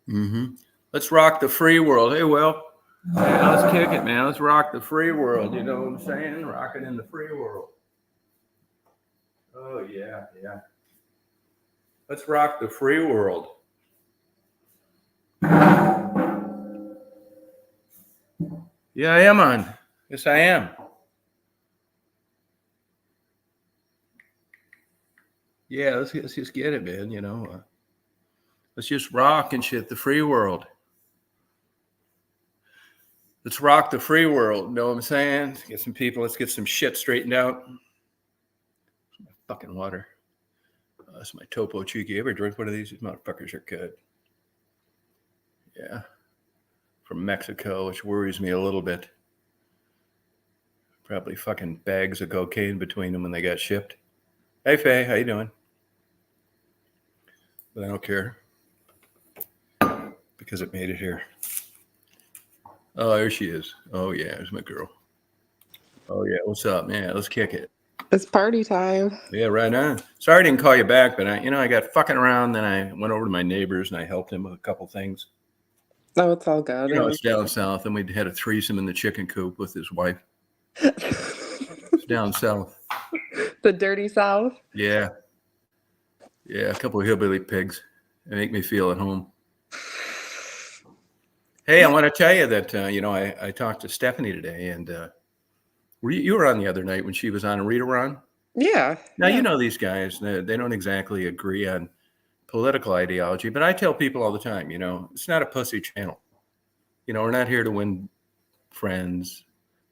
Mm-hmm. Let's rock the free world. Hey, Will. Yeah, let's kick it, man. Let's rock the free world. You know what I'm saying? Rock it in the free world. Oh, yeah, yeah. Let's rock the free world. Yeah, I am on. Yes, I am. Yeah, let's just get it, man. Let's just rock and shit the free world. Let's rock the free world. Know what I'm saying? Let's get some people. Let's get some shit straightened out. Fucking water. That's my Topo Chico. You ever drink one of these? These motherfuckers are good. Yeah. From Mexico, which worries me a little bit. Probably fucking bags of cocaine between them when they got shipped. Hey, Faye, how you doing? But I don't care because it made it here. Oh, there she is. Oh, yeah, there's my girl. Oh, yeah, what's up, man? Let's kick it. It's party time. Yeah, right on. Sorry I didn't call you back, but I got fucking around. Then I went over to my neighbors and I helped him with a couple things. No, it's all good. It's down south, and we had a threesome in the chicken coop with his wife. It's down south. The dirty South? Yeah. Yeah, a couple of hillbilly pigs. They make me feel at home. Hey, I want to tell you that, I talked to Stephanie today, and you were on the other night when she was on. Rita were on? Yeah. Now, you know these guys, they don't exactly agree on political ideology, but I tell people all the time, it's not a pussy channel. We're not here to win friends,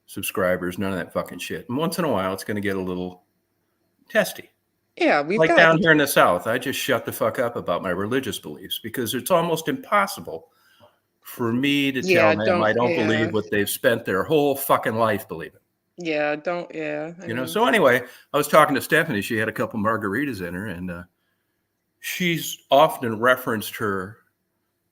subscribers, none of that fucking shit. And once in a while, it's going to get a little testy. Yeah, like down here in the South, I just shut the fuck up about my religious beliefs because it's almost impossible for me to tell them I don't believe what they've spent their whole fucking life believing. Yeah, don't. Yeah. So anyway, I was talking to Stephanie. She had a couple margaritas in her, and she's often referenced her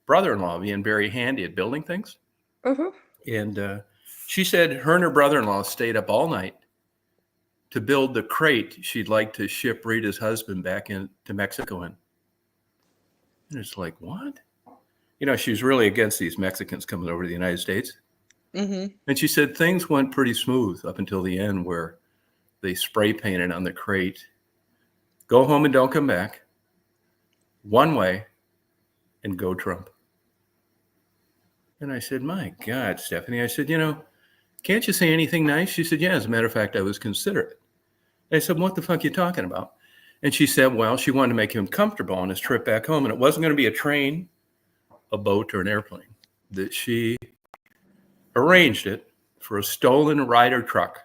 brother-in-law being very handy at building things. Uh-huh. And she said her and her brother-in-law stayed up all night to build the crate she'd like to ship Rita's husband back into Mexico in. And it's like, what? She was really against these Mexicans coming over to the United States. Mm-hmm. And she said things went pretty smooth up until the end where they spray painted on the crate, go home and don't come back, one way, and go Trump. And I said, my God, Stephanie. I said, can't you say anything nice? She said, yeah, as a matter of fact, I was considerate. I said, what the fuck are you talking about? And she said, well, she wanted to make him comfortable on his trip back home. And it wasn't going to be a train, a boat, or an airplane. That she arranged it for a stolen Ryder truck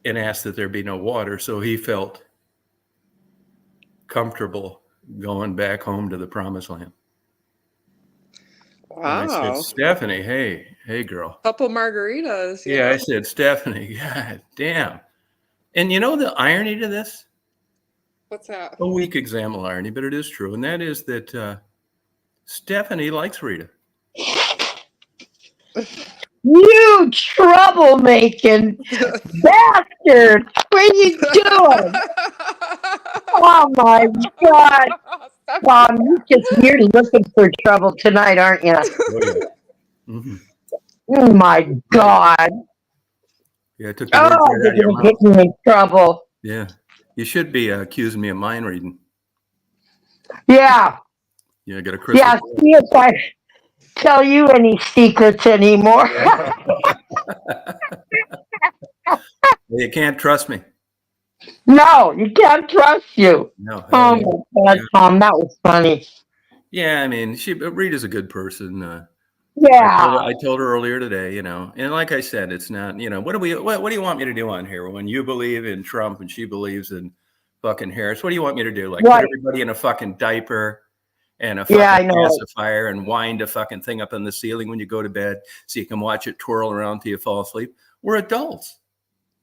and asked that there be no water. So he felt comfortable going back home to the promised land. Wow. And I said, Stephanie, hey, girl. Couple margaritas. Yeah, I said, Stephanie, God damn. And the irony to this? What's that? A weak example of irony, but it is true. And that is that Stephanie likes Rita. You troublemaking bastard! What are you doing? Oh my God! Mom, you're looking for trouble tonight, aren't you? Oh, yeah. Mm-hmm. Oh my God! Yeah, I took the words right out of your mouth. Get me in trouble. Yeah, you should be accusing me of mind reading. Yeah. Yeah, I got a crystal. Yeah, see if I tell you any secrets anymore. You can't trust me. No, you can't trust you. No. Oh my God, Tom, that was funny. Yeah, I mean, Rita's a good person. Yeah. I told her earlier today, and like I said, it's not, what do you want me to do on here when you believe in Trump and she believes in fucking Harris? What do you want me to do? Like put everybody in a fucking diaper and a fucking pacifier and wind a fucking thing up on the ceiling when you go to bed so you can watch it twirl around till you fall asleep? We're adults.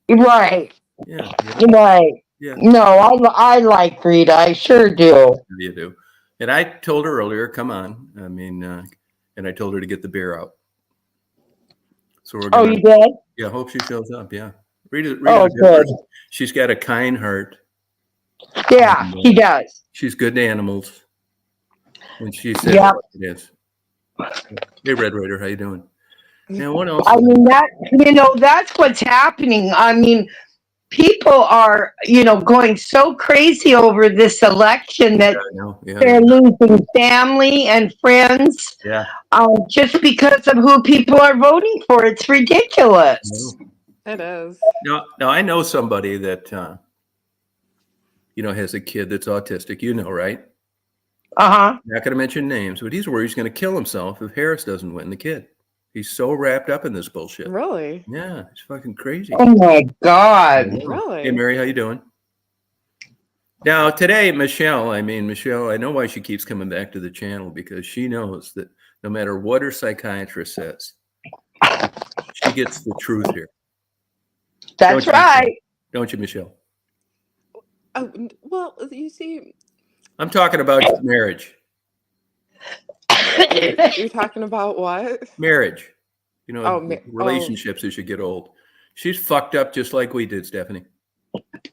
Right. Yeah. Right. Yeah. No, I like Rita. I sure do. You do. And I told her earlier, come on. I mean, and I told her to get the beer out. So we're gonna, you did? Yeah, hope she shows up. Yeah. Rita good. She's got a kind heart. Yeah, she does. She's good to animals. when she said Yeah. what it is. Hey, Red Raider, how you doing? Now, what else? I mean, that's what's happening. I mean, people are, going so crazy over this election that I know. Yeah, they're losing family and friends yeah. just because of who people are voting for. It's ridiculous. It is. Now I know somebody that has a kid that's autistic. Right? Uh-huh. Not going to mention names, but he's worried he's going to kill himself if Harris doesn't win the kid. He's so wrapped up in this bullshit. Really? Yeah, it's fucking crazy. Oh my God. Really? Hey, Mary, how you doing? Now, today, Michelle, I know why she keeps coming back to the channel, because she knows that no matter what her psychiatrist says, she gets the truth here. That's right. Don't you, Michelle? Oh, well, you see, I'm talking about marriage. you're talking about what? Marriage. Oh, relationships as you get old. She's fucked up just like we did, Stephanie.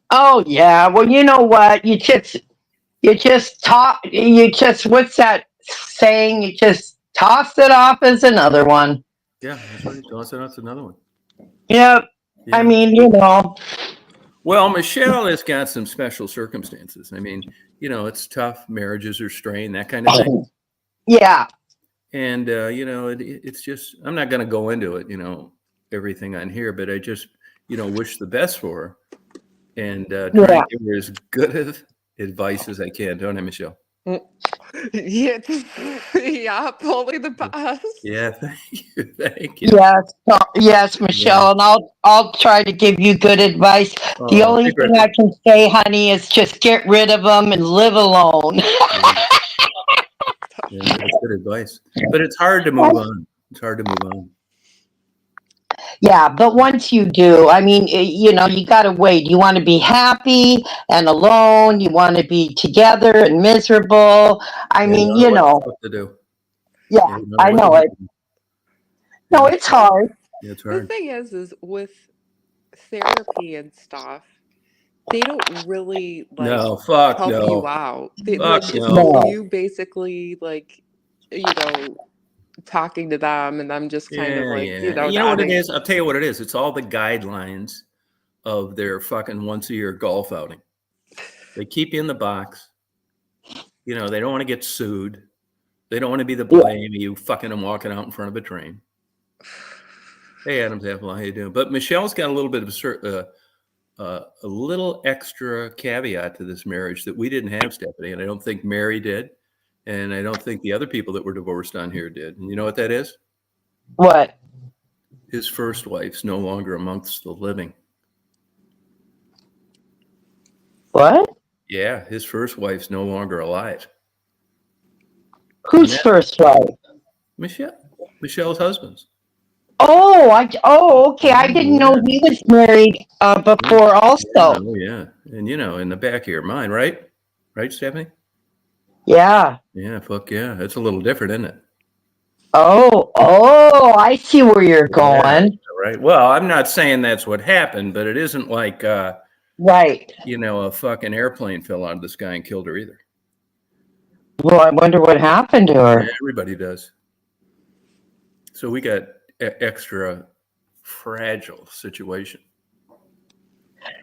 Oh yeah. Well, you know what? You just what's that saying? You just toss it off as another one. Yeah, that's right. That's another one. Yep. Yeah. I mean, Well, Michelle has got some special circumstances. I mean, it's tough. Marriages are strained, that kind of thing. Yeah. And, it's just, I'm not going to go into it, everything on here, but I just, wish the best for her and try to give her as good advice as I can. Don't I, Michelle? Yeah, only the best. Yeah, thank you. Yes, Michelle, and I'll try to give you good advice. The only thing I can say, honey, is just get rid of them and live alone. Yeah, that's good advice. But it's hard to move on. Yeah, but once you do, I mean, you got to wait. You want to be happy and alone. You want to be together and miserable. I mean, what to do. Yeah, I know it. No, it's hard. Yeah, it's hard. The thing is with therapy and stuff, they don't really help you out. You basically talking to them, and I'm just kind of you know what it is? I'll tell you what it is. It's all the guidelines of their fucking once-a-year golf outing. They keep you in the box. They don't want to get sued. They don't want to be the blame of you fucking them walking out in front of a train. Hey, Adam's Apple, how you doing? But Michelle's got a little bit of a little extra caveat to this marriage that we didn't have, Stephanie, and I don't think Mary did, and I don't think the other people that were divorced on here did. And you know what that is? What? His first wife's no longer amongst the living. What? Yeah, his first wife's no longer alive. Whose first wife? Michelle's husband's. Okay. I didn't know he was married before also. Oh, yeah. And, in the back of your mind, right? Right, Stephanie? Yeah. Yeah, fuck yeah. It's a little different, isn't it? Oh, I see where you're going. Yeah, right. Well, I'm not saying that's what happened, but it isn't like, right. A fucking airplane fell out of the sky and killed her either. Well, I wonder what happened to her. Yeah, everybody does. So we got extra fragile situation.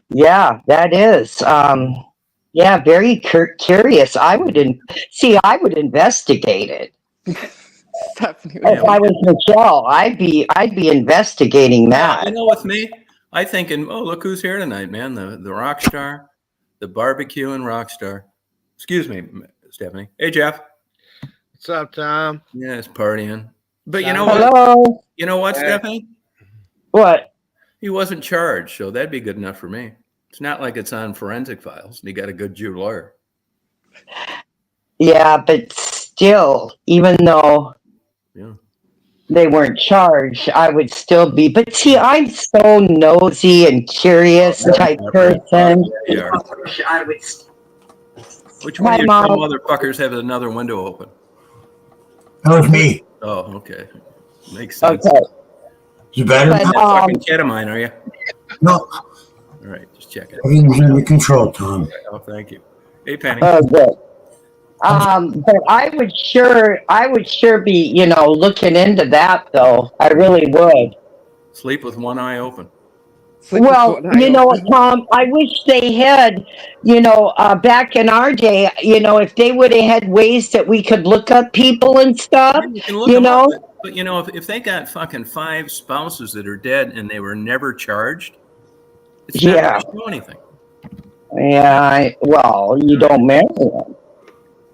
Yeah, that is. Yeah, very curious. I would investigate it. Stephanie, if I was Michelle, I'd be investigating that. With me, I think, look who's here tonight, man. The rock star, the barbecuing rock star. Excuse me, Stephanie. Hey, Jeff. What's up, Tom? Yeah, it's partying. But Hello. You know what, Stephanie? What? He wasn't charged, so that'd be good enough for me. It's not like it's on forensic files, and he got a good Jew lawyer. Yeah, but still, even though they weren't charged, I would still be. But see, I'm so nosy and curious type person. Yeah. Which one of you dumb motherfuckers have another window open? That was me. Oh, okay. Makes sense. Okay. You better not fucking kid of mine, are you? No. All right, just checking. Everything's under control, Tom. Oh, thank you. Hey, Penny. Oh, good. But I would sure be, looking into that though. I really would. Sleep with one eye open. Well, Tom, I wish they had, back in our day, if they would have had ways that we could look up people and stuff, You can look them up, but if they got fucking 5 spouses that are dead and they were never charged, it's not going to show anything. Yeah, you don't marry them.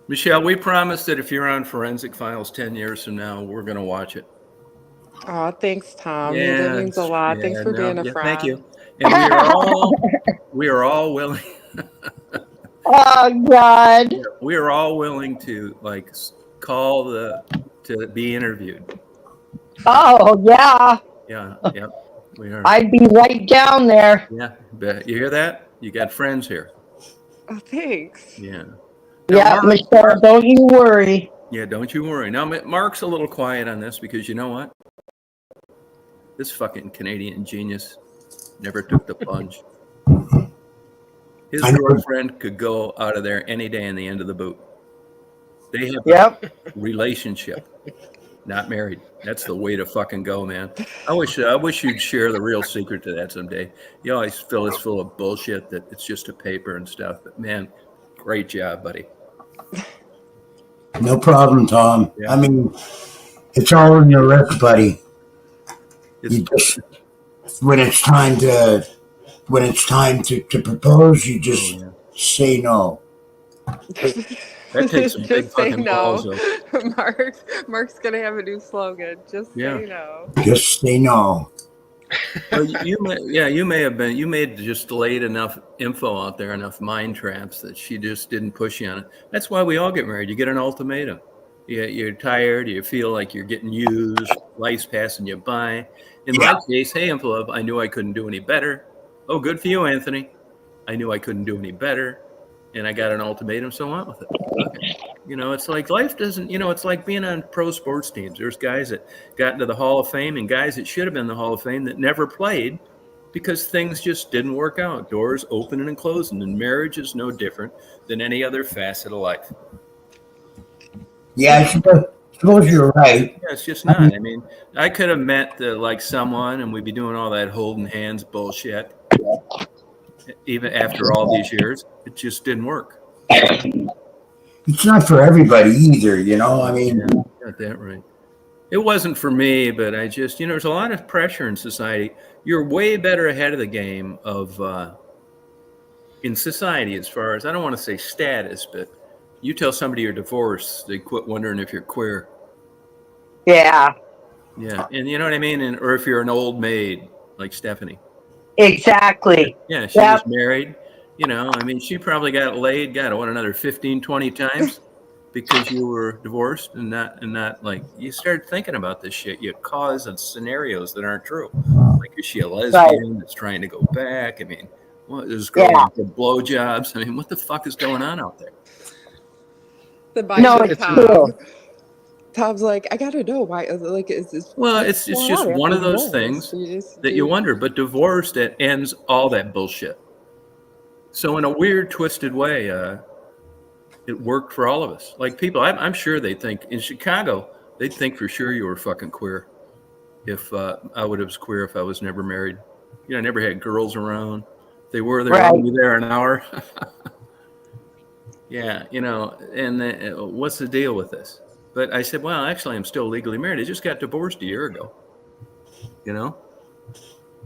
Michelle, we promise that if you're on Forensic Files 10 years from now, we're going to watch it. Oh, thanks, Tom. Yeah, that means a lot. Thanks for being a friend. Thank you. And we are all willing. Oh God. We are all willing to call to be interviewed. Oh yeah. Yeah. We are. I'd be right down there. Yeah. You hear that? You got friends here. Oh, thanks. Yeah. Now, Michelle, don't you worry. Yeah, don't you worry. Now, Mark's a little quiet on this because you know what? This fucking Canadian genius never took the plunge. His girlfriend could go out of there any day in the end of the boot. They have a relationship, not married. That's the way to fucking go, man. I wish you'd share the real secret to that someday. You always feel it's full of bullshit that it's just a paper and stuff. But man, great job, buddy. No problem, Tom. Yeah. I mean, it's all in your list, buddy. When it's time to propose, you just say no. That takes some big fucking balls. Mark's gonna have a new slogan. Just say no. Just say no. Well, you may have just laid enough info out there, enough mind traps that she just didn't push you on it. That's why we all get married. You get an ultimatum. You're tired. You feel like you're getting used. Life's passing you by. In my case, hey, Love, I knew I couldn't do any better. Oh, good for you, Anthony. I knew I couldn't do any better. And I got an ultimatum, so I went with it. Okay. It's like life doesn't, it's like being on pro sports teams. There's guys that got into the Hall of Fame and guys that should have been in the Hall of Fame that never played because things just didn't work out. Doors opening and closing, and marriage is no different than any other facet of life. Yeah, I suppose you're right. Yeah, it's just not. I mean, I could have met someone and we'd be doing all that holding hands bullshit. Even after all these years, it just didn't work. It's not for everybody either, I mean. Yeah, got that right. It wasn't for me, but I just, there's a lot of pressure in society. You're way better ahead of the game in society as far as, I don't want to say status, but you tell somebody you're divorced, they quit wondering if you're queer. Yeah. Yeah, and you know what I mean? Or if you're an old maid, like Stephanie. Like yeah, she was married. I mean, she probably got laid, another 15, 20 times because you were divorced and not like, you start thinking about this shit. You cause scenarios that aren't true. Like, is she a lesbian that's trying to go back? I mean, what is going on for blowjobs? I mean, what the fuck is going on out there? It's true. Tom's like, I gotta know why. Like, is this? Well, it's just one of those things that you wonder. But divorce, that ends all that bullshit. So in a weird, twisted way, it worked for all of us. Like people, I'm sure they think in Chicago, they'd think for sure you were fucking queer. If I was queer if I was never married. I never had girls around. They were only there an hour. Yeah, and what's the deal with this? But I said, well, actually, I'm still legally married. I just got divorced a year ago. Oh.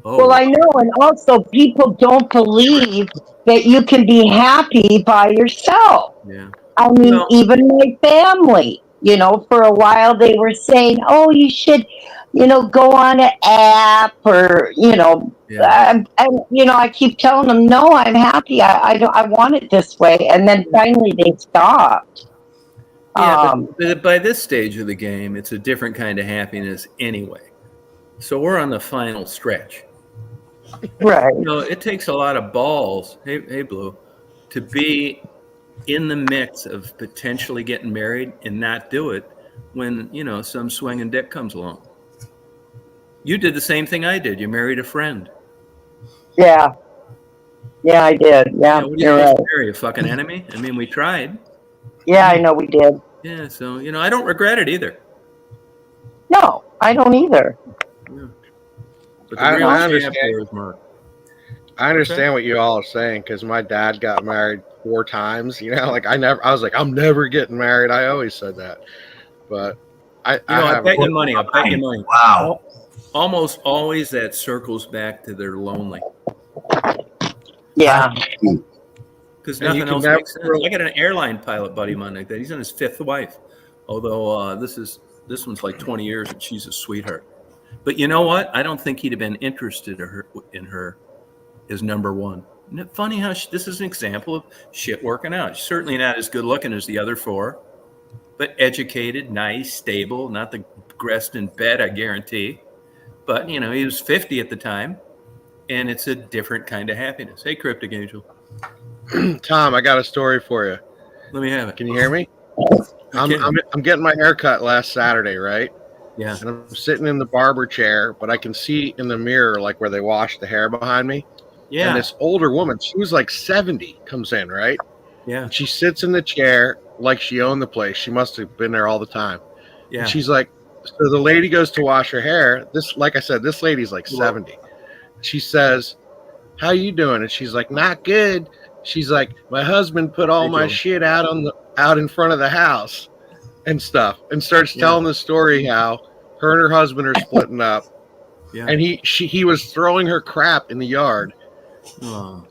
Well, I know. And also, people don't believe that you can be happy by yourself. Yeah. I mean, even my family, for a while they were saying, oh, you should, go on an app or, I keep telling them, no, I'm happy. I want it this way. And then finally they stopped. Yeah, but by this stage of the game, it's a different kind of happiness anyway. So we're on the final stretch. Right. It takes a lot of balls, hey Blue, to be in the mix of potentially getting married and not do it when, some swinging dick comes along. You did the same thing I did. You married a friend. Yeah. Yeah, I did. Yeah, what are you supposed to marry, a fucking enemy? I mean, we tried. Yeah, I know we did. Yeah, so I don't regret it either. No, I don't either. Yeah. But the real champ there is Mark. I understand what you all are saying because my dad got married 4 times. Like I was like, I'm never getting married. I always said that, but I bet you money. I bet you money. Wow. Almost always that circles back to they're lonely. Yeah. Because nothing else makes sense. I got an airline pilot buddy of mine like that. He's on his 5th wife. Although this one's like 20 years and she's a sweetheart. But you know what? I don't think he'd have been interested in her as number one. Isn't it funny how this is an example of shit working out? She's certainly not as good looking as the other 4, but educated, nice, stable, not the aggressed in bed, I guarantee. But, he was 50 at the time, and it's a different kind of happiness. Hey, Cryptic Angel. Tom, I got a story for you. Let me have it. Can you hear me? I'm getting my hair cut last Saturday, right? Yeah. And I'm sitting in the barber chair, but I can see in the mirror, like where they wash the hair behind me. Yeah. And this older woman, she was like 70, comes in, right? Yeah. And she sits in the chair like she owned the place. She must have been there all the time. Yeah. And she's like, so the lady goes to wash her hair. Like I said, this lady's like 70. She says, how you doing? And she's like, not good. She's like, my husband put all my shit out in front of the house and stuff, and starts telling the story how her and her husband are splitting up. Yeah. And he was throwing her crap in the yard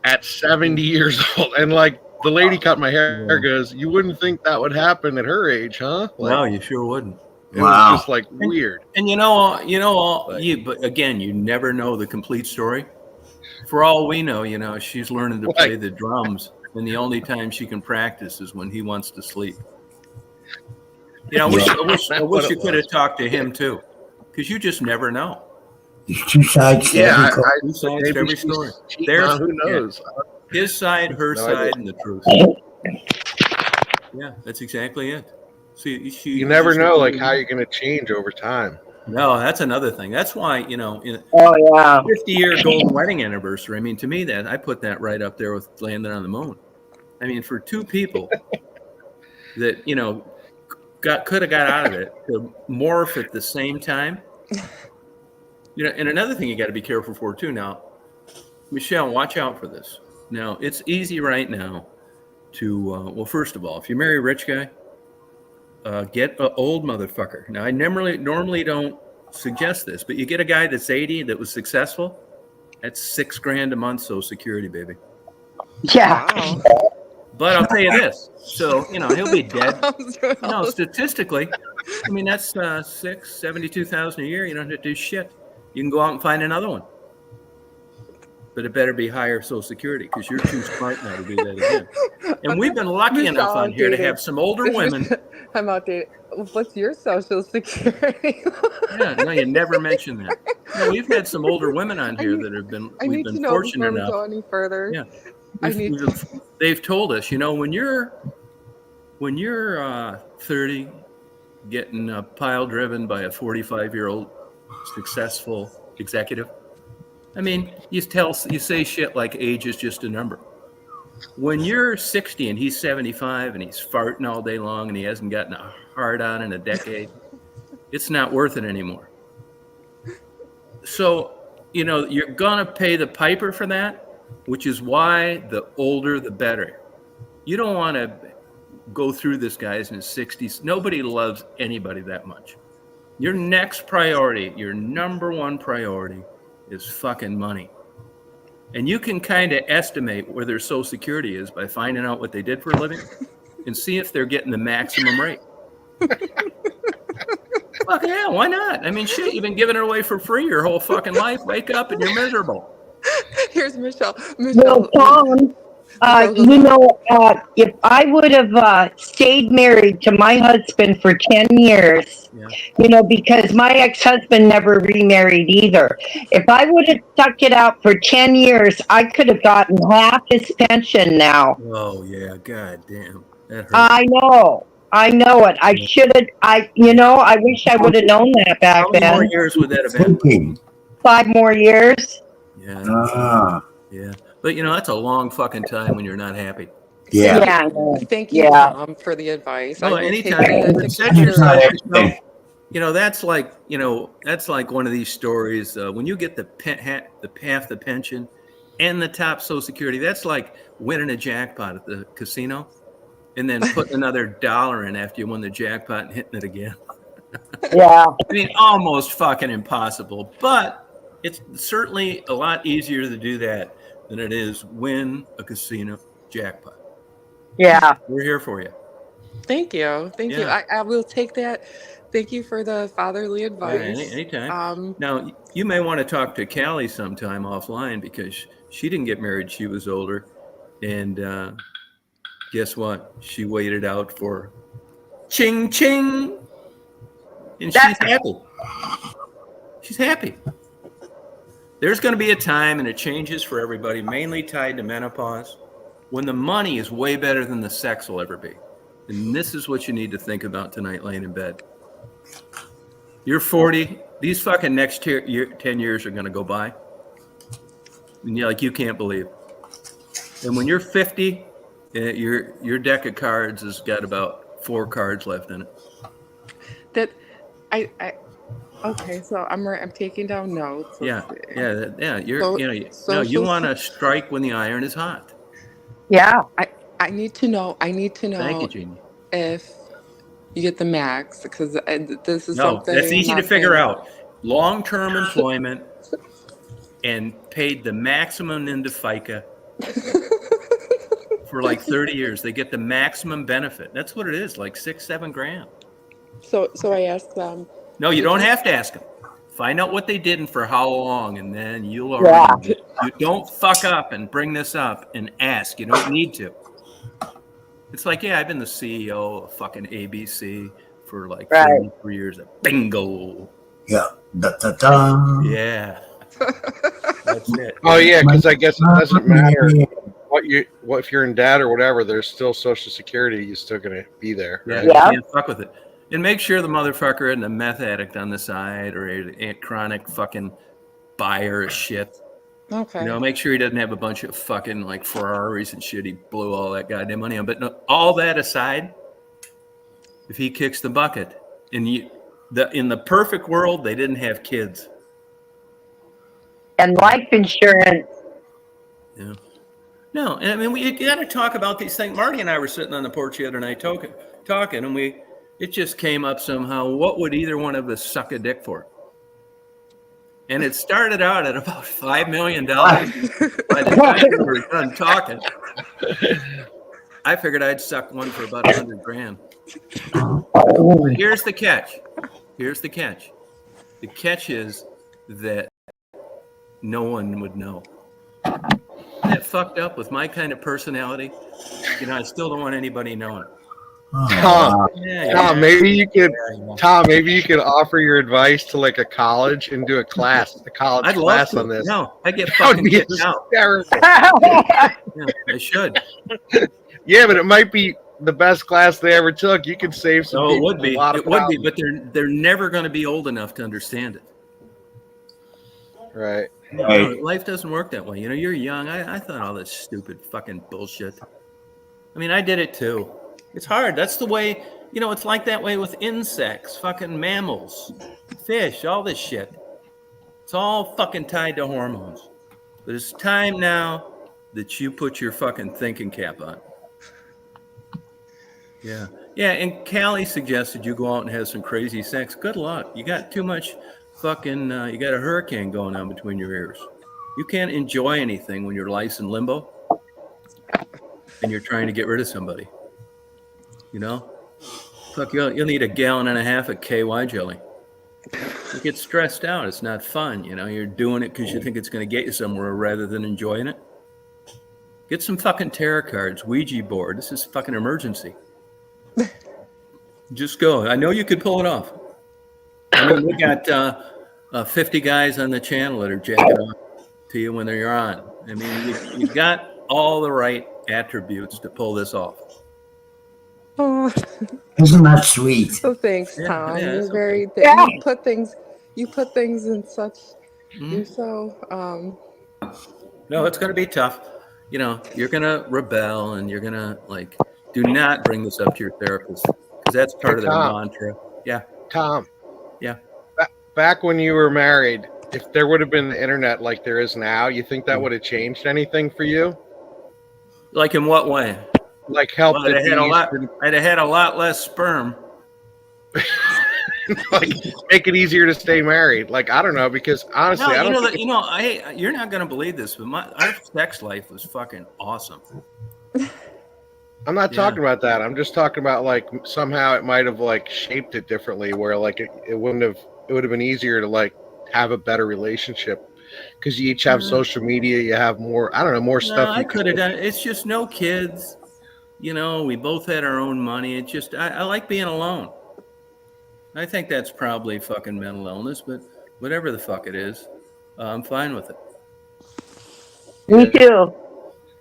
at 70 years old. And like the lady cut my hair goes, you wouldn't think that would happen at her age, huh? Like, no, you sure wouldn't. It was just like weird. And but again, you never know the complete story. For all we know, she's learning to play the drums, and the only time she can practice is when he wants to sleep. I wish you could have talked to him too, because you just never know. There's 2 sides to every coin. 2 sides to every story. There's who knows? His side, her side, and the truth. Yeah, that's exactly it. See, you never know, like how you're going to change over time. No, that's another thing. That's why, in 50-year golden wedding anniversary. I mean, to me, I put that right up there with landing on the moon. I mean, for 2 people that could have got out of it to morph at the same time. And another thing you got to be careful for too. Now, Michelle, watch out for this. Now, it's easy right now to first of all, if you marry a rich guy, get an old motherfucker. Now, I normally don't suggest this, but you get a guy that's 80 that was successful. That's $6,000 a month, Social Security, baby. Yeah. Wow. But I'll tell you this. So he'll be dead. Statistically, I mean that's $72,000 a year. You don't have to do shit. You can go out and find another one. But it better be higher Social Security because you're too smart now to do that again. And we've been lucky enough on here to have some older women. I'm outdated. What's your Social Security? Yeah, no, you never mentioned that. No, we've had some older women on here that have been. We've been fortunate enough. Go any further. Yeah, they've told us, when you're 30, getting pile driven by a 45-year-old successful executive. I mean, you say shit like age is just a number. When you're 60 and he's 75 and he's farting all day long and he hasn't gotten a hard on in a decade, it's not worth it anymore. So, you're going to pay the piper for that, which is why the older, the better. You don't want to go through this guy's in his 60s. Nobody loves anybody that much. Your next priority, your number one priority, is fucking money. And you can kind of estimate where their Social Security is by finding out what they did for a living and see if they're getting the maximum rate. Fuck yeah, why not? I mean, shit, you've been giving it away for free your whole fucking life. Wake up and you're miserable. Here's Michelle. Well, Tom, if I would have stayed married to my husband for 10 years, because my ex-husband never remarried either. If I would have stuck it out for 10 years, I could have gotten half his pension now. Oh, yeah. God damn. That hurts. I know it. I should have, I wish I would have known that back then. How many more years would that have been? 5 more years. Yeah. Yeah. But, that's a long fucking time when you're not happy. Yeah. Thank you, Tom, for the advice. Well, I will take anytime. that into Set yourself, consideration. that's like one of these stories. When you get the half the pension and the top Social Security, that's like winning a jackpot at the casino and then putting another $1 in after you won the jackpot and hitting it again. Yeah. I mean, almost fucking impossible, but it's certainly a lot easier to do that than it is win a casino jackpot. Yeah. We're here for you. Thank you. I will take that. Thank you for the fatherly advice. Yeah, anytime. Now, you may want to talk to Callie sometime offline because she didn't get married. She was older. And guess what? She waited out for ching, ching. And she's happy. She's happy. There's going to be a time, and it changes for everybody, mainly tied to menopause, when the money is way better than the sex will ever be. And this is what you need to think about tonight laying in bed. You're 40. These fucking next 10 years are going to go by. And you can't believe. And when you're 50, your deck of cards has got about 4 cards left in it. That okay, so I'm taking down notes. Yeah. You want to strike when the iron is hot. Yeah. I need to know. Thank you, Jeannie. If you get the max, because this is something that's easy to figure out. Long-term employment and paid the maximum into FICA for like 30 years. They get the maximum benefit. That's what it is, like $6-7 grand. So I asked them. No, you don't have to ask them. Find out what they did and for how long, and then you'll already. You don't fuck up and bring this up and ask. You don't need to. It's like, I've been the CEO of fucking ABC for like 33 years. Bingo. Yeah. Da-da-da. Yeah. That's it. Oh yeah, because I guess it doesn't matter what if you're in debt or whatever. There's still Social Security. You're still gonna be there. Yeah. You can't fuck with it. And make sure the motherfucker isn't a meth addict on the side or a chronic fucking buyer of shit. Okay. Make sure he doesn't have a bunch of fucking like Ferraris and shit he blew all that goddamn money on. But no, all that aside, if he kicks the bucket, in the perfect world, they didn't have kids. And life insurance. Yeah. No, and I mean, we got to talk about these things. Marty and I were sitting on the porch the other night talking, and it just came up somehow. What would either one of us suck a dick for? And it started out at about $5 million. By the time we were done talking, I figured I'd suck one for about $100 grand. But here's the catch. The catch is that no one would know. Isn't that fucked up with my kind of personality? I still don't want anybody knowing. Tom, maybe you could offer your advice to like a college and do a college class on this. No, I get fucking kicked out. Yeah, I should. Yeah, but it might be the best class they ever took. You could save some. It would be, but they're never going to be old enough to understand it. Right. Life doesn't work that way. You're young. I thought all this stupid fucking bullshit. I mean, I did it too. It's hard. That's the way, it's like that way with insects, fucking mammals, fish, all this shit. It's all fucking tied to hormones. But it's time now that you put your fucking thinking cap on. Yeah. Yeah, and Callie suggested you go out and have some crazy sex. Good luck. You got too much fucking, you got a hurricane going on between your ears. You can't enjoy anything when your life's in limbo and you're trying to get rid of somebody. Fuck, you'll need 1.5 gallons of KY jelly. You get stressed out. It's not fun. You're doing it because you think it's going to get you somewhere rather than enjoying it. Get some fucking tarot cards, Ouija board. This is fucking emergency. Just go. I know you could pull it off. I mean, we got 50 guys on the channel that are jacking off to you when you're on. I mean, you've got all the right attributes to pull this off. Oh. Isn't that sweet? So thanks, Tom. Yeah, You're very. okay. You put things in such. You're so. No, it's going to be tough. you know, you're gonna rebel and you're gonna like, do not bring this up to your therapist because that's part of their mantra. Yeah. Tom. Yeah. Back when you were married, if there would have been the internet like there is now, you think that would have changed anything for you? Like in what way? Like helped it be I'd have had a lot less sperm. Like make it easier to stay married. Like I don't know, because honestly, No, I don't think you're not gonna believe this, but our sex life was fucking awesome. I'm not talking about that. I'm just talking about like somehow it might have like shaped it differently, where like it would have been easier to like have a better relationship because you each have social media. You have more. I don't know, more stuff. I could have done. It's just no kids. You know, we both had our own money. It just I like being alone. I think that's probably fucking mental illness, but whatever the fuck it is, I'm fine with it. Me too.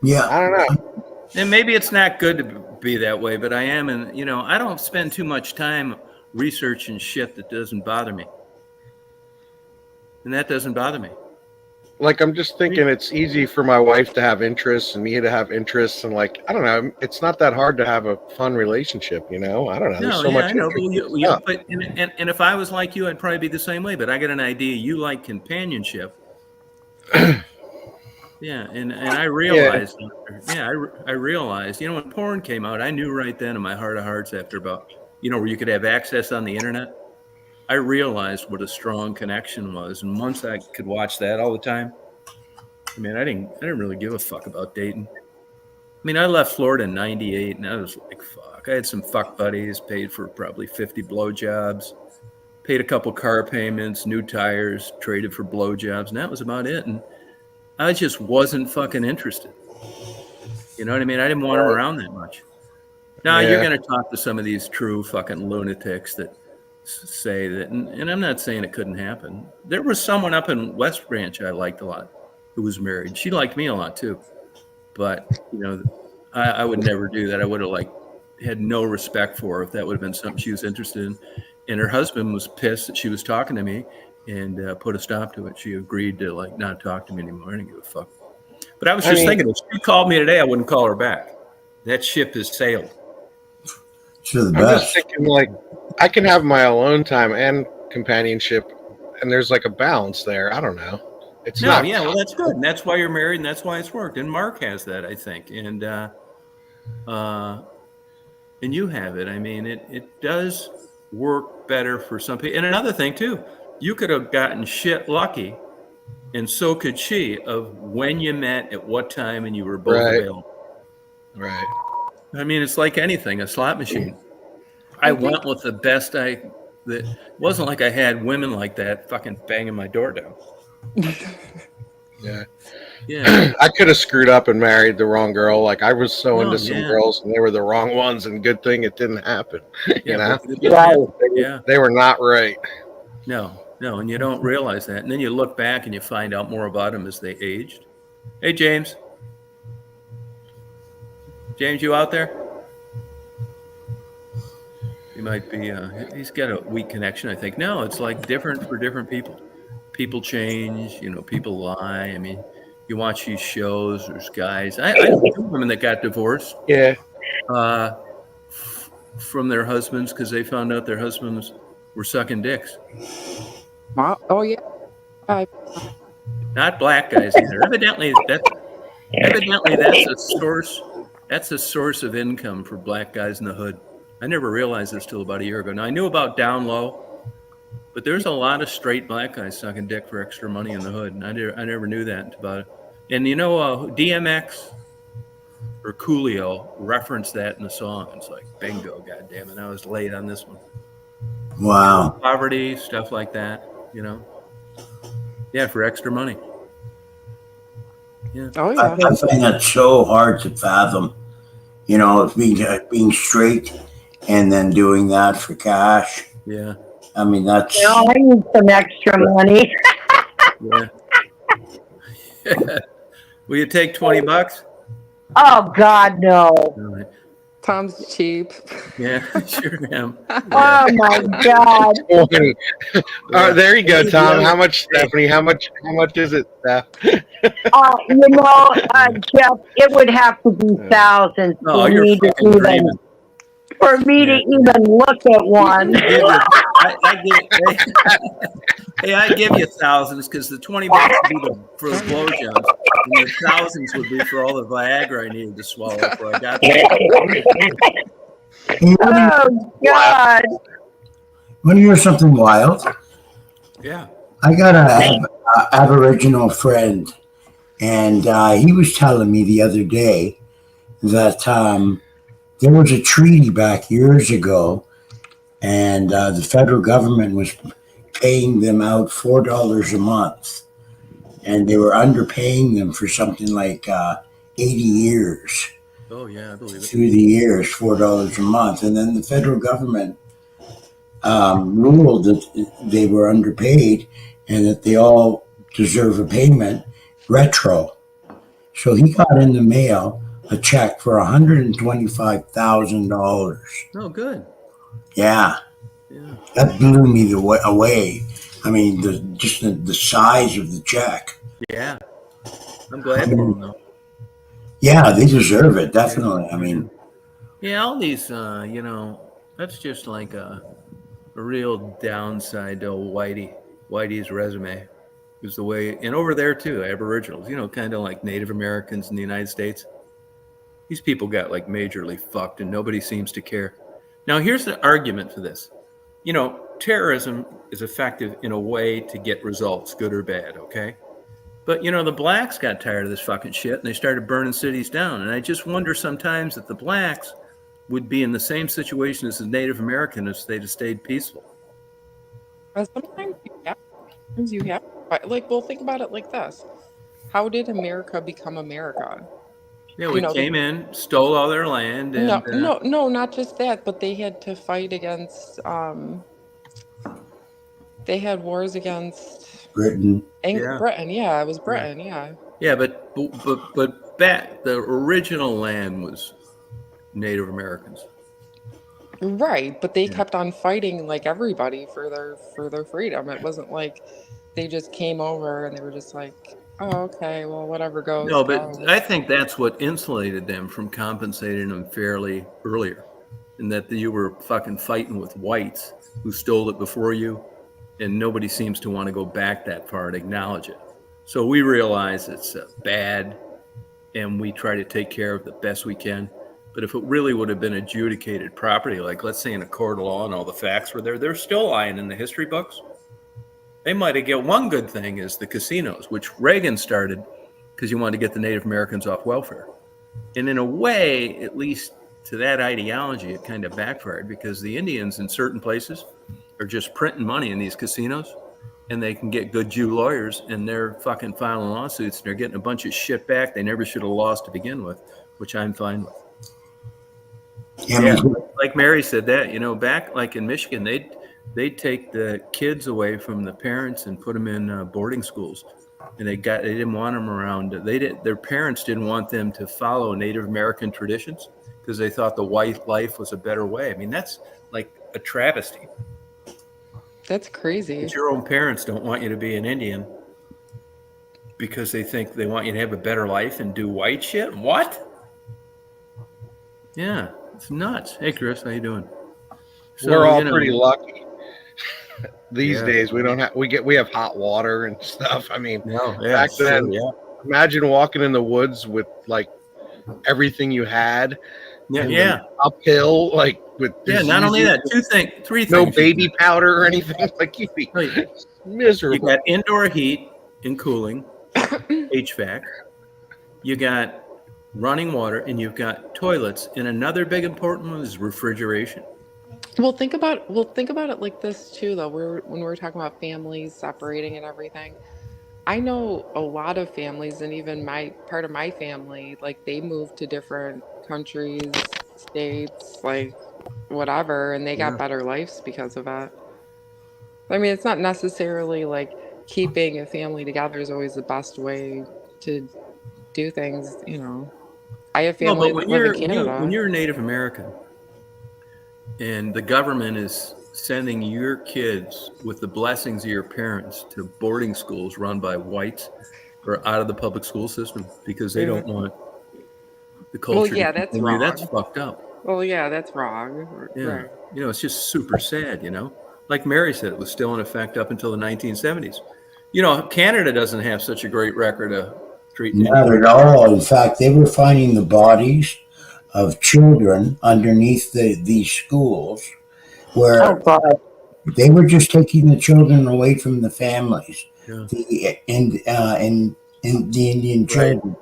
Yeah. I don't know. And maybe it's not good to be that way, but I am. And, you know, I don't spend too much time researching shit that doesn't bother me. And that doesn't bother me. Like, I'm just thinking it's easy for my wife to have interests and me to have interests. And like, I don't know, it's not that hard to have a fun relationship, you know? I don't know. There's so much. I know. But and if I was like you, I'd probably be the same way. But I get an idea you like companionship. Yeah, and I realized, I realized, you know, when porn came out, I knew right then in my heart of hearts after about, you know, where you could have access on the internet, I realized what a strong connection was. And once I could watch that all the time, I mean, I didn't really give a fuck about dating. I mean, I left Florida in '98 and I was like, fuck. I had some fuck buddies, paid for probably 50 blowjobs, paid a couple car payments, new tires, traded for blowjobs, and that was about it. And I just wasn't fucking interested. You know what I mean? I didn't want him around that much. Now you're going to talk to some of these true fucking lunatics that say that, and I'm not saying it couldn't happen. There was someone up in West Branch I liked a lot who was married. She liked me a lot too. But, you know, I would never do that. I would have like had no respect for her if that would have been something she was interested in. And her husband was pissed that she was talking to me and put a stop to it. She agreed to like not talk to me anymore. I didn't give a fuck. But I was just thinking, if she called me today, I wouldn't call her back. That ship has sailed. You're the best. I'm just thinking, like, I can have my alone time and companionship, and there's like a balance there. I don't know. It's not. Yeah, well, that's good, and that's why you're married, and that's why it's worked. And Mark has that, I think, and you have it. I mean, it does work better for some people. And another thing too, you could have gotten shit lucky, and so could she, of when you met, at what time, and you were both available. Right. I mean, it's like anything, a slot machine. I went with the best that wasn't like I had women like that fucking banging my door down. Yeah. I could have screwed up and married the wrong girl. Like I was so into some girls and they were the wrong ones, and good thing it didn't happen. You know? They were not right. No, and you don't realize that. And then you look back and you find out more about them as they aged. Hey, James. James, you out there? He might be, he's got a weak connection, I think. No, it's like different for different people. People change, you know, people lie. I mean, you watch these shows, there's guys. I know women that got divorced. Yeah. From their husbands because they found out their husbands were sucking dicks. Wow. Oh, yeah. Not black guys either. Evidently that's a source. That's a source of income for black guys in the hood. I never realized this till about a year ago. Now I knew about down low, but there's a lot of straight black guys sucking dick for extra money in the hood, and I never knew that about it. And you know, DMX or Coolio referenced that in the song. It's like bingo, goddammit, I was late on this one. Wow. You know, poverty, stuff like that. You know, yeah, for extra money. Yeah. Oh yeah. I find that so hard to fathom. You know, being straight and then doing that for cash. Yeah. I mean, that's. You know, I need some extra money. Yeah. Will you take $20? Oh God, no. All right. Tom's cheap. Yeah, sure am. Oh my God. There you go, Tom. How much, Stephanie? How much is it, Steph? Jeff, it would have to be thousands Oh, you're fucking dreaming. For me to even look at one. I give you thousands because the $20 would be for the blowjobs, and the thousands would be for all the Viagra I needed to swallow before I got there. Oh God! Want to hear something wild? Yeah. I got an Aboriginal friend, and he was telling me the other day that there was a treaty back years ago, and the federal government was paying them out $4 a month, and they were underpaying them for something like 80 years. Oh yeah, I believe it. Through the years, $4 a month, and then the federal government ruled that they were underpaid and that they all deserve a payment retro. So he got in the mail a check for $125,000. Oh, good. Yeah. That blew me away. I mean, the size of the check. Yeah. I'm glad for them, though. Yeah, they deserve it, definitely. I mean, yeah, all these, that's just like a real downside to Whitey's resume. Is the way, and over there too, Aboriginals, kind of like Native Americans in the United States. These people got like majorly fucked, and nobody seems to care. Now, here's the argument for this. Terrorism is effective in a way to get results, good or bad, okay? But, the blacks got tired of this fucking shit, and they started burning cities down. And I just wonder sometimes that the blacks would be in the same situation as the Native Americans if they'd have stayed peaceful. Sometimes you have. Well, think about it like this. How did America become America? Yeah, we came in, stole all their land. And, no, not just that, but they had to fight against, they had wars against Britain. Britain, yeah, it was Britain, yeah. Yeah, but back, the original land was Native Americans. Right, but they kept on fighting like everybody for their freedom. It wasn't like they just came over and they were just like, oh, okay, well, whatever goes. No, but I think that's what insulated them from compensating them fairly earlier, in that you were fucking fighting with whites who stole it before you, and nobody seems to want to go back that far and acknowledge it. So we realize it's bad, and we try to take care of it the best we can. But if it really would have been adjudicated property, like let's say in a court of law and all the facts were there, they're still lying in the history books. They might have get one good thing is the casinos, which Reagan started because he wanted to get the Native Americans off welfare. And in a way, at least to that ideology, it kind of backfired because the Indians in certain places are just printing money in these casinos, and they can get good Jew lawyers, and they're fucking filing lawsuits, and they're getting a bunch of shit back they never should have lost to begin with, which I'm fine with. Yeah, like Mary said that, back like in Michigan, they'd take the kids away from the parents and put them in boarding schools, and they didn't want them around. Their parents didn't want them to follow Native American traditions because they thought the white life was a better way. I mean, that's like a travesty. That's crazy. But your own parents don't want you to be an Indian because they think they want you to have a better life and do white shit. What? Yeah. It's nuts. Hey, Chris, how you doing? So, we're all pretty lucky these days. We don't have we have hot water and stuff. I mean, back then, imagine walking in the woods with like everything you had. Yeah. Uphill, like with diseases. Not only that, three things. No baby powder or anything. Like you'd be miserable. You got indoor heat and cooling, HVAC. You got running water, and you've got toilets, and another big important one is refrigeration. Well, think about it like this too, though. When we're talking about families separating and everything, I know a lot of families, and even part of my family, like they moved to different countries, states, like whatever, and they got better lives because of it. I mean, it's not necessarily like keeping a family together is always the best way to do things, I have No, family but that live in Canada. when you're a Native American and the government is sending your kids with the blessings of your parents to boarding schools run by whites or out of the public school system because they don't want the Well, culture to yeah, that's continue, that's wrong. fucked up. Well, yeah, that's wrong. Yeah. Right. It's just super sad, Like Mary said, it was still in effect up until the 1970s. Canada doesn't have such a great record of treating Not at all. In fact, they were finding the bodies of children underneath these schools Oh where God. they were just taking the children away from the families, Yeah. the Indian children,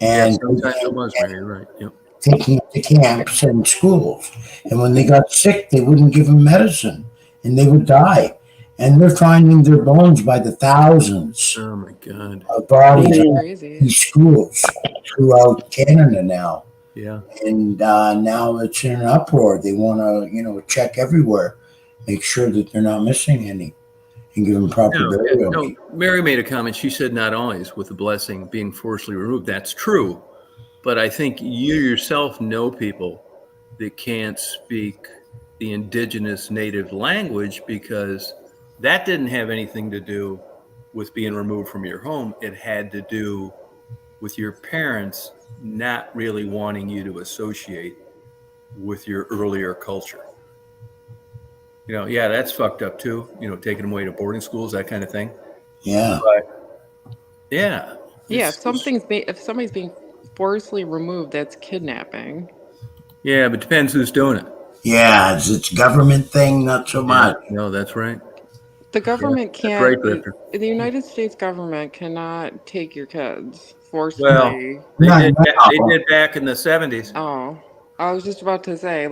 Yeah, and sometimes it was, Mary, right. Yep. taking them to camps and schools. And when they got sick, they wouldn't give them medicine, and they would die. And they're finding their bones by the thousands Oh my God. of bodies That's in crazy. these schools throughout Canada now. Yeah. And now it's in an uproar. They want to, check everywhere, make sure that they're not missing any, and give them proper burial. No, Mary made a comment. She said not always with the blessing being forcibly removed. That's true. But I think you yourself know people that can't speak the indigenous native language because that didn't have anything to do with being removed from your home. It had to do with your parents not really wanting you to associate with your earlier culture. Yeah, that's fucked up too. Taking them away to boarding schools, that kind of thing. Yeah. But yeah. Yeah, if somebody's being forcibly removed, that's kidnapping. Yeah, but depends who's doing it. Yeah, it's a government thing, not so much. No, that's right. The government can't. Right, Drifter. The United States government cannot take your kids Well, forcibly. they did back in the 70s. Oh, I was just about to say,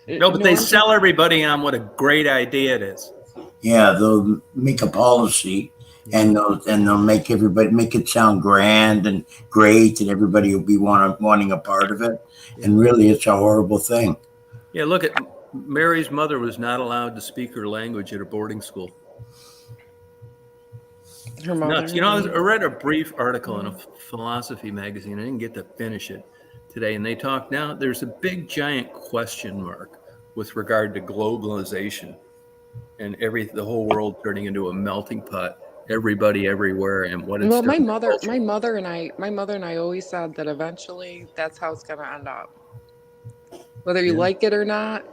No, but they sell everybody on what a great idea it is. Yeah, they'll make a policy, and they'll make it sound grand and great, and everybody will be wanting a part of it. And really, it's a horrible thing. Yeah, look at Mary's mother was not allowed to speak her language at a boarding school. Her mother. Nuts. I read a brief article in a philosophy magazine. I didn't get to finish it today, and they talk now. There's a big giant question mark with regard to globalization and the whole world turning into a melting pot. Everybody, everywhere, and what it's. Well, my mother and I always said that eventually that's how it's going to end up. Whether you like it or not,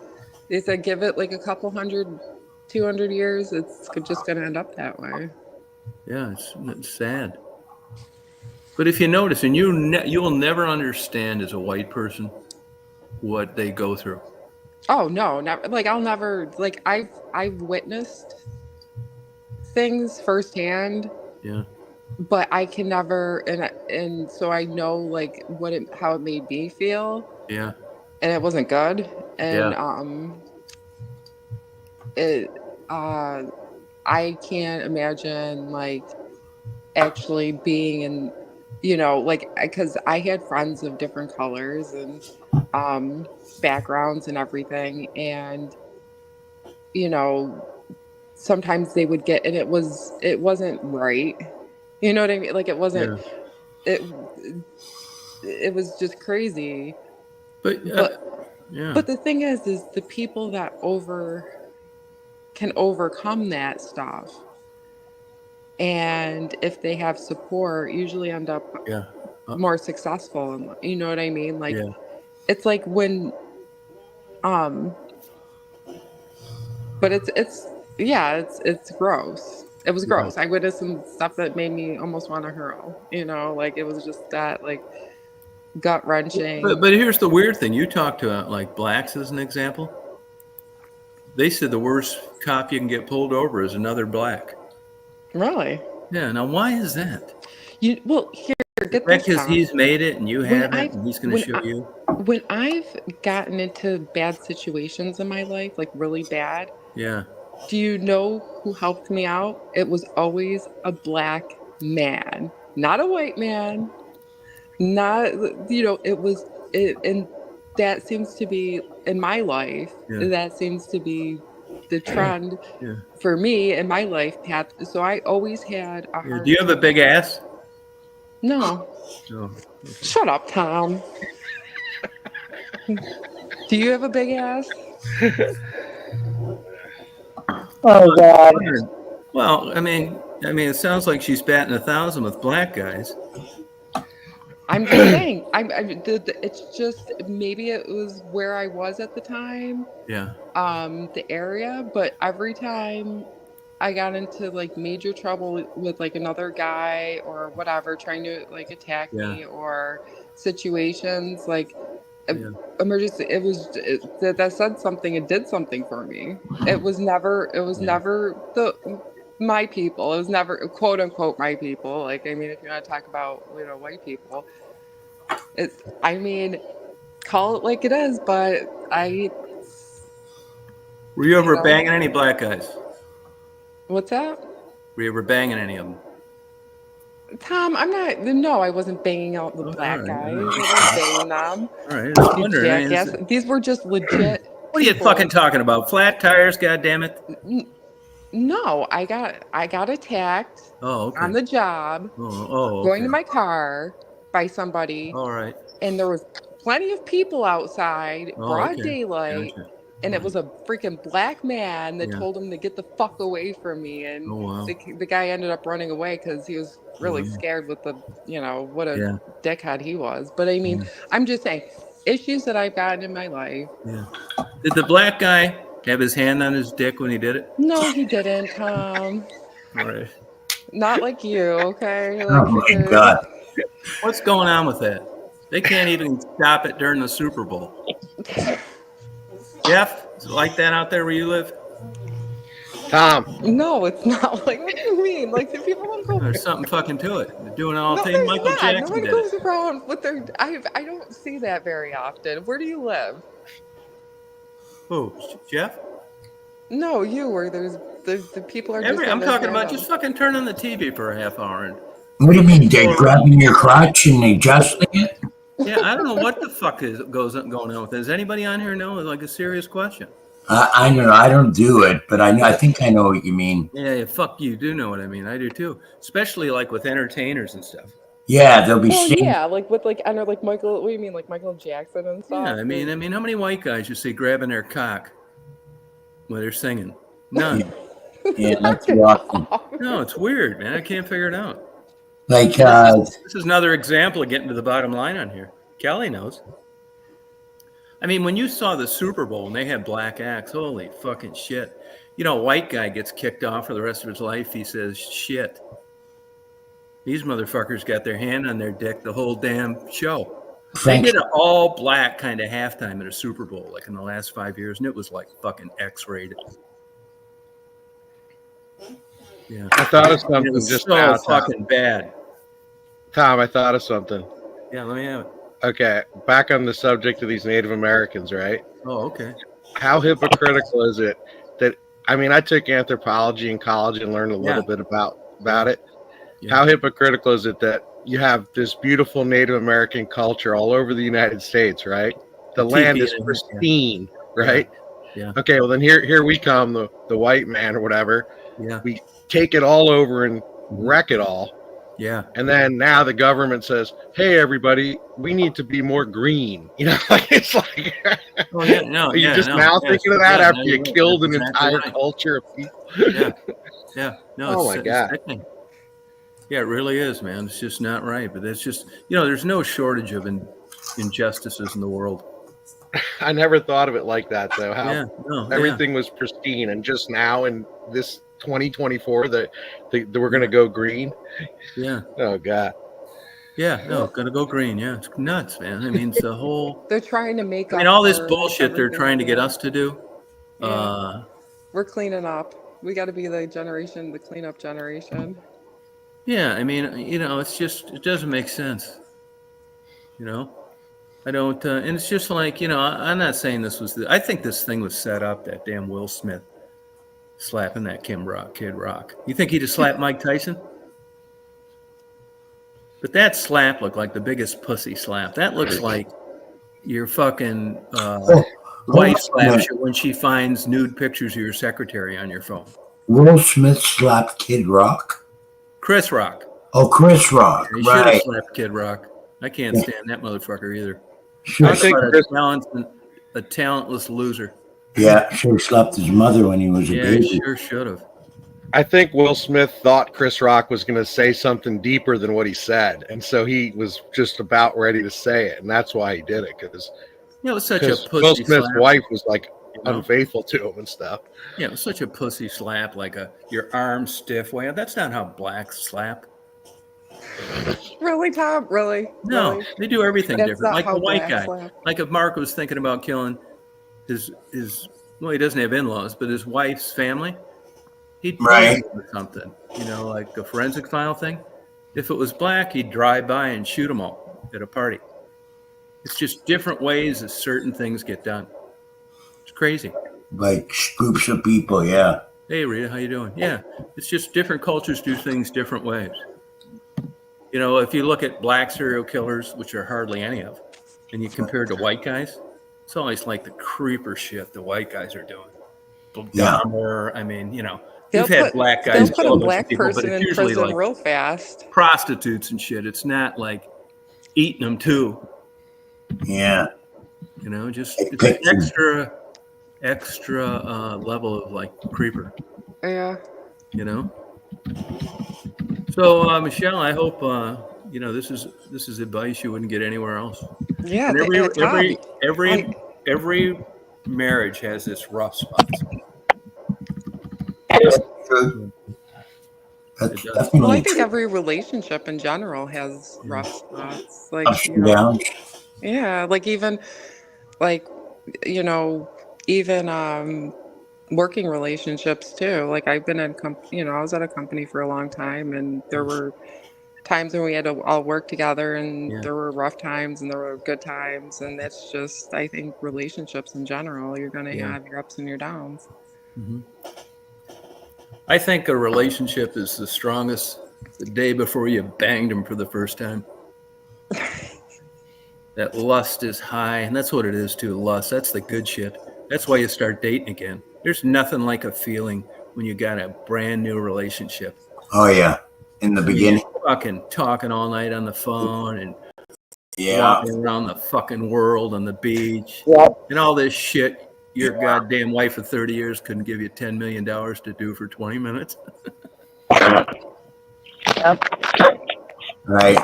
they said give it like a couple 200 years, it's just going to end up that way. Yeah, it's sad. But if you notice, and you will never understand as a white person what they go through. Oh no, never. I'll never. I've witnessed things firsthand. Yeah. But I can never, and so I know how it made me feel. Yeah. And it wasn't good. And I can't imagine actually being in, because I had friends of different colors and backgrounds and everything, and sometimes they would get, and it wasn't right. You know what I mean? It wasn't. Yeah. It was just crazy. But the thing is the people that can overcome that stuff, and if they have support, usually end up more successful. You know what I mean? It's like when, but it's gross. It was gross. I witnessed some stuff that made me almost want to hurl. It was just that gut wrenching. But here's the weird thing. You talk to blacks as an example. They said the worst cop you can get pulled over is another black. Really? Yeah. Now, why is that? Here, get this. Because he's made it and you haven't, and he's going to show you. When I've gotten into bad situations in my life, really bad. Yeah. Do you know who helped me out? It was always a black man, not a white man. Not, and that seems to be in my life. Yeah. That seems to be the trend for me in my life path. So I always had a hard. Do you have a big ass? No. No. Shut up, Tom. Do you have a big ass? Oh God. Well, I mean, it sounds like she's batting 1,000 with black guys. I'm just saying. It's just maybe it was where I was at the time. Yeah. The area, but every time I got into like major trouble with like another guy or whatever trying to like attack me or situations like emergency, that said something, it did something for me. It was never my people. It was never quote unquote my people. Like, I mean, if you want to talk about, white people, call it like it is, but Were you ever banging any black guys? What's that? Were you ever banging any of them? Tom, I wasn't banging out the black guys. I wasn't banging them. All right, just wondering. Jackass. These were just legit. What are you fucking talking about? Flat tires, goddammit? No, I got attacked on the job, going to my car by somebody. All right. And there was plenty of people outside, broad daylight. Gotcha. And it was a freaking black man that told him to get the fuck away from me. And the guy ended up running away because he was really scared with the, what a dickhead he was. But I mean, I'm just saying, issues that I've gotten in my life. Yeah. Did the black guy have his hand on his dick when he did it? No, he didn't, Tom. All right. Not like you, okay? Oh my God. What's going on with that? They can't even stop it during the Super Bowl. Jeff, is it like that out there where you live? Tom. No, it's not. Like, what do you mean? Like, if people want to go, there's something fucking to it. They're doing all the things Michael Jackson no one did. Goes around with their. I don't see that very often. Where do you live? Who, Jeff? No, you. Where there's the people are. I'm talking about just fucking turn on the TV for a half hour and. What do you mean? They're grabbing your crotch and adjusting it? Yeah, I don't know what the fuck going on with it. Does anybody on here know? Like a serious question. I know. I don't do it, but I think I know what you mean. Yeah, fuck you. Do know what I mean. I do too. Especially like with entertainers and stuff. Yeah, they'll be. Like with like Michael. What do you mean, like Michael Jackson and stuff? Yeah, I mean, how many white guys you see grabbing their cock when they're singing? None. Yeah, that's awesome. No, it's weird, man. I can't figure it out. Like this is another example of getting to the bottom line on here. Kelly knows. I mean, when you saw the Super Bowl and they had black acts, holy fucking shit. A white guy gets kicked off for the rest of his life. He says, shit. These motherfuckers got their hand on their dick the whole damn show. They did an all black kind of halftime at a Super Bowl, like in the last 5 years, and it was like fucking X-rated. Yeah. I thought of something just so now. Fucking bad. Tom, I thought of something. Yeah, let me have it. Okay, back on the subject of these Native Americans, right? Oh, okay. How hypocritical is it that, I took anthropology in college and learned a little bit about it. Yeah. How hypocritical is it that you have this beautiful Native American culture all over the United States, right? The land is pristine, right? Yeah. Okay, well then here we come, the white man or whatever. Yeah. We take it all over and wreck it all. Yeah. And then now the government says, hey, everybody, we need to be more green. It's like, oh, yeah, no, are you thinking of that after you killed an entire culture of people? Yeah. No, oh, my God. Sickening. Yeah, it really is, man. It's just not right. But it's just, there's no shortage of injustices in the world. I never thought of it like that, though. How everything was pristine. And just now in this 2024 that we're going to go green. Yeah. Oh God. Yeah. No, going to go green. Yeah. It's nuts, man. I mean, it's the whole. They're trying to make. All this bullshit they're trying to get us to do. Yeah. We're cleaning up. We got to be the cleanup generation. Yeah. I mean, it's just, it doesn't make sense. I don't, and it's just like, I'm not saying this was I think this thing was set up, that damn Will Smith slapping that Kid Rock. You think he'd have slapped Mike Tyson? But that slap looked like the biggest pussy slap. That looks like your fucking wife slaps you when she finds nude pictures of your secretary on your phone. Will Smith slapped Kid Rock? Chris Rock. Oh, Chris Rock. He should have slapped Kid Rock. I can't stand that motherfucker either. Sure, I think A talentless loser. yeah, sure slapped his mother when he was a Yeah, he baby. sure should have. I think Will Smith thought Chris Rock was going to say something deeper than what he said, and so he was just about ready to say it, and that's why he did it, because It was such a Will pussy Smith's slap. wife was like You know? unfaithful to him and stuff. Yeah, it was such a pussy slap, like your arm stiff way. That's not how blacks slap. Really, Tom? Really? No, Really? they do everything That's different. not Like how the white blacks guy. laugh. Like if Mark was thinking about killing his well, he doesn't have in-laws, but his wife's family, he'd Right. poison or something. You know, like a forensic file thing. If it was black, he'd drive by and shoot them all at a party. It's just different ways that certain things get done. It's crazy. Like groups of people, yeah. Hey, Rita, how you doing? Yeah, it's just different cultures do things different ways. You know, if you look at black serial killers, which are hardly any of, and you compare it to white guys, it's always like the creeper shit the white guys are doing. Yeah. Dahmer, I mean, you know, They'll you've had put- black guys They'll put kill a bunch of black people, but person it's in usually prison like real fast. prostitutes and shit. It's not like eating them too. Yeah. You know, just Like it's an pictures. extra level of like creeper. Yeah. You know. So Michelle, I hope you know this is advice you wouldn't get anywhere else. Yeah. And Tom, every marriage has its rough spots. True. That's It does. definitely well, I think true. every relationship in general has rough spots. Like, Ups you and know, downs. yeah, like even like, you know, even working relationships too. Like I've been in I was at a company for a long time, and there were times when we had to all work together, and Yeah. there were rough times and there were good times, and that's just, I think, relationships in general, you're going to Yeah. have your ups and your downs. Mm-hmm. I think a relationship is the strongest the day before you banged him for the first time. That lust is high, and that's what it is too. Lust, that's the good shit. That's why you start dating again. There's nothing like a feeling when you got a brand new relationship. Oh yeah. In the I mean, beginning. you're fucking talking all night on the phone and Yeah. walking around the fucking world on the beach Yep. and all this shit your goddamn wife of 30 years couldn't give you $10 million to do for 20 minutes. Yep. Right.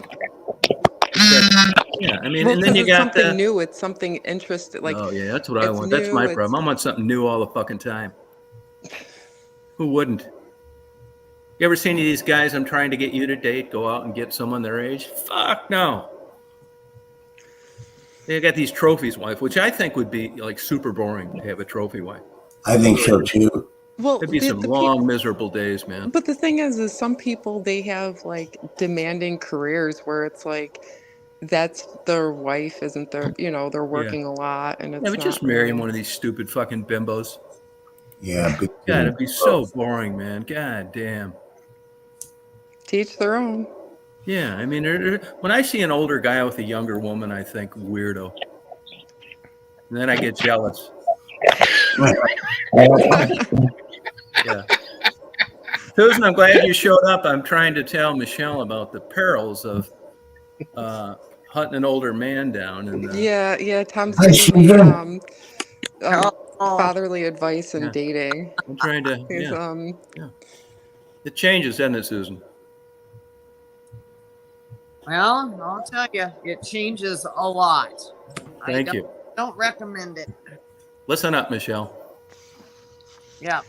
Yeah, I mean, Well, and then because you it's got something new, it's something interesting. Like, oh yeah, that's what I it's want. That's my new, problem. I want something new all the fucking time. Who wouldn't? You ever seen any of these guys I'm trying to get you to date go out and get someone their age? Fuck no. They got these trophies wife, which I think would be like super boring to have a trophy wife. I think so too. well, It'd be some long, miserable days, man. but the thing is some people, they have like demanding careers where it's like that's their wife, isn't their, they're working a lot, and it's Yeah, but not just marrying really- one of these stupid fucking bimbos. Yeah. Big God, it'd be so boring, man. God damn. Teach their own. Yeah, I mean, when I see an older guy with a younger woman, I think weirdo. And then I get jealous. Yeah. Susan, I'm glad you showed up. I'm trying to tell Michelle about the perils of hunting an older man down. And Yeah, Tom's Hi, giving me Susan. fatherly advice in Yeah. dating. I'm trying to. He's, Yeah. It changes, doesn't it, Susan? Well, I'll tell you, it changes a lot. Thank you. Don't recommend it. Listen up, Michelle. Yeah.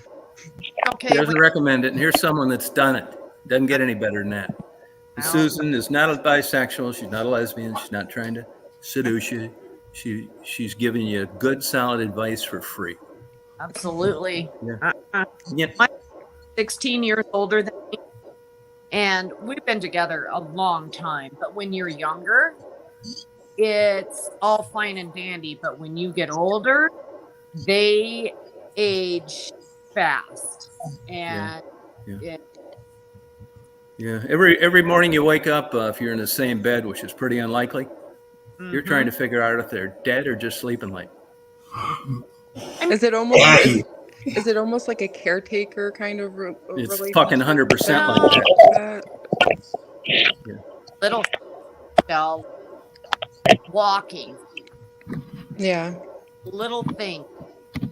Okay. He doesn't recommend it, and here's someone that's done it. Doesn't get any better than that. And Well- Susan is not a bisexual. She's not a lesbian. She's not trying to seduce you. She's giving you good, solid advice for free. Absolutely. Yeah. Yeah. 16 years older than me, and we've been together a long time. But when you're younger, it's all fine and dandy. But when you get older, they age fast, and Yeah. Yeah. Every morning you wake up, if you're in the same bed, which is pretty unlikely, you're trying to figure out if they're dead or just sleeping late. is it almost Yeah. is it almost like a caretaker kind of It's relationship? fucking 100% like that. little Bell, walking, Yeah. little thing.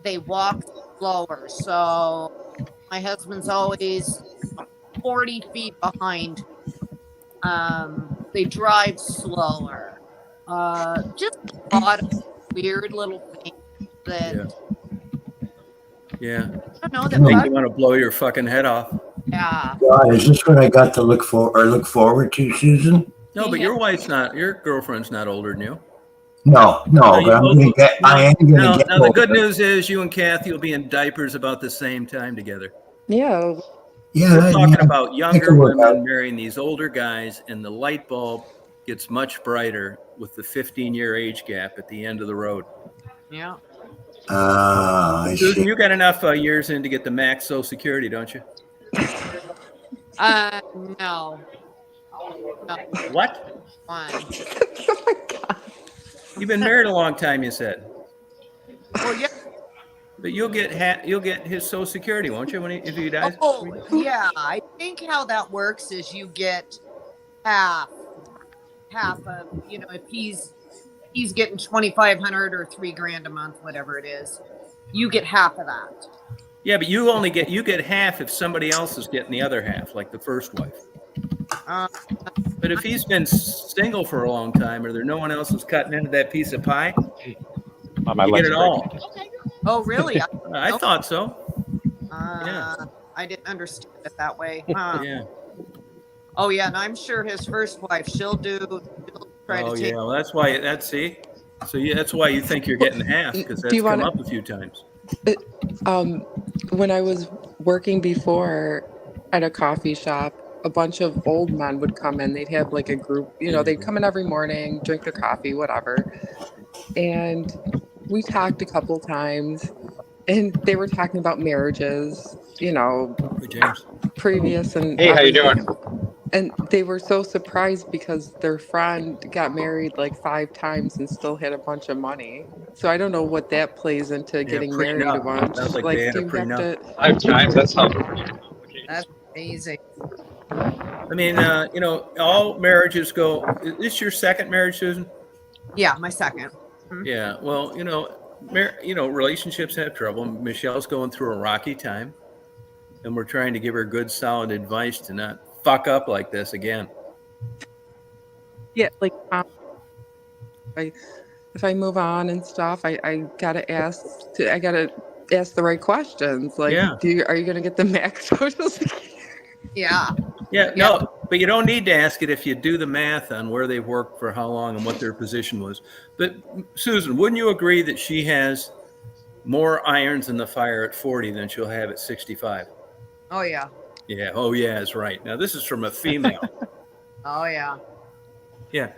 They walk slower. So my husband's always 40 feet behind. They drive slower. Just a lot of weird little things that Yeah. I don't know That make that. you want to blow your fucking head off. Yeah. God, is this what I got to look forward to, Susan? No, but your girlfriend's not older than you. No, but I am gonna get Now the good older. news is you and Kathy will be in diapers about the same time together. Yeah. Yeah, We're talking about younger work out. women marrying these older guys, and the light bulb gets much brighter with the 15-year age gap at the end of the road. Yeah. I Susan, see. you got enough years in to get the max Social Security, don't you? No. What? One. Oh my God. You've been married a long time, you said. Well, yeah. But you'll get his Social Security, won't you? If he dies. Oh, yeah. I think how that works is you get half of, if he's getting 2,500 or $3,000 a month, whatever it is, you get half of that. Yeah, but you get half if somebody else is getting the other half, like the first wife. But if he's been single for a long time, or no one else is cutting into that piece of pie, you get it all. Oh, really? I thought so. I didn't understand it that way. Yeah. Oh, yeah, and I'm sure his first wife, she'll try to take. Yeah, well, that's why. That's why you think you're getting half, because that's come up a few times. When I was working before at a coffee shop, a bunch of old men would come in. They'd have like a group, they'd come in every morning, drink their coffee, whatever. And we talked a couple times, and they were talking about marriages, James. previous and Hey, how you everything. doing? And they were so surprised because their friend got married like 5 times and still had a bunch of money. So I don't know what that plays into getting married a bunch. Sounds like they had do a you have to? 5 times. That sounds pretty complicated. That's amazing. I mean, all marriages go. Is this your second marriage, Susan? Yeah, my second. Yeah. Well, relationships have trouble. Michelle's going through a rocky time, and we're trying to give her good, solid advice to not fuck up like this again. Yeah, like if I move on and stuff, I gotta ask the right questions. Like, Yeah. are you gonna get the max Social Security? Yeah. Yeah, no, but you don't need to ask it if you do the math on where they worked for how long and what their position was. But Susan, wouldn't you agree that she has more irons in the fire at 40 than she'll have at 65? Oh, yeah. Yeah. Oh, yeah, is right. Now, this is from a female. Oh, yeah. Yeah.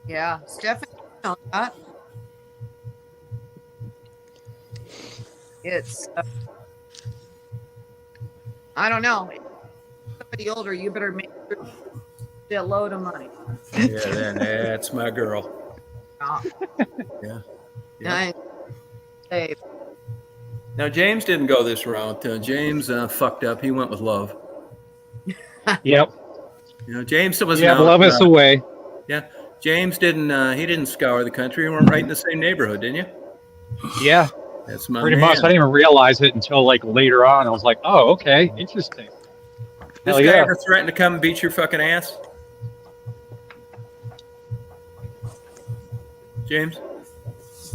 Yeah. Stephanie, that. It's, I don't know. Somebody older, you better make sure a load of money. Yeah, that's my girl. Yeah. Hey, Now, James didn't go this route. James fucked up. He went with love. Yep. James was love us away. Yeah. James didn't scour the country. We weren't right in the same neighborhood, didn't you? Yeah. That's my Pretty man. much. I didn't even realize it until like later on. I was like, oh, okay, interesting. This guy ever threatened to come and beat your fucking ass? James?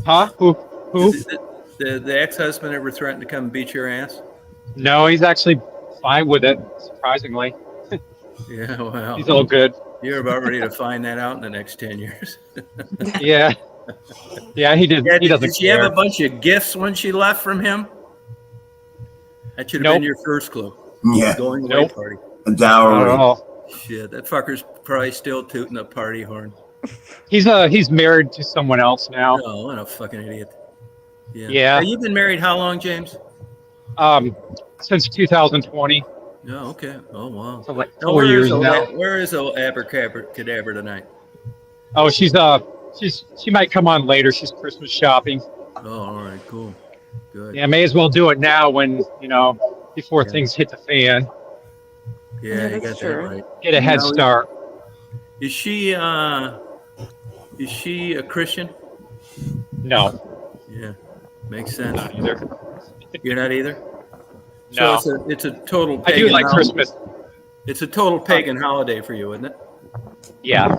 Huh? Who? The ex-husband ever threatened to come and beat your ass? No, he's actually fine with it, surprisingly. Yeah, well. He's all good. You're about ready to find that out in the next 10 years. Yeah. Yeah, he did. Yeah, he doesn't did she care. have a bunch of gifts when she left from him? That should have been your first clue. Yeah. Going away party. A dowry. Not at all. Shit, that fucker's probably still tooting a party horn. He's married to someone else now. Oh, what a fucking idiot. Yeah. Hey, you've been married how long, James? Since 2020. Oh, okay. Oh, wow. So like 4 years now. Where is old Abracadabra tonight? Oh, she might come on later. She's Christmas shopping. Oh, all right, cool. Good. Yeah, may as well do it now when, before things hit the fan. Yeah, you got that right. Get a head start. Is she Is she a Christian? No, Yeah, makes sense. not either. You're not either. No, So it's a total I do pagan like holiday. Christmas. It's a total pagan holiday for you, isn't it? Yeah,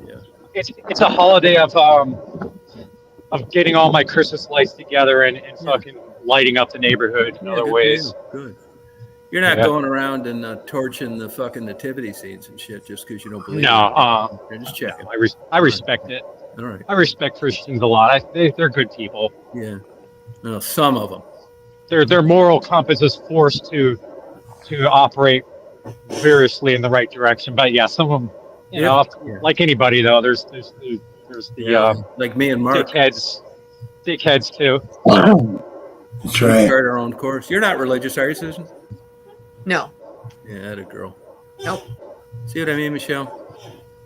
Yeah. it's a holiday of getting all my Christmas lights together and Yeah. fucking lighting up the neighborhood in Yeah, other good for ways. you. Good. You're not Yeah. going around and torching the fucking nativity scenes and shit just because you don't believe No, it. You're just checking. I respect it. All right. I respect Christians a lot. They're good people. Yeah. No, some of them. Their moral compass is forced to operate variously in the right direction. But yeah, some of them, you know, Yeah. like anybody though, there's the like me and Mark. dickheads too. That's We right. chart our own course. You're not religious, are you, Susan? No. Yeah, that a girl. Nope. See what I mean, Michelle?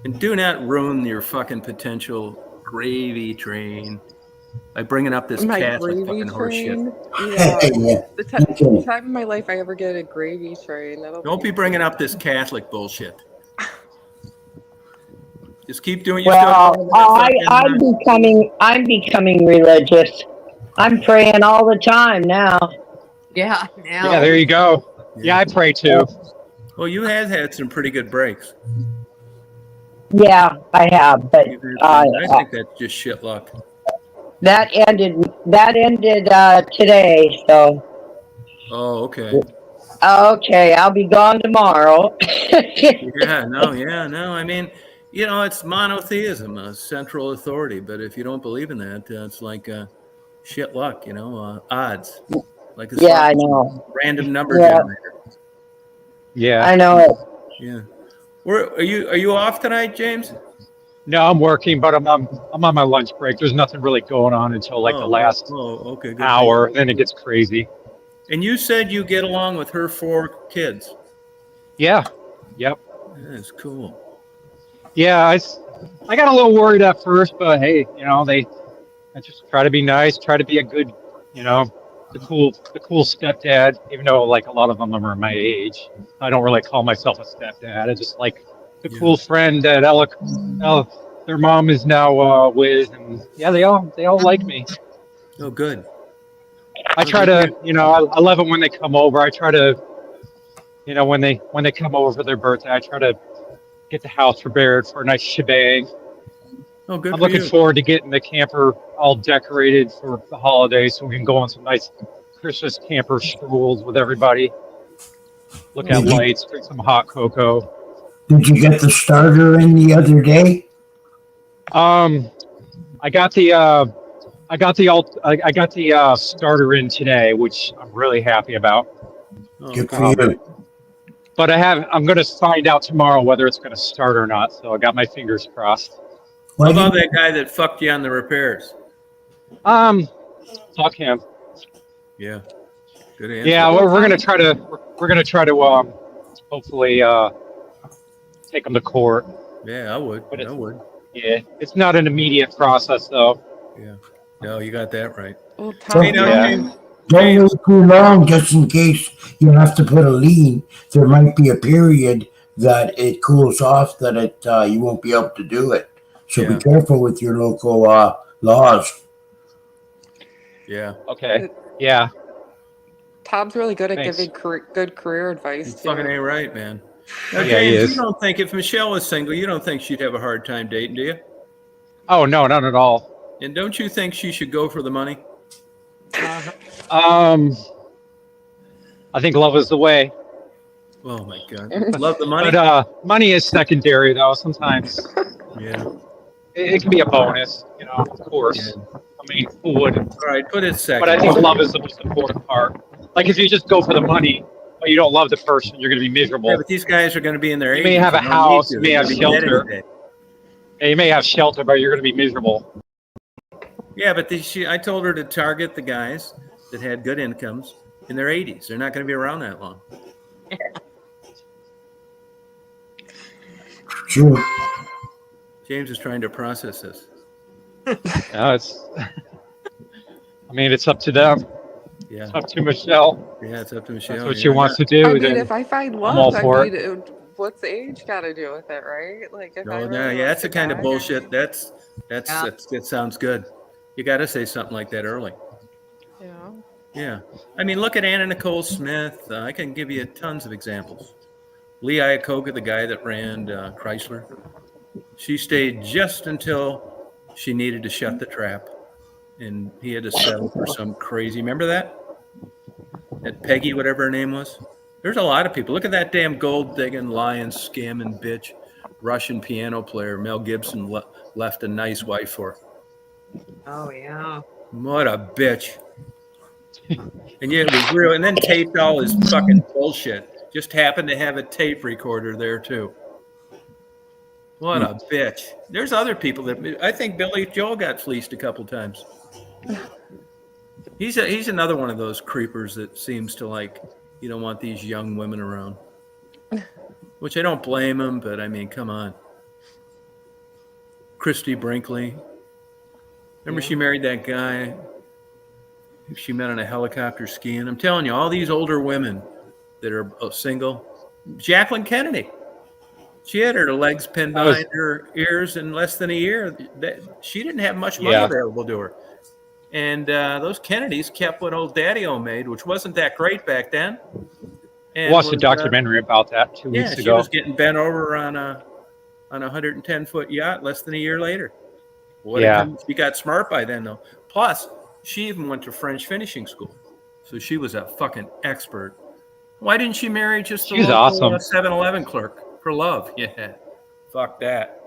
And do not ruin your fucking potential gravy train by bringing up this My Catholic gravy fucking horse shit. train. Yeah. Yeah. The Okay. time in my life I ever get a gravy train. Don't be bringing up this Catholic bullshit. Just keep doing. Well, I'm becoming religious. I'm praying all the time now. Yeah. Now. Yeah, there you go. Yeah, I pray too. Well, you have had some pretty good breaks. Yeah, I have, but I think that's just shit luck. that ended today. So Oh, okay. okay, I'll be gone tomorrow. Yeah, no. I mean, you know, it's monotheism, a central authority. But if you don't believe in that, it's like shit luck, you know, odds. Like a Yeah, I know. random number Yeah. generator. Yeah. I know it. Yeah. Are you off tonight, James? No, I'm working, but I'm on my lunch break. There's nothing really going on until like the last okay, good. hour. Then it gets crazy. And you said you get along with her 4 kids. Yeah. Yep. That's cool. Yeah, I got a little worried at first, but hey, you know, I just try to be nice, try to be a good, you know, the cool stepdad, even though like a lot of them are my age. I don't really call myself a stepdad. I just like the cool friend that their mom is now with, and yeah, they all like me. Oh, good. I try to, you know, I love it when they come over. I try to, you know, when they come over for their birthday, I try to get the house prepared for a nice shebang. Oh, good. I'm for looking you. forward to getting the camper all decorated for the holidays so we can go on some nice Christmas camper strolls with everybody. Look at lights, drink some hot cocoa. Did you get the starter in the other day? I got the starter in today, which I'm really happy about. Oh, Good for you. But I'm going to find out tomorrow whether it's going to start or not. So I got my fingers crossed. How about that guy that fucked you on the repairs? Fuck him. Yeah. Good answer. Yeah, we're going to try to hopefully take him to court. Yeah, I would. I would. Yeah, it's not an immediate process though. Yeah. No, you got that right. Well, Tom, Hey, now, Yeah. Don't wait too long, just in case you have to put a lien. There might be a period that it cools off, that you won't be able to do it. So Yeah. be careful with your local laws. Yeah. Okay. Yeah. Tom's really good at Thanks. giving good career advice You too. fucking ain't right, man. Now, Yeah, he James, is. you don't think if Michelle was single, you don't think she'd have a hard time dating, do you? Oh no, not at all. And don't you think she should go for the money? I think love is the way. Oh my God. Love the money? But money is secondary though. Sometimes Yeah. it can be a bonus, you know, of course. I mean, who wouldn't? All right, put it second. But I think love is the most important part. Like if you just go for the money, but you don't love the person, you're going to be miserable. Yeah, but these guys are going to be in their 80s. You may have a They don't house, need to. you may They're have gonna be dead shelter. any day. Yeah, you may have shelter, but you're going to be miserable. Yeah, but I told her to target the guys that had good incomes in their 80s. They're not going to be around that long. True. James is trying to process this. No, I mean, it's up to them. Yeah. It's up to Michelle. Yeah, it's up to Michelle. That's what Yeah. she wants to do. I mean, then if I find I'm all love, for I mean, what's age got to do with it, right? Like, if I Oh no, really yeah, like that's the the kind of guy, I bullshit. mean, Yeah. That sounds good. You got to say something like that early. yeah. Yeah, I mean, look at Anna Nicole Smith. I can give you tons of examples. Lee Iacocca, the guy that ran Chrysler, she stayed just until she needed to shut the trap, and he had to settle for some crazy. Remember that? That Peggy, whatever her name was. There's a lot of people. Look at that damn gold digging, lying, scamming bitch, Russian piano player Mel Gibson left a nice wife for. Oh yeah. What a bitch. And yet it was real. And then taped all his fucking bullshit. Just happened to have a tape recorder there too. What a bitch. There's other people that I think Billy Joel got fleeced a couple times. He's another one of those creepers that seems to like you don't want these young women around. Which I don't blame him, but I mean, come on. Christy Brinkley. Remember she married that guy she met on a helicopter skiing? I'm telling you, all these older women that are single. Jacqueline Kennedy. She had her legs pinned behind her ears in less than a year. She didn't have much money available to her. And those Kennedys kept what old Daddy-O made, which wasn't that great back then. And watched a documentary about that 2 weeks ago. She was getting bent over on a 110-foot yacht less than a year later. She got smart by then, though. Plus, she even went to French finishing school. So she was a fucking expert. Why didn't she marry just the local 7-Eleven clerk for love? Yeah, fuck that.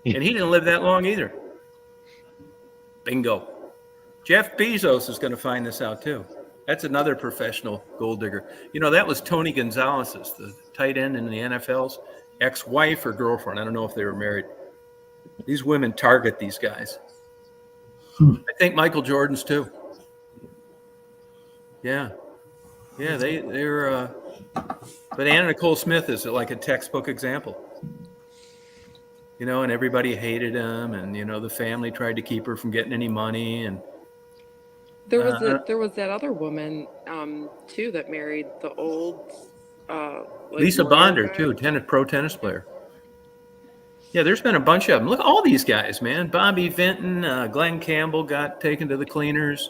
And he didn't live that long either. Bingo. Jeff Bezos is going to find this out too. That's another professional gold digger. You know, that was Tony Gonzalez's, the tight end in the NFL's ex-wife or girlfriend. I don't know if they were married. These women target these guys. I think Michael Jordan's too. Yeah. Yeah, they're but Anna Nicole Smith is like a textbook example. You know, and everybody hated him, and you know, the family tried to keep her from getting any money, and there was that other woman too that married the old Lisa Bonder too, pro tennis player. Yeah, there's been a bunch of them. Look, all these guys, man. Bobby Vinton, Glenn Campbell got taken to the cleaners.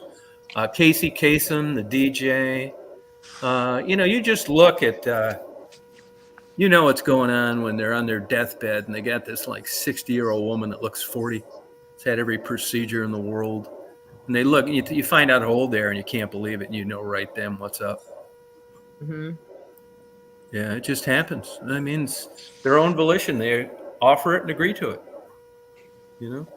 Casey Kasem, the DJ. You know, you just look at, you know what's going on when they're on their deathbed and they got this like 60-year-old woman that looks 40. It's had every procedure in the world. And they look, you find out how old they are and you can't believe it. And you know right then what's up. Mm-hmm. Yeah, it just happens. I mean, it's their own volition. They offer it and agree to it. You know?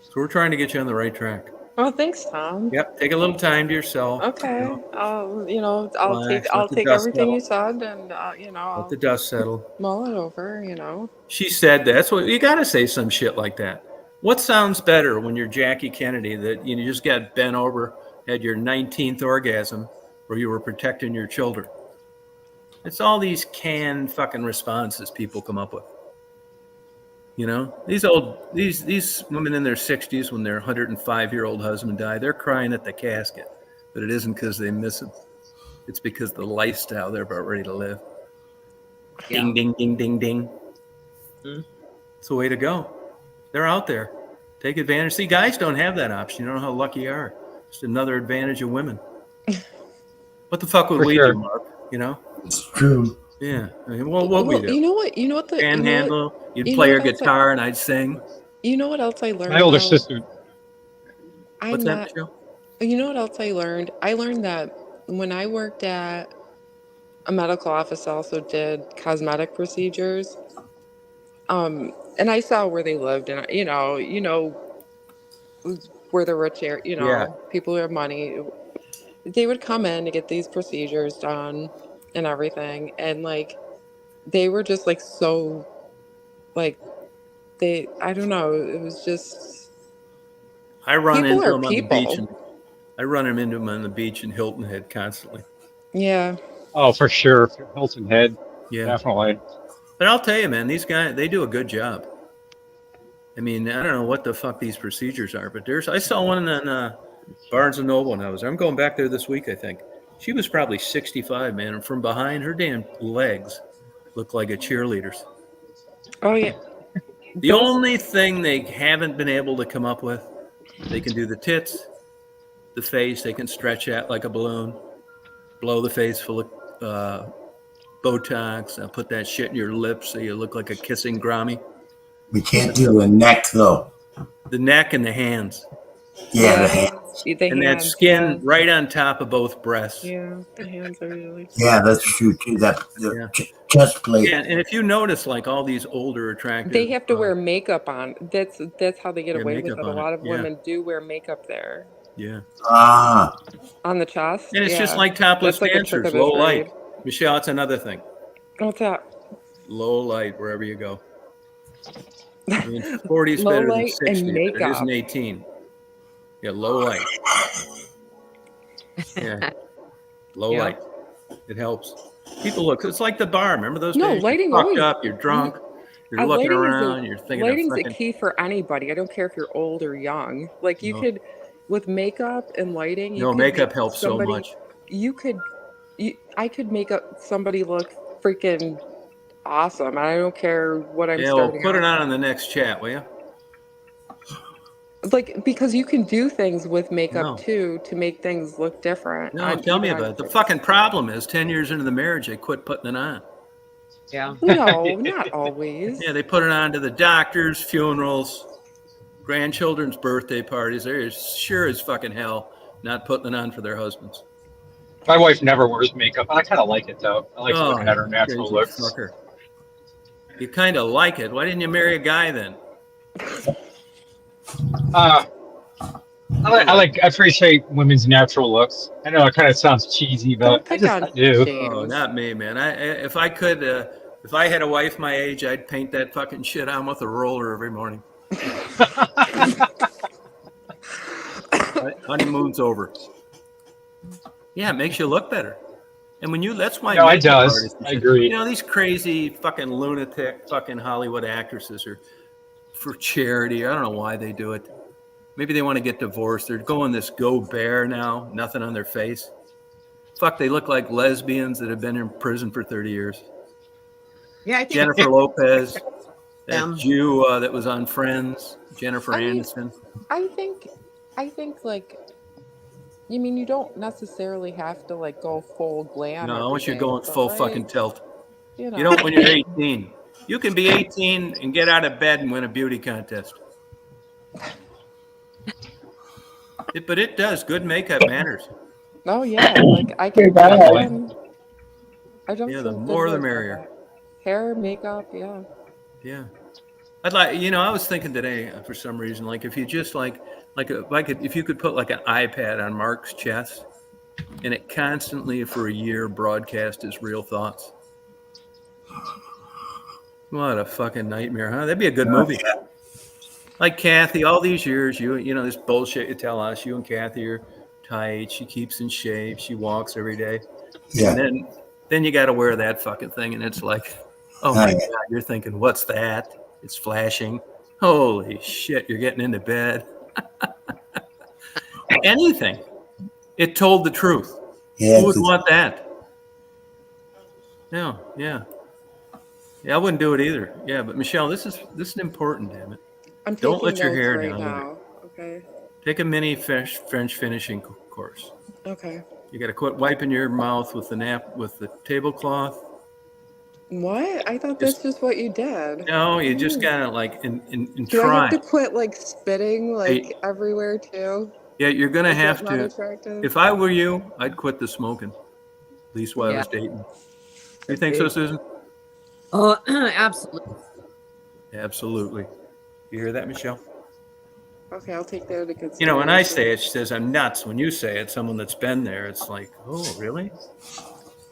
So we're trying to get you on the right track. Oh, thanks, Tom. Yep. Take a little time to yourself. Okay. You know? I'll take everything you said and let the dust settle. Mull it over, you know. She said that's what you got to say some shit like that. What sounds better when you're Jackie Kennedy that you just got bent over, had your 19th orgasm, or you were protecting your children? It's all these canned fucking responses people come up with. You know, these women in their 60s when their 105-year-old husband died, they're crying at the casket, but it isn't because they miss him. It's because the lifestyle they're about ready to live. Yeah. Ding, ding, ding, ding, ding. Mm-hmm. It's the way to go. They're out there. Take advantage. See, guys don't have that option. You don't know how lucky you are. Just another advantage of women. What the fuck would we do, Mark? You know? It's true. Yeah. I mean, what we do? You know what? Panhandle. You'd play your guitar and I'd sing. You know what else I learned? My older sister. What's that, Michelle? You know what else I learned? I learned that when I worked at a medical office, I also did cosmetic procedures. And I saw where they lived, and you know where the rich are, people who have money. They would come in to get these procedures done and everything, and like they were just like so like I don't know, it was just I run into them on the beach in Hilton Head constantly. Yeah. Oh, for sure. Hilton Head. Yeah. Definitely. But I'll tell you, man, these guys, they do a good job. I mean, I don't know what the fuck these procedures are, but I saw one in Barnes & Noble when I was there. I'm going back there this week, I think. She was probably 65, man, and from behind, her damn legs look like a cheerleader's. Oh yeah. The Those only thing they haven't been able to come up with, they can do the tits, the face, they can stretch out like a balloon, blow the face full of Botox, and put that shit in your lips so you look like a kissing Grammy. We can't do a neck though. The neck and the hands. Yeah, the the hand. hands, the And that hands, skin yeah. right on top of both breasts. Yeah, the hands are really. Yeah, that's true too. That the Yeah. chest plate. Yeah, and if you notice, like all these older attractive, They have to wear makeup on. That's how they get yeah, away with makeup it. A on it. lot of Yeah. women do wear makeup there Yeah, Ah, on the chest. and it's just Yeah. like topless That's like a trick dancers, of the low light. trade. Michelle, it's another thing. What's that? Low light wherever you go. I mean, 40 is Low better than light 60, and but it makeup. isn't 18. Yeah, low light. Yeah, low Yeah. light. It helps. People look. It's like the bar. Remember those No, days? lighting You're fucked always. up. You're drunk. You're looking Lighting is around. You're thinking of lighting's a freaking. key for anybody. I don't care if you're old or young. Like you No. could, with makeup and lighting, you No, could makeup make helps so somebody. much. I could make up somebody look freaking awesome. I don't care what I'm Yeah, well, starting put it out. on in the next chat, will you? Like because you can do things with makeup No. too to make things look different. No, tell me about it. The fucking problem is 10 years into the marriage, they quit putting it on. Yeah. No, not always. Yeah, they put it on to the doctors, funerals, grandchildren's birthday parties. They're sure as fucking hell not putting it on for their husbands. My wife never wears makeup. I kind of like it though. I like looking at her natural crazy looks. fucker. You kind of like it. Why didn't you marry a guy then? I appreciate women's natural looks. I know it kind of sounds cheesy, but I do. Oh, not me, man. If I could, if I had a wife my age, I'd paint that fucking shit on with a roller every morning. Honeymoon's over. Yeah, it makes you look better. And when that's why. No, it does. I agree. You know, these crazy fucking lunatic fucking Hollywood actresses are for charity. I don't know why they do it. Maybe they want to get divorced. They're going this go bear now, nothing on their face. Fuck, they look like lesbians that have been in prison for 30 years. Yeah, I think Jennifer Lopez, that Jew that was on Friends, Jennifer Aniston. I think like, you mean you don't necessarily have to like go full glam. No, every once you're day, going but, full like, fucking tilt. You know. You don't when you're 18. You can be 18 and get out of bed and win a beauty contest. But it does. Good makeup matters. Oh yeah, like I can. Yeah, the more the merrier. Hair, makeup, yeah. Yeah, I'd like. You know, I was thinking today for some reason, like if you just if you could put like an iPad on Mark's chest, and it constantly for a year broadcast his real thoughts. What a fucking nightmare, huh? That'd be a good movie. Yeah. Like Kathy, all these years, you know this bullshit you tell us. You and Kathy are tight. She keeps in shape. She walks every day. Yeah. And then you got to wear that fucking thing, and it's like, oh my God, you're thinking, what's that? It's flashing. Holy shit, you're getting into bed. Anything. It told the truth. Yeah, Who would want that? No, yeah. Yeah, I wouldn't do it either. Yeah, but Michelle, this is important, damn it. I'm Don't let your notes hair right down. now. Okay. Take a mini French finishing course. Okay. You got to quit wiping your mouth with the tablecloth. What? I thought that's just what you did. No, you just gotta like and Do try. I have to quit like spitting like everywhere too? Yeah, you're gonna Is have that not to. attractive? If I were you, I'd quit the smoking. At least while I was dating. You think so, Susan? Oh, absolutely. Absolutely. You hear that, Michelle? Okay, I'll take that into consideration. You know, when I say it, she says I'm nuts. When you say it, someone that's been there, it's like, oh, really?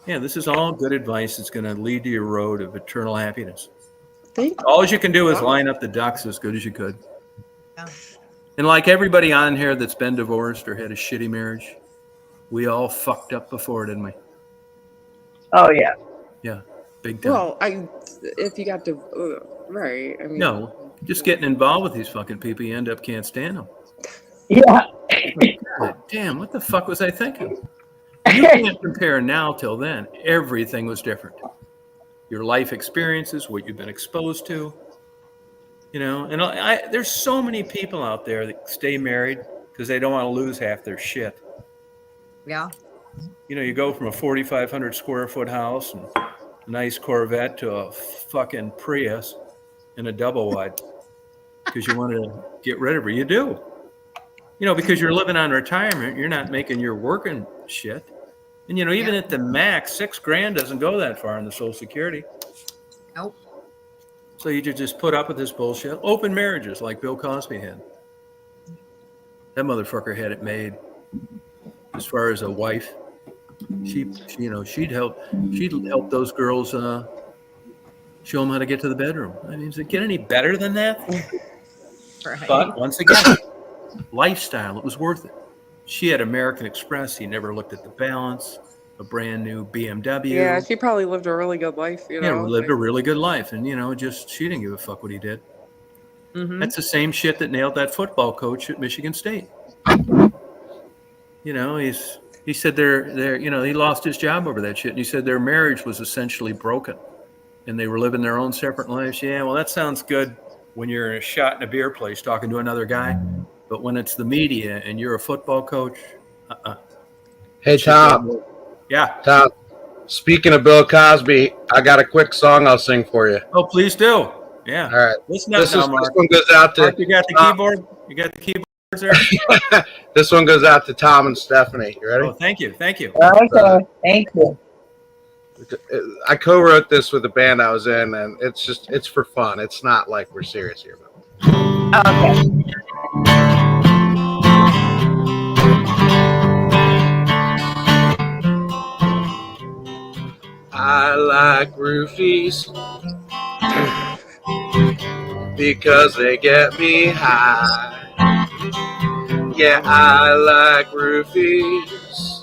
Yeah, this is all good advice. It's going to lead to your road of eternal happiness. All you can do is line up the ducks as good as you could. Yeah. And like everybody on here that's been divorced or had a shitty marriage, we all fucked up before, didn't we? Oh yeah. Yeah, big time. Well, if you got to, right? I mean, No, just getting involved with these fucking people, you end up can't stand them. Yeah. God damn, what the fuck was I thinking? You can't compare now till then. Everything was different. Your life experiences, what you've been exposed to, and there's so many people out there that stay married because they don't want to lose half their shit. Yeah. You go from a 4,500 square foot house and a nice Corvette to a fucking Prius and a double wide because you want to get rid of her. You do. Because you're living on retirement, you're not making your working shit. And, even at the max, $6,000 doesn't go that far in the Social Security. Nope. So you just put up with this bullshit. Open marriages like Bill Cosby had. That motherfucker had it made. As far as a wife, she'd help those girls show them how to get to the bedroom. I mean, does it get any better than that? Right. But once again, lifestyle, it was worth it. She had American Express. He never looked at the balance. A brand new BMW. Yeah, she probably lived a really good life. Lived a really good life, and she didn't give a fuck what he did. Mm-hmm. That's the same shit that nailed that football coach at Michigan State. He said he lost his job over that shit, and he said their marriage was essentially broken, and they were living their own separate lives. Yeah, well, that sounds good when you're in a shot in a beer place talking to another guy, but when it's the media and you're a football coach, Hey, Tom. Yeah. Tom, speaking of Bill Cosby, I got a quick song I'll sing for you. Oh, please do. Yeah. All right. This one goes out to Mark, you got the keyboard? You got the keyboards there? This one goes out to Tom and Stephanie. You ready? Oh, thank you. Okay, thank you. I co-wrote this with the band I was in, and it's for fun. It's not like we're serious here. Okay. I like roofies because they get me high. Yeah, I like roofies.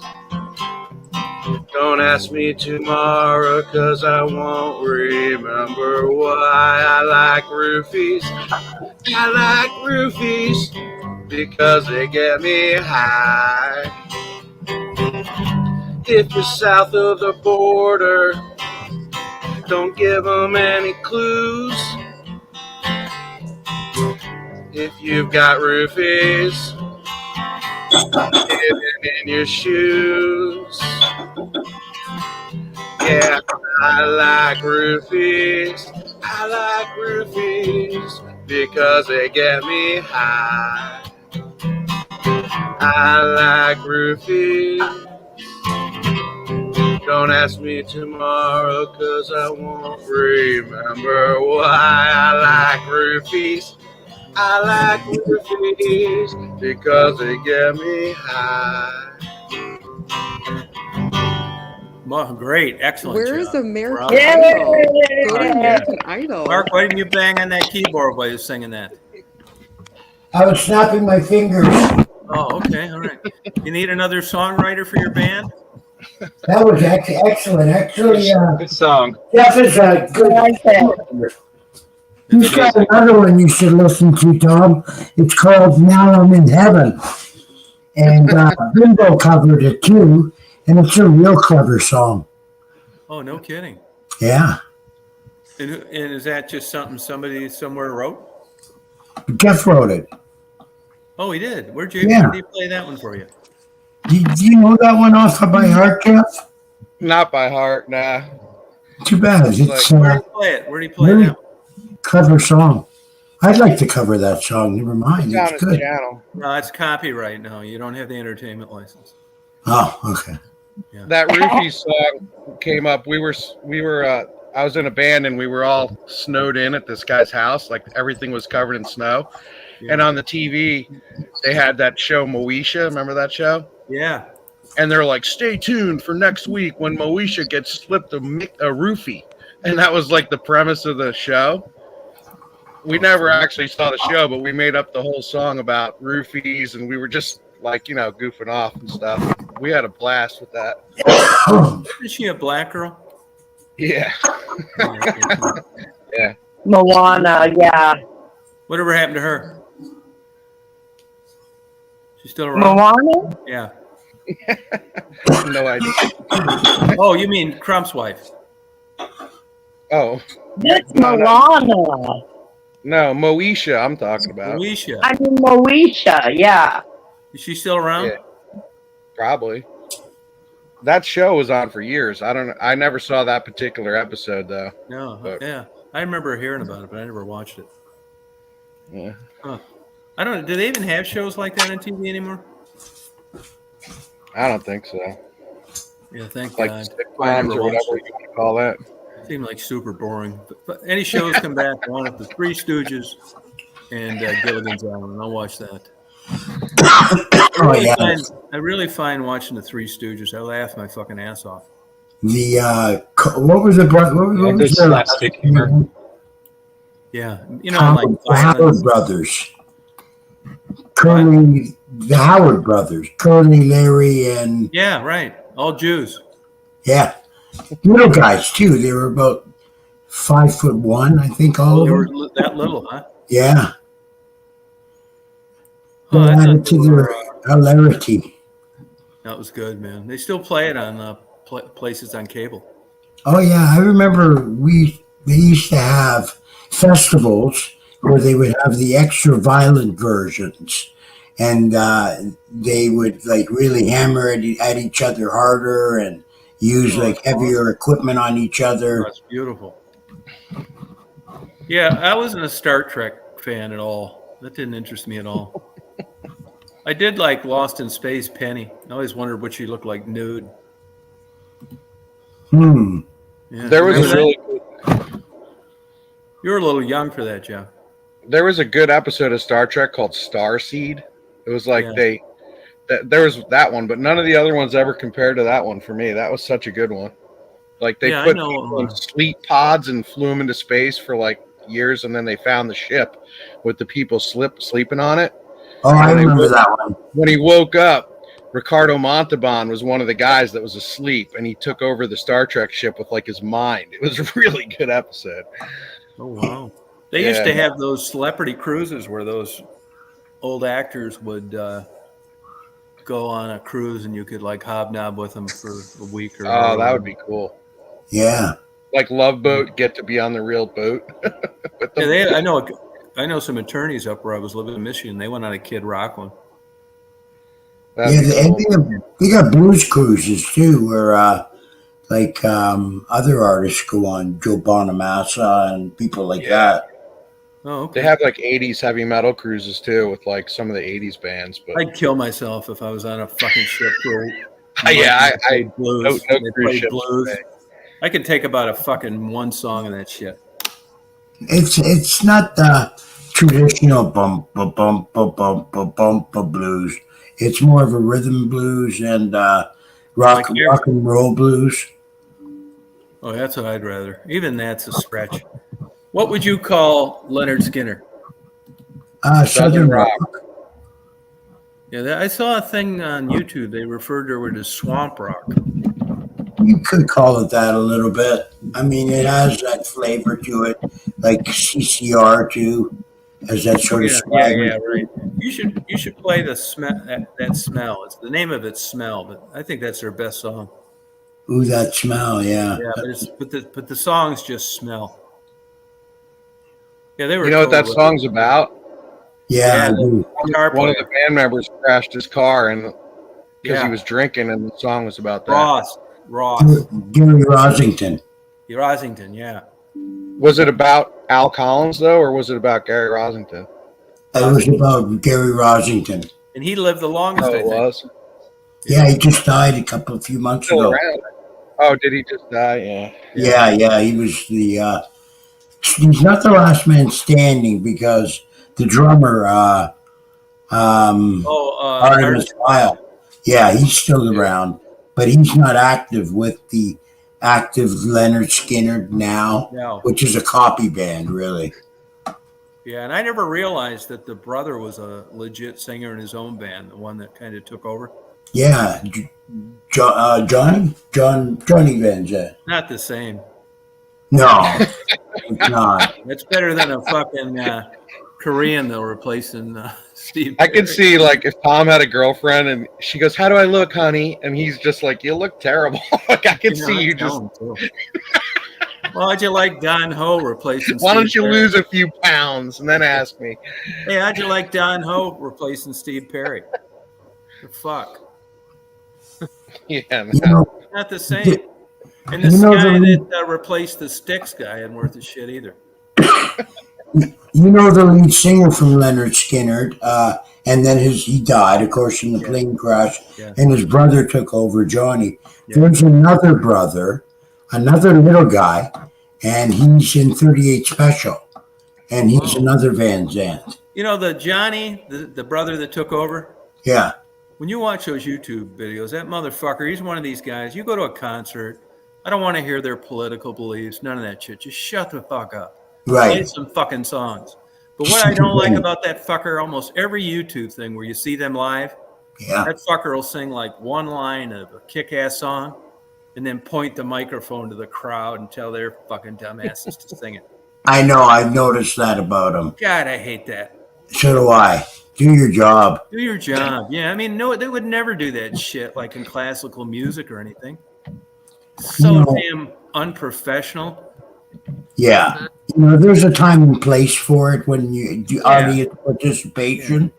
Don't ask me tomorrow, 'cause I won't remember why. I like roofies. I like roofies because they get me high. If you're south of the border, don't give them any clues. If you've got roofies hidden in your shoes. Yeah, I like roofies. I like roofies because they get me high. I like roofies. Don't ask me tomorrow, 'cause I won't remember why. I like roofies. I like roofies because they get me high. Well, great. Excellent. Where is job. American Bravo. Idol? Go to Yeah. American Idol. Mark, why didn't you bang on that keyboard while you were singing that? I was snapping my fingers. Oh, okay. All right. You need another songwriter for your band? That was excellent. Actually, Good song. Jeff is a good. He's got another one you should listen to, Tom. It's called "Now I'm in Heaven," and Bimbo covered it too, and it's a real clever song. Oh, no kidding. Yeah, And is that just something somebody somewhere wrote? Jeff wrote it. Oh, he did. Where did he play that one for you? Do you know that one off by heart, Jeff? Not by heart, nah. Too bad. It's Where did he play it? Where did he play really that? clever song. I'd like to cover that song. Never mind. It's on It's his good. channel. No, it's copyright. No, you don't have the entertainment license. Oh, okay. Yeah. That Roofie song came up. We were I was in a band and we were all snowed in at this guy's house. Like everything was covered in snow. Yeah. And on the TV, they had that show Moesha. Remember that show? Yeah. And they're like, stay tuned for next week when Moesha gets slipped a roofie. And that was like the premise of the show. We never actually saw the show, but we made up the whole song about roofies, and we were just like, goofing off and stuff. We had a blast with that. Is she a black girl? Yeah. Yeah. Moana, yeah. Whatever happened to her? She's still around? Moana? Yeah. No idea. Oh, you mean Crump's wife? Oh, That's no, Milana. no, Moesha. I'm talking about. Alicia. I mean, Moesha, yeah. Is she still around? Yeah. Probably. That show was on for years. I never saw that particular episode though. No. But- Yeah. I remember hearing about it, but I never watched it. Yeah. Huh. I don't know. Do they even have shows like that on TV anymore? I don't think so. Yeah, thank Like God. I sitcoms never or watched whatever you want to call that. it. Seemed like super boring. But any shows come back, I want it the Three Stooges and Gilligan's Island. I'll watch that. Oh yeah, I really find watching the Three Stooges. I laugh my fucking ass off. the what was the what Good was their slapstick humor. Yeah, you know, like the Howard brothers, Curly, the Howard brothers, Curly, Larry, and yeah, right. All Jews. yeah, little guys too. They were about 5'1", I think. All Oh, of they were them. that little, huh? Yeah, Oh, they I added thought to they their were, hilarity. that was good, man. They still play it on places on cable. Oh yeah, I remember they used to have festivals where they would have the extra violent versions, and they would like really hammer at each other harder and use Oh, like that's heavier equipment on each other. That's beautiful. Yeah, I wasn't a Star Trek fan at all. That didn't interest me at all. I did like Lost in Space Penny. I always wondered what she looked like nude. Hmm. Yeah. There was Remember a really that? You were a little young for that, Jeff. there was a good episode of Star Trek called Starseed. It was like Yeah. there was that one, but none of the other ones ever compared to that one for me. That was such a good one. Like they Yeah, I put know, people in sleep pods and flew them into space for like years, and then they found the ship with the people sleeping on it. Oh, I And they remember woke- that one. When he woke up, Ricardo Montalban was one of the guys that was asleep, and he took over the Star Trek ship with like his mind. It was a really good episode. Oh wow! They used Yeah. to have those celebrity cruises where those old actors would go on a cruise, and you could like hobnob with them for a week or. Oh, that would be cool. Yeah. Like Love Boat, get to be on the real boat. With them. Yeah, I know some attorneys up where I was living in Michigan. They went on a Kid Rock one. That'd be and cool. they got blues cruises too, where other artists go on, Joe Bonamassa and people like that. Oh, okay. They have like 80s heavy metal cruises too, with like some of the 80s bands. But I'd kill myself if I was on a fucking ship for. yeah, They played blues. no They cruise played ships blues. today. I could take about a fucking one song of that shit. It's not the traditional bump ba bump ba bump ba bump ba blues. It's more of a rhythm blues and rock and roll blues. Oh, that's what I'd rather. Even that's a stretch. What would you call Leonard Skinner? Southern rock. Yeah, I saw a thing on YouTube. They referred to it as swamp rock. You could call it that a little bit. I mean, it has that flavor to it, like CCR too, has that sort of swagger. Yeah, right. You should play the smell. That smell. It's the name of it's Smell, but I think that's their best song. Ooh, that smell, yeah. Yeah, but the songs just smell. Yeah, they were. You know what that song's about? Yeah, I do. One of the band members crashed his car and because Yeah. he was drinking, and the song was about that. Ross. Gary Rosington. Rosington, yeah. Was it about Al Collins though, or was it about Gary Rosington? It was about Gary Rosington. And he lived the longest, Oh, I it think. was. Yeah, he just died a few months Still ago. around. Oh, did he just die? Yeah. Yeah, he was the. He's not the last man standing because the drummer, Artemis Lyle, yeah, he's still around, but he's not active with the active Leonard Skinner now, No. which is a copy band, really. Yeah, and I never realized that the brother was a legit singer in his own band, the one that kind of took over. Yeah, Johnny Van Zant. Not the same. No, it's not. That's better than a fucking Korean, though, replacing Steve I could Perry. see, like, if Tom had a girlfriend and she goes, "How do I look, honey?" And he's just like, "You look terrible." Like, I could see I'd you tell just. him, too. Well, how'd you like Don Ho replacing Why don't Steve you Perry? lose a few pounds and then ask me? Hey, how'd you like Don Ho replacing Steve Perry? The fuck? Yeah, You know, Not the same. the- And this you know guy the that replaced the Styx guy isn't worth a shit either. you know the lead singer from Leonard Skinner, and then he died, of course, in the plane crash, Yeah. and his brother took over, Johnny. Yeah. There's another brother, another little guy, and he's in 38 Special, and he's another Van Zandt. You know, the Johnny, the brother that took over, Yeah, when you watch those YouTube videos, that motherfucker, he's one of these guys. You go to a concert, I don't want to hear their political beliefs, none of that shit. Just shut the fuck up. Play right. some fucking songs. But what I don't like about that fucker, almost every YouTube thing where you see them live, Yeah, that fucker will sing like one line of a kick-ass song and then point the microphone to the crowd and tell their fucking dumbasses to sing it. I know. I've noticed that about him. God, I hate that. So do I. Do your job. Do your job. Yeah, I mean, no, they would never do that shit like in classical music or anything. So No. damn unprofessional. Yeah. You know, there's a time and place for it when you do audience participation.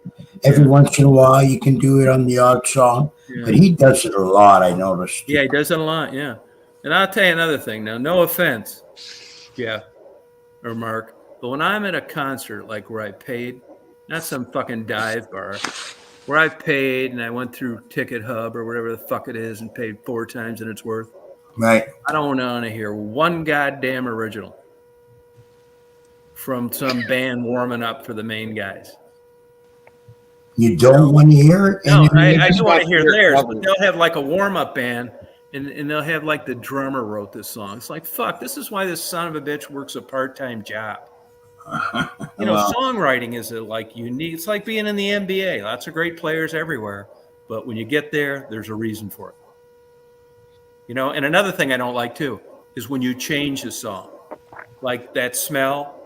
Every once in a while, you can do it on the odd song, but he does it a lot, I noticed. Yeah, he does it a lot, yeah. And I'll tell you another thing now, no offense, Jeff or Mark, but when I'm at a concert like where I paid, not some fucking dive bar, where I paid and I went through Ticket Hub or whatever the fuck it is and paid 4 times than it's worth, Right. I don't want to hear one goddamn original from some band warming up for the main guys. You don't want to hear it? No, I just do want want to to hear hear theirs, covers. but they'll have like a warm-up band, and they'll have like the drummer wrote this song. It's like, fuck, this is why this son of a bitch works a part-time job. You know, Well, songwriting is like unique. It's like being in the NBA. Lots of great players everywhere, but when you get there, there's a reason for it. You know, and another thing I don't like too is when you change the song, like that Smell,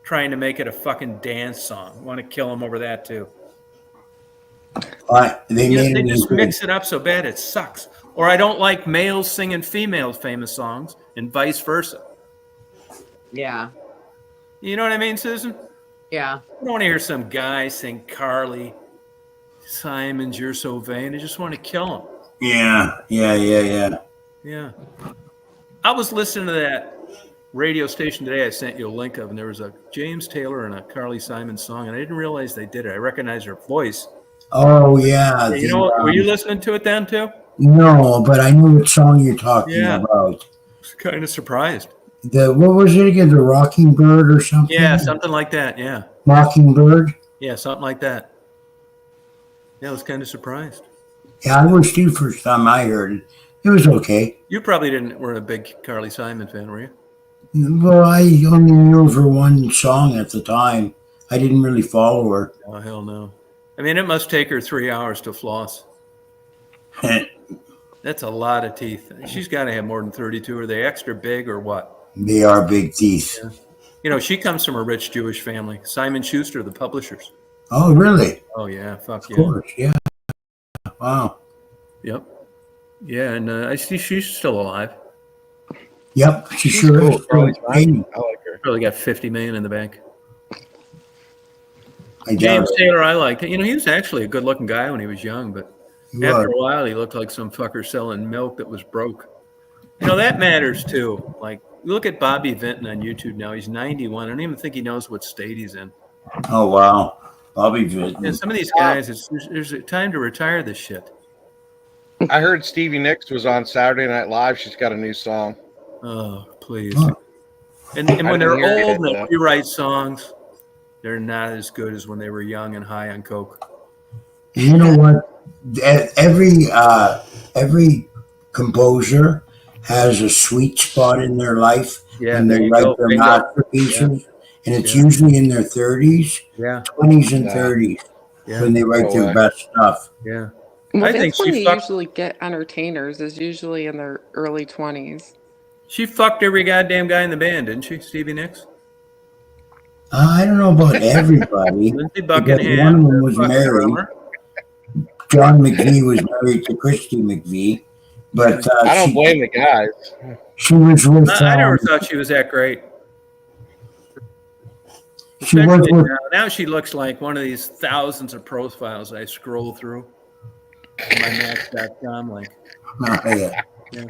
trying to make it a fucking dance song. I want to kill them over that too. they You know, made they it just into mix it up so bad it sucks. Or I don't like males singing females famous songs and vice versa. Yeah. You know what I mean, Susan? Yeah. I don't want to hear some guy sing Carly Simon's You're So Vain. I just want to kill him. Yeah. Yeah. I was listening to that radio station today I sent you a link of, and there was a James Taylor and a Carly Simon song, and I didn't realize they did it. I recognized her voice. Oh, yeah. You know, were you listening to it then too? No, but I knew what song you're talking Yeah. about. I was kind of surprised. What was it again? The Rocking Bird or something? Yeah, something like that. Yeah. Mockingbird? Yeah, something like that. Yeah, I was kind of surprised. Yeah, I was too first time I heard it. It was okay. You probably weren't a big Carly Simon fan, were you? Well, I only knew her one song at the time. I didn't really follow her. Oh, hell no. I mean, it must take her 3 hours to floss. That's a lot of teeth. She's got to have more than 32. Are they extra big or what? They are big teeth. Yeah. You know, she comes from a rich Jewish family. Simon Schuster, the publishers. Oh, really? Oh, yeah. Fuck Of yeah. course, yeah. Wow. Yep. Yeah, and I see she's still alive. Yep, she sure cool. is. Carly Painting. I like her. Probably got 50 million in the bank. I doubt James it. Taylor, I liked. You know, he was actually a good-looking guy when he was young, but He after was. a while, he looked like some fucker selling milk that was broke. You know, that matters too. Like, look at Bobby Vinton on YouTube now. He's 91. I don't even think he knows what state he's in. Oh, wow. Bobby Vinton. And some of these guys, there's a time to retire this shit. I heard Stevie Nicks was on Saturday Night Live. She's got a new song. Oh, please. Huh. And when they're didn't hear old it, and they though. rewrite songs, they're not as good as when they were young and high on coke. You know what? Every composer has a sweet spot in their life Yeah, when there they you write go. their Bingo. masterpieces, and it's Yeah. usually in their 30s, Yeah, 20s, and Yeah. 30s yeah, when they write No their way. best stuff. yeah. Well, I think that's when she they fucked. usually get entertainers, is usually in their early 20s. She fucked every goddamn guy in the band, didn't she, Stevie Nicks? I don't know about everybody Lindsey because Buckingham, one of them the was fucking married. drummer. John McVie was married to Christy McVie, but I don't blame the guys. she was with I never thought she was that great. she was Especially with now she looks like one of these thousands of profiles I scroll through on my Match.com. Like, yeah. yeah.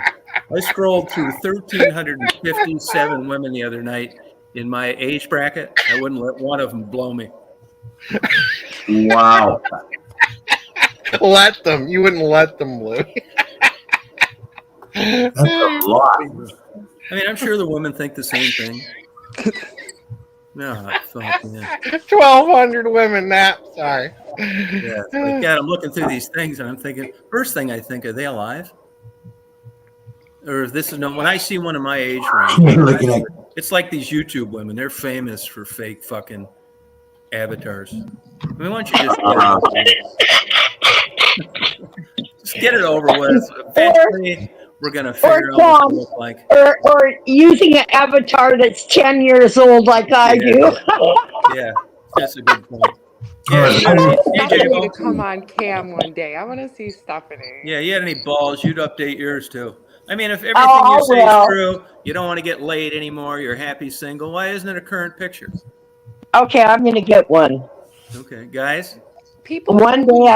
I scrolled through 1,357 women the other night in my age bracket. I wouldn't let one of them blow me. Wow. Let them. You wouldn't let them, Lou. That's a lot. I mean, I'm sure the women think the same thing. No, fuck, yeah. 1,200 women. Sorry. Yeah, like, God, I'm looking through these things and I'm thinking, first thing I think, are they alive? Or if this is when I see one of my age range, it's like these YouTube women. They're famous for fake fucking avatars. I mean, why don't you just get it over with? Eventually, we're gonna figure out what they look like. Or using an avatar that's 10 years old like I do. Yeah, that's a good point. Yeah, Yeah, Stephanie to come on cam one day. I want to see Stephanie. Yeah, you had any balls, you'd update yours too. I mean, if everything you say is true, you don't want to get laid anymore, you're happy single, why isn't it a current picture? Okay, I'm going to get one. Okay, guys. People. One day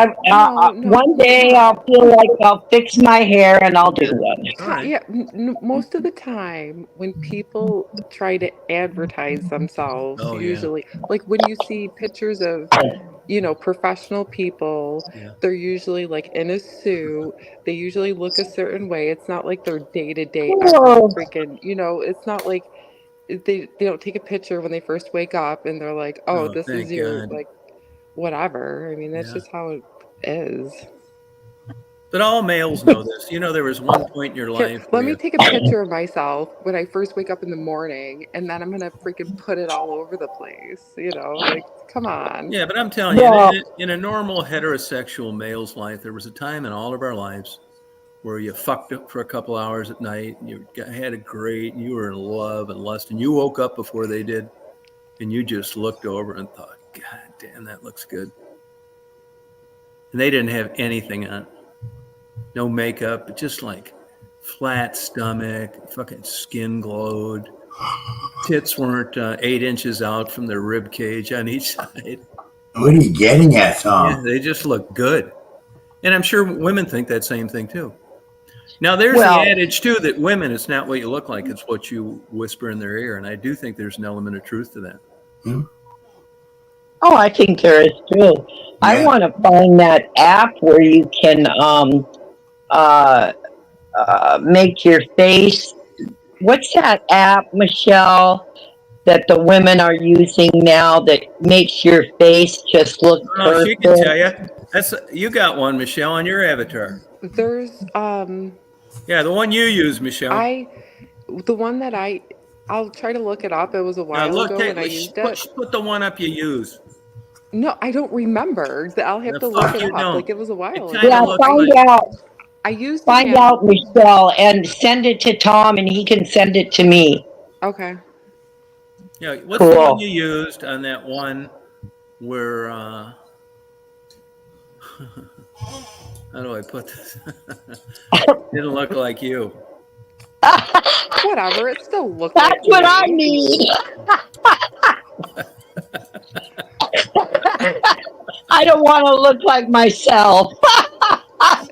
I'll feel like I'll fix my hair and I'll do one. Right. Yeah, most of the time when people try to advertise themselves, usually, like when you see pictures of, professional people, they're usually like in a suit. They usually look a certain way. It's not like their day-to-day freaking, it's not like they don't take a picture when they first wake up and they're like, oh, this is your like whatever. I mean, that's just how it is. But all males know this. There was one point in your life. Let me take a picture of myself when I first wake up in the morning, and then I'm gonna freaking put it all over the place. Like, come on. Yeah, but I'm telling you, in a normal heterosexual male's life, there was a time in all of our lives where you fucked up for a couple hours at night, and you had it great, and you were in love and lust, and you woke up before they did, and you just looked over and thought, God damn, that looks good. And they didn't have anything on. No makeup, but just like flat stomach, fucking skin glowed. Tits weren't 8 inches out from their rib cage on each side. What are you getting at, Tom? Yeah, they just look good. And I'm sure women think that same thing too. Now, there's the adage too that women, it's not what you look like, it's what you whisper in their ear. And I do think there's an element of truth to that. Hmm? Oh, I think there is too. Yeah. I want to find that app where you can make your face. What's that app, Michelle, that the women are using now that makes your face just look perfect? She can tell you. You got one, Michelle, on your avatar. There's yeah, the one you use, Michelle. I'll try to look it up. It was a while ago when I used it. Put the one up you use. No, I don't remember. I'll have to look it up. Don't. Like, it was a while ago. Yeah, find out, Michelle, and send it to Tom, and he can send it to me. Okay. Yeah, what's the one you used on that one where? How do I put this? Didn't look like you. Whatever, it still looked like me. That's what I need. I don't want to look like myself.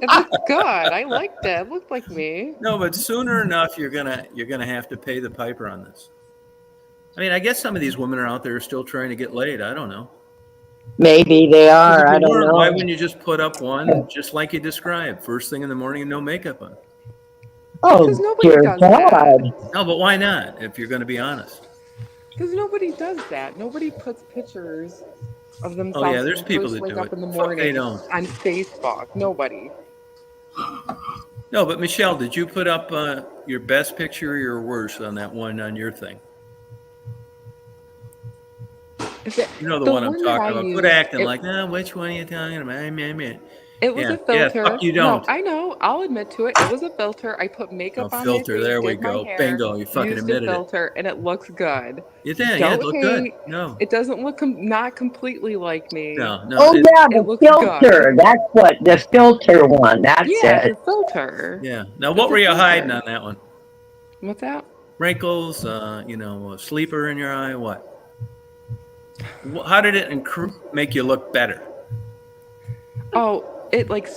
It looks good. I liked it. It looked like me. No, but sooner enough, you're gonna have to pay the piper on this. I mean, I guess some of these women are out there still trying to get laid. I don't know. Maybe they are. I don't know. Why wouldn't you just put up one just like you described, first thing in the morning and no makeup on? Oh, dear God. No, but why not? If you're going to be honest. Because nobody does that. Nobody puts pictures of themselves. Oh yeah, there's people that wake do up it. In the morning they don't. On Facebook. Nobody. No, but Michelle, did you put up your best picture or your worst on that one on your thing? You know the one I'm talking about. Quit acting like, which one are you talking about? It was a Yeah, filter. fuck you No, don't. I know. I'll admit to it. It was a filter. I put No makeup on my filter. face, There we did my go. hair, Bingo. You fucking used a admitted it. filter, and it looks good. You did. Yeah, it Don't looked good. hate. No. It doesn't look not completely like me. No. Oh yeah, It the looks filter. good. That's what the filter one. That's Yeah, it. the filter. Yeah. Now, It's what a were you hiding filter. on that one? What's that? Wrinkles, a sleeper in your eye, what? How did it make you look better? Oh, it like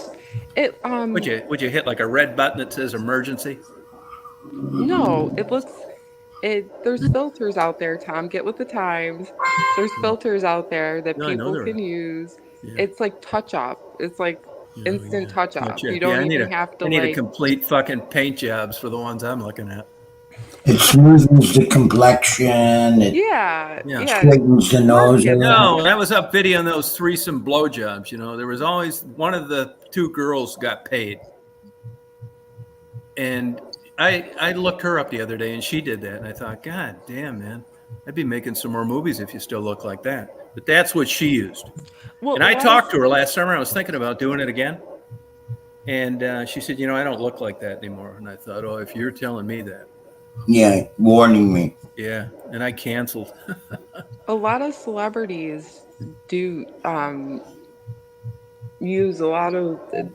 it Would you hit like a red button that says emergency? no, it looks there's filters out there, Tom. Get with the times. There's filters out there that No, I know people there can are. use. Yeah. It's like touch up. It's like instant touch up. Gotcha. You don't I need even have to I need a like complete fucking paint jobs for the ones I'm looking at. It smoothens the complexion. It yeah, Yeah. yeah. straightens the Mark nose. gets No, it. that was up video on those threesome blowjobs. There was always one of the two girls got paid, and I looked her up the other day, and she did that, and I thought, God damn, man, I'd be making some more movies if you still look like that. But that's what she used. Well, And I talked to her last summer. I was thinking about doing it again, and she said, I don't look like that anymore. And I thought, oh, if you're telling me that, Yeah, warning me. yeah. And I canceled. a lot of celebrities do use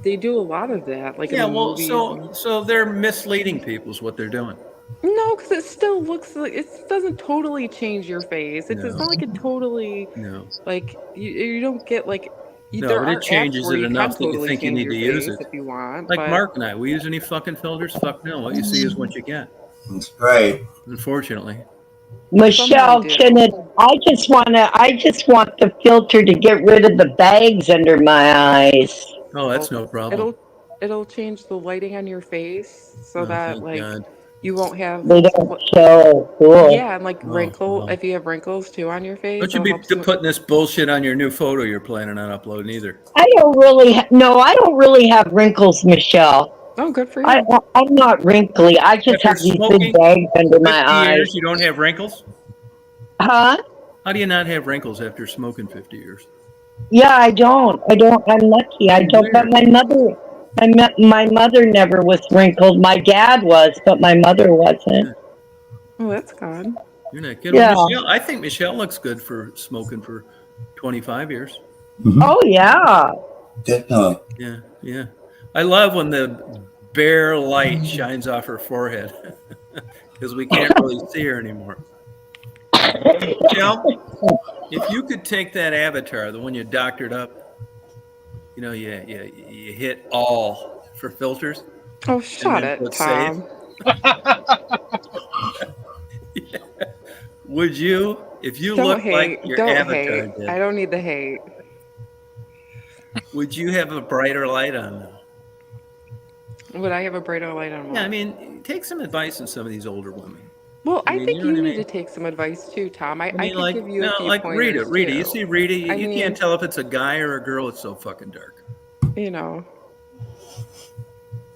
they do a lot of that, like in Yeah, the well, movies. so they're misleading people is what they're doing. No, because it still looks like it doesn't totally change your face. It's No. not like it totally No. like you don't get like No, there but it are apps changes where it you can enough that you totally think you change need your to use face it. if you want. Like But Mark and I, we use any fucking filters? Fuck no. What you see is what you get. That's right. Unfortunately. Michelle, Some men do. I just want the filter to get rid of the bags under my eyes. Oh, that's no problem. It'll change the lighting on your face so Oh, that thank like God. you won't have They don't show. Cool. yeah, and like Oh. if you have wrinkles too on your face, Don't you it'll be help some. putting this bullshit on your new photo you're planning on uploading either. I don't really have wrinkles, Michelle. Oh, good for I, you. I'm not wrinkly. I just After have these big smoking bags under my 50 eyes. years, you don't have wrinkles? Huh? How do you not have wrinkles after smoking 50 years? Yeah, I don't. I'm lucky. I don't. But my mother never was wrinkled. My dad was, but my mother wasn't. Oh, that's good. You're not kidding. Yeah. Michelle, I think Michelle looks good for smoking for 25 years. Oh yeah. Yeah, yeah. I love when the bare light shines off her forehead because we can't really see her anymore. Michelle, if you could take that avatar, the one you doctored up, you hit all for filters. Oh, shut it, Tom. Yeah. Would you, if you Don't look hate. like your Don't avatar hate. did, I don't need the hate. would you have a brighter light on now? Would I have a brighter light on what? Yeah, I mean, take some advice on some of these older women. Well, I mean, think you know you what I need mean? to take some advice too, Tom. I I mean, could give you a few like pointers Rita. You too. see Rita, you mean- can't tell if it's a guy or a girl. It's so fucking dark. You know.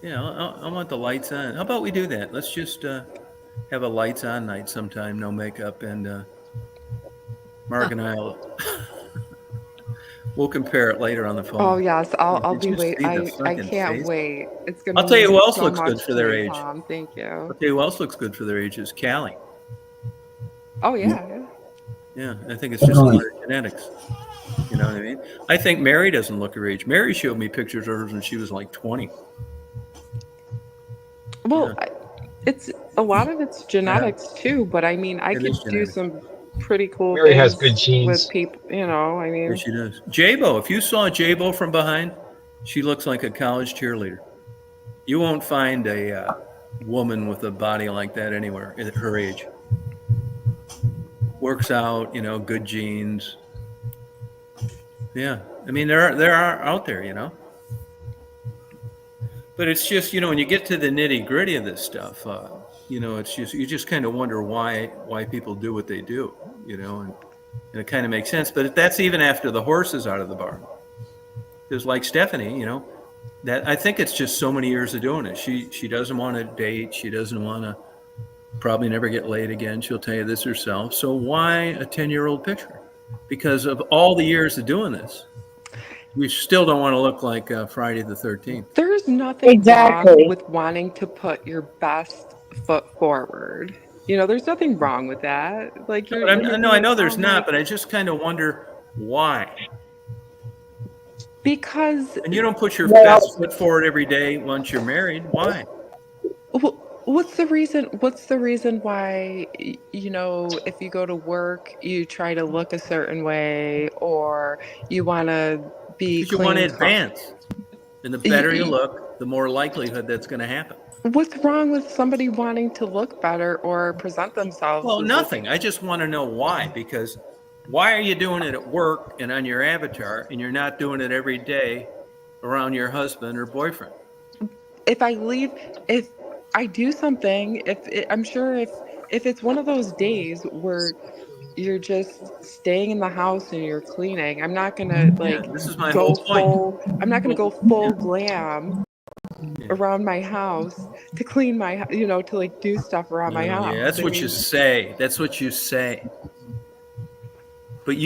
Yeah, I want the lights on. How about we do that? Let's just have a lights on night sometime, no makeup, and Mark and I'll we'll compare it later on the phone. Oh yes, I'll Did be you wait. see the I fucking can't face? wait. It's gonna. I'll tell you mean who else so looks good much for to their me, age. Tom, thank you. I'll tell you who else looks good for their age is Callie. Oh yeah. Yeah, I think it's just their genetics. You know what I mean? I think Mary doesn't look her age. Mary showed me pictures of her when she was like 20. Well, it's a lot of it's genetics too, but I mean, I It could is do genetics. some pretty cool Mary things has good genes. with people. You know, I mean, Here she does. J-Bo, if you saw J-Bo from behind, she looks like a college cheerleader. You won't find a woman with a body like that anywhere at her age. Works out, good genes. Yeah, I mean there are out there, but it's just when you get to the nitty gritty of this stuff, it's just you just kind of wonder why people do what they do, and it kind of makes sense. But that's even after the horse is out of the barn. Because like Stephanie, that I think it's just so many years of doing it. She doesn't want to date. She doesn't want to probably never get laid again. She'll tell you this herself. So why a 10-year-old picture? Because of all the years of doing this. We still don't want to look like Friday the 13th. There's nothing wrong Exactly. with wanting to put your best foot forward. There's nothing wrong with that. Like No, you're making I it know there's sound not, like but I just kind of wonder why. because And you don't put your Well, best foot forward every day once you're married. Why? what's the reason? What's the reason why if you go to work, you try to look a certain way, or you want to be Because you want to clean? advance. And the better you look, the more likelihood that's going to happen. What's wrong with somebody wanting to look better or present themselves Well, as nothing. I just want to know why. Because why are you doing it at work and on your avatar, and you're not doing it every day around your husband or boyfriend? if I do something, I'm sure if it's one of those days where you're just staying in the house and you're cleaning, I'm not gonna Yeah, like this is my go whole point. full. I'm not gonna go full Yeah. glam Yeah. around my house to clean to like do stuff around my house. Yeah, that's I what you mean, say. That's what you say. But if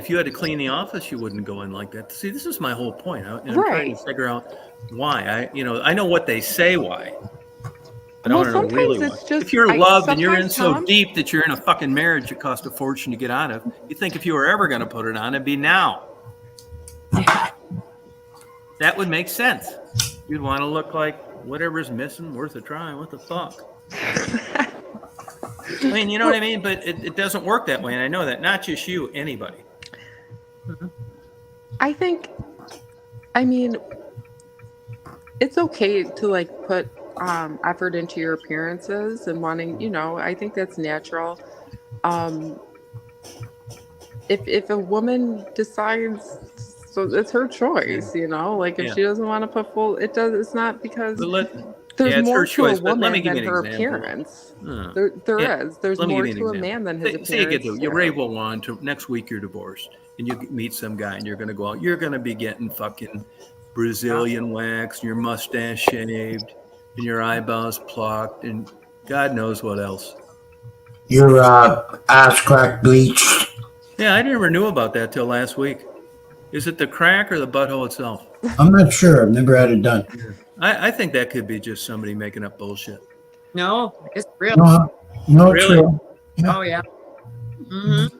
you had to clean the office, you wouldn't go in like that. See, this is my whole point. And I'm trying right. to figure out why. I know what they say why, but I Well, want to know really sometimes why. it's just If you're loved and you're in sometimes so Tom. deep that you're in a fucking marriage that costs a fortune to get out of, you think if you were ever going to put it on, it'd be now. That would make sense. You'd want to look like whatever's missing, worth a try. What the fuck? I mean, you know what I mean? But it doesn't work that way. And I know that. Not just you, anybody. I mean, it's okay to like put effort into your appearances and wanting, I think that's natural. Um, if a woman decides, so it's her choice, like if Yeah. she doesn't want to put full, it's not because But there's it's more her to a choice. But let me woman give than you an her example. appearance. Yeah. There's Let me more give you an to a example. man than his Say you appearance. you're able on to next week you're divorced and you meet some guy and you're going to go out. You're going to be getting fucking Brazilian wax, and your mustache shaved, and your eyebrows plucked, and God knows what else. Your ass crack bleached. Yeah, I never knew about that till last week. Is it the crack or the butthole itself? I'm not sure. I've never had it done. I think that could be just somebody making up bullshit. No, it's real. No, Really? true. Yeah. Oh yeah. Mm-hmm.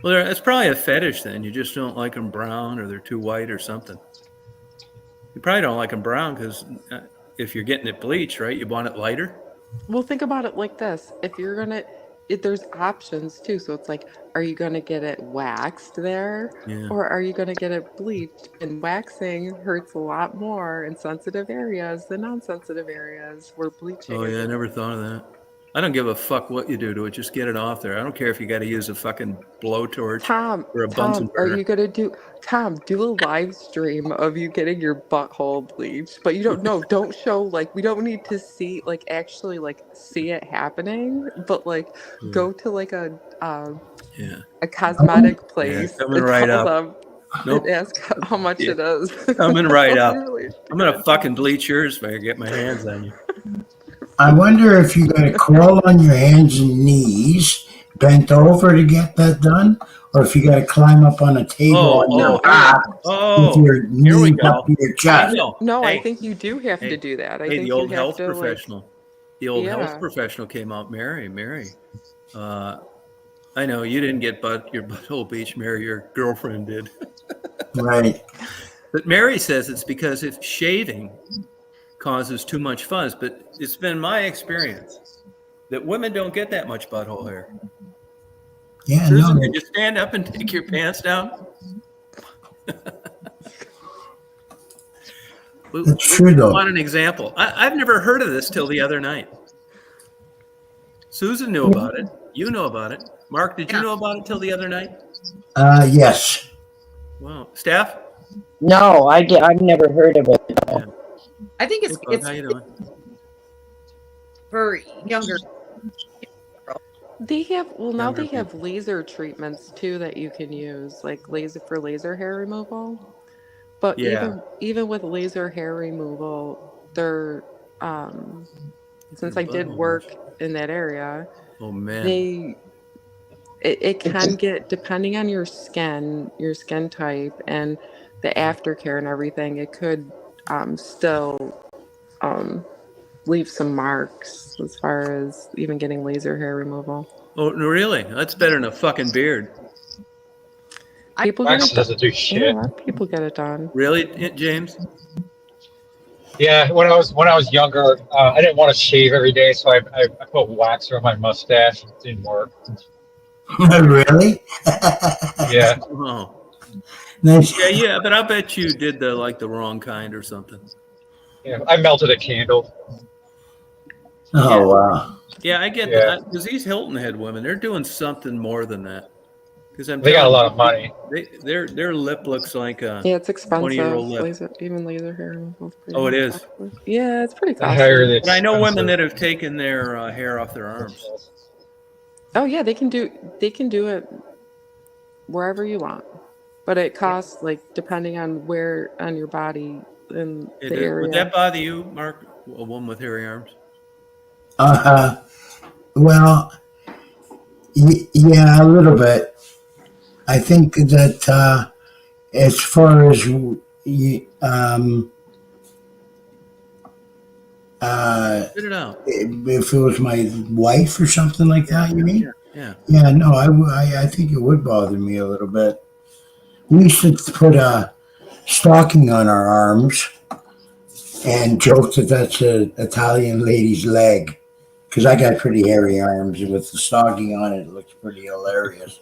Well, it's probably a fetish then. You just don't like them brown or they're too white or something. You probably don't like them brown because if you're getting it bleached, right, you want it lighter. Well, think about it like this. There's options too. So it's like, are you gonna get it waxed there? Yeah. Or are you gonna get it bleached? And waxing hurts a lot more in sensitive areas than non-sensitive areas where bleaching Oh, yeah, I is. never thought of that. I don't give a fuck what you do to it. Just get it off there. I don't care if you got to use a fucking blowtorch or a Bunsen Are burner. you gonna do do a live stream of you getting your butthole bleached? But you don't show like we don't need to see like actually like see it happening, but like go to like a cosmetic place coming and right tell up. them Nope. and ask how much it is. Coming right up. Really I'm going to fucking bleach yours if I get my hands on you. I wonder if you got to crawl on your hands and knees, bent over to get that done, or if you got to climb up on a table on your back with your knees up to your chest. I think you do have to do that. I think the old you have health to professional. The old health professional came out, Mary. I know you didn't get your butthole bleached, Mary. Your girlfriend did. Right. But Mary says it's because if shaving causes too much fuzz, but it's been my experience that women don't get that much butthole hair. Yeah, Susan, no. did you stand up and take your pants down? That's true, though. I want an example. I've never heard of this till the other night. Susan knew about it. You know about it. Mark, did you know about it till the other night? Yes. Wow. Steph? No, I've never heard of it. Yeah. I think it's how you doing? For younger. They have now they have laser treatments too that you can use, like laser hair removal. But even with laser hair removal, they're since I did work in that area, oh man, it can get, depending on your skin type, and the aftercare and everything, it could still leave some marks as far as even getting laser hair removal. Oh, really? That's better than a fucking beard. People get Wax it doesn't do Yeah, a shit. lot of people get it done. Really, James? Yeah, when I was younger, I didn't want to shave every day, so I put wax on my mustache. It didn't work. Really? Yeah, Oh, Nice. yeah, but I bet you did the wrong kind or something. yeah. I melted a candle. Oh, wow. Yeah, I get Yeah. that because these Hilton Head women, they're doing something more than that. Because They got a lot of money. Their lip looks like a Yeah, it's expensive. 20-year-old lip. Even laser hair removal is pretty Oh, it is. costly. Yeah, it's pretty The hair costly. that's But I know women expensive. that have taken their hair off their arms. Oh yeah, they can do it wherever you want, but it costs, like, depending on where on your body in the area. Would that bother you, Mark? A woman with hairy arms? Well, yeah, a little bit. I think that as far as Spit it out. if it was my wife or something like that, you mean? Yeah. Yeah, no, I think it would bother me a little bit. We used to put a stocking on our arms and joke that that's an Italian lady's leg. Because I got pretty hairy arms, and with the stocking on it, it looks pretty hilarious.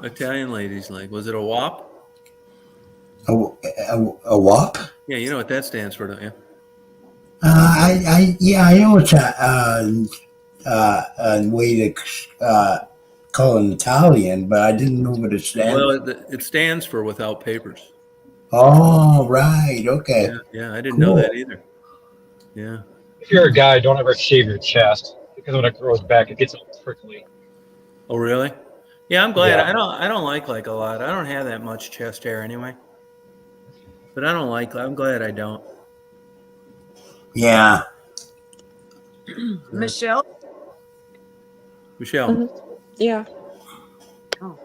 Italian ladies leg. Was it a WAP? A WAP? Yeah, you know what that stands for, don't you? I know it's a way to call it Italian, but I didn't know what it stands for. Well, it stands for without papers. Oh, right. Okay. Yeah, I didn't Cool. know that either. Yeah. If you're a guy, don't ever shave your chest because when it grows back, it gets all prickly. Oh, really? Yeah, I'm glad. Yeah. I don't like a lot. I don't have that much chest hair anyway. But I'm glad I don't. Yeah. Michelle? Michelle. Mhm. Yeah. Oh.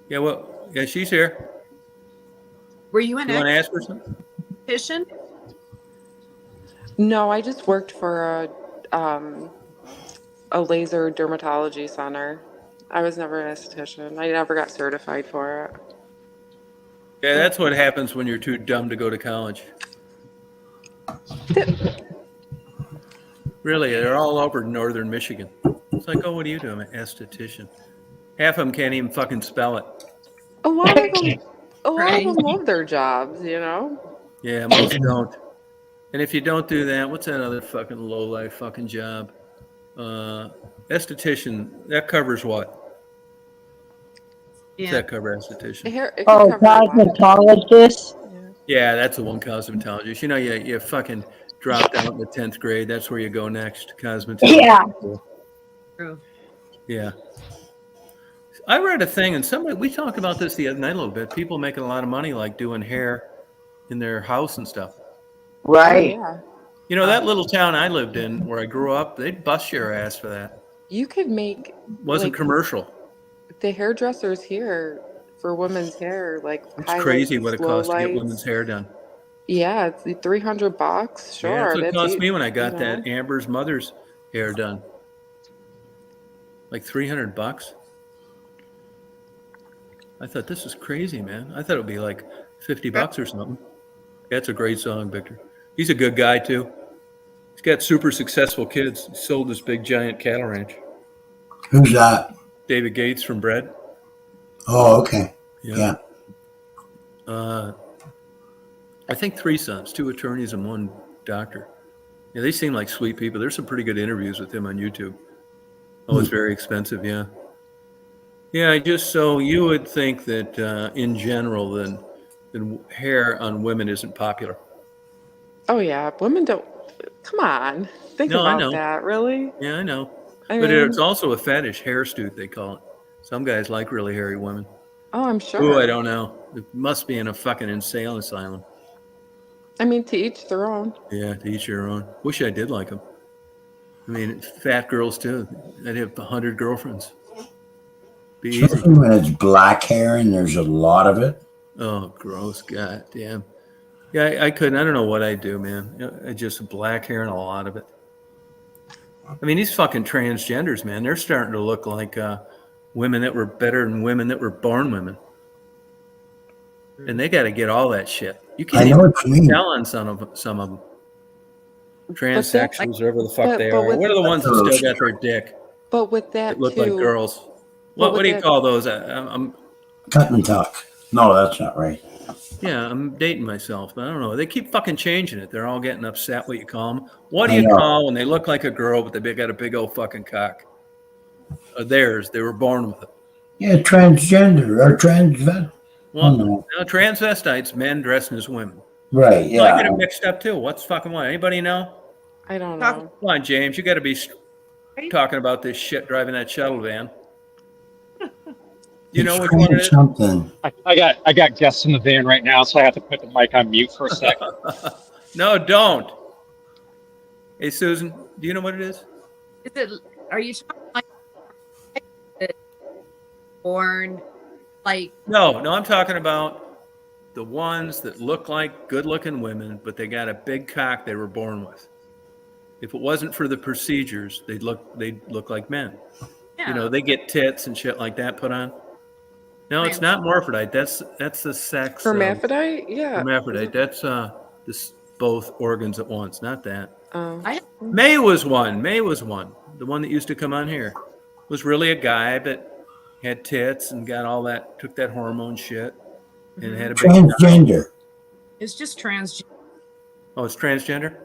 Yeah, well, yeah, she's here. Were you an You want to ask her something? esthetician? No, I just worked for a laser dermatology center. I was never an esthetician. I never got certified for Yeah, that's what happens when you're too dumb to go to college. it. Really, they're all over northern Michigan. It's like, oh, what are you doing? An esthetician. Half of them can't even fucking spell it. A lot of them Right. love their jobs, you know? Yeah, most don't. And if you don't do that, what's that other fucking low-life fucking job? Esthetician, that covers what? What's Yeah. that cover, esthetician? It can Oh, cover a lot of things. cosmetologist. Yeah, that's the one, cosmetologist. You know, you fucking dropped out in the 10th grade. That's where you go next, cosmetologist. Yeah. True. Yeah. I read a thing, and we talked about this the other night a little bit. People making a lot of money, like doing hair in their house and stuff. Oh, Right. yeah. You know, that little town I lived in where I grew up, they'd bust your ass for that. You could make, Wasn't like, commercial. the hairdressers here for women's hair, like, It's crazy what it slow costs to get lights. women's hair done. Yeah, it's $300. Sure, Yeah, that's what it cost e- me when I got you that know. Amber's mother's hair done. Like $300. I thought, this is crazy, man. I thought it would be like $50 or something. That's a great song, Victor. He's a good guy too. He's got super successful kids. He sold this big giant cattle ranch. Who's that? David Gates from Bread. Oh, okay. Yeah. I think 3 sons, 2 attorneys and 1 doctor. Yeah, they seem like sweet people. There's some pretty good interviews with him on YouTube. Oh, it's very expensive, yeah. Yeah, so you would think that in general, then hair on women isn't popular. Oh, yeah. Women don't. Come on. Think No, I about know. that. Really? Yeah, I know. I But mean, it's also a fetish, hairstute, they call it. Some guys like really hairy women. oh, I'm Ooh, sure. I don't know. It must be in a fucking insane asylum. I mean, to each their own. Yeah, to each your own. Wish I did like them. I mean, fat girls too. I'd have 100 girlfriends. Be easy. Especially when it's black hair and there's a lot of it. Oh, gross. God damn. Yeah, I couldn't. I don't know what I'd do, man. Just black hair and a lot of it. I mean, these fucking transgenders, man, they're starting to look like women that were better than women that were born women. And they got to get all that shit. You can't even tell on some of them. Transsexuals, whatever the fuck they are. What are the ones that still got their dick? But with that look too, like girls. What do you call those? I'm cut and tuck. No, that's not right. Yeah, I'm dating myself, but I don't know. They keep fucking changing it. They're all getting upset what you call them. What do you call when they look like a girl, but they got a big old fucking cock? Theirs. They were born with it. Yeah, transgender or transvest. Well, no, transvestites, men dressing as women. Right, yeah. I get it mixed up too. What's fucking what? Anybody know? I don't know. Come on, James. You got to be talking about this shit driving that shuttle van. You know which one it is? Something. I got guests in the van right now, so I have to put the mic on mute for a second. No, don't. Hey, Susan, do you know what it is? Are you talking like born like? No, I'm talking about the ones that look like good-looking women, but they got a big cock they were born with. If it wasn't for the procedures, they'd look like men. Yeah. You know, they get tits and shit like that put on. No, it's not morphodite. That's the sex. Hermaphrodite? Yeah. Hermaphrodite. That's this both organs at once. Not that. May was one. The one that used to come on here was really a guy, but had tits and got all that. Took that hormone shit and had a big transgender. It's just transgender. Oh, it's transgender.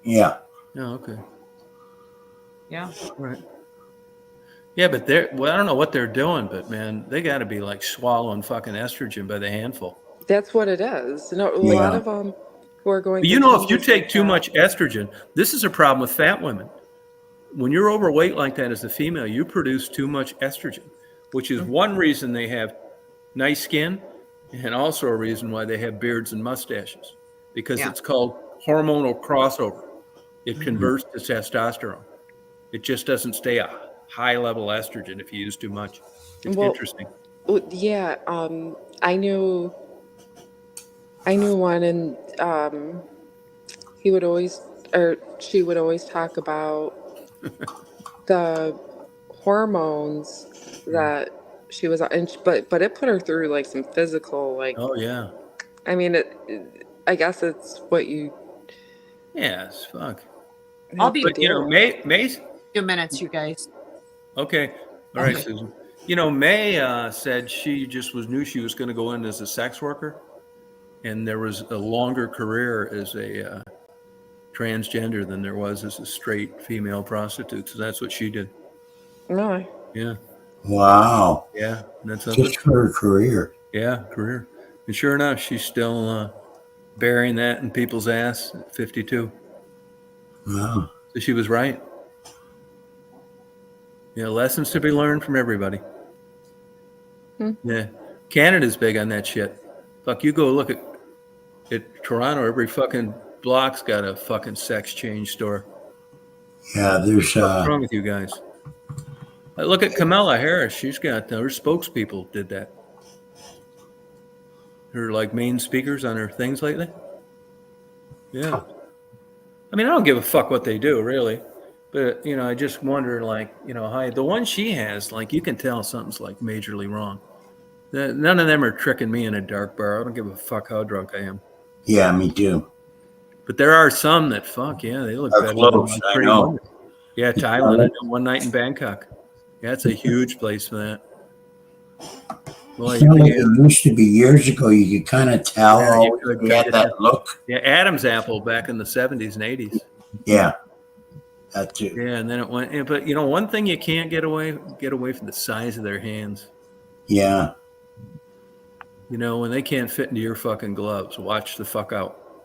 Yeah. Oh, okay. Yeah. Right. Yeah, but I don't know what they're doing, but man, they got to be like swallowing fucking estrogen by the handful. That's what it is. No, a lot of them who are going. But you know, if you take too much estrogen, this is a problem with fat women. When you're overweight like that as a female, you produce too much estrogen, which is one reason they have nice skin, and also a reason why they have beards and mustaches, because it's called hormonal crossover. It converts to testosterone. It just doesn't stay a high level estrogen if you use too much. It's interesting. Yeah, I knew one, and he would always, or she would always talk about the hormones that she was on, but it put her through like some physical, like. Oh yeah. I mean, I guess it's what you. Yeah, it's fuck. I'll be. But you know, May. 2 minutes, you guys. Okay. All right, Susan. You know, May said she just knew she was going to go in as a sex worker, and there was a longer career as a transgender than there was as a straight female prostitute. So that's what she did. Really? Yeah. Wow. Yeah, that's just for her career. Yeah, career. And sure enough, she's still burying that in people's ass at 52. Wow. So she was right. Yeah, lessons to be learned from everybody. Yeah. Canada's big on that shit. Fuck, you go look at Toronto, every fucking block's got a fucking sex change store. Yeah, there's what's wrong with you guys? Look at Kamala Harris. She's got her spokespeople did that. Her like main speakers on her things lately. Yeah. I mean, I don't give a fuck what they do, really. But, you know, I just wonder, like, you know, the one she has, like, you can tell something's, like, majorly wrong. None of them are tricking me in a dark bar. I don't give a fuck how drunk I am. Yeah, me too. But there are some that, fuck, yeah, they look better close, than I know. Women. Yeah, Thailand, one night in Bangkok. Yeah, it's a huge place for that. Well, it's not like it used to be years ago. You could kind of tell you had that look. Yeah, Adam's apple back in the 70s and 80s. Yeah. That too. Yeah, and then it went. But you know, one thing you can't get away from the size of their hands. Yeah. You know, when they can't fit into your fucking gloves, watch the fuck out.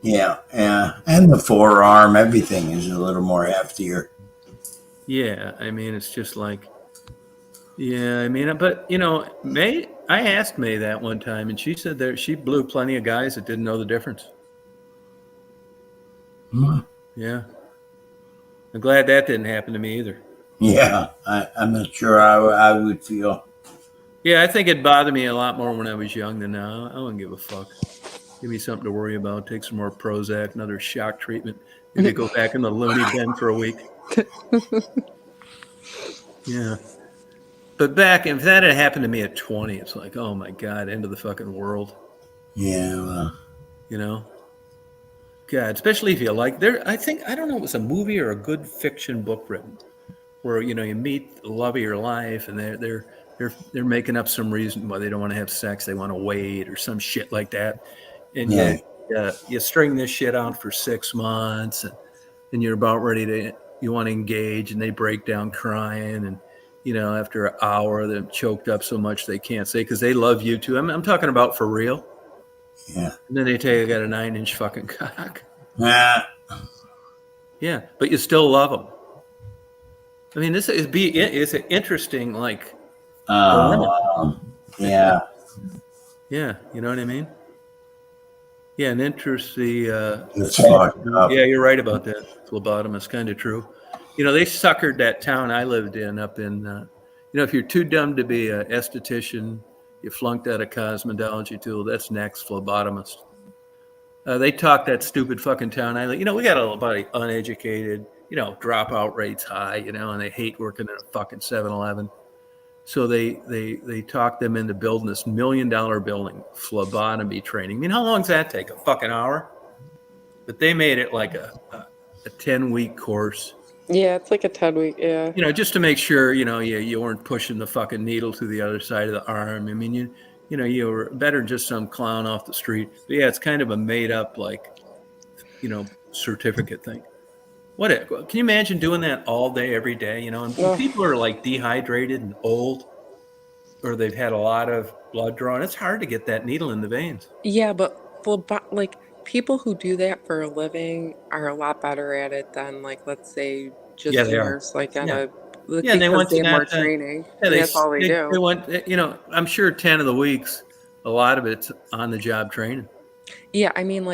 Yeah, yeah, and the forearm, everything is a little more heftier. Yeah, I mean, it's just like, yeah, I mean, but you know, I asked May that one time, and she said that she blew plenty of guys that didn't know the difference. Mm. Yeah. I'm glad that didn't happen to me either. Yeah, I'm not sure how I would feel. Yeah, I think it bothered me a lot more when I was young than now. I wouldn't give a fuck. Give me something to worry about. Take some more Prozac, another shock treatment. Maybe go back in the loony bin for a week. Yeah. But back, if that had happened to me at 20, it's like, oh my God, end of the fucking world. Yeah, well, You know? God, especially if you like there. I think I don't know, it was a movie or a good fiction book written where you meet the love of your life, and they're making up some reason why they don't want to have sex. They want to wait or some shit like that, and right. you string this shit out for 6 months, and you're about ready to you want to engage, and they break down crying, and after an hour they're choked up so much they can't say because they love you too. I'm talking about for real. Yeah. And then they tell you I got a 9-inch fucking cock. Nah. Yeah, but you still love them. I mean, it's an interesting dilemma. Yeah. Yeah, you know what I mean? Yeah, an interesting. It's fucked up. Yeah, you're right about that. Phlebotomist, kind of true. They suckered that town I lived in up in. If you're too dumb to be an esthetician, you flunked out of cosmetology tool. That's next, phlebotomist. They talk that stupid fucking town I live. We got a lot of uneducated. Dropout rates high. And they hate working in a fucking 7-Eleven. So they talked them into building this $1 million building, phlebotomy training. I mean, how long does that take? A fucking hour? But they made it like a 10-week course. Yeah, it's like a 10-week. Yeah. Just to make sure you weren't pushing the fucking needle to the other side of the arm. I mean, you were better than just some clown off the street. But yeah, it's kind of a made up certificate thing. Can you imagine doing that all day, every day? And when people are like dehydrated and old, or they've had a lot of blood drawn, it's hard to get that needle in the veins. Yeah, but people who do that for a living are a lot better at it than let's say just Yeah, they are. nurse on Yeah. a Yeah, and they because want they to have more not. training. Yeah, That's all they do. They want. I'm sure 10 of the weeks, a lot of it's on the job training. Yeah, I mean,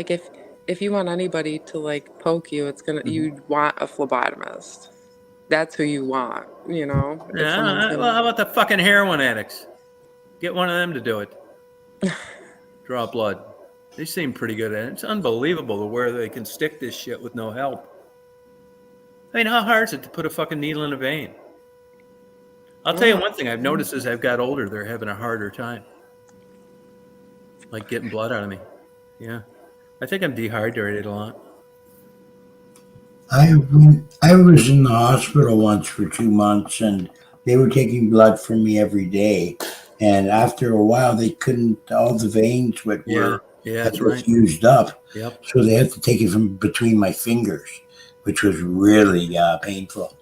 if you want anybody to poke you, it's gonna you'd want a phlebotomist. That's who you want, if someone's Well, how about the fucking heroin addicts? Get one of them to do it. Draw blood. They seem pretty good at it. It's unbelievable where they can stick this shit with no help. I mean, how hard is it to put a fucking needle in a vein? I'll tell you one thing I've noticed as I've got older, they're having a harder time. Like getting blood out of me. Yeah. I think I'm dehydrated a lot. I was in the hospital once for 2 months, and they were taking blood from me every day. And after a while, they couldn't. All the veins were that's right. used up. Yep. So they had to take it from between my fingers, which was really painful.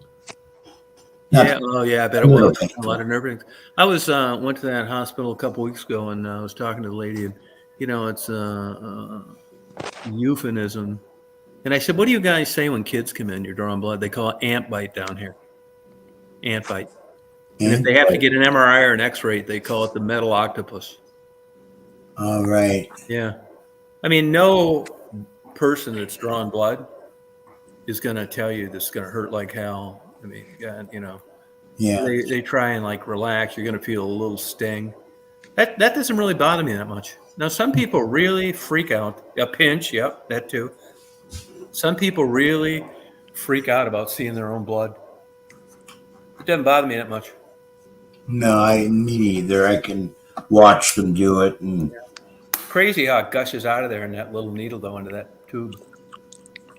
Yeah. Oh, yeah. I bet it was Painful. a lot of nerve. I was went to that hospital a couple weeks ago, and I was talking to the lady, and it's euphemism. And I said, "What do you guys say when kids come in? You're drawing blood. They call it ant bite down here. Ant bite. And if they have to get an MRI or an X-ray, they call it the metal octopus." All right. Yeah. I mean, no person that's drawing blood is going to tell you this is going to hurt like hell. I mean, God, Yeah. They try and relax. You're going to feel a little sting. That doesn't really bother me that much. Now, some people really freak out. A pinch, yep, that too. Some people really freak out about seeing their own blood. It doesn't bother me that much. No, me neither. I can watch them do it, and Crazy how it gushes out of there in that little needle though into that tube.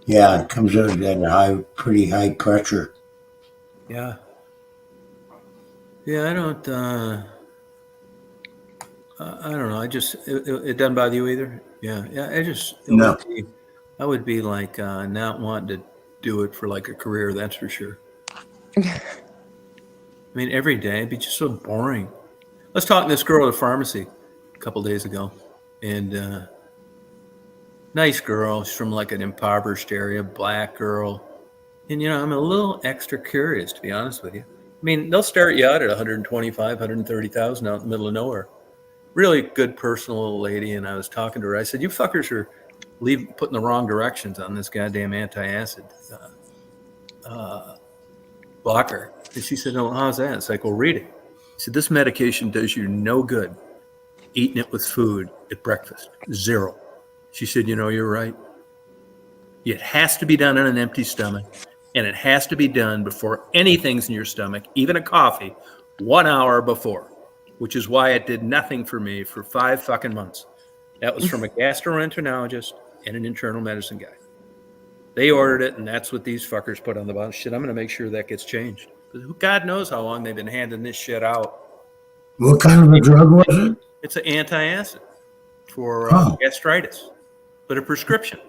yeah, it comes out at pretty high pressure. Yeah. Yeah, I don't know. It doesn't bother you either. Yeah. No. I would be not wanting to do it for a career. That's for sure. I mean, every day it'd be just so boring. Let's talk to this girl at a pharmacy a couple days ago, and nice girl. She's from an impoverished area, black girl, and I'm a little extra curious, to be honest with you. I mean, they'll start you out at 125, 130,000 out in the middle of nowhere. Really good personal lady, and I was talking to her. I said, "You fuckers are putting the wrong directions on this goddamn anti-acid blocker. And she said, "No, how's that?" It's like, "Well, read it." She said, "This medication does you no good eating it with food at breakfast. Zero." She said, "You're right. It has to be done on an empty stomach, and it has to be done before anything's in your stomach, even a coffee, 1 hour before," which is why it did nothing for me for 5 fucking months. That was from a gastroenterologist and an internal medicine guy. They ordered it, and that's what these fuckers put on the bottle. Shit, I'm going to make sure that gets changed. God knows how long they've been handing this shit out. What kind of a drug was it? It's an antacid for Oh. gastritis, but a prescription.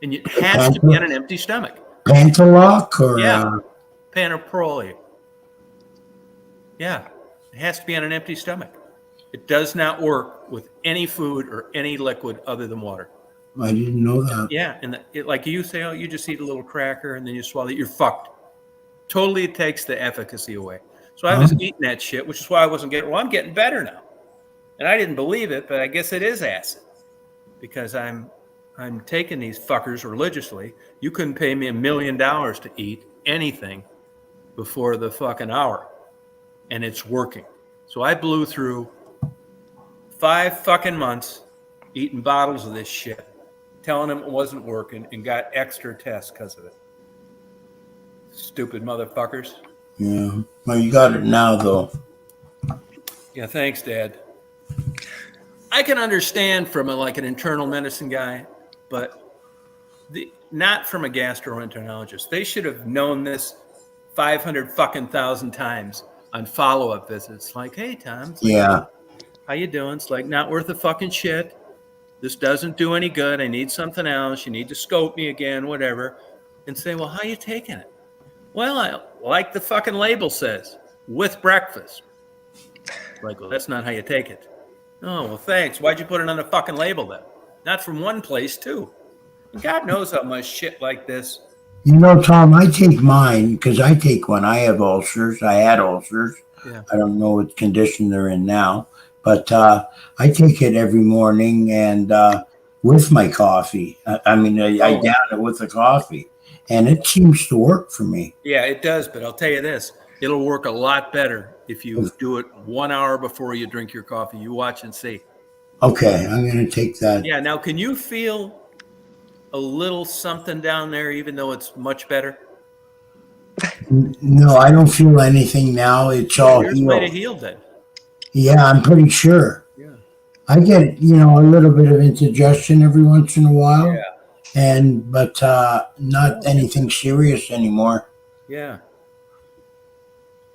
And it has to be on an empty stomach. Pantaloc or? Yeah, panoproli. Yeah, it has to be on an empty stomach. It does not work with any food or any liquid other than water. I didn't know that. Yeah, and like you say, oh, you just eat a little cracker and then you swallow it, you're fucked. Totally takes the efficacy away. So I was eating that shit, which is why I wasn't getting, well, I'm getting better now. And I didn't believe it, but I guess it is acid because I'm taking these fuckers religiously. You couldn't pay me $1 million to eat anything before the fucking hour, and it's working. So I blew through 5 fucking months eating bottles of this shit, telling them it wasn't working, and got extra tests because of it. Stupid motherfuckers. Yeah. Well, you got it now, though. Yeah, thanks, Dad. I can understand from an internal medicine guy, but not from a gastroenterologist. They should have known this 500 fucking thousand times on follow-up visits. Like, hey, Tom. Yeah. How you doing? It's like, not worth a fucking shit. This doesn't do any good. I need something else. You need to scope me again, whatever. And say, well, how you taking it? Well, like the fucking label says, with breakfast. Like, well, that's not how you take it. Oh, well, thanks. Why'd you put it on the fucking label then? Not from one place, too. And God knows how much shit like this. Tom, I take mine because I take one. I have ulcers. I had ulcers. Yeah. I don't know what condition they're in now, but I take it every morning and with my coffee. I down it with the coffee, and it seems to work for me. Yeah, it does. But I'll tell you this. It'll work a lot better if you do it 1 hour before you drink your coffee. You watch and see. Okay, I'm going to take that. Yeah, now can you feel a little something down there even though it's much better? No, I don't feel anything now. It's all healed. Might have healed then. Yeah, I'm pretty sure. Yeah. I get, a little bit of indigestion every once in a while. Yeah. But not anything serious anymore. Yeah.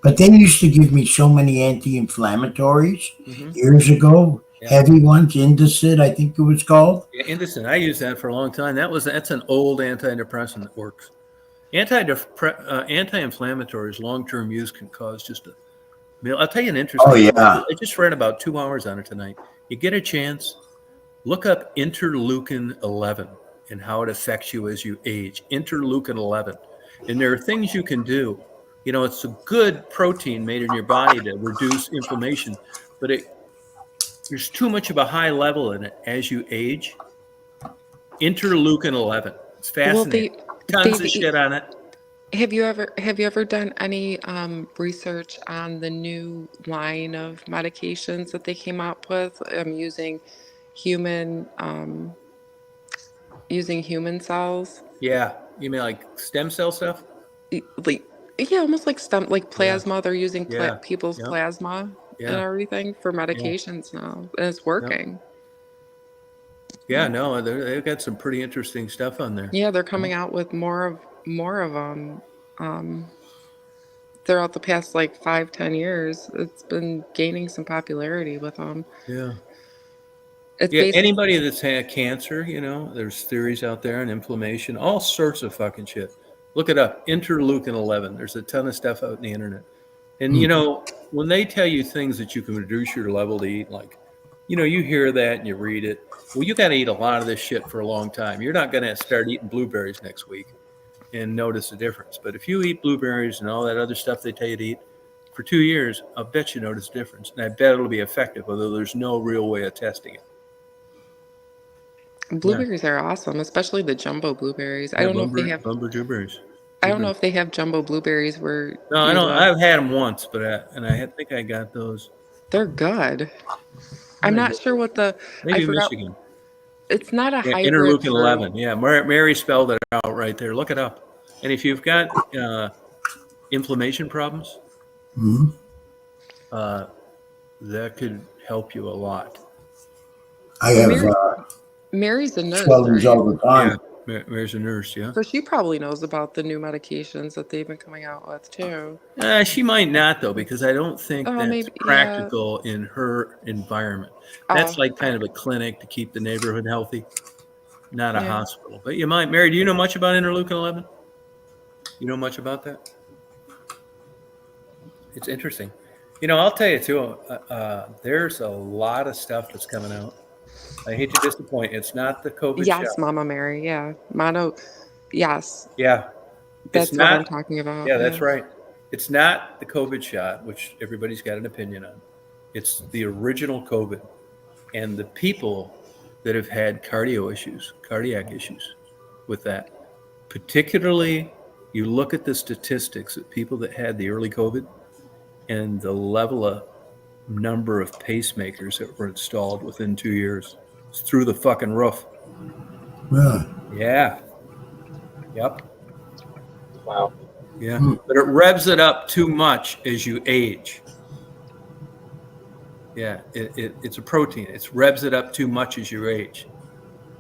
But they used to give me so many anti-inflammatories years ago. Yeah. Heavy ones, Indocid, I think it was called. Yeah, Indocid. I used that for a long time. That's an old antidepressant that works. Anti-inflammatories, long-term use can cause just a. I'll tell you an interesting. Oh yeah. I just read about 2 hours on it tonight. You get a chance, look up interleukin 11 and how it affects you as you age. Interleukin 11, and there are things you can do. It's a good protein made in your body to reduce inflammation, but there's too much of a high level in it as you age. Interleukin 11. It's fascinating. Tons of shit on it. Have you ever done any research on the new line of medications that they came up with? Using human cells. Yeah, you mean like stem cell stuff? Yeah, almost like plasma. Yeah. They're using people's plasma and everything for medications now, and it's working. Yeah, no, they've got some pretty interesting stuff on there. Yeah, they're coming out with more of them. Throughout the past 5-10 years, it's been gaining some popularity with them. Yeah. Anybody that's had cancer, there's theories out there on inflammation, all sorts of fucking shit. Look it up, interleukin 11. There's a ton of stuff out on the internet. And, when they tell you things that you can reduce your level to eat, you hear that and you read it. Well, you got to eat a lot of this shit for a long time. You're not going to start eating blueberries next week and notice a difference. But if you eat blueberries and all that other stuff they tell you to eat for 2 years, I'll bet you notice a difference. And I bet it'll be effective, although there's no real way of testing it. Blueberries are awesome, especially the jumbo blueberries. I don't know if they have Blueberries. I don't know if they have jumbo blueberries where No, I you don't. I've had them once, but I think I got those. they're good. Where I'm did I not get sure those? what I Maybe forgot. Michigan. It's not a Yeah, hybrid interleukin fruit. 11. Yeah, Mary spelled it out right there. Look it up. And if you've got inflammation problems, Mhm. that could help you a lot. I Well, have Mary's a nurse, swellings right? all the Yeah, time. Mary's a nurse. Yeah. So she probably knows about the new medications that they've been coming out with too. She might not though, because I don't think Oh, that's maybe, yeah. practical in her environment. That's Oh, like kind of a clinic to keep the neighborhood healthy, not a yeah. hospital. But you might, Mary. Do you know much about interleukin 11? You know much about that? It's interesting. I'll tell you too. There's a lot of stuff that's coming out. I hate to disappoint. It's not the COVID shot. Yes, Mama Mary. Yeah. Mono. Yes. Yeah, it's That's what I'm not. talking about. Yeah, that's Yeah. right. It's not the COVID shot, which everybody's got an opinion on. It's the original COVID, and the people that have had cardiac issues with that. Particularly, you look at the statistics of people that had the early COVID and the level of number of pacemakers that were installed within 2 years. It's through the fucking roof. Really? Yeah. Yep. Wow. Yeah. But it revs it up too much as you age. Yeah. It's a protein. It revs it up too much as you age.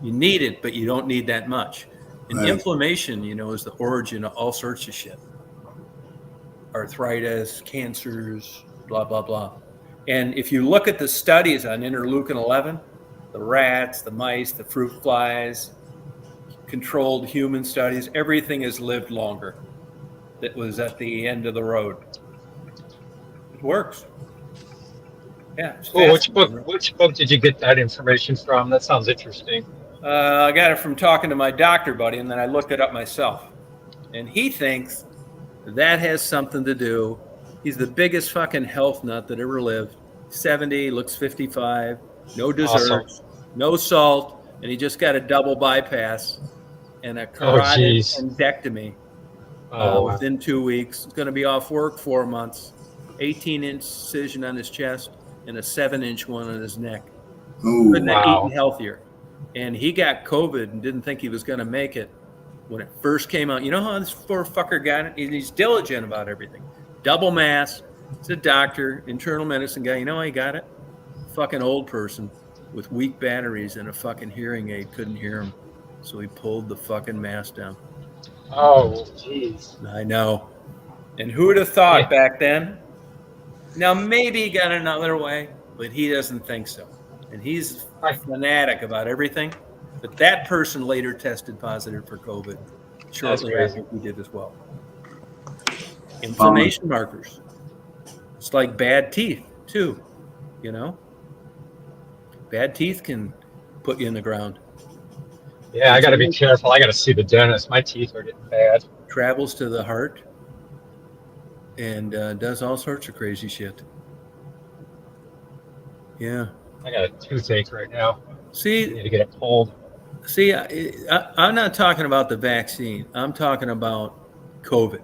You need it, but you don't need that much. And Right. inflammation, is the origin of all sorts of shit. Arthritis, cancers, blah, blah, blah. And if you look at the studies on interleukin 11, the rats, the mice, the fruit flies, controlled human studies, everything has lived longer. That was at the end of the road. It works. Yeah. Cool. Which book did you get that information from? That sounds interesting. I got it from talking to my doctor buddy, and then I looked it up myself. And he thinks that has something to do. He's the biggest fucking health nut that ever lived. 70, looks 55, no desserts, no salt, and he just got a double bypass and a carotid endectomy within 2 weeks. He's going to be off work 4 months, 18-inch incision on his chest, and a 7-inch one on his neck. Ooh, Couldn't have eaten healthier. And he got COVID and didn't think he was going to make it when it first came out. You know how this poor fucker got it? He's diligent about everything. Double mask. He's a doctor, internal medicine guy. You know how he got it? Fucking old person with weak batteries and a fucking hearing aid couldn't hear him. So he pulled the fucking mask down. Oh, jeez. I know. And who would have thought back then? Now, maybe he got another way, but he doesn't think so. And he's a fanatic about everything. But that person later tested positive for COVID shortly after he did as well. Inflammation markers. It's like bad teeth, too. Bad teeth can put you in the ground. Yeah, I got to be careful. I got to see the dentist. My teeth are getting bad. Travels to the heart and does all sorts of crazy shit. Yeah. I got a toothache right now. See, I need to get it pulled. See, I'm not talking about the vaccine. I'm talking about COVID.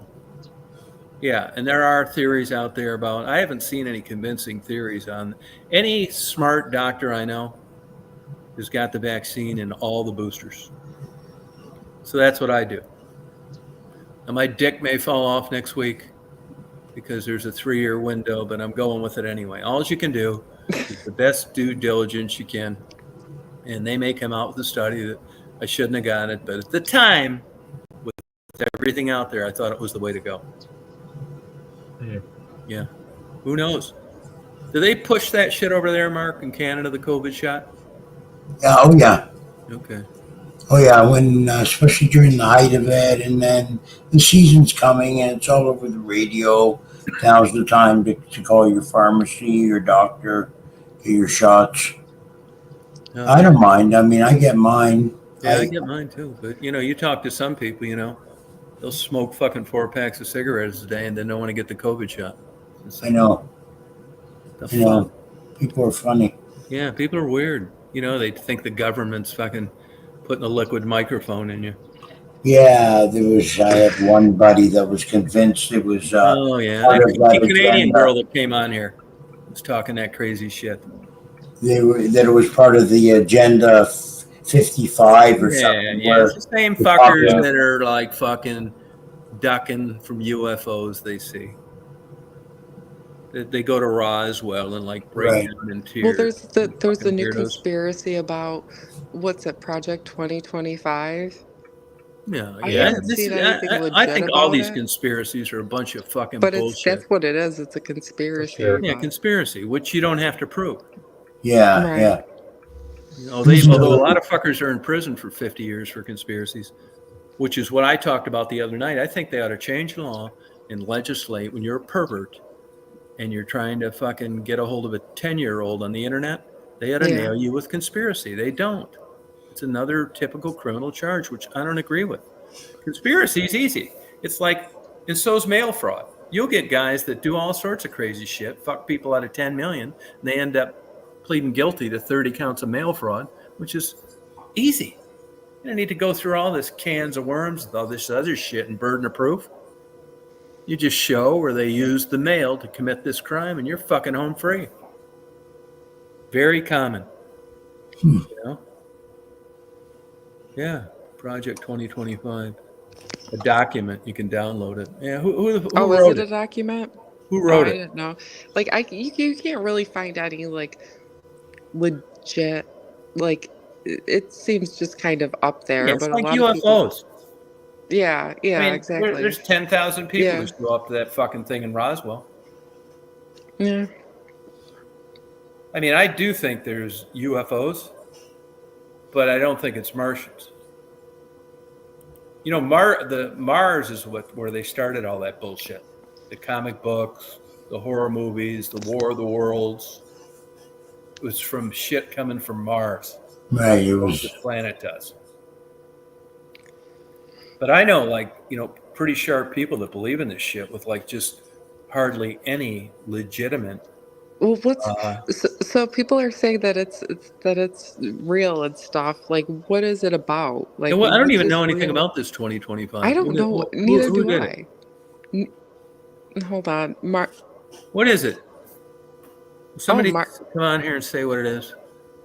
Yeah, and there are theories out there about, I haven't seen any convincing theories on, any smart doctor I know has got the vaccine and all the boosters. So that's what I do. Now, my dick may fall off next week because there's a 3-year window, but I'm going with it anyway. All you can do is the best due diligence you can. And they may come out with a study that I shouldn't have gotten it. But at the time, with everything out there, I thought it was the way to go. Yeah. Who knows? Do they push that shit over there, Mark, in Canada, the COVID shot? Yeah, oh, yeah. Okay. Oh, yeah, when especially during the height of it, and then the season's coming, and it's all over the radio. Now's the time to call your pharmacy, your doctor, get your shots. I don't mind. I mean, I get mine. Yeah, I get mine too. But, you talk to some people, they'll smoke fucking 4 packs of cigarettes a day and then don't want to get the COVID shot. I know. People are funny. Yeah, people are weird. They think the government's fucking putting a liquid microphone in you. Yeah, I had one buddy that was convinced it was Oh yeah, part that of that crazy Canadian agenda. girl that came on here was talking that crazy shit. That it was part of the agenda 55 or Yeah, something yeah, it's where the same the top, fuckers Yeah. that are like fucking ducking from UFOs they see. They go to Roswell and like break right. down in Well, tears. there's the Fucking new weirdos. conspiracy about what's it, Project 2025? Yeah, I yeah. haven't This seen is. anything I legit think all about these it, conspiracies are a bunch of fucking but bullshit. that's what it is. It's a For conspiracy, sure. Yeah, but conspiracy, which you don't have to prove. Yeah, right. yeah. You know, Who's although a the, lot of fuckers are in prison for 50 years for conspiracies, which is what I talked about the other night. I think they ought to change the law and legislate when you're a pervert and you're trying to fucking get a hold of a 10-year-old on the internet, they ought to Yeah. nail you with conspiracy. They don't. It's another typical criminal charge, which I don't agree with. Conspiracy is easy. It's like, and so's mail fraud. You'll get guys that do all sorts of crazy shit, fuck people out of 10 million, and they end up pleading guilty to 30 counts of mail fraud, which is easy. You don't need to go through all this cans of worms and all this other shit and burden of proof. You just show where they used the mail to commit this crime and you're fucking home free. Very common. You know? Yeah. Project 2025. A document. You can download it. Yeah. Who Oh, is wrote it a it? document? Who Oh, wrote I it? didn't know. Like you can't really find any like legit like it seems just kind of up Yeah, there, it's but a like lot of people UFOs. yeah, I yeah, mean, exactly. there's 10,000 people Yeah. that show up to that fucking thing in Roswell. Yeah. I mean, I do think there's UFOs, but I don't think it's Martians. You know, Mars is where they started all that bullshit. The comic books, the horror movies, the War of the Worlds. It was from shit coming from Mars. right? It What was this planet does. But I know, like, you know, pretty sharp people that believe in this shit with like just hardly any legitimate. Well, Uh, so people are saying that it's real and stuff. Like, what is it about? Like, I don't what's even know this anything real? about this I 2025. don't know. Neither Who do did it? I. N- Hold on, What is it? Oh, Somebody come on here and say what it is.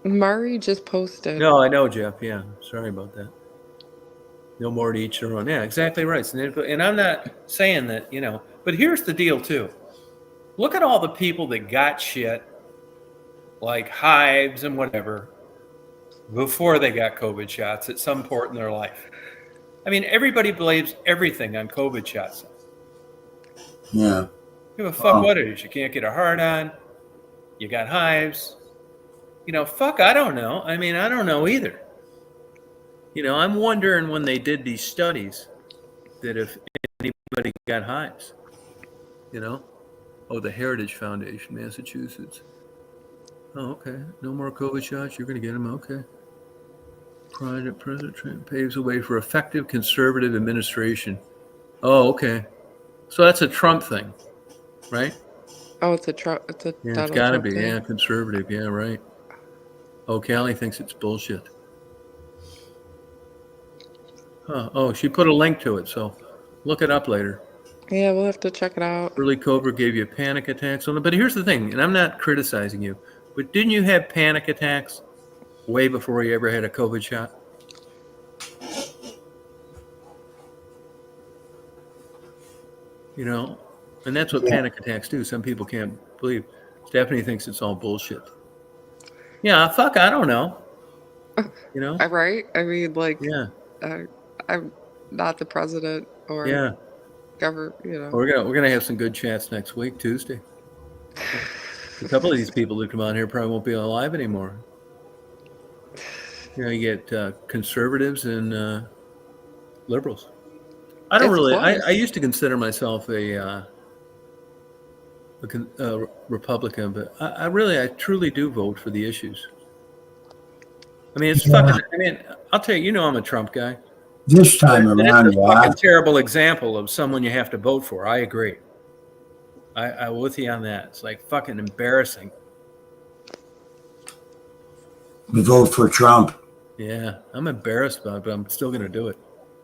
Murray just posted. No, I know, Jeff. Yeah, sorry about that. No more to each their own. Yeah, exactly right. And I'm not saying that, you know, but here's the deal too. Look at all the people that got shit like hives and whatever before they got COVID shots at some point in their life. I mean, everybody blames everything on COVID shots. yeah. Give a fuck what it is. You can't get a hard on. You got hives. You know, fuck, I don't know. I mean, I don't know either. You know, I'm wondering when they did these studies that if anybody got hives, you know? Oh, the Heritage Foundation, Massachusetts. Oh, okay. No more COVID shots. You're going to get them. Okay. President Trump paves the way for effective conservative administration. Oh, okay. So that's a Trump thing, right? Oh, it's a Trump. It's a Yeah, it's Donald got to Trump be. thing. Yeah, conservative. Yeah, right. Oh, Callie thinks it's bullshit. Huh. Oh, she put a link to it, so look it up later. Yeah, we'll have to check it out. Early Cobra gave you panic attacks on it. But here's the thing, and I'm not criticizing you, but didn't you have panic attacks way before you ever had a COVID shot? You know, and that's what Yeah. panic attacks do. Some people can't believe. Stephanie thinks it's all bullshit. Yeah, fuck, I don't know. You know? Right? I mean, like, Yeah, I'm not the president or yeah. government. You know. We're gonna have some good chats next week, Tuesday. A couple of these people that come on here probably won't be alive anymore. You know, you get conservatives and liberals. I don't It's really. close. I used to consider myself a Republican, but I truly do vote for the issues. I mean, it's Yeah. fucking. I mean, I'll tell you. You know, I'm a Trump guy, This time and it's around, a fucking yeah. terrible example of someone you have to vote for. I agree. I'm with you on that. It's like fucking embarrassing. We vote for Trump. Yeah, I'm embarrassed about it, but I'm still going to do it.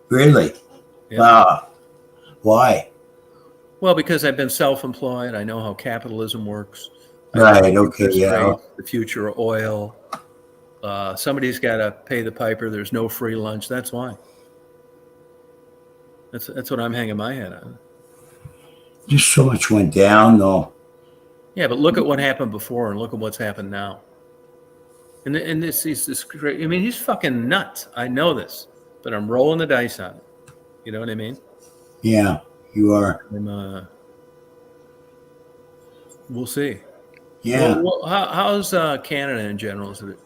Really? Yeah. Why? Well, because I've been self-employed, I know how capitalism works. I know Right. the Okay. interest Yeah. rate, the future of oil. Somebody's got to pay the piper. There's no free lunch. That's why. That's what I'm hanging my head on. Just so much went down, though. Yeah, but look at what happened before, and look at what's happened now. And this is this great. I mean, he's fucking nuts. I know this, but I'm rolling the dice on it. You know what I mean? Yeah, you are. We'll see. Yeah. Well, how's Canada in general? Is it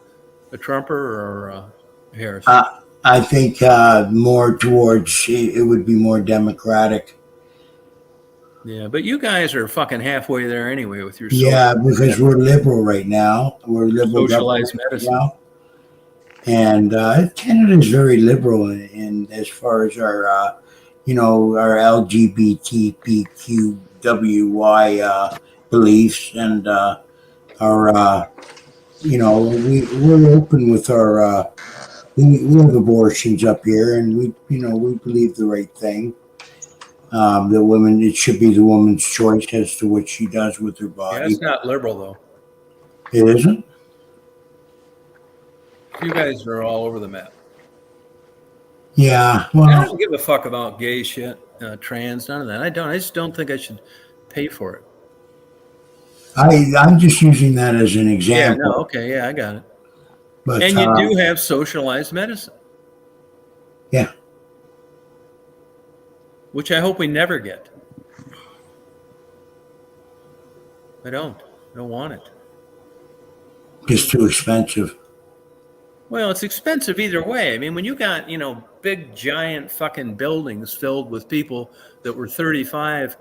a Trumper or Harris? I think more towards it would be more democratic. Yeah, but you guys are fucking halfway there anyway with your Yeah, because we're liberal right now. We're liberal socialized government medicine. right now. And Canada is very liberal in as far as our, our LGBTQWY beliefs, and our, we're open with our. We have abortions up here, and we believe the right thing. It should be the woman's choice as to what she does with her Yeah, body. that's not liberal though. It isn't? You guys are all over the map. Yeah, I well, don't give a fuck about gay shit, trans, none of that. I don't. I just don't think I should pay for it. I'm just using that as an Yeah, example. no, okay, yeah, I got it. But And you do have socialized medicine. Yeah. Which I hope we never get. I don't want it. It's too expensive. Well, it's expensive either way. I mean, when you got, big, giant fucking buildings filled with people that were 35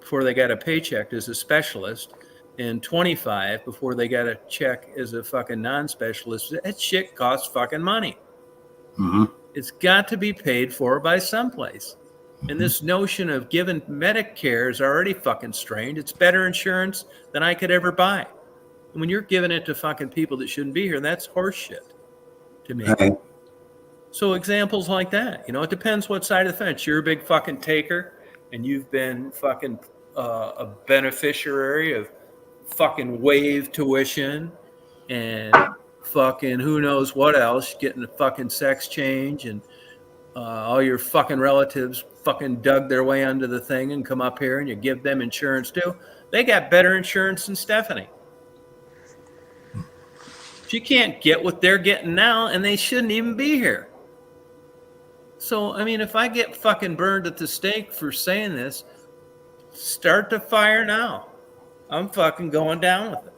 before they got a paycheck as a specialist and 25 before they got a check as a fucking non-specialist, that shit costs fucking money. Mm-hmm. It's got to be paid for by someplace. And this notion of giving Medicare is already fucking strained. It's better insurance than I could ever buy. And when you're giving it to fucking people that shouldn't be here, that's horse shit to me. Right. So examples like that, it depends what side of the fence. You're a big fucking taker, and you've been fucking a beneficiary of fucking wave tuition and fucking who knows what else, getting a fucking sex change, and all your fucking relatives fucking dug their way under the thing and come up here and you give them insurance too. They got better insurance than Stephanie. She can't get what they're getting now, and they shouldn't even be here. So, I mean, if I get fucking burned at the stake for saying this, start the fire now. I'm fucking going down with it.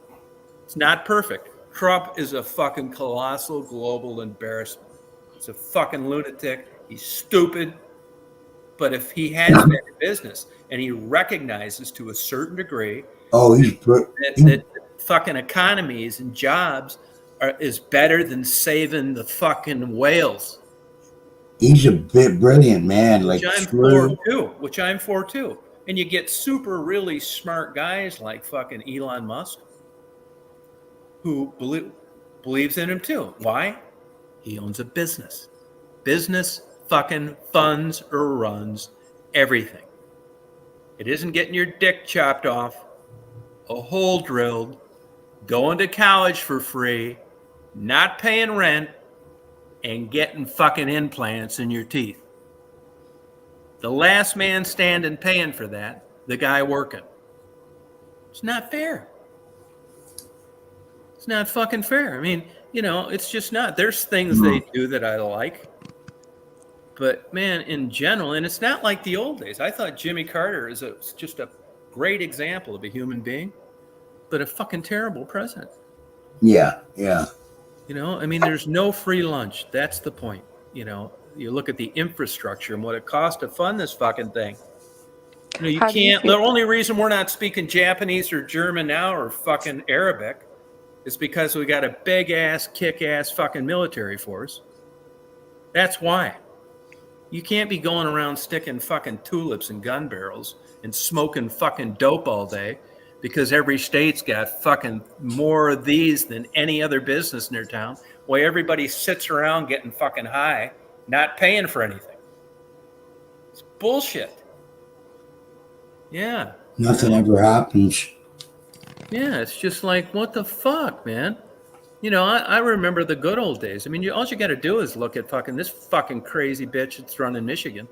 It's not perfect. Trump is a fucking colossal global embarrassment. He's a fucking lunatic. He's stupid. But if he has been in business and he recognizes to a certain degree that fucking economies and jobs is better than saving the fucking whales. He's a brilliant man. Which I'm for too. And you get super really smart guys like fucking Elon Musk who believes in him too. Why? He owns a business. Business fucking funds or runs everything. It isn't getting your dick chopped off, a hole drilled, going to college for free, not paying rent, and getting fucking implants in your teeth. The last man standing paying for that, the guy working. It's not fair. It's not fucking fair. I mean, it's just not. There's things they do that I like. But man, in general, and it's not like the old days. I thought Jimmy Carter is just a great example of a human being, but a fucking terrible president. Yeah. I mean, there's no free lunch. That's the point. You look at the infrastructure and what it costs to fund this fucking thing. You can't. The only reason we're not speaking Japanese or German now or fucking Arabic is because we got a big ass, kick ass fucking military force. That's why. You can't be going around sticking fucking tulips in gun barrels and smoking fucking dope all day because every state's got fucking more of these than any other business in their town, while everybody sits around getting fucking high, not paying for anything. bullshit. Yeah. Nothing ever happens. Yeah, it's just like, what the fuck, man? You know, I remember the good old days. I mean, all you got to do is look at fucking this fucking crazy bitch that's running Michigan.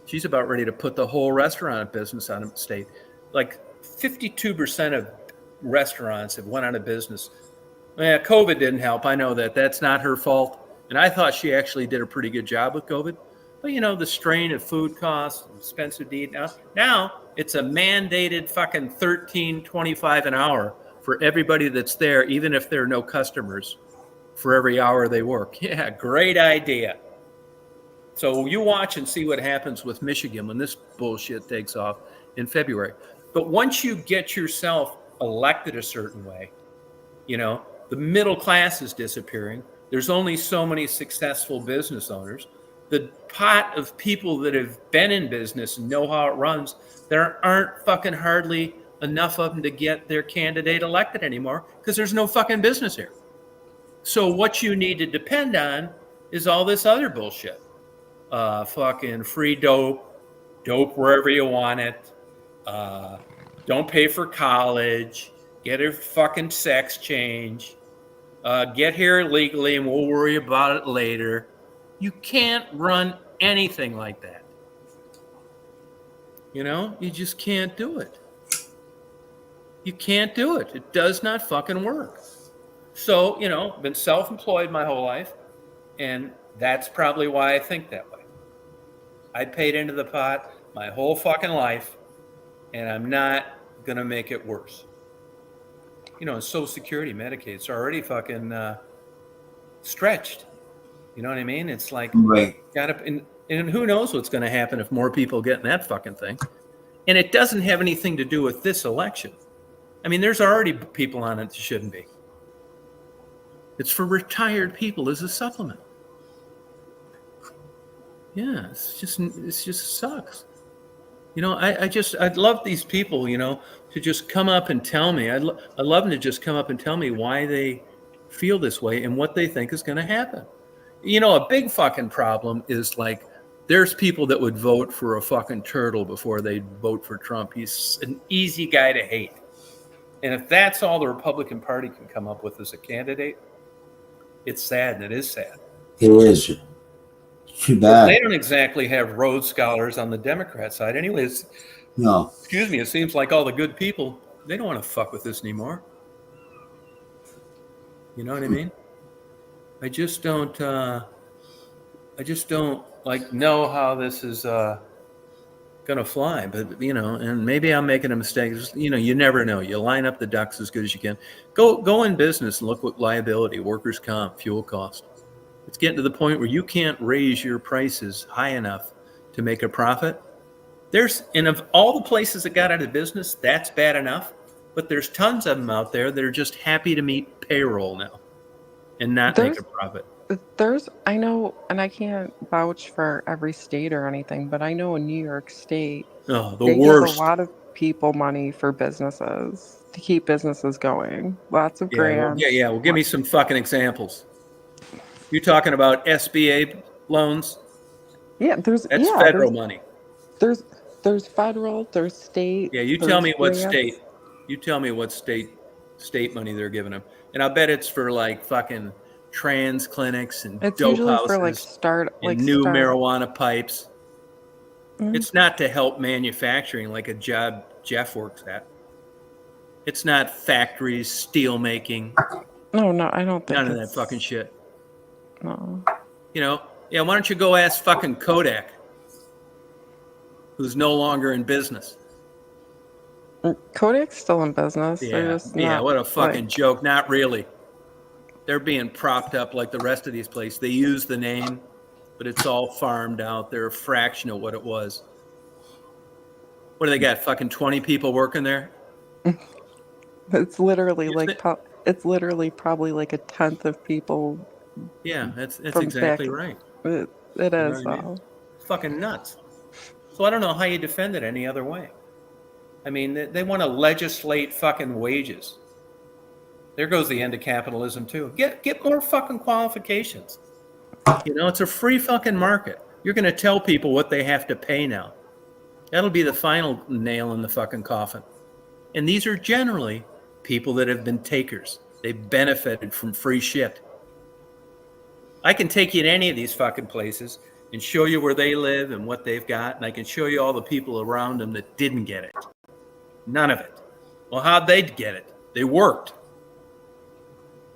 She's about ready to put the whole restaurant business out of state. Like 52% of restaurants have went out of business. Yeah, COVID didn't help. I know that. That's not her fault. And I thought she actually did a pretty good job with COVID. But, you know, the strain of food costs, expensive to eat. Now it's a mandated fucking $13.25 an hour for everybody that's there, even if there are no customers, for every hour they work. Yeah, great idea. So you watch and see what happens with Michigan when this bullshit takes off in February. But once you get yourself elected a certain way, you know, the middle class is disappearing. There's only so many successful business owners. The pot of people that have been in business and know how it runs, there aren't fucking hardly enough of them to get their candidate elected anymore because there's no fucking business here. So what you need to depend on is all this other bullshit. Fucking free dope wherever you want it. Don't pay for college. Get a fucking sex change. Get here legally and we'll worry about it later. You can't run anything like that. You know, you just can't do it. You can't do it. It does not fucking work. So, you know, been self-employed my whole life, and that's probably why I think that way. I paid into the pot my whole fucking life, and I'm not going to make it worse. You know, Social Security, Medicaid, it's already fucking stretched. You know what I mean? It's like, Right. And who knows what's going to happen if more people get in that fucking thing. And it doesn't have anything to do with this election. I mean, there's already people on it that shouldn't be. It's for retired people as a supplement. Yeah, it just sucks. You know, I'd love these people, you know, to just come up and tell me. I'd love them to just come up and tell me why they feel this way and what they think is going to happen. You know, a big fucking problem is like, there's people that would vote for a fucking turtle before they'd vote for Trump. He's an easy guy to hate. And if that's all the Republican Party can come up with as a candidate, it's sad, and it is sad. It is. Too bad. They don't exactly have Rhodes Scholars on the Democrat side. Anyways, No. excuse me, it seems like all the good people, they don't want to fuck with this anymore. You know what I mean? I just don't like know how this is gonna fly. But you know, and maybe I'm making a mistake. Just, you know, you never know. You line up the ducks as good as you can. Go in business and look what liability, workers' comp, fuel cost. It's getting to the point where you can't raise your prices high enough to make a profit. And of all the places that got out of business, that's bad enough. But there's tons of them out there that are just happy to meet payroll now and not make a profit. I know, and I can't vouch for every state or anything, but I know in New York State, Oh, the they worst. give a lot of people money for businesses to keep businesses going. Lots of Yeah, well, grants. yeah. Well, give me some fucking examples. You talking about SBA loans? Yeah, That's federal money. There's federal, there's state. Yeah, you tell me what grants. state. You tell me what state money they're giving them, and I bet it's for like fucking trans clinics and It's dope usually houses for like and new start. marijuana pipes. Mhm. It's not to help manufacturing like a job Jeff works at. It's not factories, steel making, No, I don't think none of that it's- fucking shit. No. You know, yeah, why don't you go ask fucking Kodak, who's no longer in business? Kodak's still in business. They're Yeah, just yeah, not, what a fucking like- joke. Not really. They're being propped up like the rest of these places. They use the name, but it's all farmed out. They're a fraction of what it was. What do they got? Fucking 20 people working there? It's literally Isn't like it? it's literally probably like a tenth of people. Yeah, that's From exactly back- right. It You is know what I though. mean? Fucking nuts. So I don't know how you defend it any other way. I mean, they want to legislate fucking wages. There goes the end of capitalism too. Get more fucking qualifications. You know, it's a free fucking market. You're going to tell people what they have to pay now. That'll be the final nail in the fucking coffin. And these are generally people that have been takers. They've benefited from free shit. I can take you to any of these fucking places and show you where they live and what they've got, and I can show you all the people around them that didn't get it. None of it. Well, how'd they get it? They worked.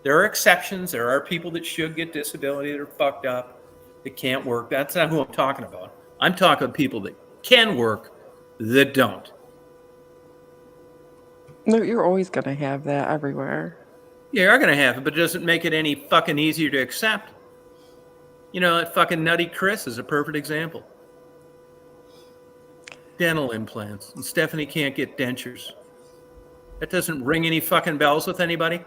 There are exceptions. There are people that should get disability that are fucked up, that can't work. That's not who I'm talking about. I'm talking about people that can work, that don't. No, you're always going to have that everywhere. Yeah, you're going to have it, but it doesn't make it any fucking easier to accept. You know, that fucking nutty Chris is a perfect example. Dental implants. And Stephanie can't get dentures. That doesn't ring any fucking bells with anybody.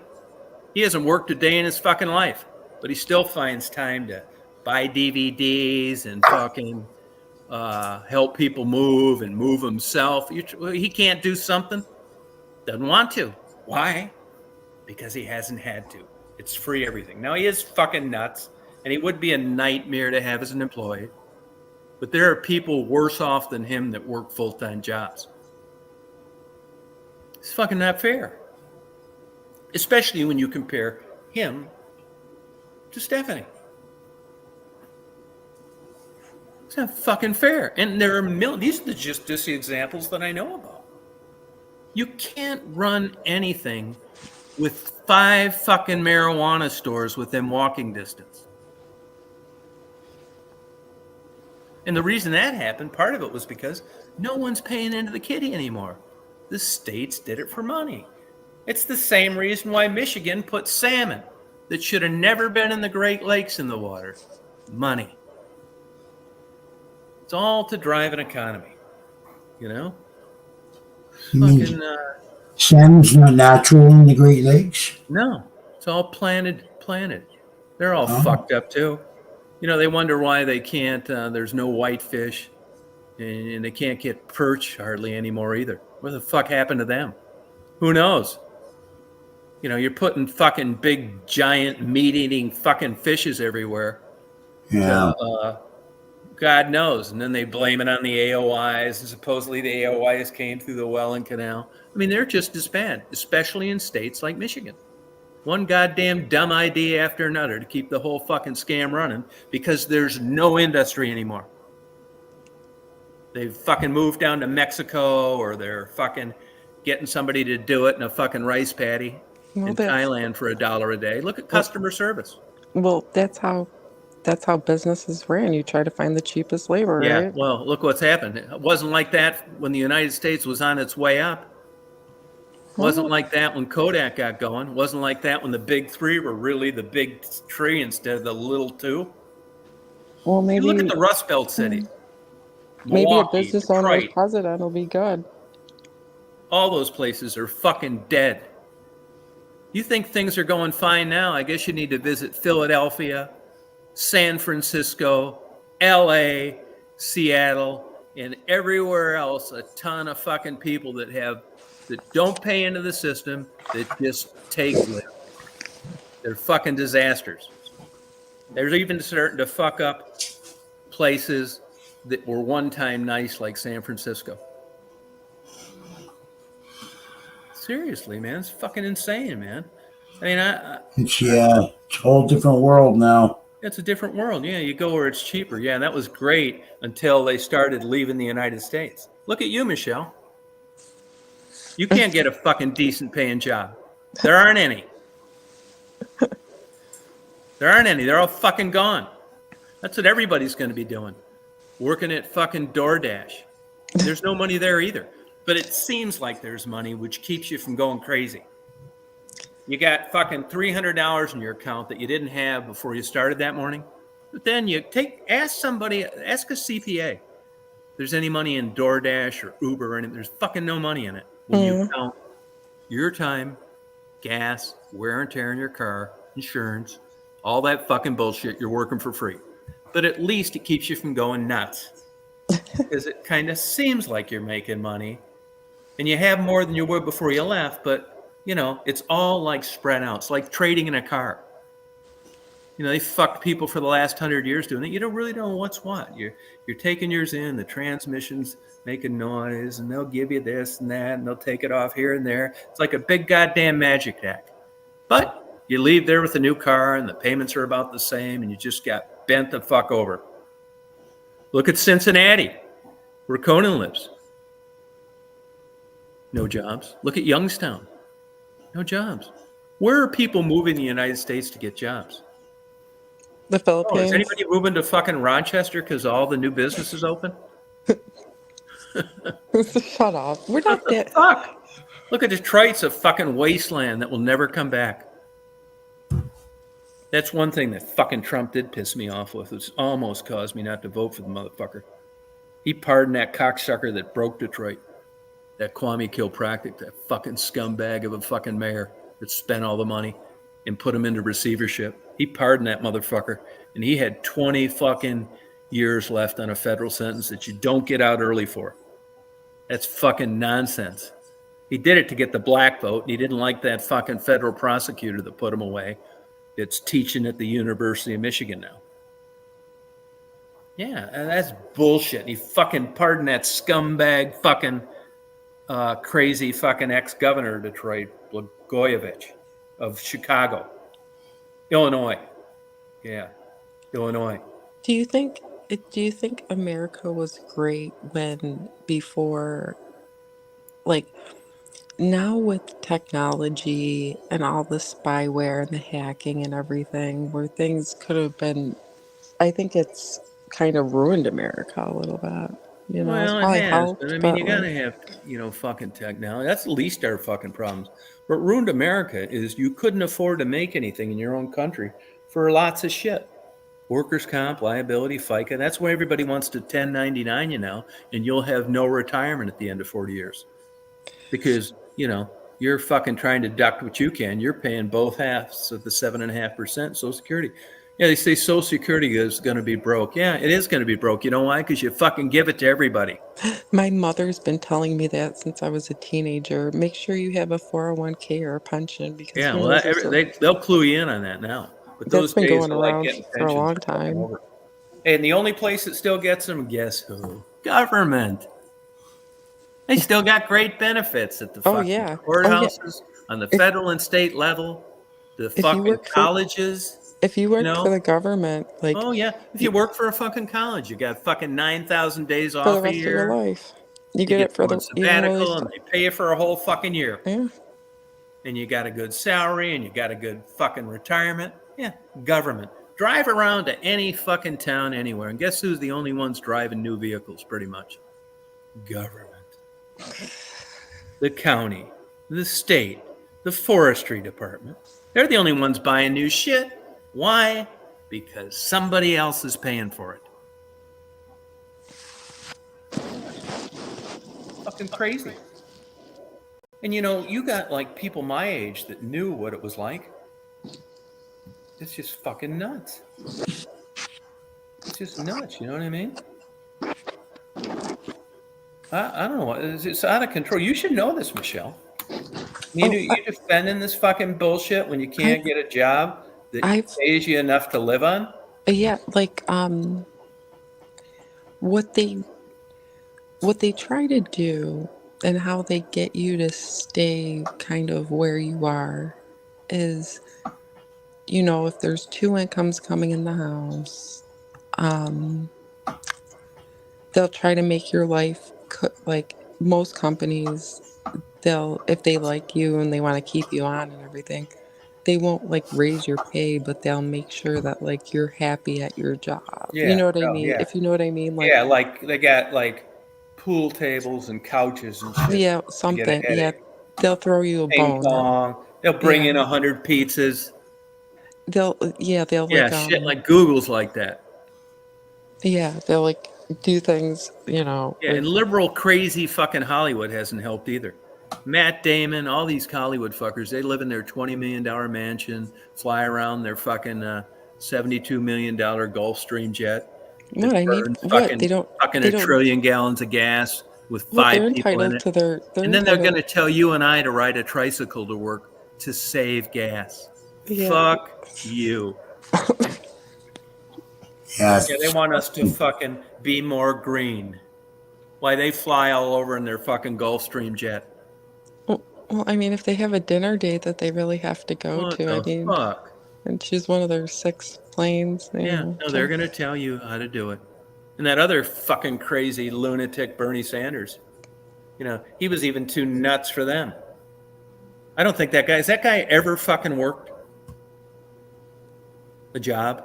He hasn't worked a day in his fucking life, but he still finds time to buy DVDs and fucking help people move and move himself. He can't do something. Doesn't want to. Why? Because he hasn't had to. It's free everything. Now, he is fucking nuts, and he would be a nightmare to have as an employee. But there are people worse off than him that work full-time jobs. It's fucking not fair. Especially when you compare him to Stephanie. It's not fucking fair. And there are millions. These are just the examples that I know about. You can't run anything with 5 fucking marijuana stores within walking distance. And the reason that happened, part of it was because no one's paying into the kitty anymore. The states did it for money. It's the same reason why Michigan put salmon that should have never been in the Great Lakes in the water. Money. It's all to drive an economy, you know? Fucking, salmon's not natural in the Great Lakes? No, it's all planted. They're all fucked up too. You know, they wonder why they can't, there's no whitefish, and they can't get perch hardly anymore either. What the fuck happened to them? Who knows? You know, you're putting fucking big, giant, meat-eating fucking fishes everywhere. Yeah. God knows. And then they blame it on the AOIs, and supposedly the AOIs came through the Welland Canal. I mean, they're just as bad, especially in states like Michigan. One goddamn dumb idea after another to keep the whole fucking scam running because there's no industry anymore. They've fucking moved down to Mexico, or they're fucking getting somebody to do it in a fucking rice paddy in Thailand for $1 a day. Look at customer service. Well, that's how businesses ran. You try to find the cheapest labor, Yeah, right? well, look what's happened. It wasn't like that when the United States was on its way up. It wasn't like that when Kodak got going. It wasn't like that when the big 3 were really the big 3 instead of the little 2. Well, maybe You look at the Rust Belt cities. maybe a Milwaukee, business owner Detroit, as president will be good. all those places are fucking dead. You think things are going fine now? I guess you need to visit Philadelphia, San Francisco, LA, Seattle, and everywhere else. A ton of fucking people that don't pay into the system, that just take live. They're fucking disasters. They're even starting to fuck up places that were one time nice, like San Francisco. Seriously, man, it's fucking insane, man. I mean, It's a whole different world now. it's a different world. Yeah, you go where it's cheaper. Yeah, that was great until they started leaving the United States. Look at you, Michelle. You can't get a fucking decent paying job. There aren't any. There aren't any. They're all fucking gone. That's what everybody's going to be doing. Working at fucking DoorDash. There's no money there either. But it seems like there's money, which keeps you from going crazy. You got fucking $300 in your account that you didn't have before you started that morning. But then ask a CPA if there's any money in DoorDash or Uber or anything. There's fucking no money in it. When you count your time, gas, wear and tear in your car, insurance, all that fucking bullshit, you're working for free. But at least it keeps you from going nuts. Because it kind of seems like you're making money. And you have more than you would before you left, but, you know, it's all like spread out. It's like trading in a car. They fucked people for the last 100 years doing it. You don't really know what's what. You're taking yours in, the transmission's making noise, and they'll give you this and that, and they'll take it off here and there. It's like a big goddamn magic act. But you leave there with a new car, and the payments are about the same, and you just got bent the fuck over. Look at Cincinnati, where Conan lives. No jobs. Look at Youngstown. No jobs. Where are people moving in the United States to get jobs? The Philippines. Is anybody moving to fucking Rochester because all the new businesses open? Shut up. We're not that. Fuck. Look at Detroit's a fucking wasteland that will never come back. That's one thing that fucking Trump did piss me off with. It's almost caused me not to vote for the motherfucker. He pardoned that cocksucker that broke Detroit. That Kwame Kilpatrick, that fucking scumbag of a fucking mayor that spent all the money and put him into receivership. He pardoned that motherfucker, and he had 20 fucking years left on a federal sentence that you don't get out early for. That's fucking nonsense. He did it to get the black vote, and he didn't like that fucking federal prosecutor that put him away. It's teaching at the University of Michigan now. Yeah, and that's bullshit. He fucking pardoned that scumbag fucking crazy fucking ex-governor of Detroit, Blagojevich of Chicago. Illinois. Yeah, Illinois. Do you think America was great before, like, now with technology and all the spyware and the hacking and everything, where things could have been, I think it's kind of ruined America a little bit. It's Well, probably it has, helped, but I mean, but you gotta have, fucking technology. That's the least our fucking problems. What ruined America is you couldn't afford to make anything in your own country for lots of shit. Workers' comp, liability, FICA. That's why everybody wants to 1099 you now, and you'll have no retirement at the end of 40 years. Because, you're fucking trying to deduct what you can. You're paying both halves of the 7.5% Social Security. Yeah, they say Social Security is going to be broke. Yeah, it is going to be broke. You know why? Because you fucking give it to everybody. my mother's been telling me that since I was a teenager. Make sure you have a 401k or a pension, because Yeah, who well, knows they'll clue you in on that now. But that's those been days going of like around getting for a pensions long are fucking time. over. And the only place that still gets them, guess who? Government. They still got great benefits at the Oh fucking yeah. courthouses, on the If federal and state level, the if you fucking work for colleges. if you work for the government, like, Oh yeah, if you work for a fucking college, you got fucking 9,000 days for the off a rest of your year. life, you You get get it to for go on the even when they sabbatical, and they pay you for a whole fucking year. yeah. And you got a good salary, and you got a good fucking retirement. Yeah, government. Drive around to any fucking town anywhere, and guess who's the only ones driving new vehicles, pretty much? Government. The county, the state, the forestry department. They're the only ones buying new shit. Why? Because somebody else is paying for it. Fucking crazy. And you got like people my age that knew what it was like. It's just fucking nuts. It's just nuts, you know what I mean? I don't know. It's out of control. You should know this, Michelle. You're defending this fucking bullshit when you can't get a job that pays you enough to live on? Yeah, like what they try to do and how they get you to stay kind of where you are is, if there's two incomes coming in the house, they'll try to make your life like most companies, if they like you and they want to keep you on and everything, they won't like raise your pay, but they'll make sure that like you're happy at your job. Yeah. You know what I mean? Yeah. If you know what I mean, like, yeah, like they got like pool tables and couches and shit. yeah, To something. get a Yeah, headache. they'll throw you a Ping bone. pong. They'll bring Yeah. in 100 pizzas. They'll Yeah, like shit like Google's like that. yeah, they'll like do things, Yeah, and liberal crazy fucking Hollywood hasn't helped either. Matt Damon, all these Hollywood fuckers, they live in their $20 million mansion, fly around their fucking $72 million Gulfstream jet. what I mean, Burns what they don't a trillion gallons of gas with what they're 5 people in entitled it. to they're And then they're entitled. going to tell you and I to ride a tricycle to work to save gas. Yeah. Fuck you. Yes. Yeah, they want us to fucking be more green. Why they fly all over in their fucking Gulfstream jet? Well, I mean, if they have a dinner date that they really have to go What to, I the mean, fuck? and choose one of their 6 planes, Yeah, no, they're gonna tell you how to do it. And that other fucking crazy lunatic Bernie Sanders, he was even too nuts for them. I don't think has that guy ever fucking worked a job?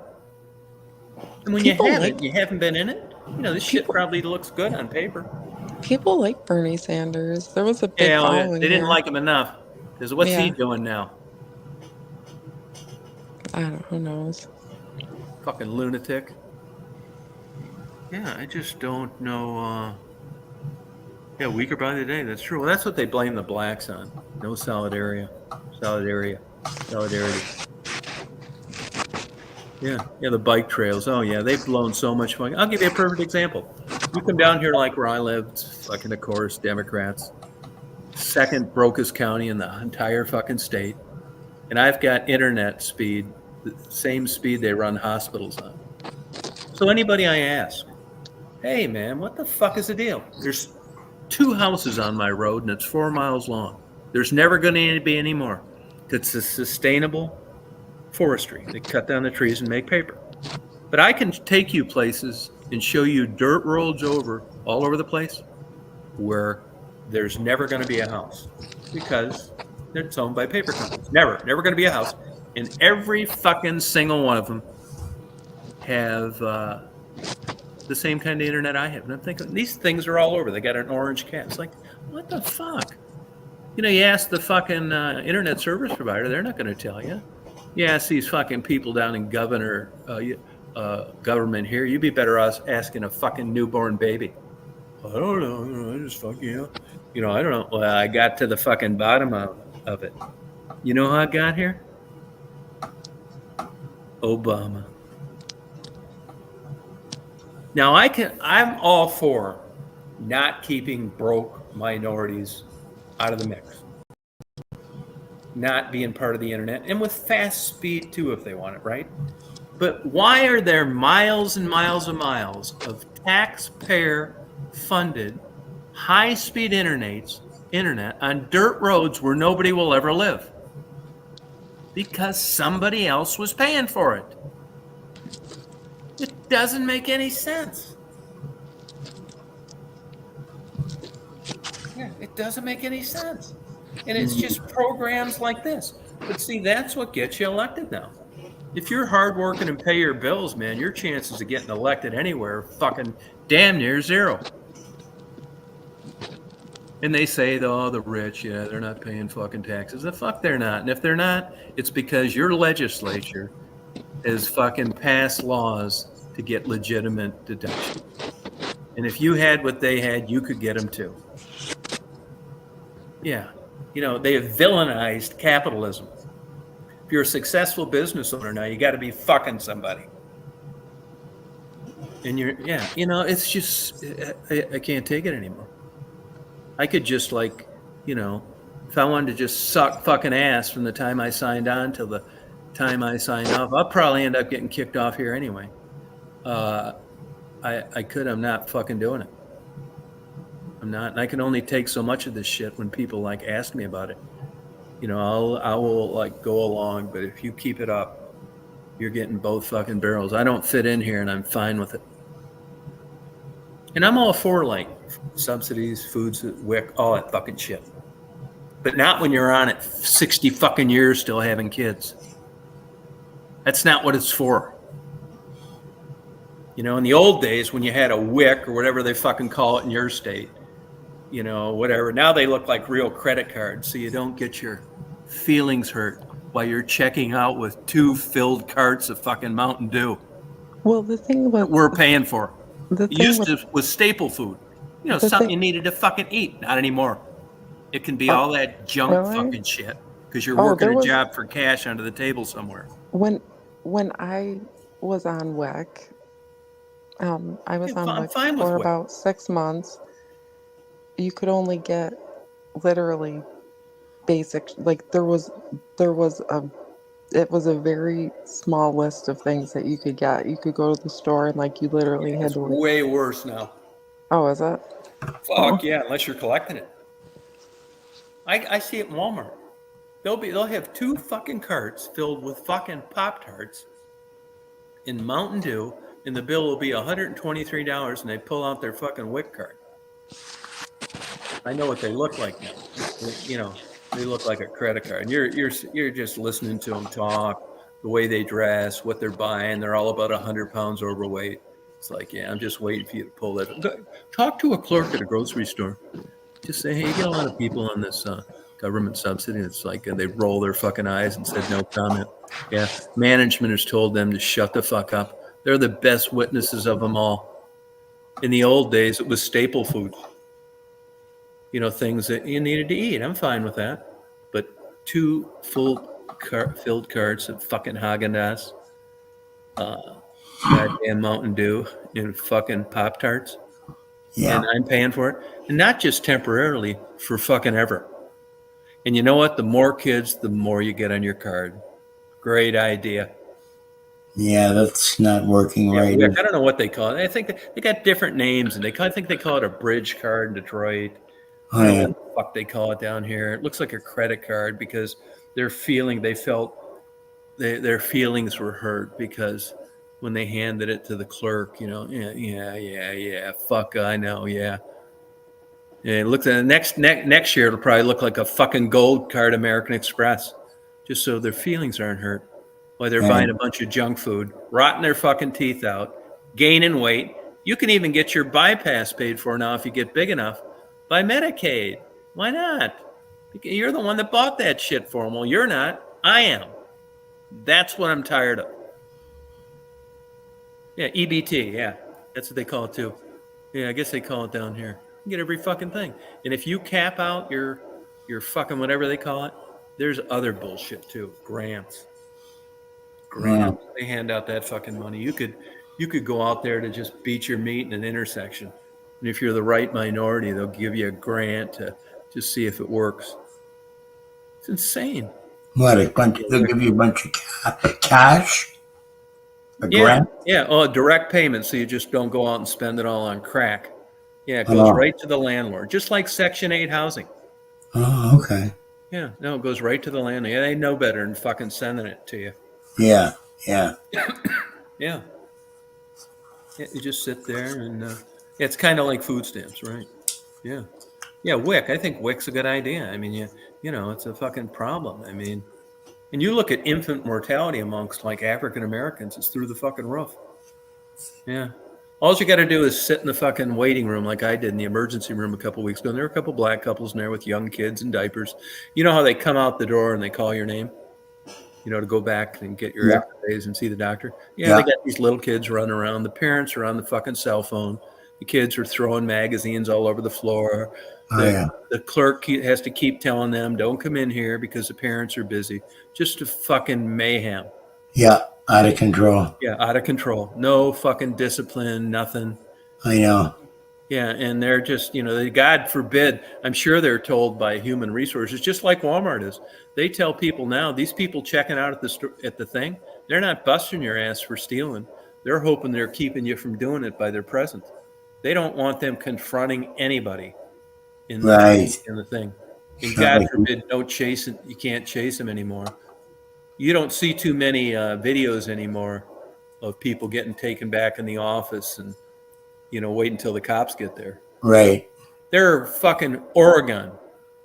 And when People like you haven't been in it, this shit people. probably looks good on paper. People like Bernie Sanders. There was a big Yeah, well, following they didn't here. like him enough. Because what's he Yeah, doing now? I don't. Who knows? Fucking lunatic. Yeah, I just don't know. Yeah, weaker by the day. That's true. Well, that's what they blame the blacks on. No solidarity. Solidarity. Yeah, the bike trails. Oh, yeah, they've blown so much money. I'll give you a perfect example. You come down here like where I live, it's fucking, of course, Democrats. Second brokest county in the entire fucking state. And I've got internet speed, the same speed they run hospitals on. So anybody I ask, hey, man, what the fuck is the deal? There's 2 houses on my road, and it's 4 miles long. There's never going to be any more. It's a sustainable forestry. They cut down the trees and make paper. But I can take you places and show you dirt roads all over the place where there's never going to be a house because it's owned by paper companies. Never going to be a house. And every fucking single one of them have the same kind of internet I have. And I'm thinking, these things are all over. They got an orange cat. It's like, what the fuck? You ask the fucking internet service provider, they're not going to tell you. You ask these fucking people down in government here, you'd be better off asking a fucking newborn baby. I don't know. I just fucking, I don't know. Well, I got to the fucking bottom of it. You know how I got here? Obama. Now I'm all for not keeping broke minorities out of the mix. Not being part of the internet, and with fast speed too, if they want it, right? But why are there miles and miles and miles of taxpayer-funded, high-speed internet on dirt roads where nobody will ever live? Because somebody else was paying for it. It doesn't make any sense. Yeah, it doesn't make any sense. And it's just programs like this. But see, that's what gets you elected now. If you're hardworking and pay your bills, man, your chances of getting elected anywhere are fucking damn near zero. And they say, oh, the rich, yeah, they're not paying fucking taxes. The fuck they're not. And if they're not, it's because your legislature has fucking passed laws to get legitimate deductions. And if you had what they had, you could get them too. Yeah. They have villainized capitalism. If you're a successful business owner now, you got to be fucking somebody. And it's just, I can't take it anymore. I could just if I wanted to just suck fucking ass from the time I signed on till the time I signed off, I'll probably end up getting kicked off here anyway. I'm not fucking doing it. I'm not, and I can only take so much of this shit when people ask me about it. I will go along, but if you keep it up, you're getting both fucking barrels. I don't fit in here, and I'm fine with it. And I'm all for subsidies, foods, WIC, all that fucking shit. But not when you're on it 60 fucking years still having kids. That's not what it's for. In the old days when you had a WIC or whatever they fucking call it in your state, whatever. Now they look like real credit cards, so you don't get your feelings hurt while you're checking out with 2 filled carts of fucking Mountain Dew. Well, the thing was, we're paying for. It used to was staple food. Something you needed to fucking eat. Not anymore. It can be all that junk fucking shit because you're working a job for cash under the table somewhere. When I was on WIC, I was on WIC for about 6 months. You could only get literally basic, there was it was a very small list of things that you could get. You could go to the store and like you literally had It's to like, way worse now. oh, is it? Fuck yeah, unless you're collecting it. I see it in Walmart. They'll have 2 fucking carts filled with fucking Pop-Tarts in Mountain Dew, and the bill will be $123, and they pull out their fucking WIC card. I know what they look like now. You know, they look like a credit card. And you're just listening to them talk, the way they dress, what they're buying. They're all about 100 pounds overweight. It's like, yeah, I'm just waiting for you to pull that. Talk to a clerk at a grocery store. Just say, hey, you get a lot of people on this government subsidy. And it's like, and they roll their fucking eyes and said no comment. Yeah, management has told them to shut the fuck up. They're the best witnesses of them all. In the old days, it was staple food. You know, things that you needed to eat. I'm fine with that. But 2 filled carts of fucking Haagen-Dazs, goddamn Mountain Dew, and fucking Pop-Tarts. Yeah. And I'm paying for it. And not just temporarily, for fucking ever. And you know what? The more kids, the more you get on your card. Great idea. Yeah, that's not working right. I don't know what they call it. I think they got different names, and I think they call it a bridge card in Detroit. I don't know what the fuck they call it down here. It looks like a credit card because they felt their feelings were hurt because when they handed it to the clerk, you know, yeah, fuck, I know, yeah. And it looks at next year, it'll probably look like a fucking gold card American Express, just so their feelings aren't hurt while they're buying a bunch of junk food, rotting their fucking teeth out, gaining weight. You can even get your bypass paid for now if you get big enough by Medicaid. Why not? Because you're the one that bought that shit for them. Well, you're not. I am. That's what I'm tired of. Yeah, EBT. Yeah, that's what they call it too. Yeah, I guess they call it down here. You get every fucking thing. And if you cap out your fucking whatever they call it, there's other bullshit too. Grants. They hand out that fucking money. You could go out there to just beat your meat in an intersection. And if you're the right minority, they'll give you a grant to just see if it works. It's insane. What, they'll give you a bunch of cash? Grant? Yeah. Oh, direct payment, so you just don't go out and spend it all on crack. Yeah, it goes right to the landlord, just like Section 8 housing. Oh, okay. Yeah, no, it goes right to the landlord. Yeah, they know better than fucking sending it to you. Yeah. Yeah, you just sit there and it's kind of like food stamps, right? Yeah, WIC. I think WIC's a good idea. I mean, you know, it's a fucking problem. I mean, and you look at infant mortality amongst like African Americans, it's through the fucking roof. Yeah. All you got to do is sit in the fucking waiting room like I did in the emergency room a couple weeks ago. And there were a couple black couples in there with young kids in diapers. You know how they come out the door and they call your name? You know, to go back and get your X-rays and see the doctor. Yeah, they got these little kids running around. The parents are on the fucking cell phone. The kids are throwing magazines all over the floor. The clerk has to keep telling them, don't come in here because the parents are busy. Just a fucking mayhem. Yeah, out of control. Yeah, out of control. No fucking discipline, nothing. I know. Yeah, and they're just, you know, God forbid, I'm sure they're told by human resources, just like Walmart is. They tell people now, these people checking out at the thing, they're not busting your ass for stealing. They're hoping they're keeping you from doing it by their presence. They don't want them confronting anybody in the thing. And God forbid, you can't chase them anymore. You don't see too many videos anymore of people getting taken back in the office and, you know, wait until the cops get there. Right. They're fucking Oregon,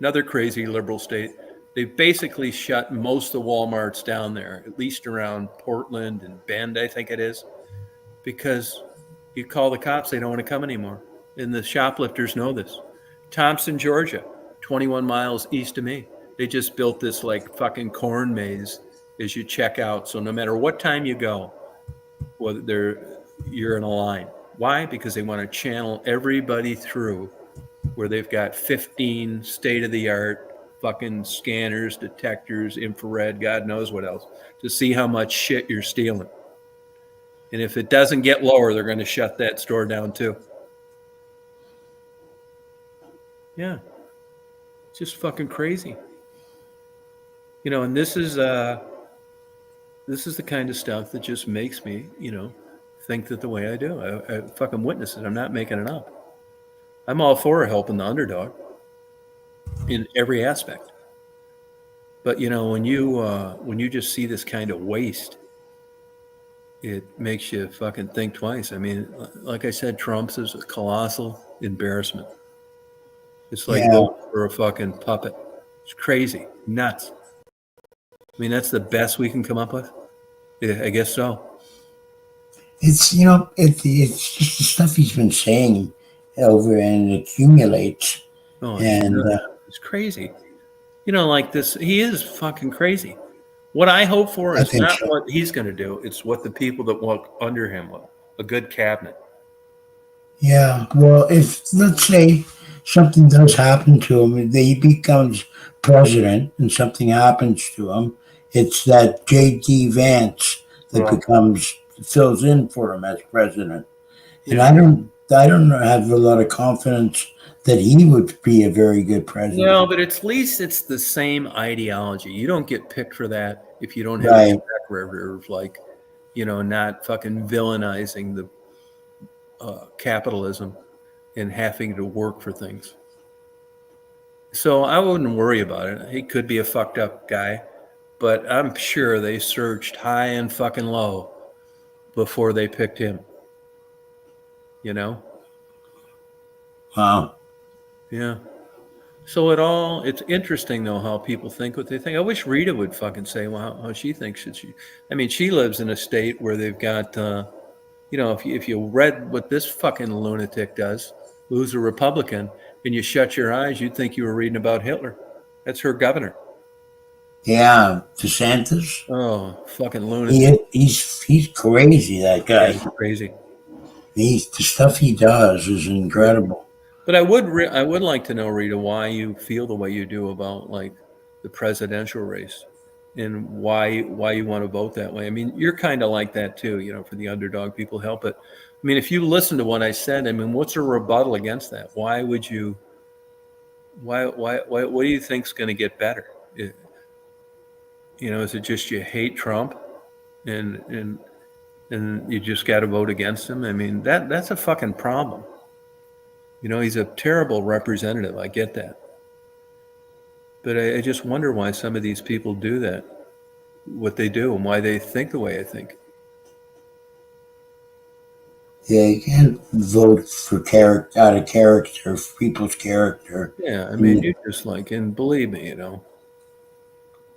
another crazy liberal state. They basically shut most of the Walmarts down there, at least around Portland and Bend, I think it is, because you call the cops, they don't want to come anymore. And the shoplifters know this. Thompson, Georgia, 21 miles east of me. They just built this like fucking corn maze as you check out. So no matter what time you go, whether you're in a line. Why? Because they want to channel everybody through where they've got 15 state-of-the-art fucking scanners, detectors, infrared, God knows what else, to see how much shit you're stealing. And if it doesn't get lower, they're going to shut that store down too. Yeah. It's just fucking crazy. You know, and this is This is the kind of stuff that just makes me, think that the way I do. I fucking witness it. I'm not making it up. I'm all for helping the underdog in every aspect. But when you just see this kind of waste, it makes you fucking think twice. I mean, like I said, Trump's is a colossal embarrassment. It's like Yeah, voting for a fucking puppet. It's crazy, nuts. I mean, that's the best we can come up with. Yeah, I guess so. it's just the stuff he's been saying over, and it accumulates. Oh, And it's crazy. Like this, he is fucking crazy. What I hope for I is think not so. what he's going to do. It's what the people that walk under him will. A good cabinet. Yeah, well, if let's say something does happen to him, if he becomes president and something happens to him, it's that J.D. Vance that Well, fills in for him as president. And yeah. I don't have a lot of confidence that he would be a very good president. No, but at least it's the same ideology. You don't get picked for that if you don't have a Right. track record of not fucking villainizing the capitalism and having to work for things. So I wouldn't worry about it. He could be a fucked up guy, but I'm sure they searched high and fucking low before they picked him. Wow. Yeah. So it's interesting though how people think what they think. I wish Rita would fucking say how she thinks that I mean, she lives in a state where they've got, if you read what this fucking lunatic does, who's a Republican, and you shut your eyes, you'd think you were reading about Hitler. That's her governor. Yeah, DeSantis. Oh, fucking lunatic. He's crazy. That guy. Yeah, crazy. The stuff he does is incredible. But I would like to know, Rita, why you feel the way you do about like the presidential race, and why you want to vote that way. I mean, you're kind of like that too, for the underdog. People help it. I mean, if you listen to what I said, I mean, what's a rebuttal against that? Why would you? Why? What do you think's going to get better? Is it just you hate Trump, and you just got to vote against him? I mean, that's a fucking problem. He's a terrible representative. I get that. But I just wonder why some of these people do that, what they do, and why they think the way I think. Yeah, you can't vote for character out of character, for people's character. Yeah, I mean, you just and believe me,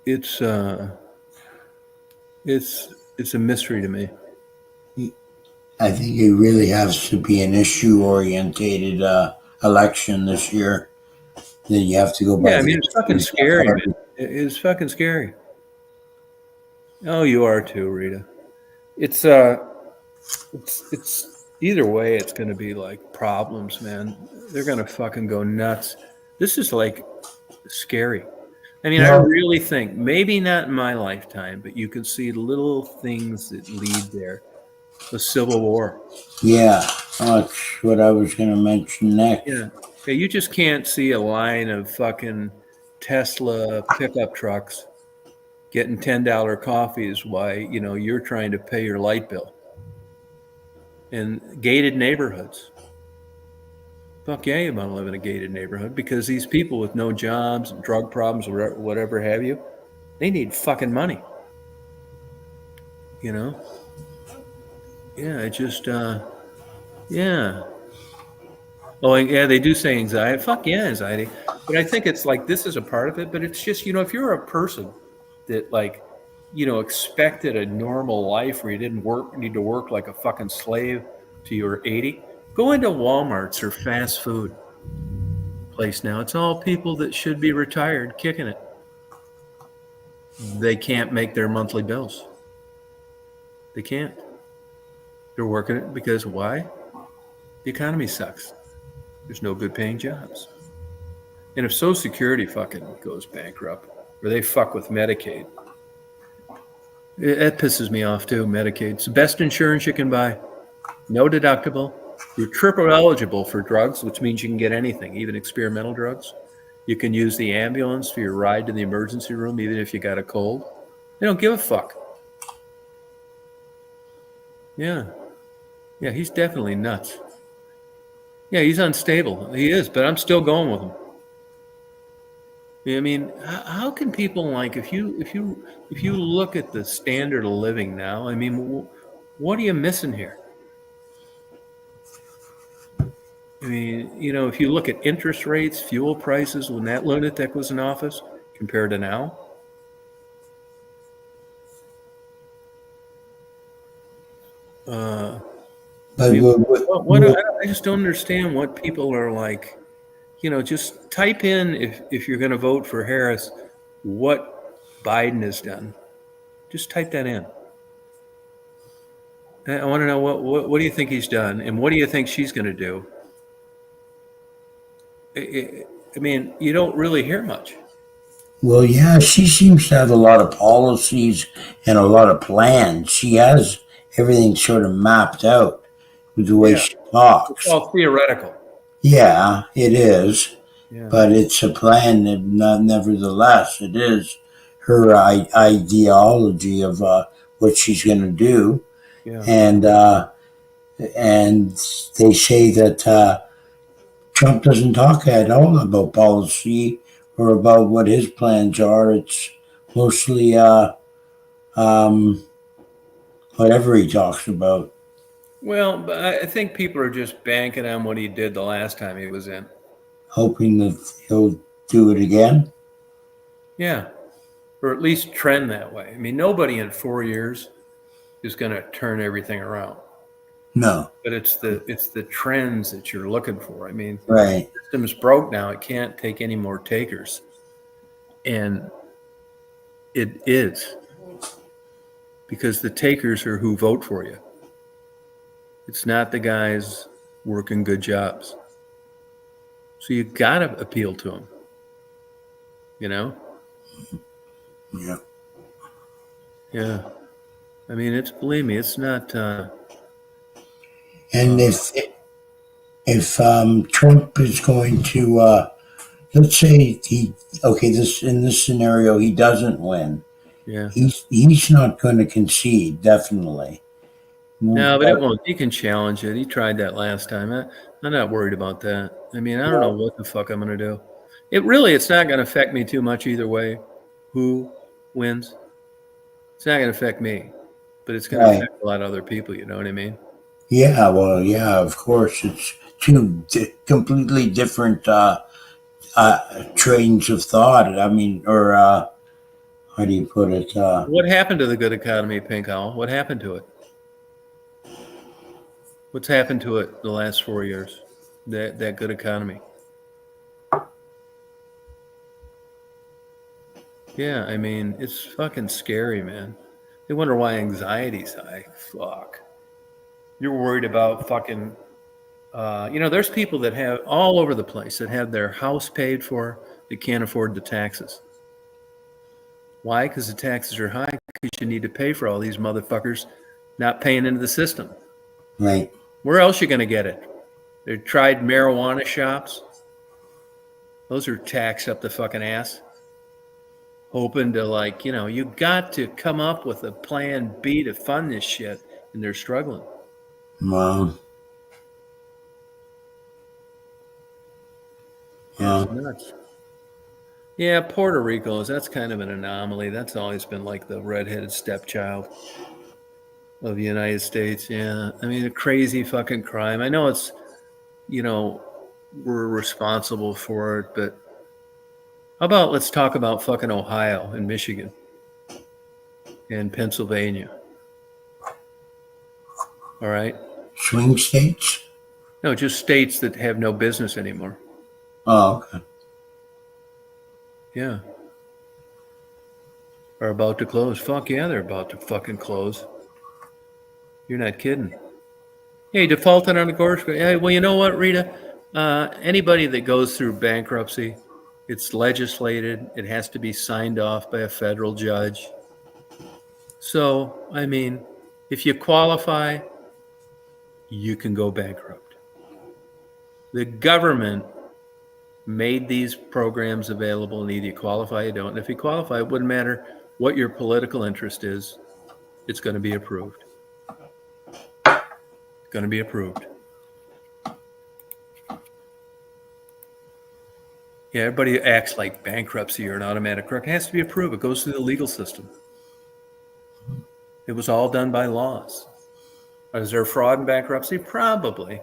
it's it's a mystery to me. I think it really has to be an issue-orientated election this year. Then you have to go by. Yeah, I mean, it's fucking scary, man. It's fucking scary. Oh, you are too, Rita. It's either way, it's going to be like problems, man. They're going to fucking go nuts. This is like scary. I mean, I really think maybe not in my lifetime, but you can see little things that lead there. The Civil War. Yeah, that's what I was going to mention next. Yeah, you just can't see a line of fucking Tesla pickup trucks getting $10 coffees while you're trying to pay your light bill. In gated neighborhoods. Fuck yeah, you want to live in a gated neighborhood, because these people with no jobs and drug problems or whatever have you, they need fucking money. Yeah, it just, yeah. Oh, yeah, they do say anxiety. Fuck yeah, anxiety. But I think it's like, this is a part of it, but it's just, if you're a person that expected a normal life where you didn't need to work like a fucking slave till you were 80, go into Walmarts or fast food place now. It's all people that should be retired kicking it. They can't make their monthly bills. They can't. They're working it because why? The economy sucks. There's no good paying jobs. And if Social Security fucking goes bankrupt, or they fuck with Medicaid, that pisses me off too. Medicaid. It's the best insurance you can buy. No deductible. You're triple eligible for drugs, which means you can get anything, even experimental drugs. You can use the ambulance for your ride to the emergency room, even if you got a cold. They don't give a fuck. Yeah. Yeah, he's definitely nuts. Yeah, he's unstable. He is, but I'm still going with him. I mean, how can people like if you look at the standard of living now? I mean, what are you missing here? I mean, if you look at interest rates, fuel prices when that lunatic was in office compared to now, I But mean, what I just don't understand what people are like. Just type in if you're going to vote for Harris, what Biden has done. Just type that in. I want to know what do you think he's done, and what do you think she's going to do? I mean, you don't really hear much. well, yeah, she seems to have a lot of policies and a lot of plans. She has everything sort of mapped out with the way Yeah, she it's talks. all theoretical. Yeah, it is, Yeah, but it's a plan. That nevertheless, it is her ideology of what she's going to do, yeah. and and they say that Trump doesn't talk at all about policy or about what his plans are. It's mostly um, whatever he talks about. Well, but I think people are just banking on what he did the last time he was in. Hoping that he'll do it again. Yeah, or at least trend that way. I mean, nobody in 4 years is going to turn everything around. No, But it's the trends that you're looking for. I mean, right. the system's broke now. It can't take any more takers. And it is because the takers are who vote for you. It's not the guys working good jobs. So you got to appeal to them, you know? Yeah. Yeah. I mean, believe me, it's not, And if Trump is going to let's say he okay this in this scenario he doesn't win, yeah. he's not going to concede definitely. No, but it But won't. He can challenge it. He tried that last time. I'm not worried about that. I mean, I don't know what the fuck I'm going to do. It's not going to affect me too much either way. Who wins? It's not going to affect me, but it's going to right, affect a lot of other people. You know what I mean? yeah, well, yeah, of course it's two completely different trains of thought. I mean, or how do you put it? What happened to the good economy, Pink Owl? What happened to it? What's happened to it the last 4 years? That good economy. Yeah, I mean, it's fucking scary, man. They wonder why anxiety's high. Fuck. You're worried about fucking. There's people that have all over the place that have their house paid for that can't afford the taxes. Why? Because the taxes are high. Because you need to pay for all these motherfuckers not paying into the system. Right. Where else you going to get it? They tried marijuana shops. Those are taxed up the fucking ass. Hoping to you got to come up with a plan B to fund this shit, and they're struggling. Well, Yeah, it's nuts. Yeah, Puerto Rico that's kind of an anomaly. That's always been like the redheaded stepchild of the United States. Yeah, I mean a crazy fucking crime. I know it's we're responsible for it, but how about let's talk about fucking Ohio and Michigan and Pennsylvania. All right. swing states. No, just states that have no business anymore. Oh, okay. Yeah. Are about to close. Fuck yeah, they're about to fucking close. You're not kidding. Hey, defaulted on the course. Hey, well, you know what, Rita? Anybody that goes through bankruptcy, it's legislated. It has to be signed off by a federal judge. So, I mean, if you qualify, you can go bankrupt. The government made these programs available, and either you qualify or you don't. And if you qualify, it wouldn't matter what your political interest is. It's going to be approved. going to be approved. Yeah, everybody acts like bankruptcy or an automatic crook. It has to be approved. It goes through the legal system. It was all done by laws. Is there fraud in bankruptcy? Probably.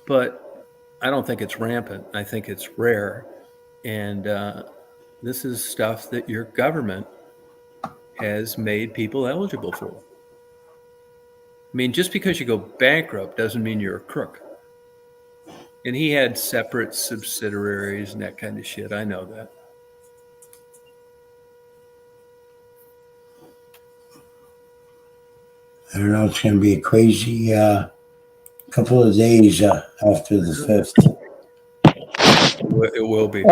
But I don't think it's rampant. I think it's rare. And this is stuff that your government has made people eligible for. I mean, just because you go bankrupt doesn't mean you're a crook. And he had separate subsidiaries and that kind of shit. I know that. I don't know. It's going to be a crazy couple of days after the 5th. It will be.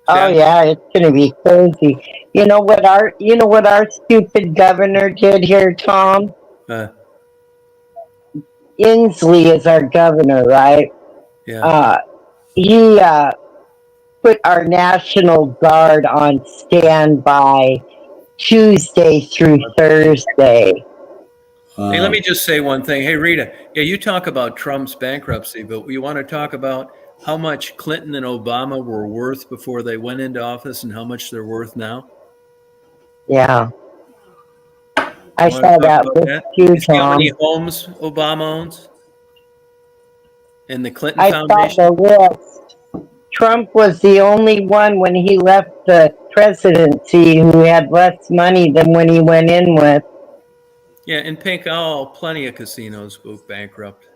Oh yeah, it's going to be crazy. You know what our stupid governor did here, Tom? Inslee is our governor, right? Yeah. He put our National Guard on standby Tuesday through Thursday. Hey, let me just say one thing. Hey, Rita, yeah, you talk about Trump's bankruptcy, but we want to talk about how much Clinton and Obama were worth before they went into office and how much they're worth now? Yeah. I saw that with you, You see how Tom. many homes Obama owns? And the Clinton I Foundation? saw the list. Trump was the only one when he left the presidency who had less money than when he went in with. Yeah, in Pink plenty of casinos go bankrupt.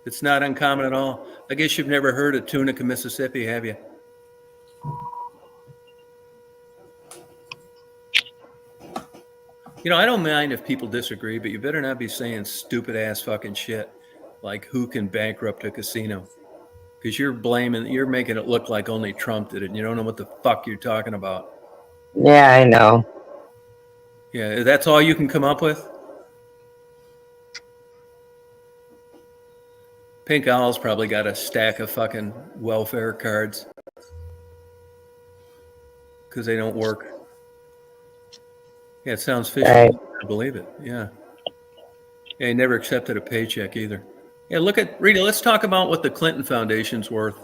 It's not uncommon at all. I guess you've never heard of Tunica, Mississippi, have you? You know, I don't mind if people disagree, but you better not be saying stupid ass fucking shit like who can bankrupt a casino. Because you're making it look like only Trump did it, and you don't know what the fuck you're talking about. Yeah, I know. Yeah, that's all you can come up with? Pink Owl's probably got a stack of fucking welfare cards because they don't work. Yeah, it sounds fishy. Right. I believe it. Yeah. Yeah, he never accepted a paycheck either. Yeah, look at Rita. Let's talk about what the Clinton Foundation's worth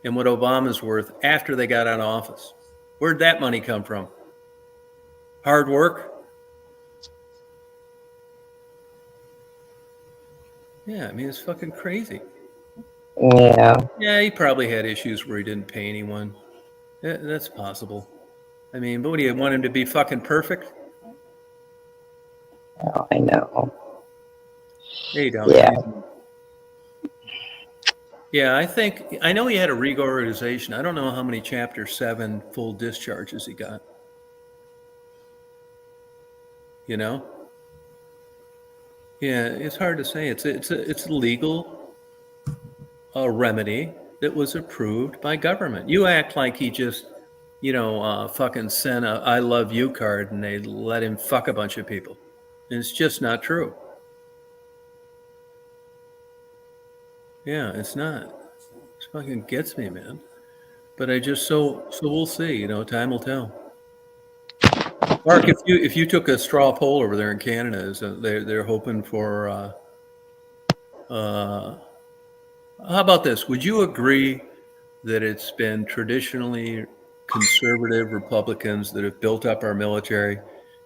and what Obama's worth after they got out of office. Where'd that money come from? Hard work? Yeah, I mean, it's fucking crazy. Yeah. Yeah, he probably had issues where he didn't pay anyone. Yeah, that's possible. I mean, but what do you want him to be fucking perfect? Oh, I know. They don't. Yeah. Yeah, I know he had a reorganization. I don't know how many Chapter 7 full discharges he got. You know? Yeah, it's hard to say. It's a legal remedy that was approved by government. You act like he just, fucking sent a I love you card and they let him fuck a bunch of people. And it's just not true. Yeah, it's not. It fucking gets me, man. But so we'll see. Time will tell. Mark, if you took a straw poll over there in Canada, they're hoping for. How about this? Would you agree that it's been traditionally conservative Republicans that have built up our military,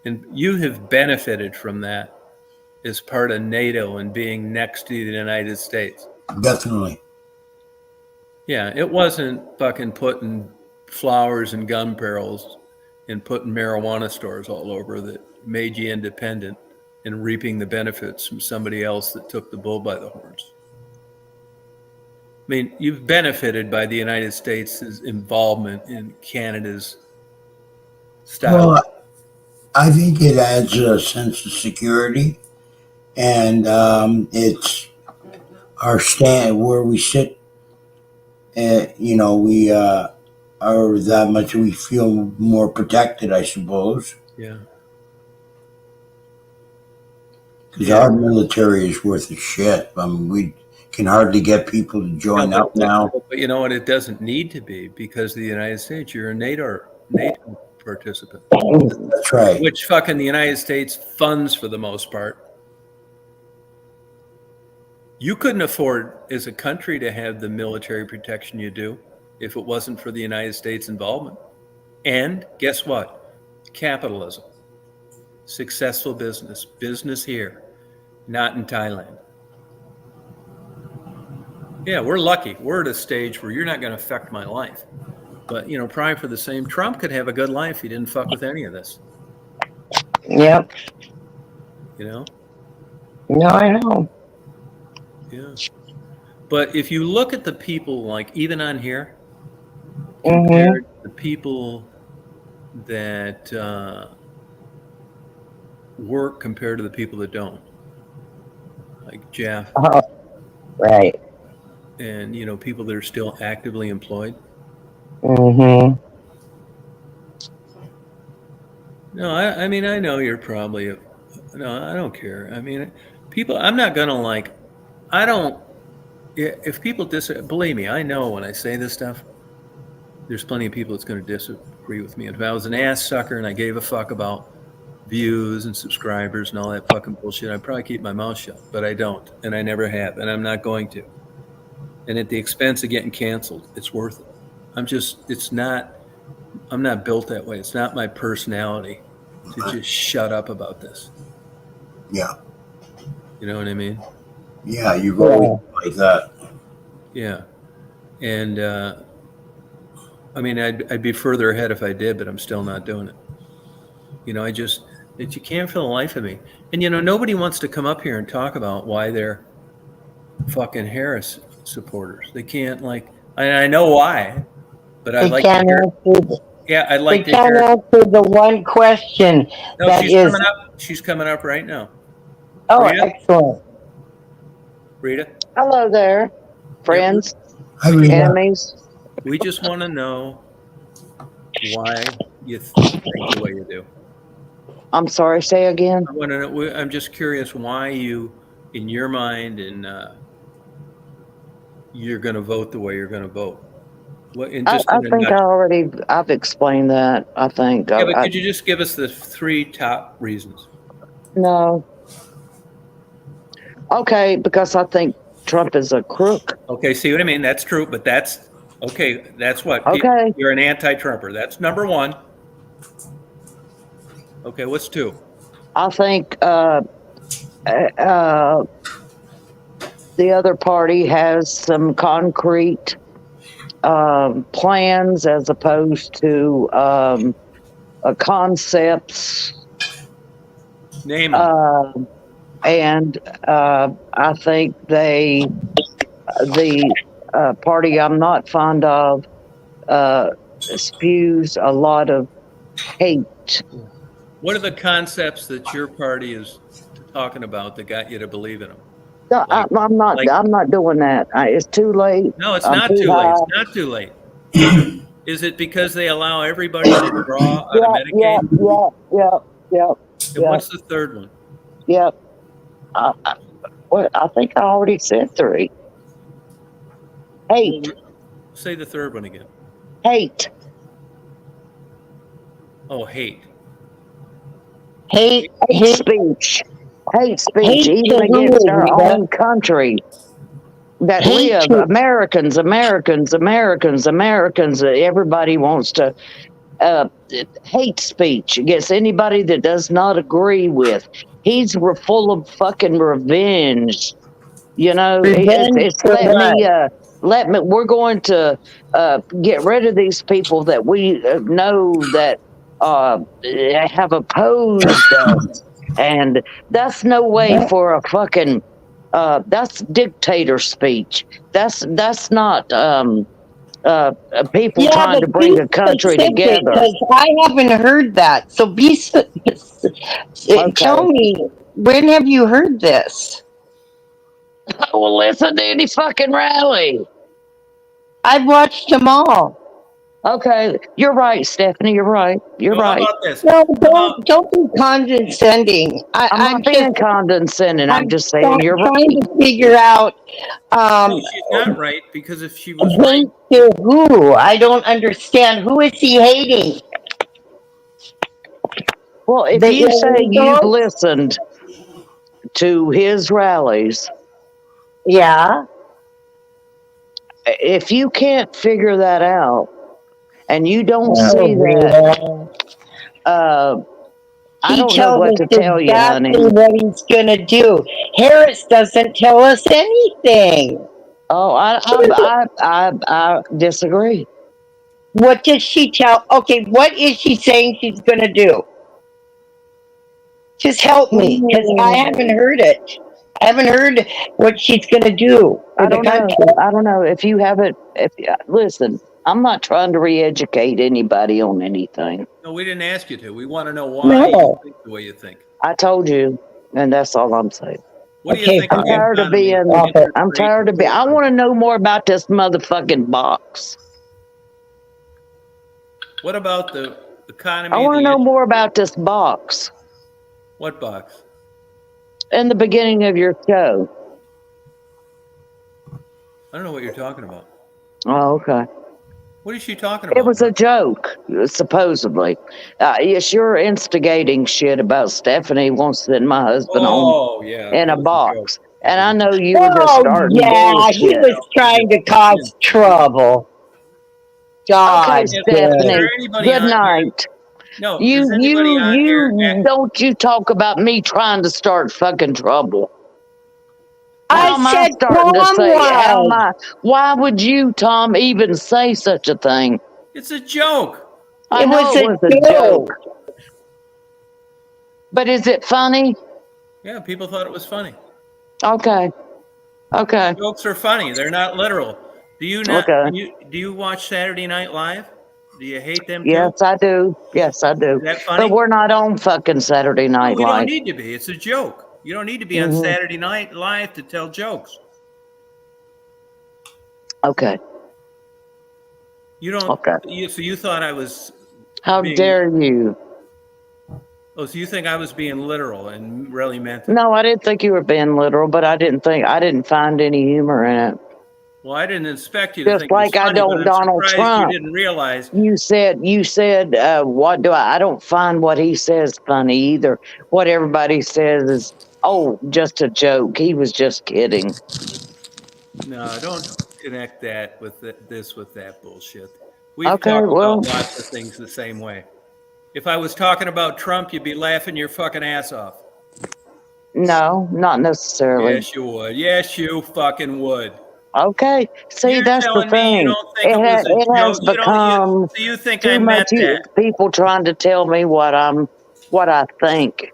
and you have benefited from that as part of NATO and being next to the United States? Definitely. Yeah, it wasn't fucking putting flowers in gun barrels and putting marijuana stores all over that made you independent and reaping the benefits from somebody else that took the bull by the horns. I mean, you've benefited by the United States' involvement in Canada's style. Well, I think it adds a sense of security, and it's our stand where we sit. We are that much. We feel more protected, I suppose. Yeah. Because our military is worth a shit. I mean, we can hardly get people to join up now. But you know what? It doesn't need to be because of the United States. You're a NATO participant, That's right. which fucking the United States funds for the most part. You couldn't afford as a country to have the military protection you do if it wasn't for the United States involvement. And guess what? Capitalism. Successful business here, not in Thailand. Yeah, we're lucky. We're at a stage where you're not going to affect my life. But, you know, probably for the same, Trump could have a good life. He didn't fuck with any of this. Yep. You know? No, I know. Yeah. But if you look at the people, like even on here, Mm-hmm. compared to the people that work compared to the people that don't, like Jeff, Oh, right. and, you know, people that are still actively employed. Mm-hmm. No, I mean, I know you're probably, no, I don't care. I mean, people, I'm not going to like, I don't, if people believe me, I know when I say this stuff, there's plenty of people that's going to disagree with me. If I was an ass sucker and I gave a fuck about views and subscribers and all that fucking bullshit, I'd probably keep my mouth shut, but I don't, and I never have, and I'm not going to. And at the expense of getting canceled, it's worth it. I'm not built that way. It's not my personality to just shut up about this. Yeah. You know what I mean? Yeah, you've always been like that. Yeah. And, I mean, I'd be further ahead if I did, but I'm still not doing it. You know, you can't for the life of me. And, you know, nobody wants to come up here and talk about why they're fucking Harris supporters. They can't, like, I know why, but I'd like to hear. Yeah, I'd like to hear. They can't answer the one question No, coming up. She's coming up right now. Oh, Rita? excellent. Rita? Hello there, friends, I mean, enemies. We just want to know why you think the way you do. I'm sorry, say again. I want to know. I'm just curious why you, in your mind, and you're going to vote the way you're going to vote. What? I think I've explained that. I think. Yeah, but could you just give us the 3 top reasons? No. Okay, because I think Trump is a crook. Okay, see what I mean? That's true, but that's okay. That's what. Okay. You're an anti-Trumper. That's number 1. Okay, what's 2? I think the other party has some concrete plans as opposed to concepts. Name them. And I think the party I'm not fond of spews a lot of hate. What are the concepts that your party is talking about that got you to believe in them? No, I'm not doing that. It's too late. No, it's not too late. It's not too late. Is it because they allow everybody to draw out of Medicaid? Yeah. And what's the third one? Yep. I think I already said 3. Hate. Say the third one again. Hate. Oh, hate. Hate speech. Hate speech, even against our own country. That live Americans. Everybody wants to hate speech against anybody that does not agree with. He's full of fucking revenge. You know, it's let me. We're going to get rid of these people that we know that have opposed us, and that's no way for a fucking. That's dictator speech. That's not people trying to bring a country together. Because I haven't heard that. So tell me, when have you heard this? I will listen to any fucking rally. I've watched them all. Okay, you're right, Stephanie. You're right. You're right. How about this? No, don't be condescending. I'm not being condescending. I'm just saying you're right. trying to figure out. No, she's not right, because if she was right, Hate to who? I don't understand. Who is he hating? Well, if The you say you've illegals? listened to his rallies, Yeah. if you can't figure that out and you don't see Oh, that, yeah. I He don't know tells what us to tell you, honey. exactly what he's going to do. Harris doesn't tell us anything. Oh, I disagree. What does she tell? Okay, what is she saying she's going to do? Just help me, because I haven't heard it. I haven't heard what she's going to do for I the don't know. country. I don't know if you haven't. Listen, I'm not trying to re-educate anybody on anything. No, we didn't ask you to. We want to know why No. you think the way you think. I told you, and that's all I'm saying. What do you Okay, think of I'm the tired of economy? being. I'm tired of being. I want to know more about this motherfucking box. What about the economy? I want to know more about this box What box? in the beginning of your show. I don't know what you're talking about. Oh, okay. What is she talking about? It was a joke, supposedly. Yes, you're instigating shit about Stephanie wants to send my husband home in a box. And I know you were just starting yeah, bullshit. he was trying to cause trouble. God, Okay, Stephanie. Good night. No, you does anybody on here don't you talk about me trying to start fucking trouble. I said Tom was. Why would you, Tom, even say such a thing? It's a joke. I know it was a joke. But is it funny? Yeah, people thought it was funny. Okay. Okay. Jokes are funny. They're not literal. Do you not? Okay. Do you watch Saturday Night Live? Do you hate them too? Yes, I do. Yes, I do. Is that funny? But we're not on fucking Saturday Night We Live. don't need to be. It's a joke. You don't need to be on Saturday Night Live to tell jokes. Okay. You don't. Okay. So you thought I was. How dare you? Oh, so you think I was being literal and really meant it? No, I didn't think you were being literal, but I didn't find any humor in it. Well, I didn't expect you to Just think like it was funny, I don't but I'm Donald surprised Trump. You didn't realize. You said, what do I don't find what he says funny either. What everybody says is, oh, just a joke. He was just kidding. No, don't connect that with this with that bullshit. We've talked about lots of things the same way. If I was talking about Trump, you'd be laughing your fucking ass off. No, not necessarily. Yes, you would. Yes, you fucking would. Okay. See, You're that's the thing. You don't think it has become you think too I meant much that? People trying to tell me what I think.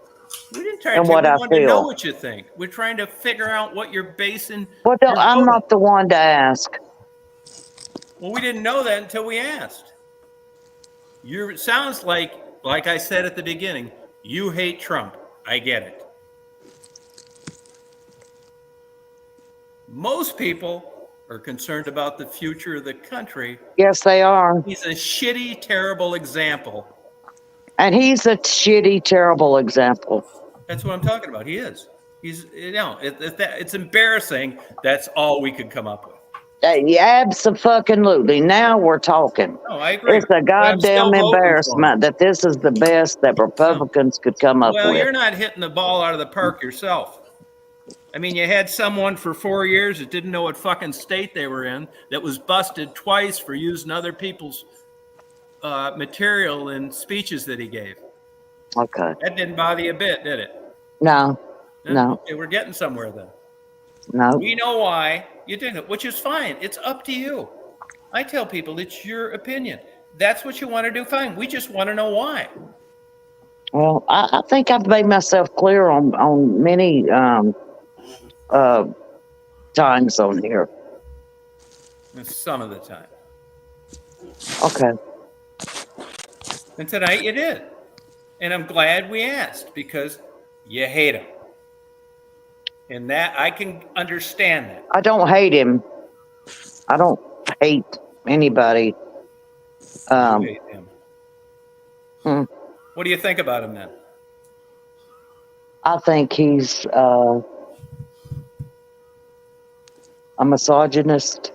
We didn't try and to. What we I wanted to feel. know what you think. We're trying to figure out what you're basing. Well, I'm not the one to ask. Well, we didn't know that until we asked. It sounds like I said at the beginning, you hate Trump. I get it. Most people are concerned about the future of the country. Yes, they are. He's a shitty, terrible example. And he's a shitty, terrible example. That's what I'm talking about. He is. He's, it's embarrassing. That's all we could come up with. Absolutely. Now we're talking. No, I agree. It's a goddamn embarrassment that this is the best that Republicans could come up with. Well, you're not hitting the ball out of the park yourself. I mean, you had someone for 4 years that didn't know what fucking state they were in, that was busted twice for using other people's material in speeches that he gave. Okay. That didn't bother you a bit, did it? No. No. Okay, we're getting somewhere then. No. We know why you did it, which is fine. It's up to you. I tell people it's your opinion. That's what you want to do, fine. We just want to know why. Well, I think I've made myself clear on many times on here. Some of the time. Okay. And tonight you did. And I'm glad we asked because you hate him. And that I can understand that. I don't hate him. I don't hate anybody. You hate him. What do you think about him then? I think he's a misogynist.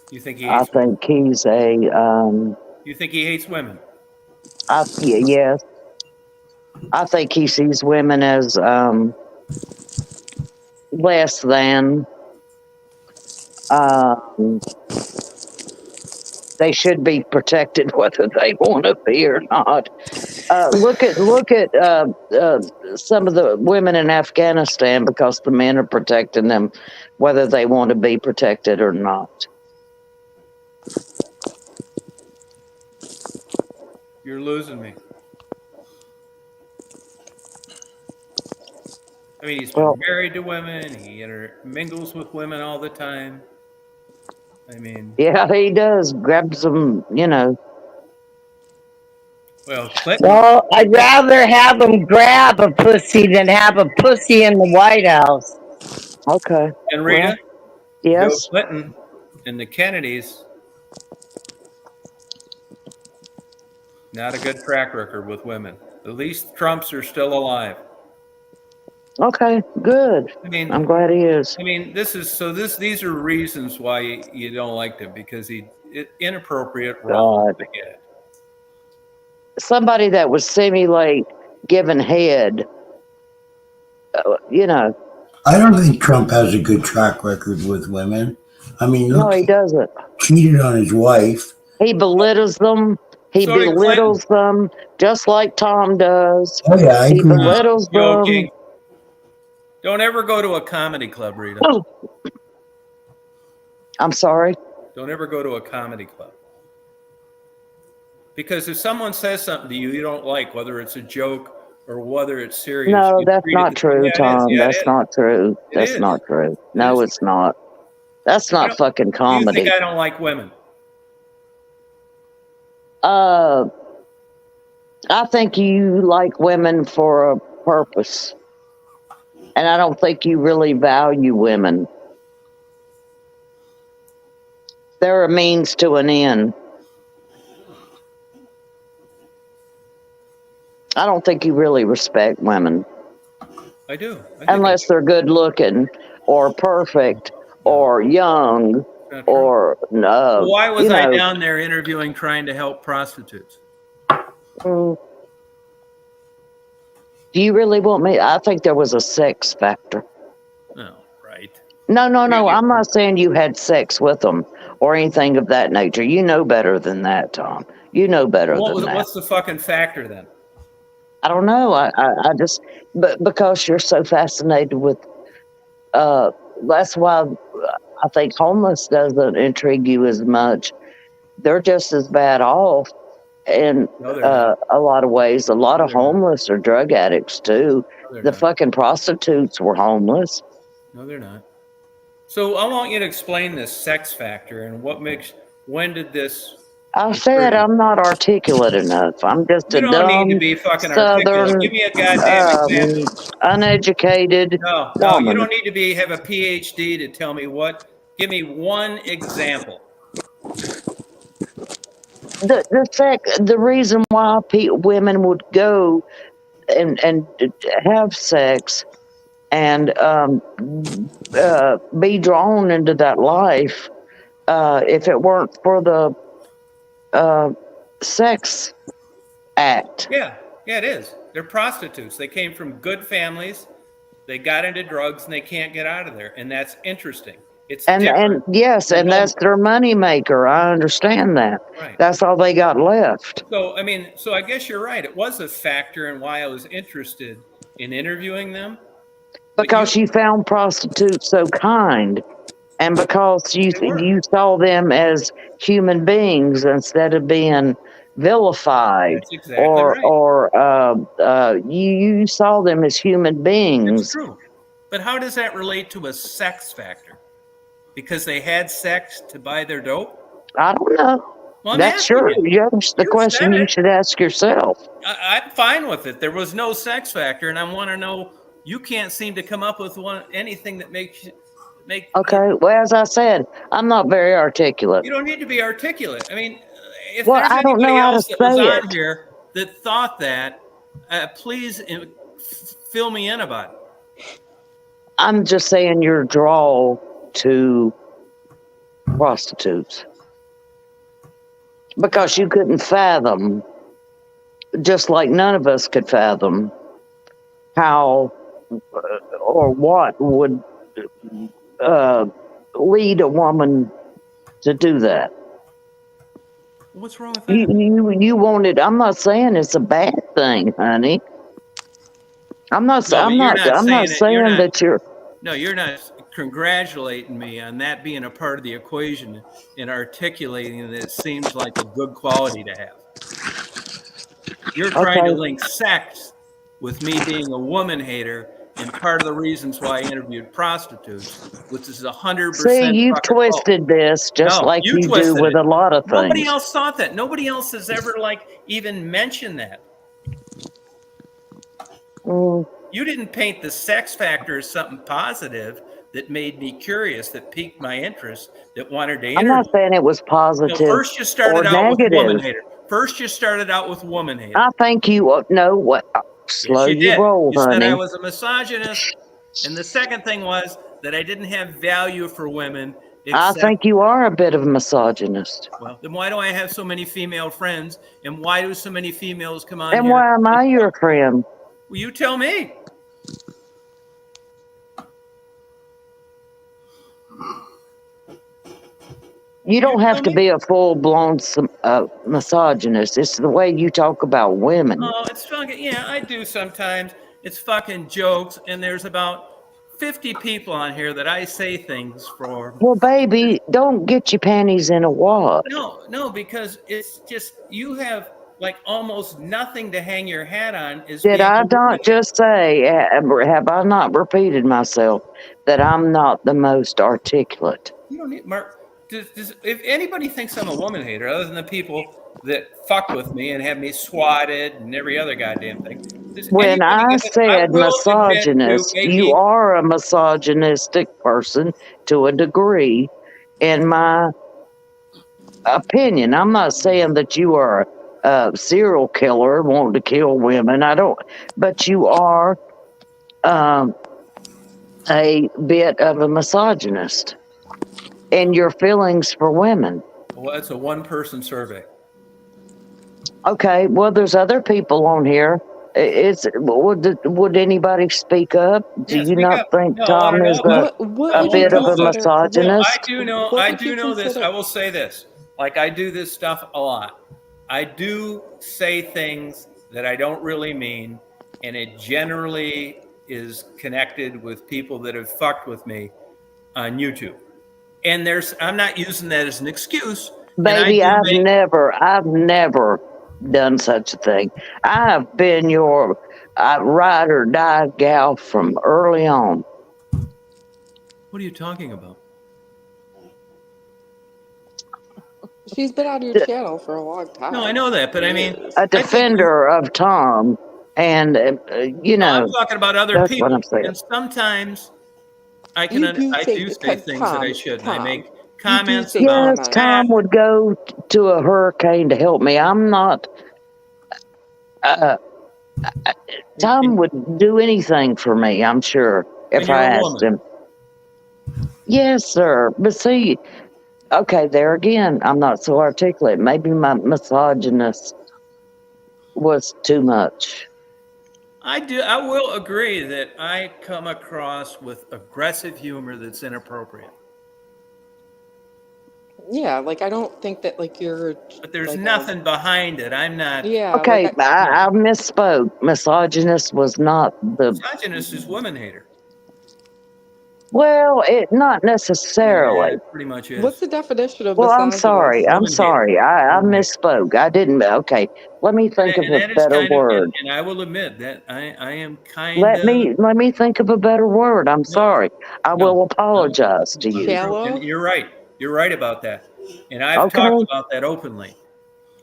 You think he hates think he's a You think he hates women? yes. I think he sees women as less than. They should be protected whether they want to be or not. Look at some of the women in Afghanistan, because the men are protecting them whether they want to be protected or not. You're losing me. I mean, he's been married to women. He mingles with women all the time. I mean, yeah, he does. Grabs them, Well, Clinton. Well, I'd rather have him grab a pussy than have a pussy in the White House. Okay. And Rita, Yes. Bill Clinton and the Kennedys, not a good track record with women. At least Trumps are still alive. Okay, good. I mean, I'm glad he is. I mean, these are reasons why you don't like him, because inappropriate, wrong. I get it. Somebody that would simulate giving head, I don't think Trump has a good track record with women. I mean, no, he doesn't. Cheated on his wife. He belittles them. He belittles them just like Tom does. Oh yeah, I he agree. Belittles them. Don't ever go to a comedy club, Rita. Oh. I'm sorry. Don't ever go to a comedy club. Because if someone says something to you you don't like, whether it's a joke or whether it's serious. No, that's not true, Tom. That's not true. That's not true. No, it's not. That's not fucking comedy. You think I don't like women? I think you like women for a purpose. And I don't think you really value women. They're a means to an end. I don't think you really respect women. I do. Unless they're good looking or perfect or young or no. Why was I down there interviewing, trying to help prostitutes? Do you really want me? I think there was a sex factor. No, right. No. I'm not saying you had sex with them or anything of that nature. You know better than that, Tom. You know better than that. What's the fucking factor then? I don't know. I just, but because you're so fascinated with, that's why I think homeless doesn't intrigue you as much. They're just as bad off in a lot of ways. A lot of homeless are drug addicts too. The fucking prostitutes were homeless. No, they're not. So I want you to explain this sex factor and when did this? I said I'm not articulate enough. I'm just a dumb, need to be fucking southern, articulate. Give me a goddamn example. Uneducated. No, you don't need to have a PhD to tell me what. Give me one example. The reason why women would go and have sex and be drawn into that life, if it weren't for the sex act. Yeah, it is. They're prostitutes. They came from good families. They got into drugs and they can't get out of there. And that's interesting. It's different. And yes, and that's their money maker. I understand that. Right. That's all they got left. So I guess you're right. It was a factor in why I was interested in interviewing them. Because you found prostitutes so kind. And because you saw them as human beings instead of being vilified. That's exactly right. Or you saw them as human beings. That's true. But how does that relate to a sex factor? Because they had sex to buy their dope? I don't know. Well, that's the question you should ask yourself. I'm fine with it. There was no sex factor, and I want to know. You can't seem to come up with anything that makes. Okay. Well, as I said, I'm not very articulate. You don't need to be articulate. I mean, if well, there's I don't anybody know how else to that was say on it. here that thought that, please fill me in about it. I'm just saying your draw to prostitutes because you couldn't fathom just like none of us could fathom how or what would lead a woman to do that. What's wrong with that? You wanted. I'm not saying it's a bad thing, honey. I'm not saying that you're. No, you're not congratulating me on that being a part of the equation and articulating that it seems like a good quality to have. You're trying to link sex with me being a woman hater, and part of the reasons why I interviewed prostitutes, which is 100%. See, you've twisted this just like you do with a lot of things. Nobody else thought that. Nobody else has ever even mentioned that. You didn't paint the sex factor as something positive that made me curious, that piqued my interest, that wanted to interview. I'm not saying it was positive. First you started out with woman hater. First you started out with woman hater. I think you know what. Slow your roll, you honey. said I was a misogynist, and the second thing was that I didn't have value for women. I think you are a bit of a misogynist. Well, then why do I have so many female friends, and why do so many females come on and here? Why am I your friend? Well, you tell me. You don't have to be a full-blown misogynist. It's the way you talk about women. Oh, it's fucking, yeah, I do sometimes. It's fucking jokes, and there's about 50 people on here that I say things for. Well, baby, don't get your panties in a wad. No, because it's just, you have like almost nothing to hang your hat on. Did I not just say, have I not repeated myself, that I'm not the most articulate? You don't need, Mark. If anybody thinks I'm a woman hater, other than the people that fuck with me and have me swatted and every other goddamn thing. When I said misogynist, you are a misogynistic person to a degree, in my opinion. I'm not saying that you are a serial killer wanting to kill women. I don't, but you are a bit of a misogynist in your feelings for women. Well, that's a one-person survey. Okay, well, there's other people on here. Would anybody speak up? Do you not think Tom is a bit of a misogynist? I do know this. I will say this. Like, I do this stuff a lot. I do say things that I don't really mean, and it generally is connected with people that have fucked with me on YouTube. And I'm not using that as an excuse. Baby, I've never done such a thing. I have been your ride or die gal from early on. What are you talking about? She's been on your channel for a long time. No, I know that, but I mean, a defender of Tom, and I'm talking about other that's people. What I'm saying. And sometimes I do say things that I shouldn't. I make comments about. Yes, Tom would go to a hurricane to help me. I'm not. Tom would do anything for me, I'm sure, if I asked him. Yes, sir. But see, okay, there again, I'm not so articulate. Maybe my misogynist was too much. I will agree that I come across with aggressive humor that's inappropriate. Yeah, like I don't think that like you're. But there's nothing behind it. I'm not. Yeah. Okay, like I misspoke. Misogynist was not the. Misogynist is woman hater. Well, it not necessarily. Yeah, it pretty much is. What's the definition of? Well, I'm sorry. I misspoke. I didn't. Okay, let me think of a better word. And I will admit that I am kind of. Let me think of a better word. I'm sorry. I will apologize to you. Shallow? You're right. You're right about that. And I've talked about that openly.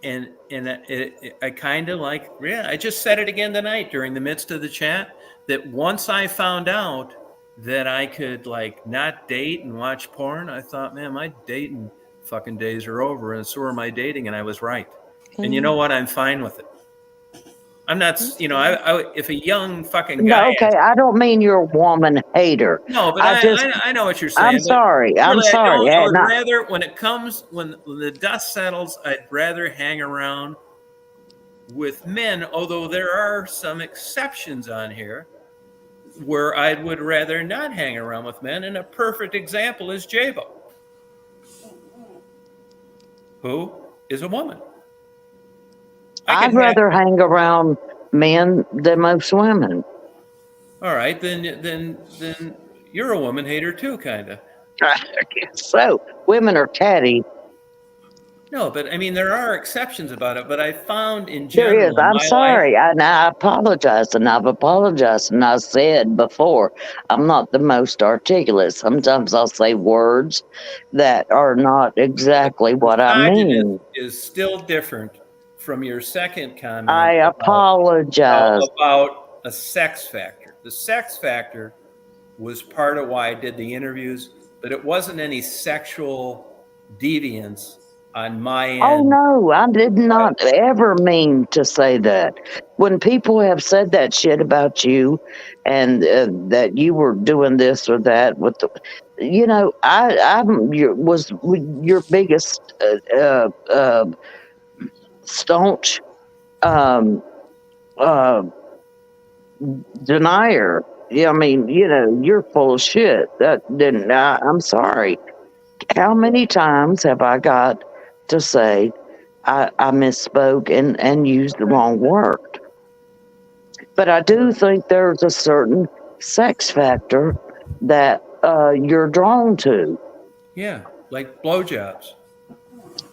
And I kind of like, I just said it again tonight during the midst of the chat, that once I found out that I could like not date and watch porn, I thought, man, my dating fucking days are over, and so are my dating, and I was right. Mm-hmm. And you know what? I'm fine with it. I'm not, if a young fucking guy. No, okay, I don't mean you're a woman hater. No, but I know what you're saying. I'm sorry. I would rather, when the dust settles, I'd rather hang around with men, although there are some exceptions on here where I would rather not hang around with men. And a perfect example is Jabo, who is a woman. I'd rather hang around men than most women. All right, then you're a woman hater too, kind of. I guess so. Women are catty. No, but I mean, there are exceptions about it. But I found in general, There is. I'm sorry. And I apologize. And I've apologized. And I said before, I'm not the most articulate. Sometimes I'll say words that are not exactly what I mean. Is still different from your second comment. I apologize. About a sex factor. The sex factor was part of why I did the interviews, but it wasn't any sexual deviance on my end. Oh, no, I did not ever mean to say that. When people have said that shit about you and that you were doing this or that with the, you know, was your biggest staunch denier. Yeah, I mean, you know, you're full of shit. I'm sorry. How many times have I got to say I misspoke and used the wrong word? But I do think there's a certain sex factor that you're drawn to. Yeah, like blowjobs.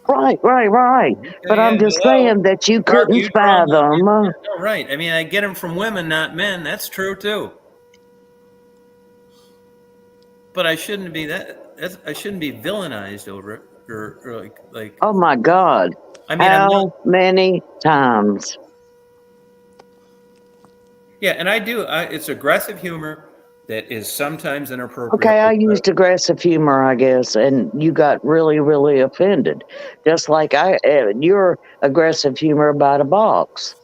Right. But I'm just saying that you couldn't fathom. Right. I mean, I get them from women, not men. That's true too. But I shouldn't be I shouldn't be villainized over it, or like. Oh my God! I mean, how many times? Yeah, and I do. It's aggressive humor that is sometimes inappropriate. Okay, I used aggressive humor, I guess, and you got really, really offended. Just like your aggressive humor about a box.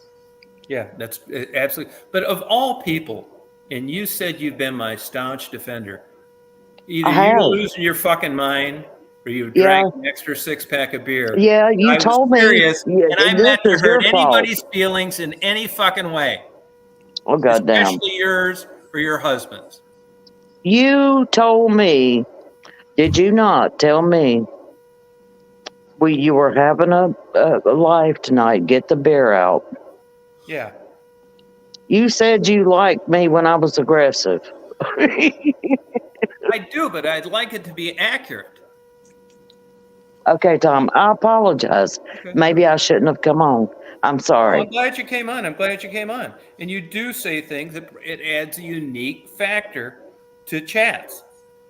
Yeah, that's absolutely. But of all people, and you said you've been my staunch defender. Either you're losing your fucking mind or you drank an extra 6-pack of beer. Yeah, you told me. And I meant to hurt anybody's feelings in any fucking way. Oh, goddamn. Especially yours or your husband's. You told me, did you not tell me you were having a life tonight? Get the beer out. Yeah. You said you liked me when I was aggressive. I do, but I'd like it to be accurate. Okay, Tom, I apologize. Okay. Maybe I shouldn't have come on. I'm sorry. I'm glad you came on. And you do say things that it adds a unique factor to chats,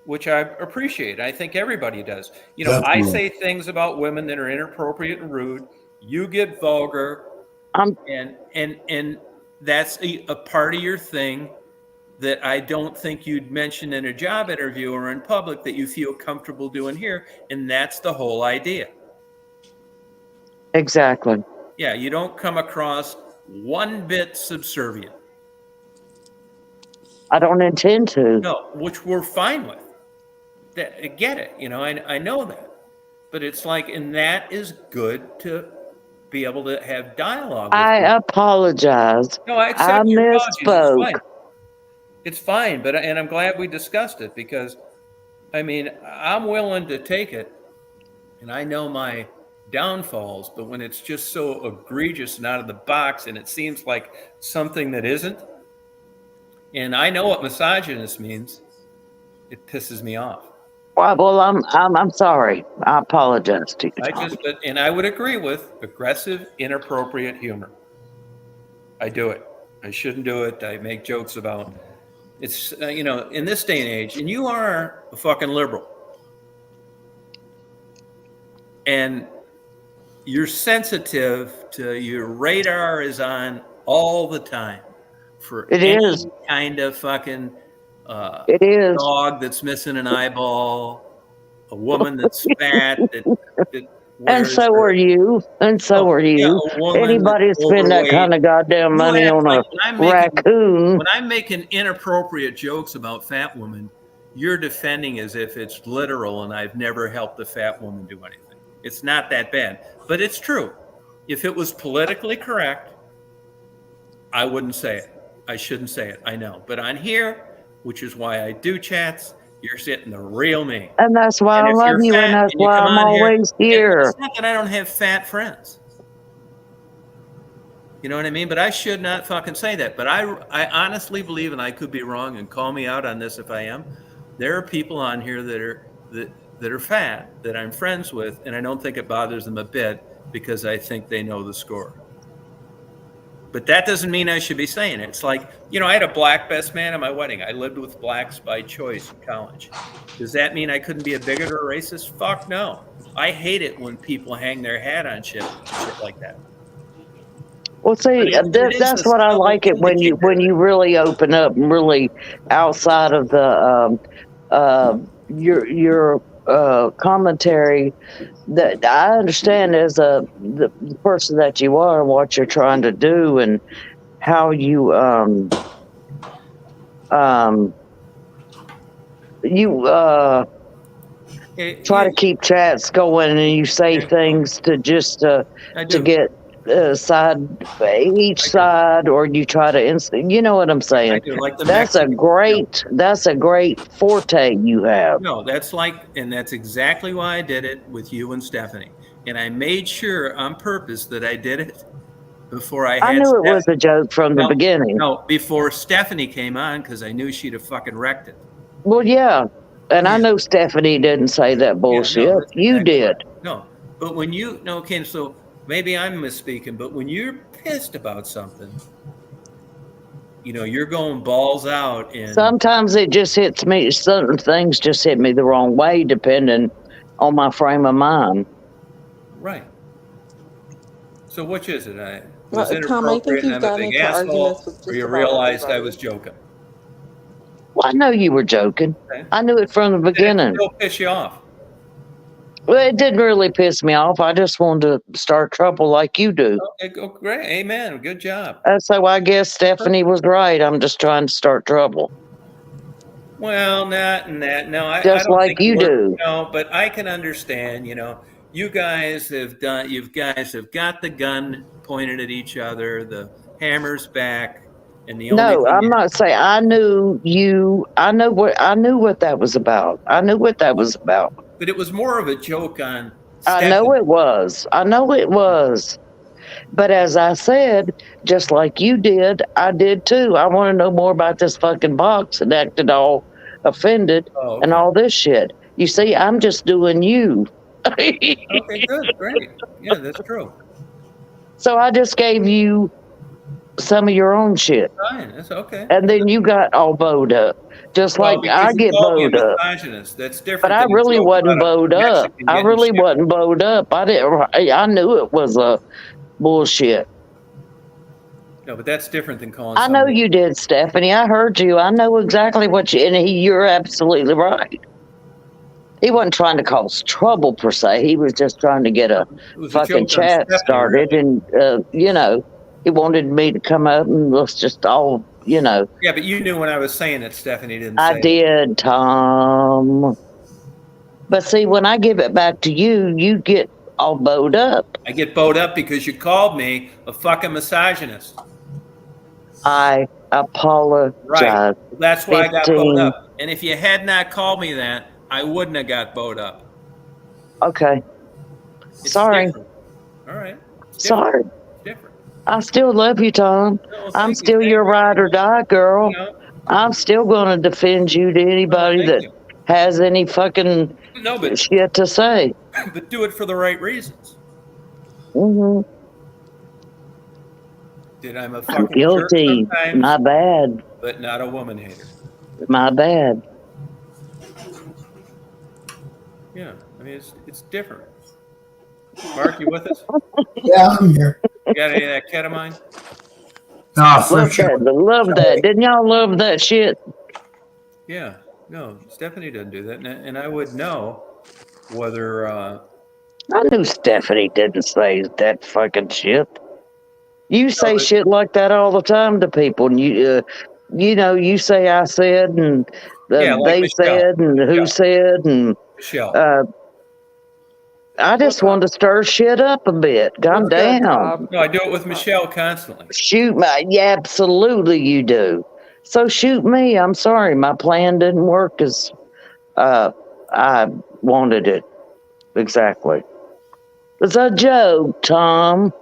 which I appreciate. I think everybody does. You know, I say things about women that are inappropriate and rude. You get vulgar. And that's a part of your thing that I don't think you'd mention in a job interview or in public that you feel comfortable doing here. And that's the whole idea. Exactly. Yeah, you don't come across one bit subservient. I don't intend to. No, which we're fine with. I get it. You know, I know that. But it's like, and that is good to be able to have dialogue with I apologize. No, I accept your apologies. It's fine, and I'm glad we discussed it because, I mean, I'm willing to take it, and I know my downfalls, but when it's just so egregious and out of the box, and it seems like something that isn't, and I know what misogynist means, it pisses me off. Well, I'm sorry. I apologize to you. And I would agree with aggressive, inappropriate humor. I do it. I shouldn't do it. I make jokes about. It's, you know, in this day and age, and you are a fucking liberal. And you're sensitive to your radar is on all the time for any kind of fucking dog that's missing an eyeball, a woman that's fat that and so are you. And so are you. Yeah, anybody spend that kind of goddamn money on a raccoon. When I'm making inappropriate jokes about fat women, you're defending as if it's literal and I've never helped a fat woman do anything. It's not that bad, but it's true. If it was politically correct, I wouldn't say it. I shouldn't say it. I know. But on here, which is why I do chats, you're sitting the real me. And that's why And I if love you're you, and fat that's and you why come I'm on here, always here. it's not that I don't have fat friends. You know what I mean? But I should not fucking say that. But I honestly believe, and I could be wrong, and call me out on this if I am, there are people on here that are fat that I'm friends with, and I don't think it bothers them a bit because I think they know the score. But that doesn't mean I should be saying it. It's like, you know, I had a black best man at my wedding. I lived with blacks by choice in college. Does that mean I couldn't be a bigot or a racist? Fuck no. I hate it when people hang their hat on shit like that. Well, see, that's what I like it when you really open up and really outside of the your commentary. That I understand as the person that you are and what you're trying to do and how you try to keep chats going, and you say things to just to get each side, or you try to you know what I'm saying? I do, like that's a great forte you have. No, and that's exactly why I did it with you and Stephanie. And I made sure on purpose that I did it before I knew it was a joke from the beginning. No, before Stephanie came on, because I knew she'd have fucking wrecked it. Well, yeah. And I know Stephanie didn't say that bullshit. Yeah, no, you did. Right. No, but when okay, so maybe I'm misspeaking, but when you're pissed about something, you know, you're going balls out. And sometimes it just hits me. Certain things just hit me the wrong way, depending on my frame of mind. Right. So which is it? Was Tom, I think you've gotten into arguments with just or you realized I was joking? Well, I know you were joking. Okay. I knew it from the beginning. Did it still piss you off? Well, it didn't really piss me off. I just wanted to start trouble like you do. Okay, go great. Amen. Good job. So I guess Stephanie was right. I'm just trying to start trouble. Well, not in that. No, I just don't like think you do. No, but I can understand. You know, you guys have got the gun pointed at each other. The hammer's back. And the only I'm not saying I knew you. I knew what that was about. I knew what that was about. But it was more of a joke on Stephanie. I know it was. But as I said, just like you did, I did too. I want to know more about this fucking box and acted all offended and all this shit. You see, I'm just doing you. Okay, good, great. Yeah, that's true. So I just gave you some of your own shit. Fine, that's okay. And then you got all bowed up. Just like I get bowed up. That's different. But I really wasn't bowed up. I really wasn't bowed up. I knew it was a bullshit. No, but that's different than calling. I know you did, Stephanie. I heard you. I know exactly what you're absolutely right. He wasn't trying to cause trouble per se. He was just trying to get a fucking chat started, and you know, he wanted me to come up and let's just all, you know. Yeah, but you knew when I was saying it, Stephanie didn't. I did, Tom. But see, when I give it back to you, you get all bowed up. I get bowed up because you called me a fucking misogynist. I apologize. Right. That's why I got bowed up. And if you had not called me that, I wouldn't have got bowed up. Okay. Sorry. Different. All right. Sorry. It's different. I still love you, Tom. No, I'm still your ride or die girl. You know? I'm still going to defend you to anybody that has any fucking shit to say. But do it for the right reasons. Mm-hmm. I'm a fucking guilty. Jerk sometimes, my bad. But not a woman hater. My bad. Yeah, I mean it's different. Mark, you with us? Yeah, I'm here. You got any of that ketamine? No, for sure. Love that. Didn't y'all love that shit? Yeah. No, Stephanie doesn't do that, and I would know whether. I knew Stephanie didn't say that fucking shit. You say shit like that all the time to people, and you know, you say I said, and like they Michelle. said, and who said, and Michelle. I just want to stir shit up a bit. God What's good, damn. Tom? No, I do it with Michelle constantly. Shoot my, yeah, absolutely you do. So shoot me. I'm sorry, my plan didn't work as I wanted it. Exactly. It's a joke, Tom.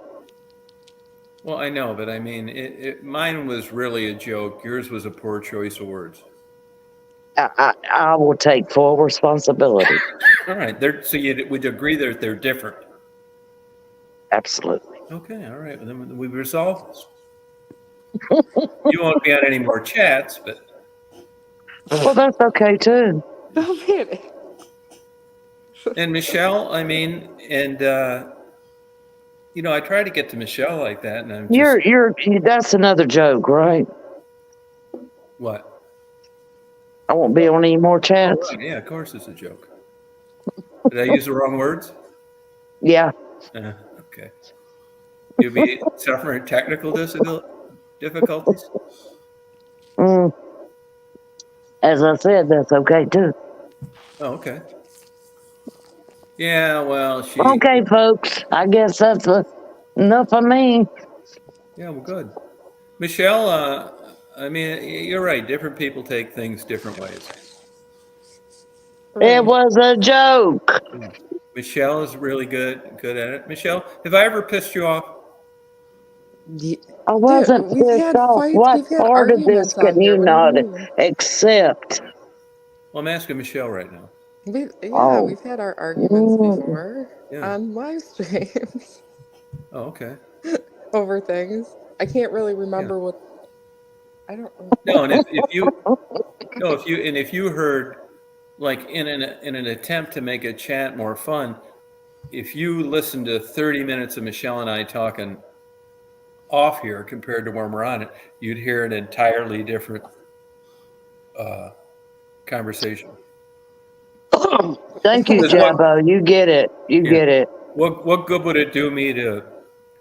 Well, I know, but I mean, mine was really a joke. Yours was a poor choice of words. I will take full responsibility. All right. So you would agree that they're different? Absolutely. Okay. All right. Well, then we resolve this. You won't be on any more chats, but. Well, that's okay too. And Michelle, I mean, and I try to get to Michelle like that, and I'm just. That's another joke, right? What? I won't be on any more chats. Right. Yeah, of course it's a joke. Did I use the wrong words? Yeah. Okay. You'll be suffering technical difficulties? As I said, that's okay too. Oh, okay. Yeah, well, Okay, folks. I guess that's enough of me. Yeah, well, good. Michelle, I mean, you're right. Different people take things different ways. It was a joke. Michelle is really good at it. Michelle, have I ever pissed you off? I wasn't pissed off. What part of this can you not accept? Well, I'm asking Michelle right now. We've had our arguments before on live streams. Oh, okay. Over things. I can't really remember what. I don't. No, and if you heard, like in an attempt to make a chat more fun, if you listen to 30 minutes of Michelle and I talking off here compared to when we're on it, you'd hear an entirely different conversation. Thank you, Jabbo. You get it. You get it. What good would it do me to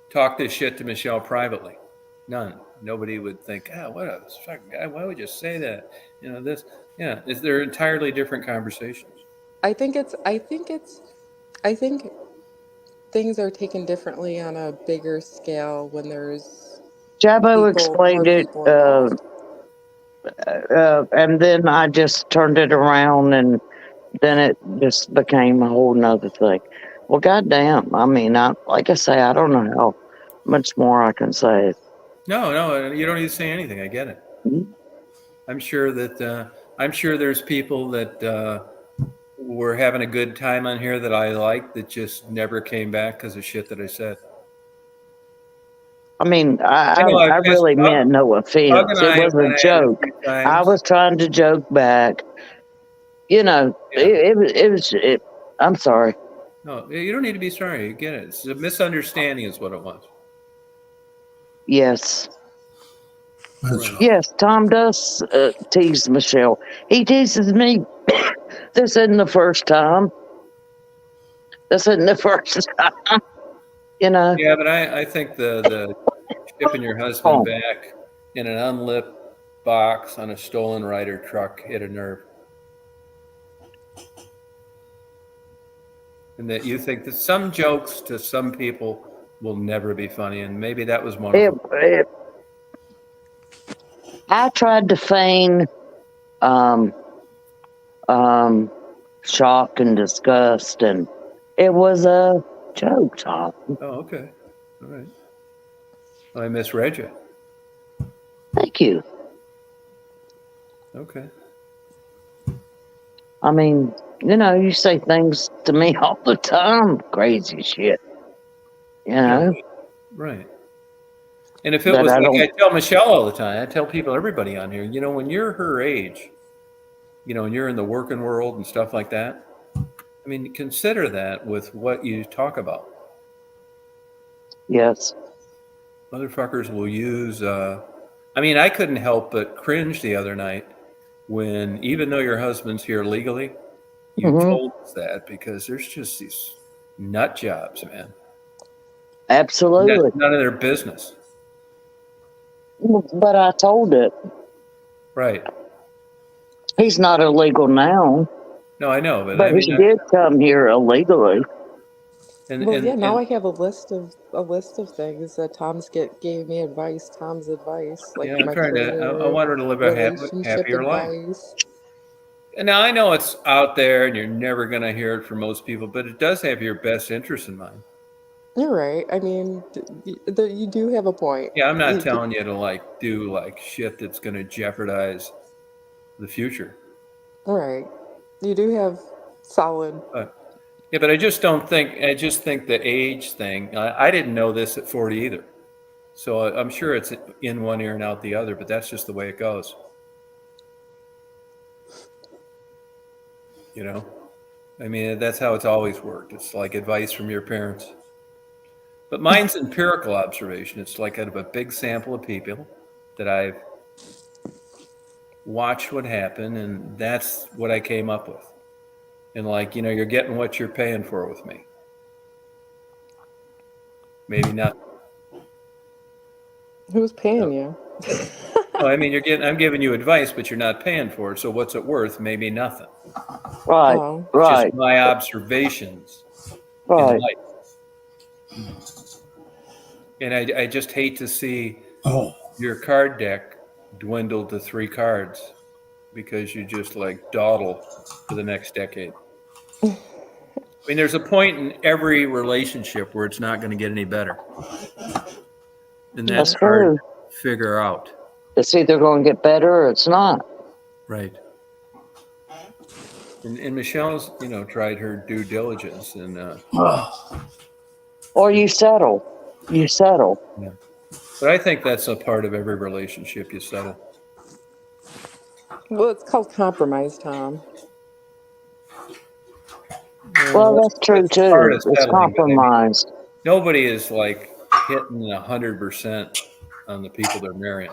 talk this shit to Michelle privately? None. Nobody would think, what a fucking guy. Why would you say that? They're entirely different conversations. I think things are taken differently on a bigger scale when there's Jabbo explained it, and then I just turned it around, and then it just became a whole nother thing. Well, goddamn. I mean, like I say, I don't know how much more I can say. No, you don't need to say anything. I get it. Mm-hmm. I'm sure there's people that were having a good time on here that I like that just never came back because of shit that I said. I mean, I really meant no offense. It was a joke. I was trying to joke back. It was. I'm sorry. No, you don't need to be sorry. You get it. It's a misunderstanding is what it was. Yes. Yes, Tom does tease Michelle. He teases me. This isn't the first time. Yeah, but I think the shipping your husband back in an unlit box on a stolen Ryder truck hit a nerve. And that you think that some jokes to some people will never be funny, and maybe that was one of them. I tried to feign shock and disgust, and it was a joke, Tom. Oh, okay. All right. Well, I misread you. Thank you. Okay. I mean, you say things to me all the time, crazy shit. Right. And if it was like I tell Michelle all the time, I tell people, everybody on here, when you're her age, and you're in the working world and stuff like that, I mean, consider that with what you talk about. Yes. Motherfuckers will use, I couldn't help but cringe the other night when, even though your husband's here legally, you told us that, because there's just these nut jobs, man. Absolutely. None of their business. But I told it. Right. He's not illegal now. No, I know, but he did come here illegally. Well, yeah, now And I have a list of things that gave me advice, Tom's advice, like yeah, I'm my trying to. I career, want her to live a relationship happier life. advice. And now I know it's out there, and you're never going to hear it from most people, but it does have your best interest in mind. You're right. I mean, you do have a point. Yeah, I'm not You do, telling you to like do like shit that's going to jeopardize the future. right. You do have solid. But yeah, but I just don't think. I just think the age thing. I didn't know this at 40 either, so I'm sure it's in one ear and out the other. But that's just the way it goes. You know, I mean, that's how it's always worked. It's like advice from your parents. But mine's empirical observation. It's like out of a big sample of people that I've watched what happened, and that's what I came up with. And like, you're getting what you're paying for with me. Maybe not. Who's paying you? Well, I mean, I'm giving you advice, but you're not paying for it. So what's it worth? Maybe nothing. Right, Oh, right, Just my observations in right. life. And I just hate to see Oh, your card deck dwindle to 3 cards because you just like dawdle for the next decade. I mean, there's a point in every relationship where it's not going to get any better. And that's That's hard true. to figure out. It's either going to get better or it's not. Right. And Michelle's, tried her due diligence and Or you settle. You settle. yeah. But I think that's a part of every relationship, you settle. well, it's called compromise, Tom. Well, that's true It's part too. of It's settling, but I mean, compromised. nobody is like hitting 100% on the people they're marrying.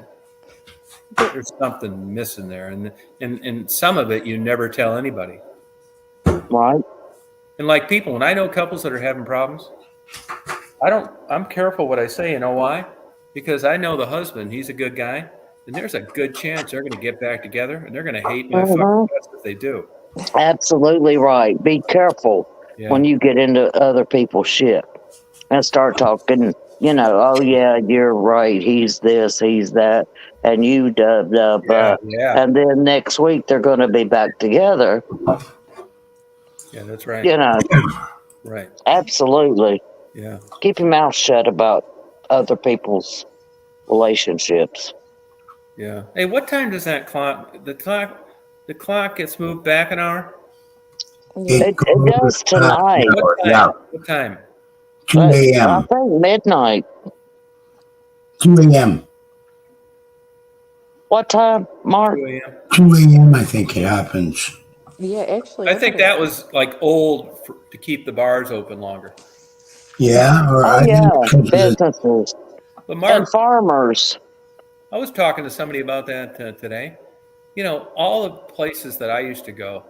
There's something missing there, and some of it you never tell anybody. Right. And like people, when I know couples that are having problems, I'm careful what I say. You know why? Because I know the husband, he's a good guy, and there's a good chance they're going to get back together, and they're going to hate my fucking guts if they do. Absolutely right. Be careful when you get into other people's shit and start talking, oh yeah, you're right. He's this, he's that, and you dub. Yeah. And then next week they're going to be back together. Yeah, that's right. Right. Absolutely. Yeah. Keep your mouth shut about other people's relationships. Yeah. Hey, what time does that clock? The clock gets moved back an hour. It does tonight. What time? 2 I a.m. think midnight. 2 a.m. What time, Mark? 2 a.m. 2 a.m. I think it happens. Yeah, actually, I think that was like old to keep the bars open longer. Yeah, or Oh I yeah, think businesses But and Mark, farmers. I was talking to somebody about that today. All the places that I used to go,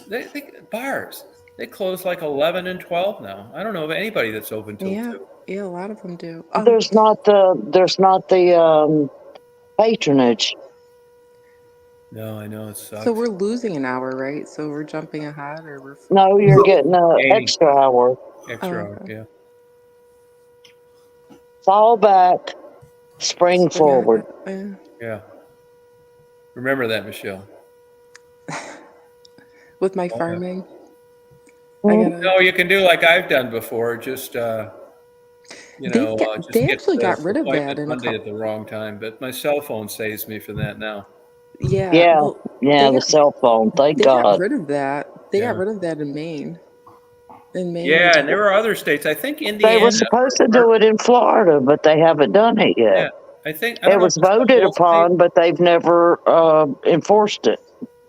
they bars. They close like 11 and 12 now. I don't know of anybody that's open till 2. Yeah, a lot of them do. There's not the patronage. No, I know it sucks. So we're losing an hour, right? So we're jumping ahead, or we're No, you're getting an Gaining. extra hour. Extra hour, okay. yeah. Fall back, spring forward. Yeah. Remember that, Michelle. With my farming, No, you can do like I've done before. Just just they get actually got rid of appointment that in Monday at the wrong time. But my cell phone saves me from that now. Yeah, Yeah, well, the cell phone. Thank they got God. rid of that. They got rid of that in Maine. Yeah, and there were other states. I think They Indiana. were supposed to do it in Florida, but they haven't done it yet. Yeah, I don't It know was if it's the voted whole upon, state. but they've never enforced it.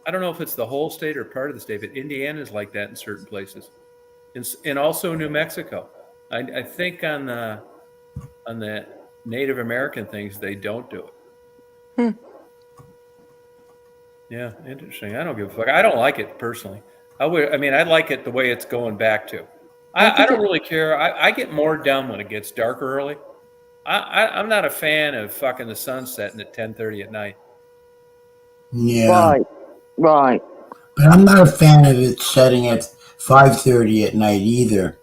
I don't know if it's the whole state or part of the state, but Indiana is like that in certain places, and also New Mexico. I think on the Native American things they don't do it. Yeah, interesting. I don't give a fuck. I don't like it personally. I like it the way it's going back to. I don't really care. I get more dumb when it gets darker early. I'm not a fan of fucking the sun setting at 10:30 at night. Yeah. Right. But I'm not a fan of it setting at 5:30 at night either.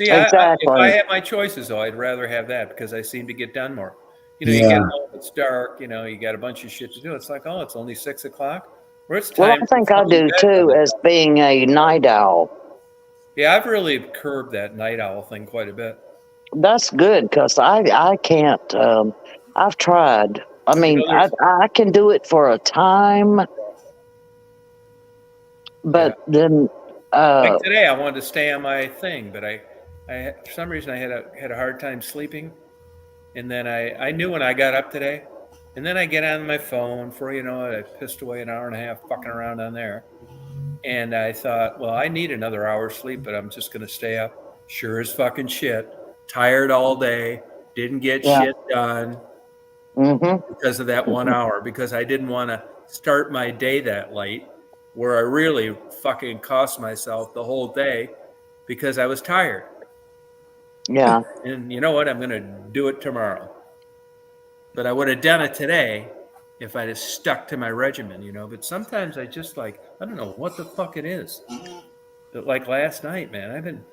See, if I had my choices, though, I'd rather have that because I seem to get done more. You know, you get home, it's dark, you know, you got a bunch of shit to do. It's like, oh, it's only 6 o'clock. Or it's time. Well, I think I do too, as being a night owl. Yeah, I've really curbed that night owl thing quite a bit. That's good because I can't. I've tried. I mean, I can do it for a time, but then like today, I wanted to stay on my thing, but I for some reason I had a hard time sleeping, and then I knew when I got up today, and then I get on my phone for I pissed away an hour and a half fucking around on there, and I thought, well, I need another hour's sleep, but I'm just gonna stay up. Sure as fucking shit, tired all day, didn't get shit done because of that 1 hour, because I didn't want to start my day that late, where I really fucking cost myself the whole day because I was tired. Yeah. And you know what? I'm going to do it tomorrow. But I would have done it today if I'd have stuck to my regimen, But sometimes I just I don't know what the fuck it is. But like last night, man, I've been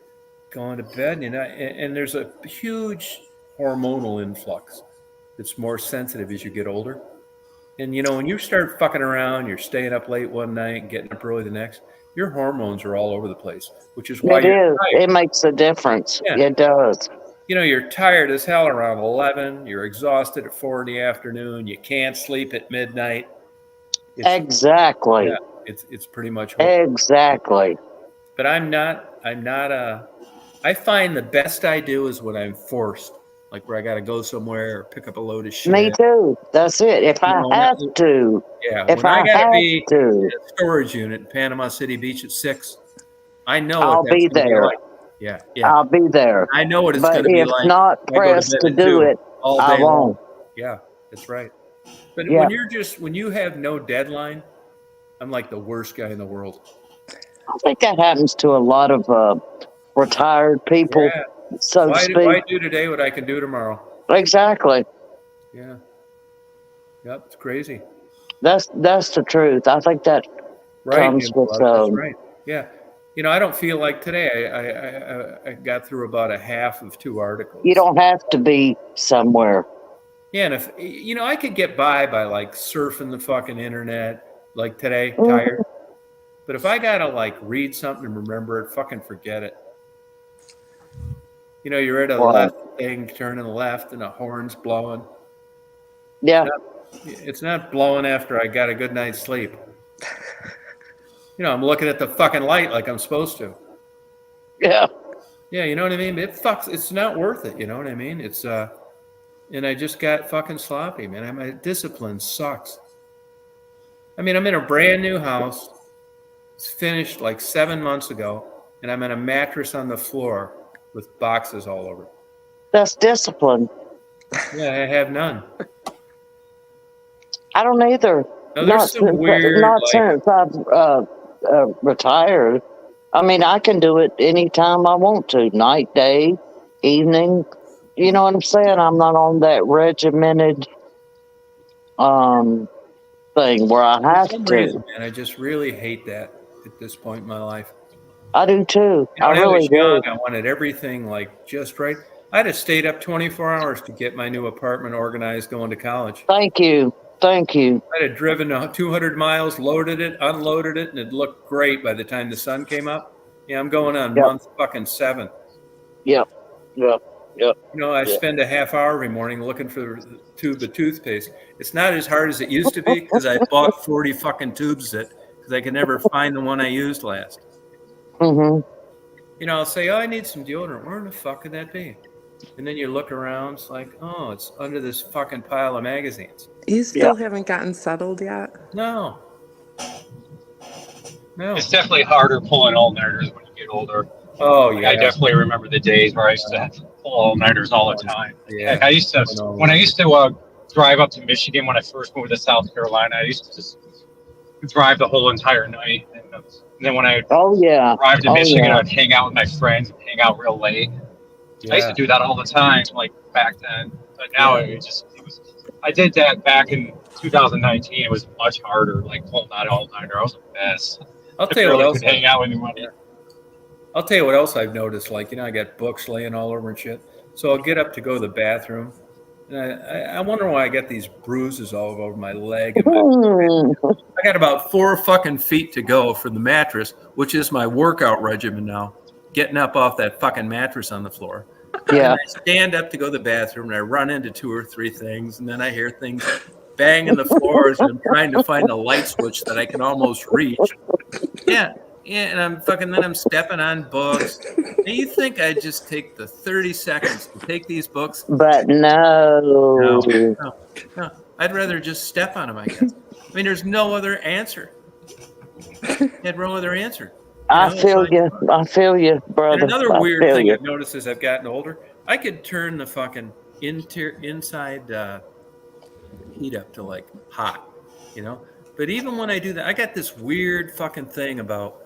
going to bed, and there's a huge hormonal influx. It's more sensitive as you get older. And, when you start fucking around, you're staying up late one night and getting up early the next, your hormones are all over the place, which is why you're tired. It makes a difference. Yeah. It does. You're tired as hell around 11. You're exhausted at 4 in the afternoon. You can't sleep at midnight. Exactly. Yeah, it's pretty much exactly. But I'm not I find the best I do is when I'm forced. Like where I got to go somewhere or pick up a load of shit. Me too. That's it. If I have to. Yeah. If I got to be in a storage unit in Panama City Beach at 6, I know I'll be there. Like. Yeah. I'll be there. I know what it's going to be like. But if not pressed to do it, I won't. Yeah, that's right. But when you have no deadline, I'm like the worst guy in the world. I think that happens to a lot of retired people. Yeah. So to speak. Why do today what I can do tomorrow? Exactly. Yeah. Yep, it's crazy. That's the truth. I think that comes with that's right. Yeah. I don't feel like today. I got through about a half of 2 articles. You don't have to be somewhere. Yeah, and if I could get by like surfing the fucking internet like today, tired. But if I gotta read something and remember it, fucking forget it. You're at a left thing, turning left, and a horn's blowing. Yeah. It's not blowing after I got a good night's sleep. I'm looking at the fucking light like I'm supposed to. Yeah. Yeah, you know what I mean? It's not worth it, you know what I mean? It's and I just got fucking sloppy, man. My discipline sucks. I mean, I'm in a brand new house. It's finished 7 months ago, and I'm on a mattress on the floor with boxes all over. That's discipline. Yeah, I have none. I don't either. No, there's some weird. Not since I've retired. I mean, I can do it anytime I want to. Night, day, evening. You know what I'm saying? I'm not on that regimented thing where I have to. Reason, man, I just really hate that at this point in my life. I do too. I really do. I wanted everything just right. I'd have stayed up 24 hours to get my new apartment organized going to college. Thank you. I'd have driven 200 miles, loaded it, unloaded it, and it looked great by the time the sun came up. Yeah, I'm going on month fucking 7. Yep. I spend a half hour every morning looking for the tube of toothpaste. It's not as hard as it used to be because I bought 40 fucking tubes because I could never find the one I used last. Mm-hmm. I'll say, I need some deodorant. Where in the fuck could that be? And then you look around, it's like, oh, it's under this fucking pile of magazines. You still haven't gotten settled yet? No. It's definitely harder pulling all-nighters when you get older. Oh, yeah. I definitely remember the days where I used to pull all-nighters all the time. Yeah. I used to, when I used to drive up to Michigan when I first moved to South Carolina, I used to just drive the whole entire night. And then when I arrived in Michigan, I'd hang out with my friends and hang out real late. Yeah. I used to do that all the time, back then. But now I did that back in 2019. It was much harder, pulling that all-nighter. I was a mess. I'll tell you what else. Hang out with anybody. I'll tell you what else I've noticed. Like, I got books laying all over and shit. So I'll get up to go to the bathroom. And I wonder why I get these bruises all over my leg. And I got about 4 fucking feet to go for the mattress, which is my workout regimen now. Getting up off that fucking mattress on the floor. Yeah. And I stand up to go to the bathroom, and I run into 2 or 3 things, and then I hear things bang in the floors, and I'm trying to find a light switch that I can almost reach. Yeah, and then I'm stepping on books. And you think I'd just take the 30 seconds to take these books? But no. No. I'd rather just step on them, I guess. I mean, there's no other answer. Had no other answer. I feel you, brother. And another weird thing I've noticed as I've gotten older, I could turn the fucking inside heat up to like hot, But even when I do that, I got this weird fucking thing about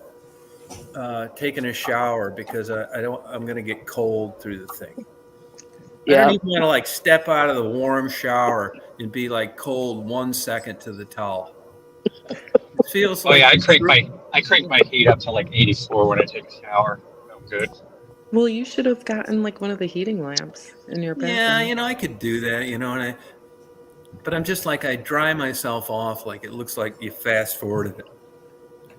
taking a shower because I'm gonna get cold through the thing. Yeah. I don't even want to like step out of the warm shower and be like cold 1 second to the towel. It feels like I crank my heat up to like 84 when I take a shower. I'm good. Well, you should have gotten like one of the heating lamps in your bathroom. Yeah, I could do that, but I'm just like, I dry myself off like it looks like you fast forwarded it.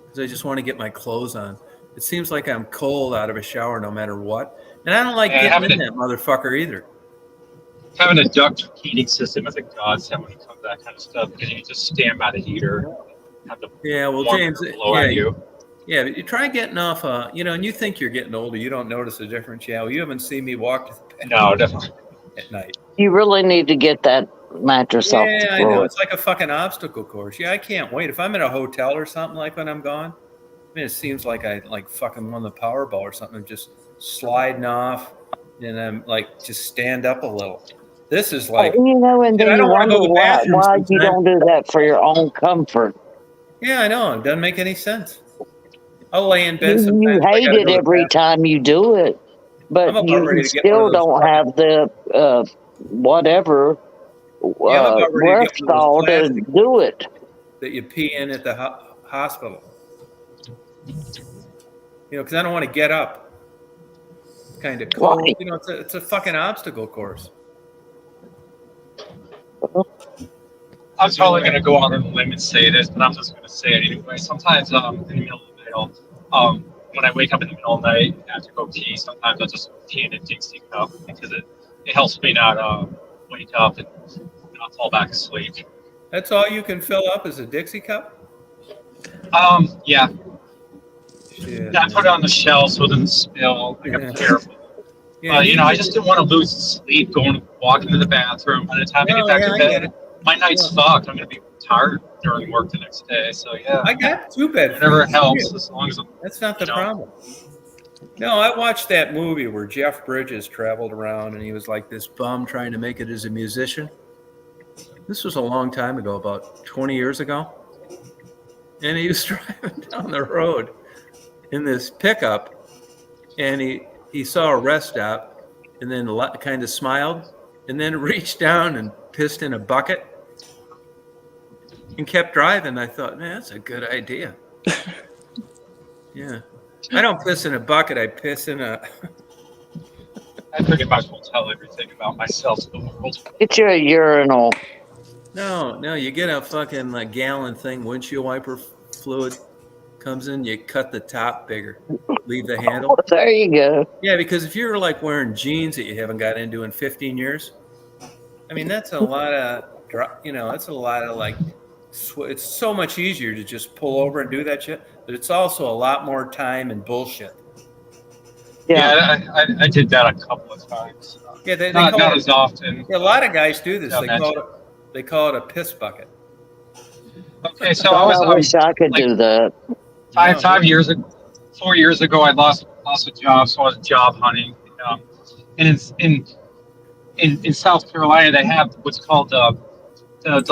Because I just want to get my clothes on. It seems like I'm cold out of a shower no matter what. And I don't like getting in that motherfucker either. Having a duct heating system is a godsend when it comes to that kind of stuff, because you can just stand by the heater. Have the James, blow at you. Yeah, but you try getting off, and you think you're getting older. You don't notice the difference. Yeah, well, you haven't seen me walk to the bed. No, definitely. At night. You really need to get that mattress off the floor. Yeah, I know. It's like a fucking obstacle course. Yeah, I can't wait. If I'm in a hotel or something like when I'm gone, it seems like I like fucking won the Powerball or something. I'm just sliding off, and I'm like just stand up a little. This is like, and then I don't want to go to the bathroom. Why you don't do that for your own comfort? Yeah, I know. It doesn't make any sense. I'll lay in bed. You hate it every time you do it, but you still don't have the whatever wherewithal to do it. That you pee in at the hospital. Because I don't want to get up. Kind of cold. Right. It's a fucking obstacle course. I'm probably going to go on a limb and say this, but I'm just going to say it anyway. Sometimes in the middle of the night, when I wake up in the middle of the night and have to go pee, sometimes I'll just pee in a Dixie cup because it helps me not wake up and not fall back asleep. That's all you can fill up is a Dixie cup? Yeah. Shit, I put it on the shelf so it doesn't spill. I gotta be careful. Yeah, I just didn't want to lose sleep walking to the bathroom. By the time I get back to bed, my night's fucked. I'm gonna be tired during work the next day. So yeah, I got 2 beds. Whatever helps, as long as that's not the problem. No, I watched that movie where Jeff Bridges traveled around and he was like this bum trying to make it as a musician. This was a long time ago, about 20 years ago, and he was driving down the road in this pickup, and he saw a rest stop, and then kind of smiled, and then reached down and pissed in a bucket, and kept driving. I thought, man, that's a good idea. Yeah, I don't piss in a bucket. I piss in a. I pretty much will tell everything about myself to the world. Get you a urinal. No, you get a fucking gallon thing, windshield wiper fluid. Comes in, you cut the top bigger, leave the handle. There you go. Yeah, because if you're like wearing jeans that you haven't got into in 15 years, I mean, that's a lot of, that's a lot of it's so much easier to just pull over and do that shit, but it's also a lot more time and bullshit. Yeah, I did that a couple of times. Yeah, they not as often. Yeah, a lot of guys do this. They call it a piss bucket. Okay, so I wish I could do that. 4 years ago, I lost a job, so I was job hunting. And in South Carolina, they have what's called the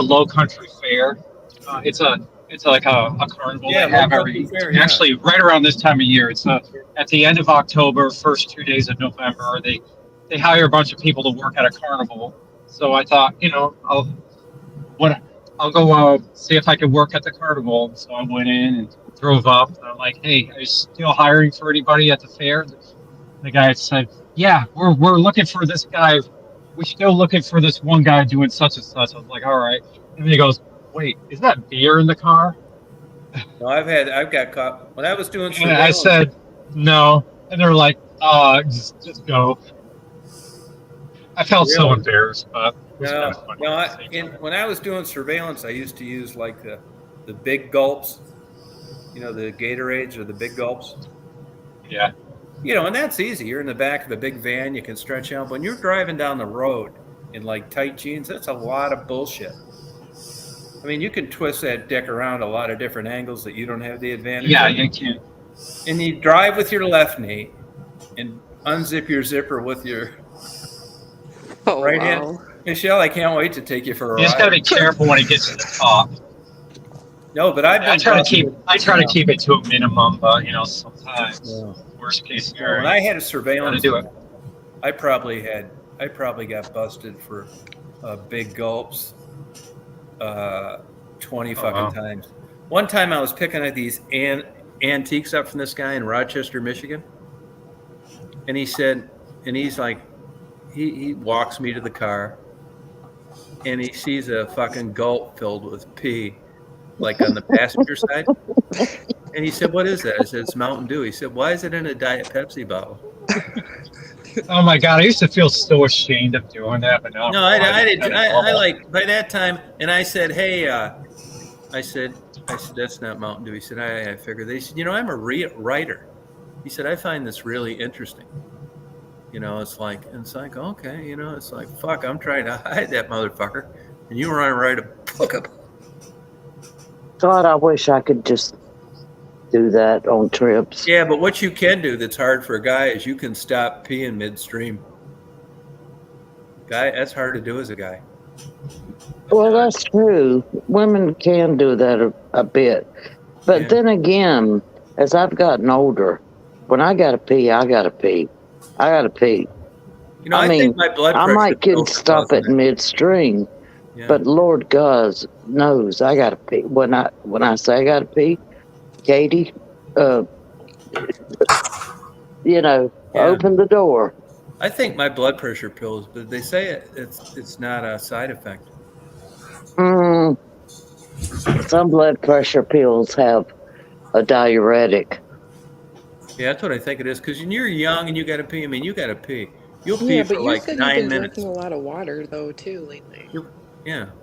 Low Country Fair. It's like a carnival they have actually right around this time of year. It's at the end of October, first 2 days of November. They hire a bunch of people to work at a carnival. So I thought, I'll go see if I could work at the carnival. So I went in and drove up. And I'm like, hey, are you still hiring for anybody at the fair? The guy said, yeah, we're looking for this guy. We're still looking for this one guy doing such and such. I was like, all right. And then he goes, wait, is that beer in the car? No, I've got caught when I was doing And I surveillance. said, no. And they're like, just go. I felt so embarrassed, but it was kind of funny. When I was doing surveillance, I used to use like the big gulps, the Gatorades or the big gulps. Yeah. And that's easy. You're in the back of a big van, you can stretch out. When you're driving down the road in like tight jeans, that's a lot of bullshit. I mean, you can twist that dick around a lot of different angles that you don't have the advantage. Yeah, of. you can. And you drive with your left knee and unzip your zipper with your right hand. Michelle, I can't wait to take you for a ride. You just gotta be careful when it gets to the top. No, but I try to keep it to a minimum, but sometimes worst case scenario. When I had a surveillance, do it. I probably got busted for big gulps 20 fucking times. One time I was picking at these antiques up from this guy in Rochester, Michigan, and he's like, he walks me to the car, and he sees a fucking gulp filled with pee, like on the passenger side. And he said, "What is that?" I said, "It's Mountain Dew." He said, "Why is it in a Diet Pepsi bottle?" Oh my God! I used to feel so ashamed of doing that, but now. No, I like by that time, and I said, "Hey," I said, "That's not Mountain Dew." He said, "I figured." They said, "I'm a writer." He said, "I find this really interesting." It's like okay, it's like fuck. I'm trying to hide that motherfucker, and you want to write a book about. God, I wish I could just do that on trips. Yeah, but what you can do that's hard for a guy is you can stop peeing midstream. Guy, that's hard to do as a guy. Well, that's true. Women can do that a bit. But then again, as I've gotten older, when I gotta pee, I gotta pee. I gotta pee. I think my blood pressure. I might could stop it midstream, but Lord God knows I gotta pee. When I say I gotta pee, Katie, open the door. I think my blood pressure pills, but they say it's not a side effect. Some blood pressure pills have a diuretic. Yeah, that's what I think it is. Because when you're young and you got to pee, you got to pee. You'll pee for like 9 minutes. You've been drinking a lot of water though too lately.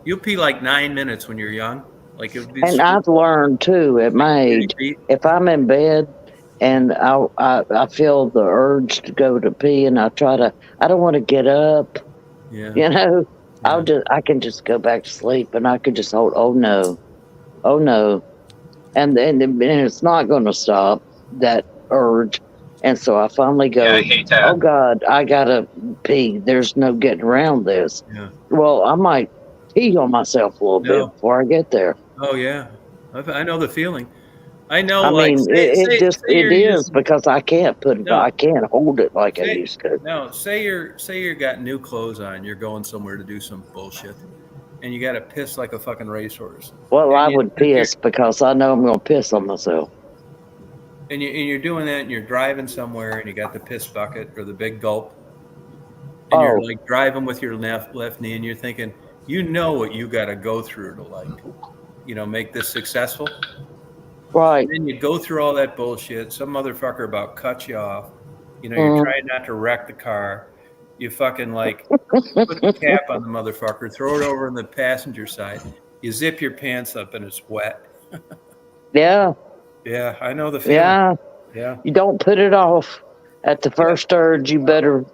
You'll pee like 9 minutes when you're young. Like it would be. And I've learned too at my age, if I'm in bed and I feel the urge to go to pee, and I don't want to get up. Yeah. I can just go back to sleep, and I could just hold. Oh no, and then it's not going to stop that urge, and so I finally go. I hate that. Oh God, I gotta pee. There's no getting around this. Yeah. Well, I might pee on myself a little bit before I get there. Oh yeah, I know the feeling. I know. It is because I can't I can't hold it like I used to. No, say you got new clothes on, you're going somewhere to do some bullshit, and you got to piss like a fucking racehorse. Well, I would piss because I know I'm going to piss on myself. And you're doing that, and you're driving somewhere, and you got the piss bucket or the big gulp, and you're like driving with your left knee, and you're thinking, what you got to go through to make this successful. Right. And then you go through all that bullshit. Some motherfucker about cut you off. You're trying not to wreck the car. You fucking put the cap on the motherfucker, throw it over on the passenger side. You zip your pants up and it's wet. Yeah. Yeah, I know the feeling. Yeah. Yeah. You don't put it off at the first urge. You better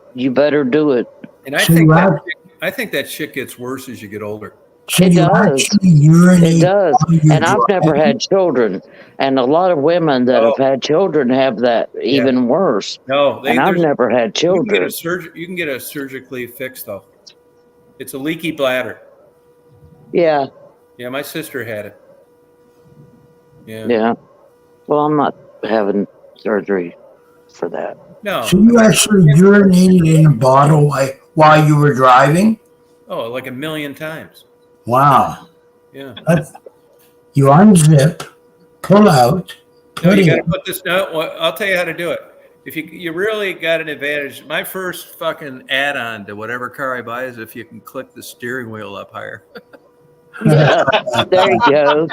do it. And I think that shit gets worse as you get older. It does. It does. And I've never had children. And a lot of women that have had children have that even worse. No, and I've never had children. You can get a surgically fixed though. It's a leaky bladder. Yeah. Yeah, my sister had it. Yeah. Yeah. Well, I'm not having surgery for that. No. So you actually urinated in a bottle while you were driving? Oh, like 1,000,000 times. Wow. Yeah. You unzip, pull out, No, you putting got it. to put this. No, well, I'll tell you how to do it. If you really got an advantage, my first fucking add-on to whatever car I buy is if you can click the steering wheel up higher. There you go.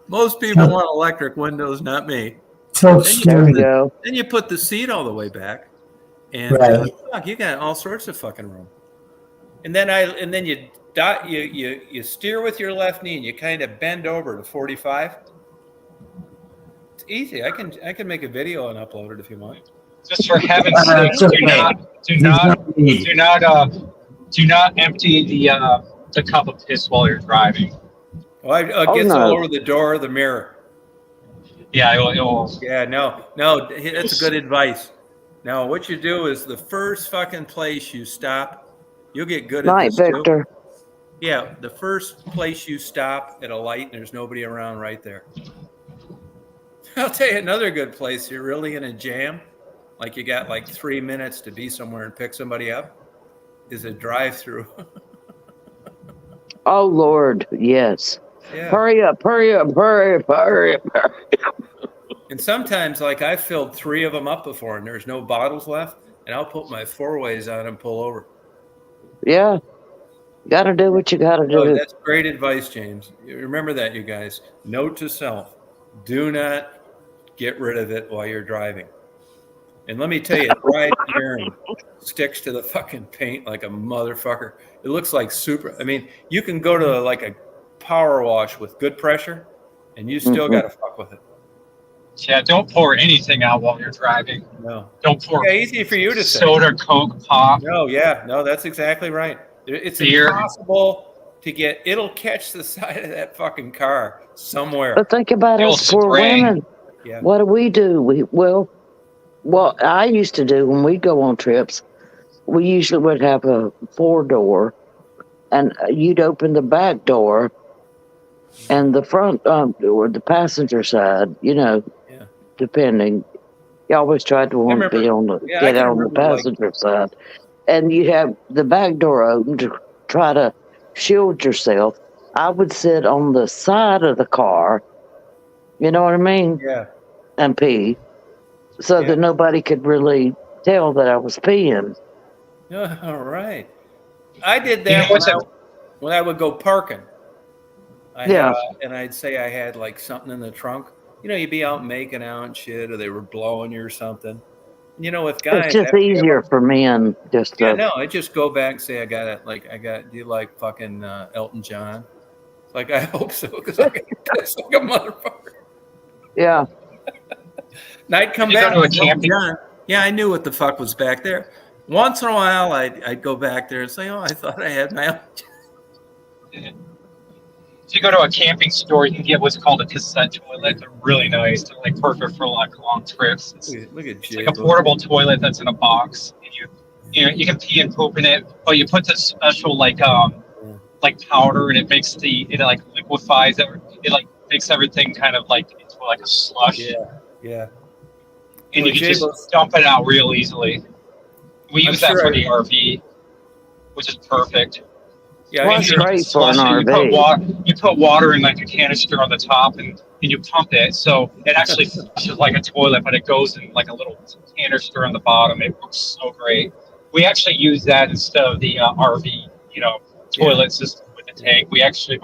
Most people want electric windows, not me. Tilt Then you, There you steering. go. then you put the seat all the way back, and Right. fuck, you got all sorts of fucking room. And then you steer with your left knee and you kind of bend over to 45. It's easy. I can make a video and upload it if you want. Just for heaven's sake, It's okay. do not empty the cup of piss while you're driving. Well, it Oh, gets no. all over the door or the mirror. Yeah, it'll Yeah, no, that's good advice. Now, what you do is the first fucking place you stop, you'll get good at Night, this too. Victor. Yeah, the first place you stop at a light and there's nobody around right there. I'll tell you another good place. You're really in a jam, like you got like 3 minutes to be somewhere and pick somebody up, is a drive-through. Oh, Lord, yes. Yeah. Hurry up, hurry up, hurry up, hurry up. And sometimes, like I filled 3 of them up before and there's no bottles left, and I'll put my 4-ways on and pull over. Yeah. Got to do what you got to do. Oh, that's great advice, James. Remember that, you guys. Note to self: do not get rid of it while you're driving. And let me tell you, dried urine sticks to the fucking paint like a motherfucker. It looks like super. I mean, you can go to like a power wash with good pressure, and you still got to fuck with it. Yeah, don't pour anything out while you're driving. No. Don't pour Easy for you to say. soda, Coke, pop. No, that's exactly right. It's Beer. impossible to get. It'll catch the side of that fucking car somewhere. But think about It'll us poor spray. women. Yeah. What do? Well, I used to do when we go on trips, we usually would have a 4-door, and you'd open the back door and the front or the passenger side, Yeah. depending. You always tried to want to be on the I get can out on the remember, like- passenger side, and you have the back door open to try to shield yourself. I would sit on the side of the car, you know what I mean, Yeah. and pee, so Yeah. that nobody could really tell that I was peeing. All right. I did You that know when I would go parking. Yeah. And I'd say I had like something in the trunk. You'd be out making out and shit, or they were blowing you or something. With guys, It's just easier for men just to. Yeah, no, I just go back and say I got it. Like do you like fucking Elton John? It's like, I hope so, because I get pissed like a motherfucker. Yeah. And I'd come Did you back go to a with Elton camping- John. Yeah, I knew what the fuck was back there. Once in a while, I'd go back there and say, "Oh, I thought I had my Elton John." If you go to a camping store, you can get what's called a cassette toilet. They're really nice. They're like perfect for like long trips. Look at It's Jay. like a portable toilet that's in a box, and you can pee and poop in it, but you put this special like powder, and it like liquefies it. It like makes everything kind of like into like a slush. Yeah. And Well, you can Jay, just dump it out real easily. We use that sure for the RV, which is perfect. Yeah, Well, I'm it's sure. great for an You RV. put water in like a canister on the top, and you pump it, so it actually flushes like a toilet, but it goes in like a little canister on the bottom. It works so great. We actually use that instead of the RV, toilet system with the tank. We actually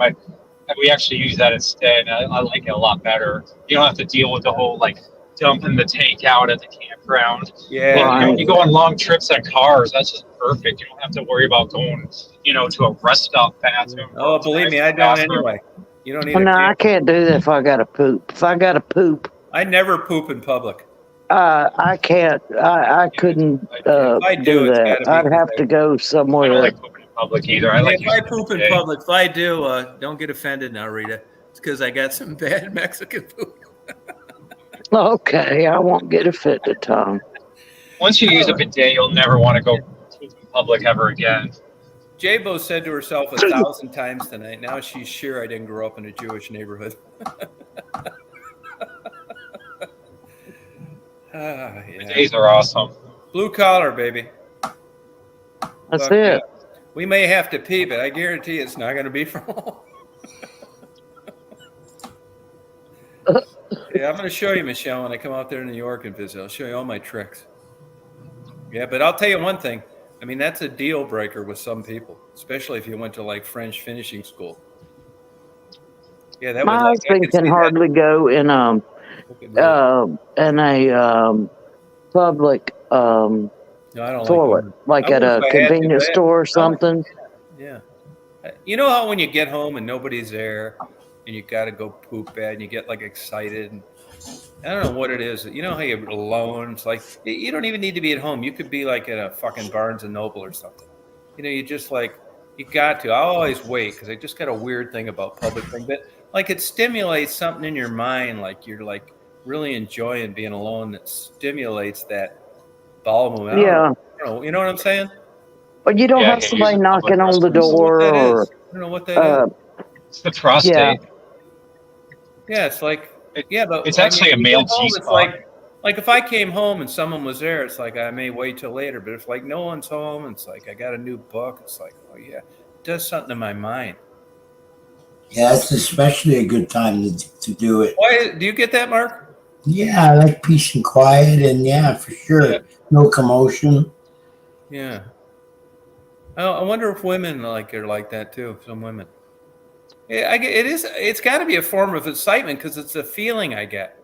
use that instead. I like it a lot better. You don't have to deal with the whole like dumping the tank out at the campground. Yeah. And you go on long trips in cars, that's just perfect. You don't have to worry about going, to a rest stop bathroom. Oh, believe me, I don't anyway. You don't need Well, a no, I camp. can't do that if I got to poop. If I got to poop, I never poop in public. I can't. I couldn't If I do, do it's that. gotta be I'd have to go I somewhere. don't like pooping in public either. I like If I using poop it in every day. public, if I do, don't get offended now, Rita. It's because I got some bad Mexican food. Okay, I won't get offended, Tom. Once you use a bidet, you'll never want to go poop in public ever again. J-Bo said to herself 1,000 times tonight, now she's sure I didn't grow up in a Jewish neighborhood. Yeah. Bidets are awesome. Blue collar, baby. That's Fuck it. yeah. We may have to pee, but I guarantee it's not going to be for long. Yeah, I'm going to show you, Michelle, when I come out there to New York and visit. I'll show you all my tricks. Yeah, but I'll tell you one thing. I mean, that's a deal breaker with some people, especially if you went to like French finishing school. Yeah, that My would like I husband could can see hardly go in that. a public No, I don't like toilet, going. like I at would if a I had to, convenience but store or I would, something. yeah. You know how when you get home and nobody's there and you got to go poop bad and you get like excited and I don't know what it is. You know how you're alone? It's like you don't even need to be at home. You could be like at a fucking Barnes and Noble or something. You know, you just like you got to. I always wait because I just got a weird thing about public thing, but like it stimulates something in your mind. Like you're like really enjoying being alone. That stimulates that bowel movement. I Yeah. don't know. You know what I'm saying? But you don't Yeah, I have hate somebody using public knocking on the I don't know restrooms. what door that or is. I don't know what that is. It's the prostate. Yeah, it's like but It's when actually a you male get home, it's G-spot. like if I came home and someone was there, it's like I may wait till later. But if like no one's home, it's like I got a new book. It's like, oh yeah, it does something to my mind. Yeah, it's especially a good time to do it. Why do you get that, Mark? Yeah, I like peace and quiet, and yeah, for sure, Yeah. no commotion. Yeah. I wonder if women are like that too. Some women. Yeah, it is. It's got to be a form of excitement because it's a feeling I get.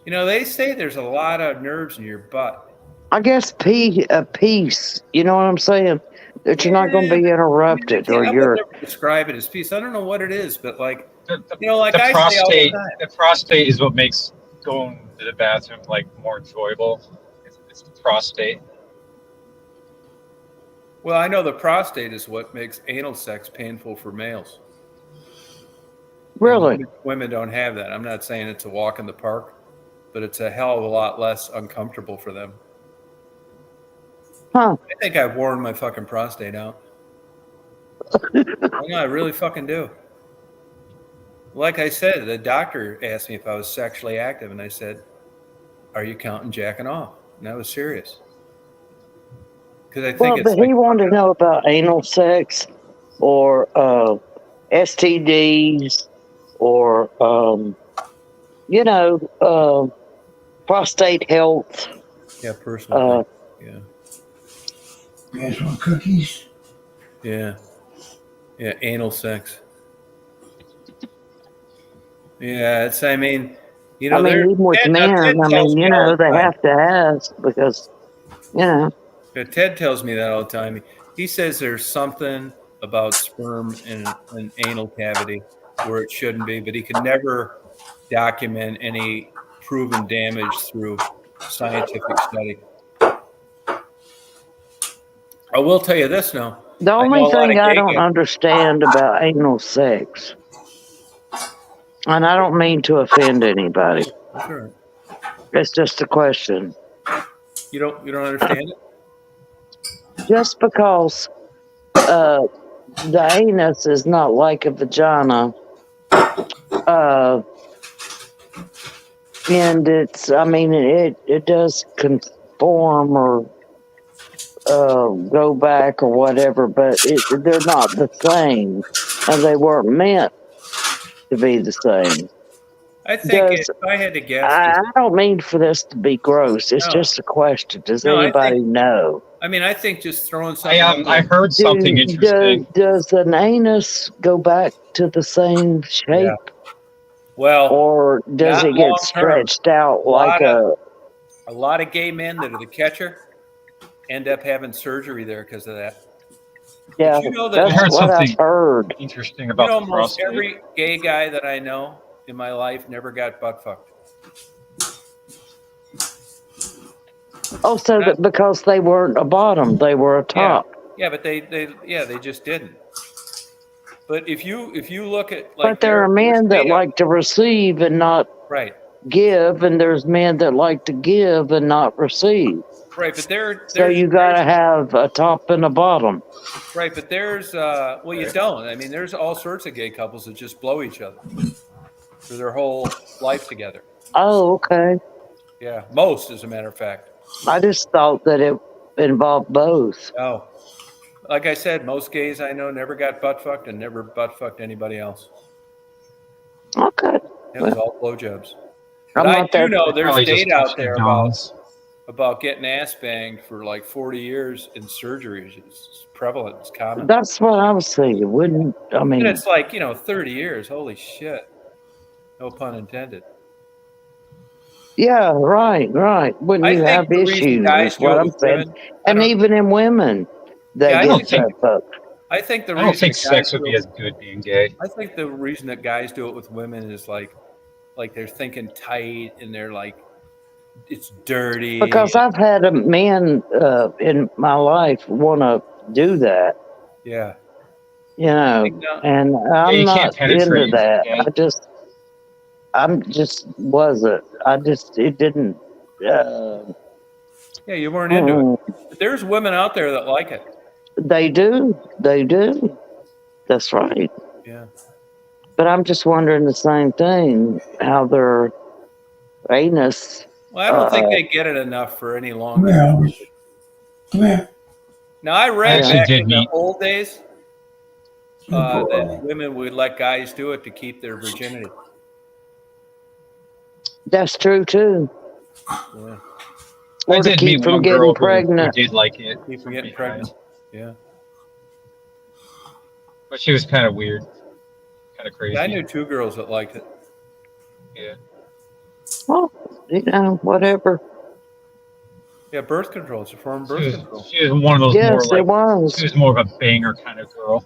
You know, they say there's a lot of nerves in your butt. I guess peace. You know what I'm saying? That you're not going to be interrupted, or I would you're. never describe it as peace. I don't know what it is, but like The you know, like I say all the prostate. time. The prostate is what makes going to the bathroom like more enjoyable. It's the prostate. Well, I know the prostate is what makes anal sex painful for males. Really? And women don't have that. I'm not saying it's a walk in the park, but it's a hell of a lot less uncomfortable for them. Huh. I think I've worn my fucking prostate out. I really fucking do. Like I said, the doctor asked me if I was sexually active, and I said, "Are you counting jacking off?" And I was serious. Because I think Well, it's but like, he wanted to know about anal sex or STDs or, prostate health. yeah, personal thing. You guys want cookies? Yeah, anal sex. Yeah, it's. I mean, you know, even with Ted men, tells me all the they time. have to ask because, Yeah, Ted tells me that all the time. He says there's something about sperm in an anal cavity where it shouldn't be, but he can never document any proven damage through scientific study. I will tell you this now. the I know only a lot thing of I gay don't guys. understand about anal sex, and I don't mean to offend anybody, That's all right. it's just a question. You don't understand it? Just because the anus is not like a vagina, and it does conform or go back or whatever, but they're not the same, and they weren't meant to be the same. I think if I had to guess, I don't mean for this to be gross. It's just a question. Does anybody know? I mean, I think just throwing something. I heard something interesting. Does an anus go back to the same shape? Yeah. Well, or does it get stretched out like a lot of gay men that are the catcher end up having surgery there because of that. Yeah, you know that I heard something I've heard. interesting about the almost prostate. every gay guy that I know in my life never got butt fucked. Oh, so that because they weren't a bottom, they were a top. Yeah, but they just didn't. But if you look at but there are men that like to receive and not give, and there's men that like to give and not receive. Right, but so you got to have a top and a bottom. Right, but there's well, you don't. I mean, there's all sorts of gay couples that just blow each other for their whole life together. Oh, okay. Yeah, most, as a matter of fact. I just thought that it involved both. Oh, like I said, most gays I know never got butt fucked and never butt fucked anybody else. Okay. It was all blowjobs. But I'm I not do that. know there's Probably just data out touched the there dongs. about getting ass banged for like 40 years in surgeries. It's prevalent. It's common. That's what I was saying. Wouldn't I And mean? it's like, 30 years. Holy shit. No pun intended. Yeah, right. When I you think have the reason issues, guys is do what it I'm with saying. women, And even in women, they Yeah, I don't get think- tough up. I think the I don't reason think that sex guys would do be it- as good being gay. I think the reason that guys do it with women is like they're thinking tight and they're like, it's dirty. Because I've had a man in my life want to do that, Yeah. and I'm you not can't penetrate, into that. yeah. Wasn't. It didn't. Yeah, you weren't into it. But there's women out there that like it. They do. That's right. Yeah. But I'm just wondering the same thing, how their anus. Well, I don't think they get it enough for any longer. Well, come here. Now, I read actually back did in the meet- old days Good boy. that women would let guys do it to keep their virginity. That's true too. Yeah. Or I to did keep meet from one getting girl who pregnant. did like it. Keep from from getting behind. pregnant. Yeah. But she was kind of weird, kind of crazy. Yeah, I knew 2 girls that liked it. Yeah. Well, whatever. Yeah, birth control. It's a form of She birth was, control. she was one of those Yes, more it like was. she was more of a banger kind of girl.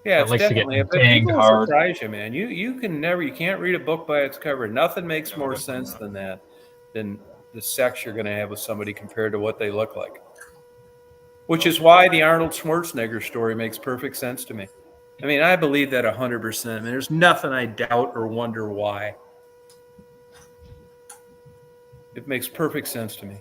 Yeah, That it's likes to get definitely. But banged people will hard. surprise you, man. You can't read a book by its cover. Nothing makes more sense than that, than the sex you're going to have with somebody compared to what they look like. Which is why the Arnold Schwarzenegger story makes perfect sense to me. I mean, I believe that 100%. I mean, there's nothing I doubt or wonder why. It makes perfect sense to me.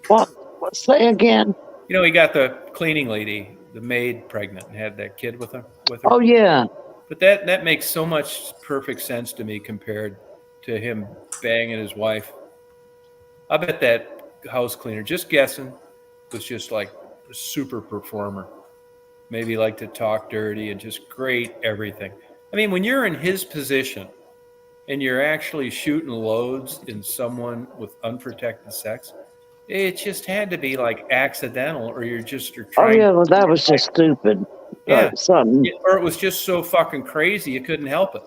What? Say again? He got the cleaning lady, the maid, pregnant and had that kid with her. Oh yeah. But that makes so much perfect sense to me compared to him banging his wife. I bet that house cleaner, just guessing, was just like a super performer. Maybe like to talk dirty and just great everything. I mean, when you're in his position and you're actually shooting loads in someone with unprotected sex, it just had to be like accidental, or you're Oh trying. yeah. Well, that was just stupid. Yeah. Something. Or it was just so fucking crazy you couldn't help it,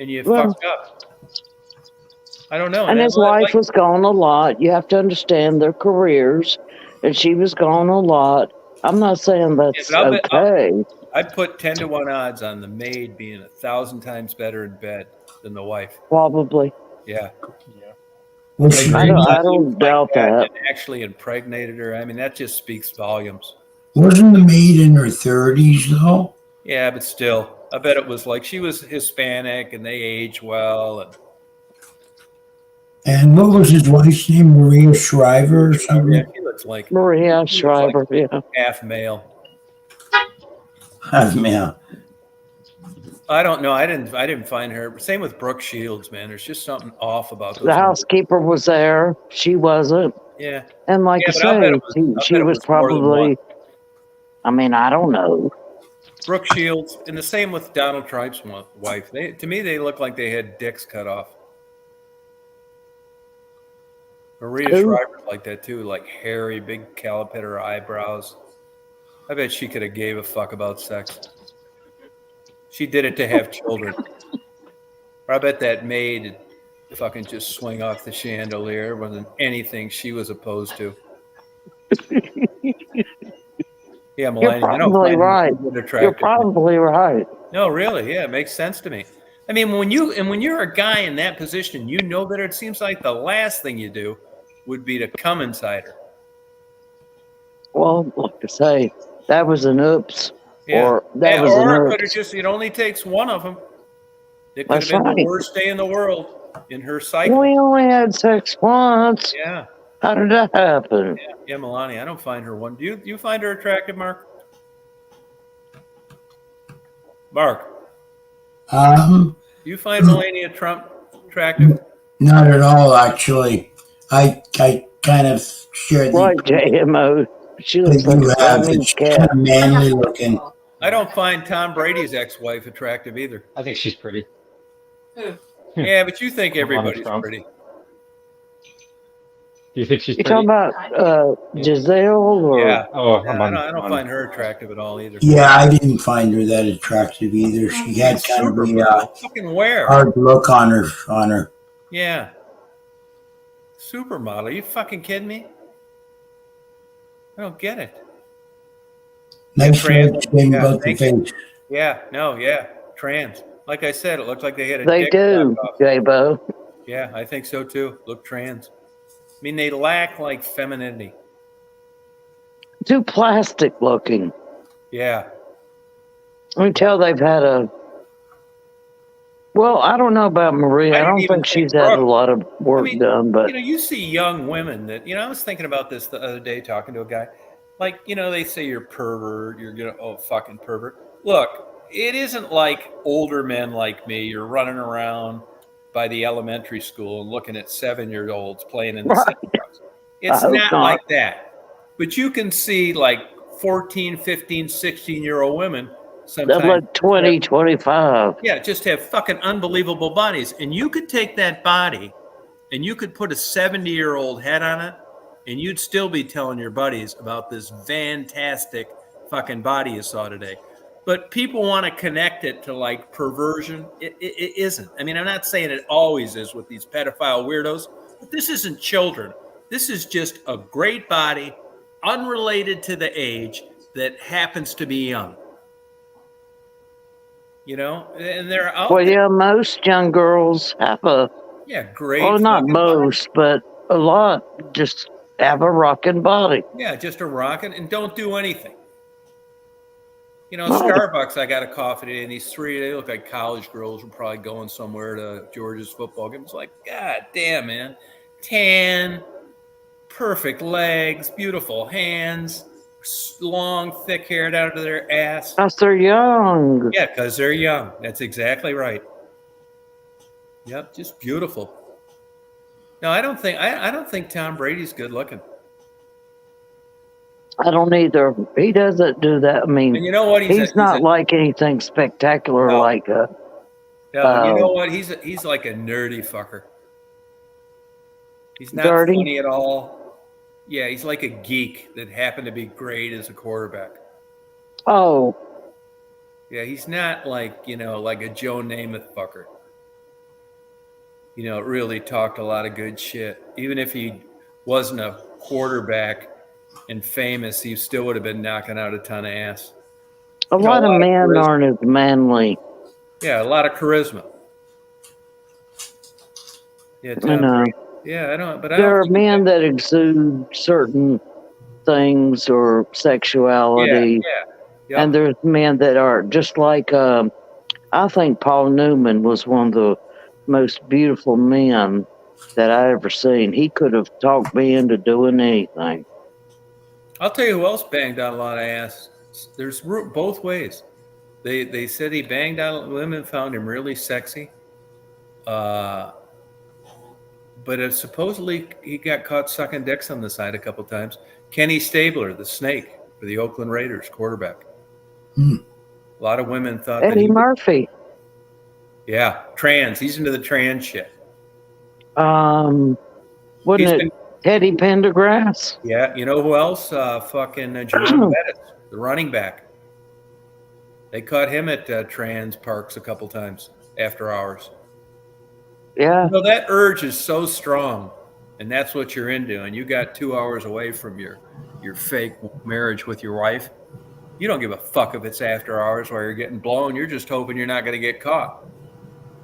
and you Well, fucked up. I don't know. And that his was wife like- was gone a lot. You have to understand their careers, and she was gone a lot. I'm not saying that's Yeah, but okay. I'd put 10-1 odds on the maid being 1,000 times better in bed than the wife. Probably. Yeah. Was she I really- don't doubt that. And actually impregnated her. I mean, that just speaks volumes. wasn't the maid in her 30s though? Yeah, but still, I bet it was like she was Hispanic and they age well. And what was his wife's name? Maria Shriver or Yeah, something? she looks like Maria Shriver, yeah. half male. Yeah. I don't know. I didn't find her. Same with Brooke Shields, man. There's just something off about those. The housekeeper was there. She wasn't. Yeah. And like Yeah, I but I bet say, it was- I she bet it was was more than probably, one. I mean, I don't know. Brooke Shields, and the same with Donald Trump's wife. To me, they look like they had dicks cut off. Maria Who? Shriver's like that too, like hairy, big caliper eyebrows. I bet she could have gave a fuck about sex. She did it to have children. Or I bet that maid would fucking just swing off the chandelier. Wasn't anything she was opposed to. Yeah, Melania. You're probably right. You're probably right. No, really, yeah, it makes sense to me. I mean, when you're a guy in that position, you know that it seems like the last thing you do would be to come inside her. Well, like I say, that was an oops. Yeah. Or that Yeah, was or an it could have oops. just, it only takes one of them. It could That's have been the right. worst day in the world in her cycle. We only had sex once. Yeah. How did that happen? Yeah, Melania. I don't find her one. Do you find her attractive, Mark? Mark, Um, do you find Melania Trump attractive? not at all, actually. I kind of share the Right, JMO. She that looks like you a have. flaming It's kind cat. of manly looking. I don't find Tom Brady's ex-wife attractive either. I think she's pretty. Yeah, but you think Come on, everybody's Trump. pretty. Do you think she's You pretty? talking about Giselle or? Yeah. Oh, Yeah, I'm on. I don't find her attractive at all either. Yeah, I didn't find her that attractive either. She had kind of a fucking where? hard look on her. Yeah. Supermodel. Are you fucking kidding me? I don't get it. Nice Trans. red skin Yeah, about the thank you. face. Yeah, no, yeah. Trans. Like I said, it looked like they had a They dick do, knocked off. J-Bo. Yeah, I think so too. Look trans. I mean, they lack like femininity. Too plastic looking. Yeah. I can tell they've had a. Well, I don't know about Maria. I don't think she's had a lot of work done, but you see young women that I was thinking about this the other day talking to a guy. Like, they say you're pervert, you're fucking pervert. Look, it isn't like older men like me. You're running around by the elementary school and looking at 7-year-olds playing in the sandbox. It's not like that. But you can see like 14, 15, 16-year-old women sometimes. Like 20, 25. Yeah, just have fucking unbelievable bodies. And you could take that body and you could put a 70-year-old head on it and you'd still be telling your buddies about this fantastic fucking body you saw today. But people want to connect it to like perversion. It isn't. I mean, I'm not saying it always is with these pedophile weirdos, but this isn't children. This is just a great body, unrelated to the age, that happens to be young. And they're out there. Yeah, most young girls have a. Yeah, great. Well, not most, but a lot just have a rocking body. Yeah, just a rocking and don't do anything. Starbucks, I got a coffee today, and these three, they look like college girls were probably going somewhere to Georgia's football game. It's like, God damn, man. Tan, perfect legs, beautiful hands, long, thick hair down to their ass. Because they're young. Yeah, because they're young. That's exactly right. Yep, just beautiful. No, I don't think Tom Brady's good looking. I don't either. He doesn't do that. I mean, and you know what? He's not like anything spectacular like a. No, you know what? He's like a nerdy fucker. He's not funny at all. Yeah, he's like a geek that happened to be great as a quarterback. Oh. Yeah, he's not like, like a Joe Namath fucker. Really talked a lot of good shit. Even if he wasn't a quarterback and famous, he still would have been knocking out a ton of ass. A lot of men aren't as manly. Yeah, a lot of charisma. Yeah, I know. Yeah, I don't. But there are men that exude certain things or sexuality, yeah. And there's men that are just like. I think Paul Newman was one of the most beautiful men that I ever seen. He could have talked me into doing anything. I'll tell you who else banged out a lot of ass. There's both ways. They said he banged out women, found him really sexy. But supposedly he got caught sucking dicks on the side a couple times. Kenny Stabler, the snake for the Oakland Raiders quarterback. A lot of women thought Eddie Murphy. Yeah, trans. He's into the trans shit. Wasn't it Teddy Pendergrass? Yeah, you know who else? Fucking Jerome Bettis, the running back. They caught him at trans parks a couple times after hours. Yeah. That urge is so strong, and that's what you're into, and you got 2 hours away from your fake marriage with your wife. You don't give a fuck if it's after hours while you're getting blown. You're just hoping you're not going to get caught.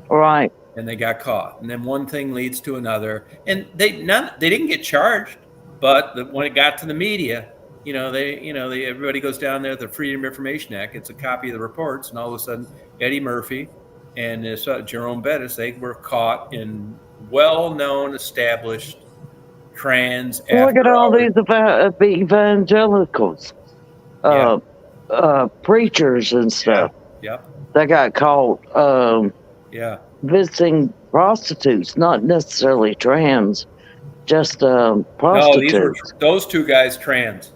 Right. And they got caught, and then one thing leads to another, and they didn't get charged, but when it got to the media, everybody goes down there. The Freedom of Information Act. It's a copy of the reports, and all of a sudden, Eddie Murphy and this Jerome Bettis, they were caught in well-known, established trans. Look at all these evangelicals, preachers and stuff. Yep. They got caught. Visiting prostitutes, not necessarily trans, just prostitutes. No, those two guys trans.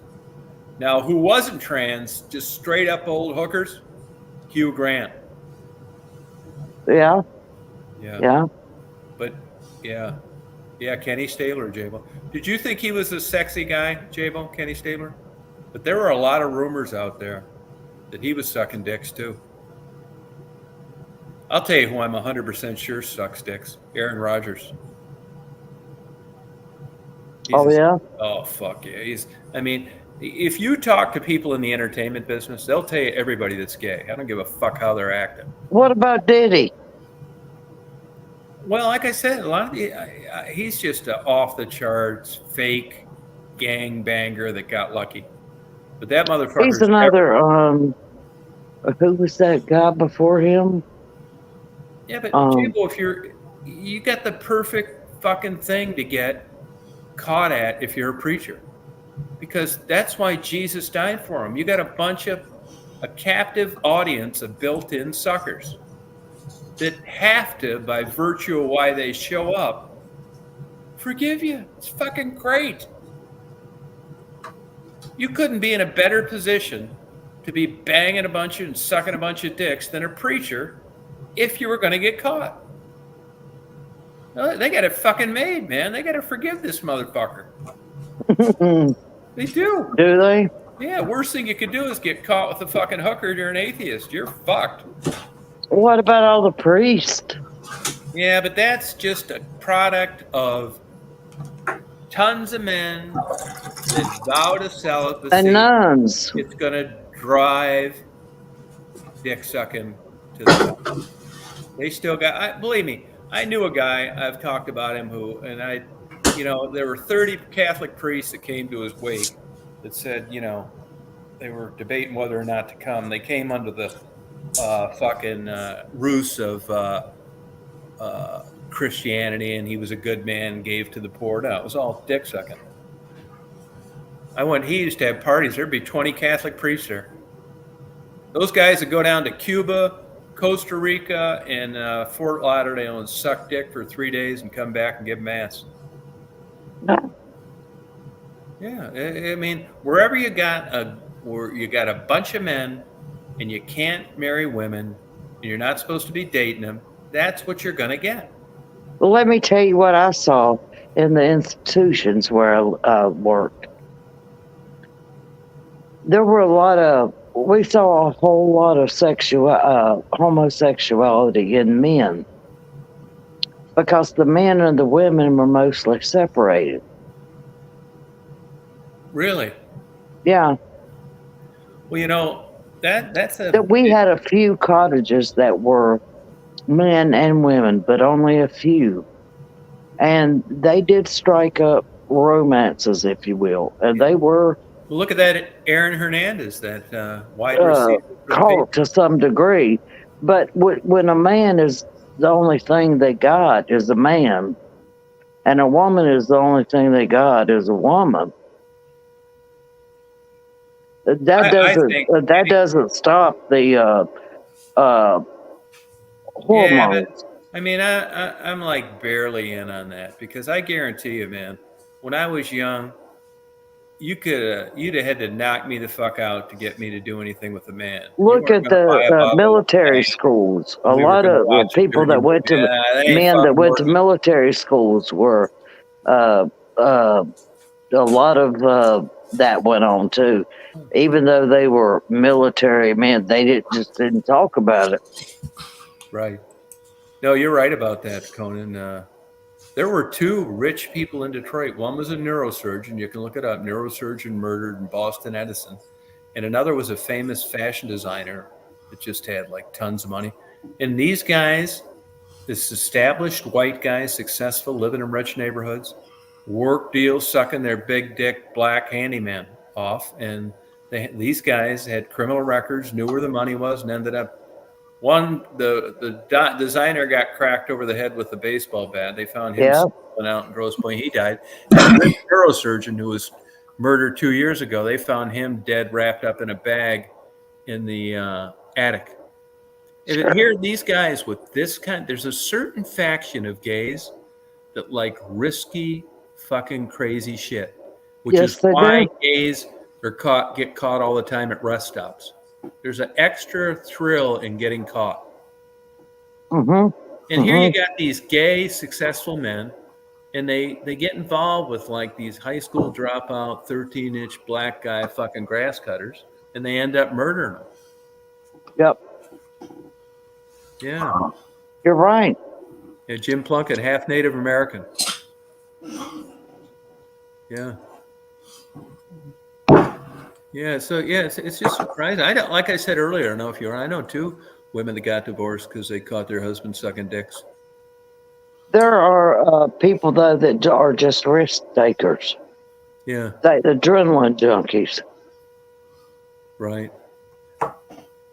Now, who wasn't trans, just straight up old hookers? Hugh Grant. Yeah. Yeah. But yeah, Kenny Stabler, J-Bo. Did you think he was a sexy guy, J-Bo, Kenny Stabler? But there were a lot of rumors out there that he was sucking dicks too. I'll tell you who I'm 100% sure sucks dicks. Aaron Rodgers. Yeah. Oh, fuck yeah. I mean, if you talk to people in the entertainment business, they'll tell you everybody that's gay. I don't give a fuck how they're acting. What about Diddy? Well, like I said, a lot of he's just an off the charts fake gang banger that got lucky. But that motherfucker. He's another. Who was that guy before him? Yeah, but Jimbo, if you got the perfect fucking thing to get caught at if you're a preacher, because that's why Jesus died for him. You got a captive audience of built-in suckers that have to, by virtue of why they show up, forgive you. It's fucking great. You couldn't be in a better position to be banging a bunch and sucking a bunch of dicks than a preacher if you were going to get caught. They got it fucking made, man. They got to forgive this motherfucker. They do. Do they? Yeah, worst thing you could do is get caught with a fucking hooker. You're an atheist. You're fucked. What about all the priests? Yeah, but that's just a product of tons of men that vow to celibacy. And nuns. It's going to drive dick sucking to the top. They still got, believe me, I knew a guy, I've talked about him there were 30 Catholic priests that came to his wake that said, they were debating whether or not to come. They came under the fucking ruse of Christianity, and he was a good man and gave to the poor. No, it was all dick sucking. He used to have parties. There'd be 20 Catholic priests there. Those guys would go down to Cuba, Costa Rica, and Fort Lauderdale and suck dick for 3 days and come back and give mass. Yeah, I mean, wherever you got a bunch of men and you can't marry women and you're not supposed to be dating them, that's what you're going to get. Well, let me tell you what I saw in the institutions where I worked. There were we saw a whole lot of homosexuality in men because the men and the women were mostly separated. Really? Yeah. Well, we had a few cottages that were men and women, but only a few. And they did strike up romances, if you will. And they were... Well, look at that Aaron Hernandez, that wide receiver. Cult to some degree. But when a man is the only thing they got is a man, and a woman is the only thing they got is a woman, that doesn't stop the hormones. Yeah, I'm like barely in on that, because I guarantee you, man, when I was young, you'd have had to knock me the fuck out to get me to do anything with a man. Look at the military schools. A lot of the people that went to men that went to military schools were a lot of that went on too. Even though they were military men, they didn't talk about it. Right. No, you're right about that, Conan. There were 2 rich people in Detroit. One was a neurosurgeon. You can look it up. Neurosurgeon murdered in Boston Edison. And another was a famous fashion designer that just had like tons of money. And these guys, this established white guys, successful, living in rich neighborhoods, work deals, sucking their big dick black handyman off. And these guys had criminal records, knew where the money was, and ended up the designer got cracked over the head with a baseball bat. They found him out in Grosse Pointe. He died. And the neurosurgeon who was murdered 2 years ago, they found him dead, wrapped up in a bag in the attic. And here, these guys with this there's a certain faction of gays that like risky, fucking crazy shit, which is why gays get caught all the time at rest stops. There's an extra thrill in getting caught. Mm-hmm. And here you got these gay, successful men, and they get involved with like these high school dropout, 13-inch black guy fucking grass cutters, and they end up murdering them. Yep. Yeah. You're right. Yeah, Jim Plunkett, half Native American. Yeah. Yeah, so yeah, it's just surprising. I don't, like I said earlier, I don't know if you're. I know two women that got divorced because they caught their husbands sucking dicks. There are people though that are just risk takers. Yeah. Like adrenaline junkies. Right.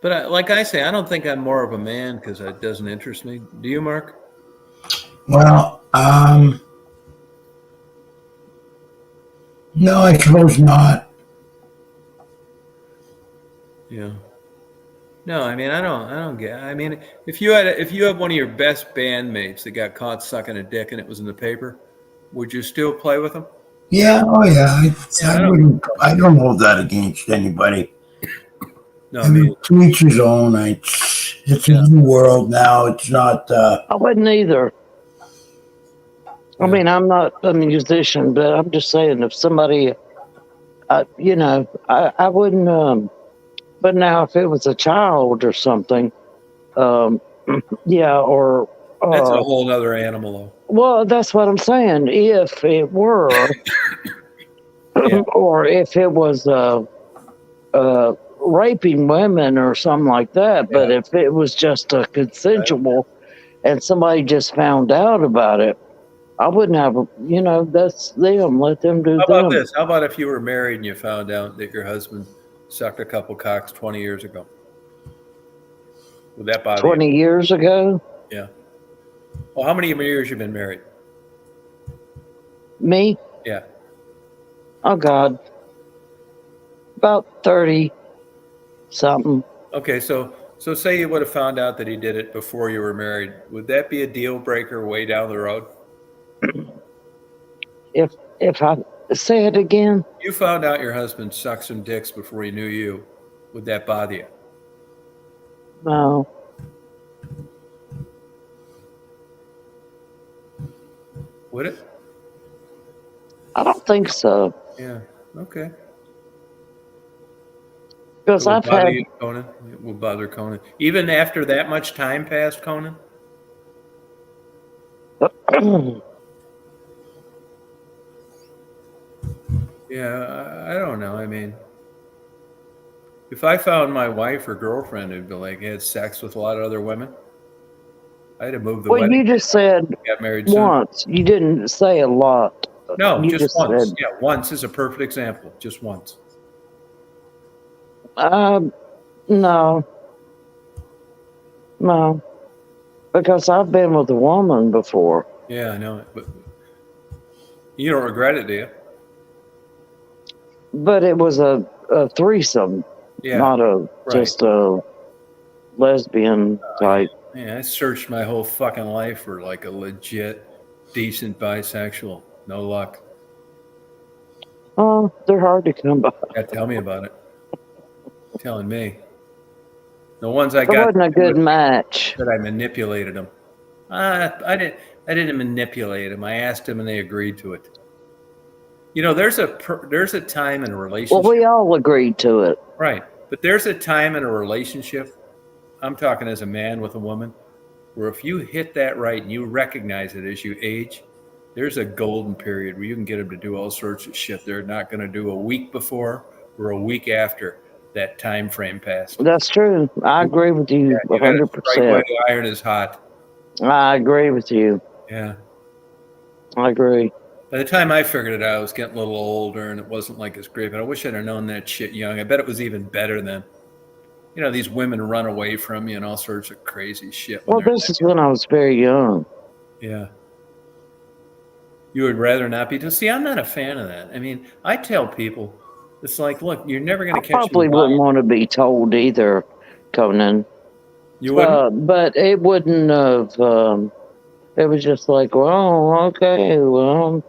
But like I say, I don't think I'm more of a man because it doesn't interest me. Do you, Mark? Well, no, I suppose not. Yeah. No, I mean, I don't get. I mean, if you have one of your best bandmates that got caught sucking a dick and it was in the paper, would you still play with them? Yeah, oh yeah. I don't hold that against anybody. No, I mean, to each his own. It's a new world now. It's not. I wouldn't either. I mean, I'm not a musician, but I'm just saying, if somebody, you know, I wouldn't. But now, if it was a child or something, yeah, or that's a whole other animal, though. Well, that's what I'm saying. If it were, or if it was raping women or something like that, but if it was just a consensual, and somebody just found out about it, I wouldn't have. You know, that's them. Let them do. How about this? How about if you were married and you found out that your husband sucked a couple cocks 20 years ago? Would that bother 20 you? years ago? Yeah. Well, how many years you been married? Me? Yeah. Oh, God. About 30 something. Okay, so say you would have found out that he did it before you were married. Would that be a deal breaker way down the road? If I say it again? You found out your husband sucked some dicks before he knew you. Would that bother you? No. Would it? I don't think so. Yeah. Okay. Because I've had. You, Conan? It will bother Conan. Even after that much time passed, Conan? Yeah, I don't know. I mean, if I found my wife or girlfriend who'd be like had sex with a lot of other women, I'd have moved the wedding. Well, you just said got married once. Soon. You didn't say a lot. No, you just once. Said, yeah, once is a perfect example. Just once. No. No. Because I've been with a woman before. Yeah, I know it. But you don't regret it, do you? But it was a threesome, not just a lesbian type. Yeah, I searched my whole fucking life for like a legit, decent bisexual. No luck. Oh, they're hard to come by. Yeah, tell me about it. Telling me. The ones I It got wasn't a good match. that I manipulated them. I didn't manipulate them. I asked them and they agreed to it. You know, there's a time in a relationship. Well, we all agreed to it. Right. But there's a time in a relationship, I'm talking as a man with a woman, where if you hit that right and you recognize it as you age, there's a golden period where you can get them to do all sorts of shit they're not going to do a week before or a week after that time frame passed. That's true. I agree with you 100%. Right when the iron is hot. I agree with you. Yeah. I agree. By the time I figured it out, I was getting a little older and it wasn't like as great, but I wish I'd have known that shit young. I bet it was even better then. You know, these women run away from you and all sorts of crazy shit. Well, this is when I was very young. Yeah. You would rather not be. See, I'm not a fan of that. I mean, I tell people, it's like, look, you're never going to catch me. I probably wouldn't want to be told either, Conan. You wouldn't? But it wouldn't have, it was just like, well, okay, well.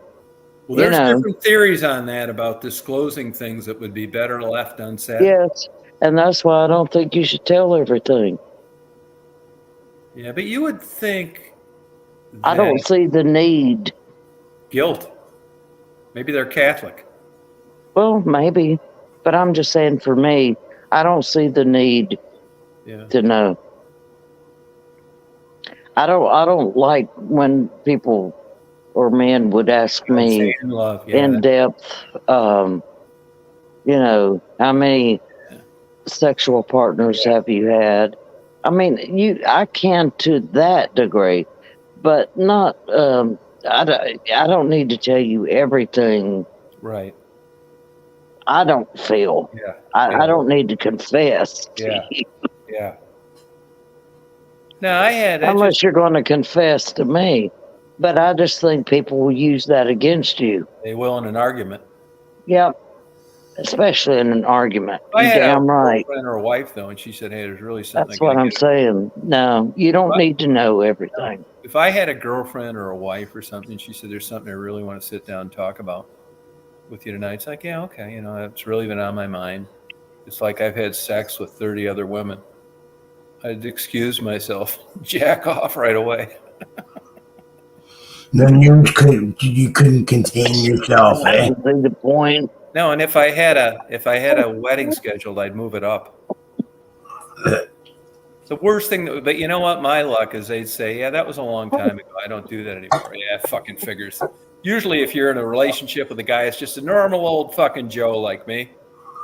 Well, there's different theories on that about disclosing things that would be better left unsaid. Yes, and that's why I don't think you should tell everything. Yeah, but you would think I don't see the need. Guilt. Maybe they're Catholic. Well, maybe, but I'm just saying for me, I don't see the need to know. I don't like when people or men would ask me in love. in depth, how many sexual partners have you had? I mean, I can to that degree, but not. I don't need to tell you everything. Right. I don't feel. Yeah. I don't need to confess. Yeah. No, unless you're going to confess to me. But I just think people will use that against you. They will in an argument. Yep. Especially in an argument. I had damn a right. girlfriend or a wife, though, and she said, hey, there's really something. That's what I'm saying. No, you don't need to know everything. If I had a girlfriend or a wife or something, she said, there's something I really want to sit down and talk about with you tonight. It's like, yeah, okay. It's really been on my mind. It's like I've had sex with 30 other women. I'd excuse myself, jack off right away. Then you couldn't contain yourself. I see the point. No, and if I had a wedding scheduled, I'd move it up. The worst thing, but you know what? My luck is they'd say, yeah, that was a long time ago. I don't do that anymore. Yeah, fucking figures. Usually if you're in a relationship with a guy, it's just a normal old fucking Joe like me.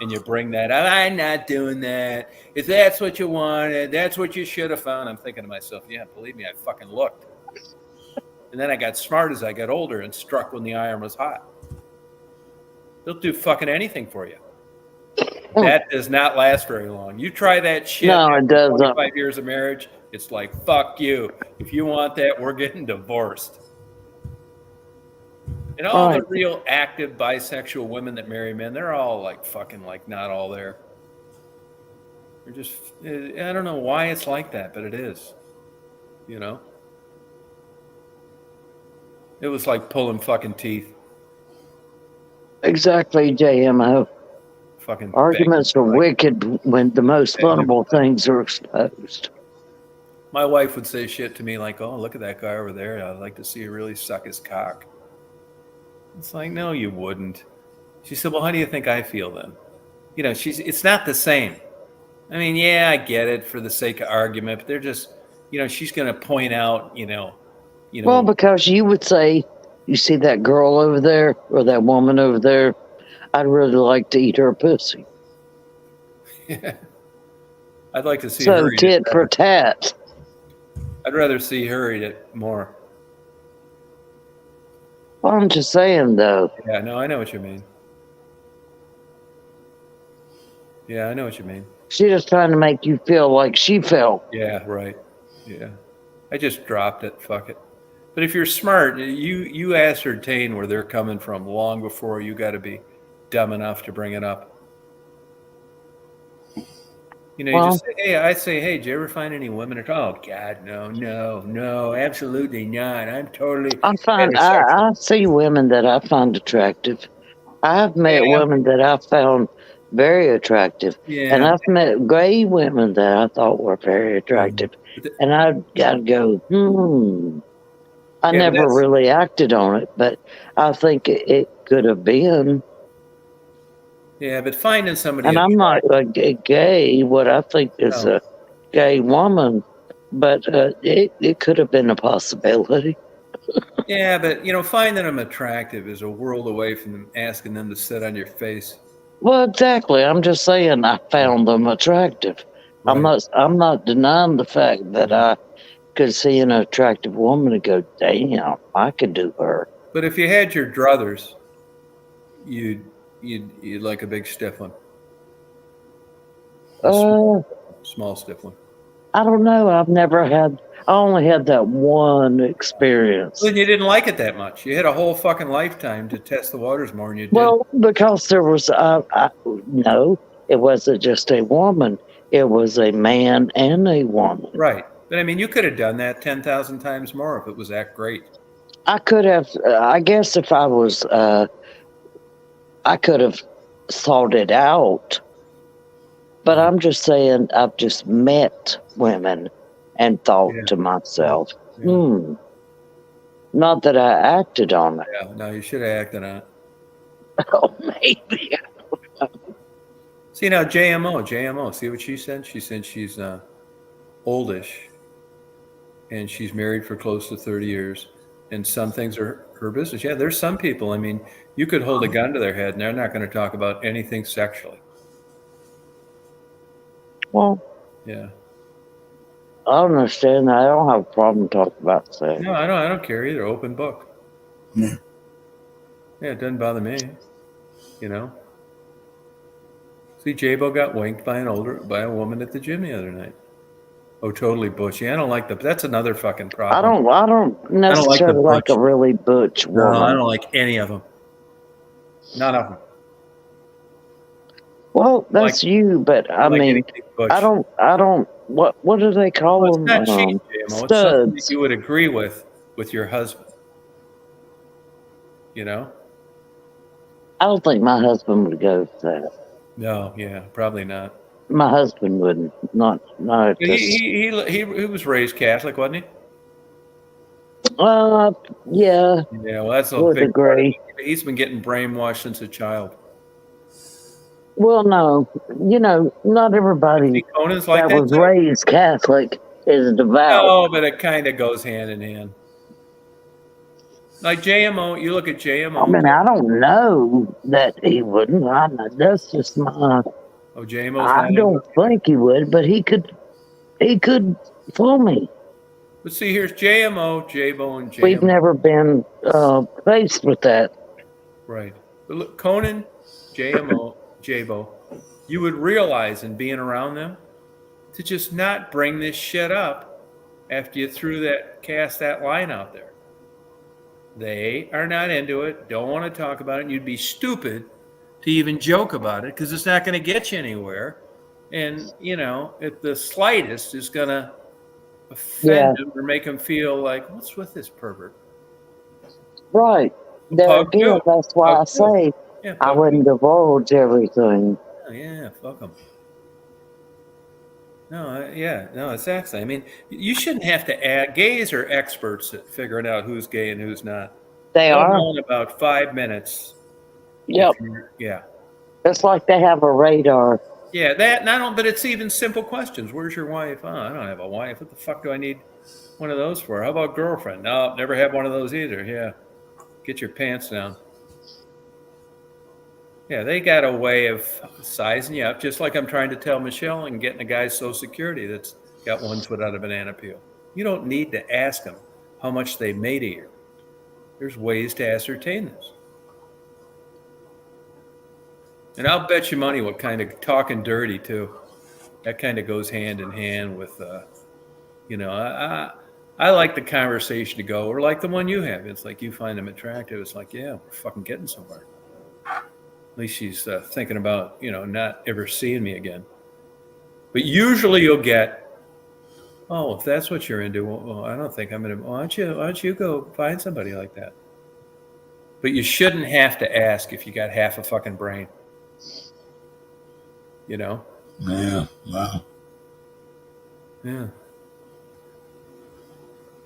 And you bring that up. I'm not doing that. If that's what you wanted, that's what you should have found. I'm thinking to myself, yeah, believe me, I fucking looked. And then I got smart as I got older and struck when the iron was hot. They'll do fucking anything for you. That does not last very long. You try that shit. No, it doesn't. 25 years of marriage, it's like, fuck you. If you want that, we're getting divorced. And all the real active bisexual women that marry men, they're all like fucking like not all there. They're just, I don't know why it's like that, but it is. It was like pulling fucking teeth. Exactly, JMO. Fucking arguments are wicked when the most vulnerable things are exposed. My wife would say shit to me like, oh, look at that guy over there. I'd like to see you really suck his cock. It's like, no, you wouldn't. She said, well, how do you think I feel then? It's not the same. I mean, yeah, I get it for the sake of argument, but they're just, she's going to point out, Well, because you would say, you see that girl over there or that woman over there, I'd really like to eat her pussy. Yeah. I'd like to see her eat tit for tat. I'd rather see her eat it more. Well, I'm just saying, though. Yeah, no, I know what you mean. Yeah, I know what you mean. She's just trying to make you feel like she felt. Yeah, right. Yeah. I just dropped it. Fuck it. But if you're smart, you ascertain where they're coming from long before you got to be dumb enough to bring it up. You just say, hey, I say, hey, did you ever find any women? Oh, God, no, absolutely not. I'm totally. I see women that I find attractive. I've met women that I found very attractive. Yeah. And I've met gay women that I thought were very attractive. And I'd go, I never really acted on it, but I think it could have been. Yeah, but finding somebody. And I'm not a gay, what I think is a gay woman, but it could have been a possibility. Yeah, but, finding them attractive is a world away from asking them to sit on your face. Well, exactly. I'm just saying I found them attractive. Right. I'm not denying the fact that I could see an attractive woman and go, damn, I could do her. But if you had your druthers, you'd like a big stiff one. Small stiff one. I don't know. I only had that one experience. Well, you didn't like it that much. You had a whole fucking lifetime to test the waters more than you did. Well, because there was, no, it wasn't just a woman. It was a man and a woman. Right. But I mean, you could have done that 10,000 times more if it was that great. I could have, I guess if I was, I could have thought it out. But I'm just saying, I've just met women and thought to myself, Not that I acted on it. Yeah, no, you should have acted on it. Oh, maybe. See now, JMO. See what she said? She said she's oldish, and she's married for close to 30 years, and some things are her business. Yeah, there's some people. I mean, you could hold a gun to their head, and they're not going to talk about anything sexually. Well, Yeah. I understand that. I don't have a problem talking about sex. No, I don't care either. Open book. Yeah. Yeah, it doesn't bother me. You know. See, J-Bo got winked by a woman at the gym the other night. Oh, totally butchy. I don't like that's another fucking problem. I don't necessarily like a really butch woman. No, I don't like any of them. None of them. Well, that's you, but I mean, I don't. What do they call them? It's not cheating, JMO. It's something that you would agree with your husband. You know. I don't think my husband would go for that. No, yeah, probably not. My husband wouldn't. Not. He was raised Catholic, wasn't he? Yeah. Yeah, well, that's a big degree. He's been getting brainwashed since a child. Well, no, not everybody Conan's like that was raised Catholic is devout. No, but it kind of goes hand in hand. Like JMO, you look at JMO. I mean, I don't know that he wouldn't. That's just my. Oh, JMO. I don't think he would, but he could fool me. But see, here's JMO, J-Bo, and JMO. We've never been faced with that. Right. But look, Conan, JMO, J-Bo, you would realize in being around them to just not bring this shit up after you cast that line out there. They are not into it, don't want to talk about it, and you'd be stupid to even joke about it because it's not going to get you anywhere. And, if the slightest is going to offend them or make them feel like, what's with this pervert? Right. There again, that's why I say I wouldn't divulge everything. Oh, yeah, fuck them. No, exactly. I mean, you shouldn't have to add. Gays are experts at figuring out who's gay and who's not. They are. In about 5 minutes. Yep. Yeah. It's like they have a radar. Yeah, but it's even simple questions. Where's your wife? Oh, I don't have a wife. What the fuck do I need one of those for? How about girlfriend? No, never had one of those either. Yeah. Get your pants down. Yeah, they got a way of sizing you up, just like I'm trying to tell Michelle and getting a guy's Social Security that's got one foot out of banana peel. You don't need to ask them how much they made a year. There's ways to ascertain this. And I'll bet you money what kind of talking dirty, too. That kind of goes hand in hand with, I like the conversation to go, or like the one you have. It's like you find them attractive. It's like, yeah, we're fucking getting somewhere. At least she's thinking about, not ever seeing me again. But usually you'll get, oh, if that's what you're into, well, I don't think I'm going to, why don't you go find somebody like that? But you shouldn't have to ask if you got half a fucking brain. Yeah, wow. Yeah.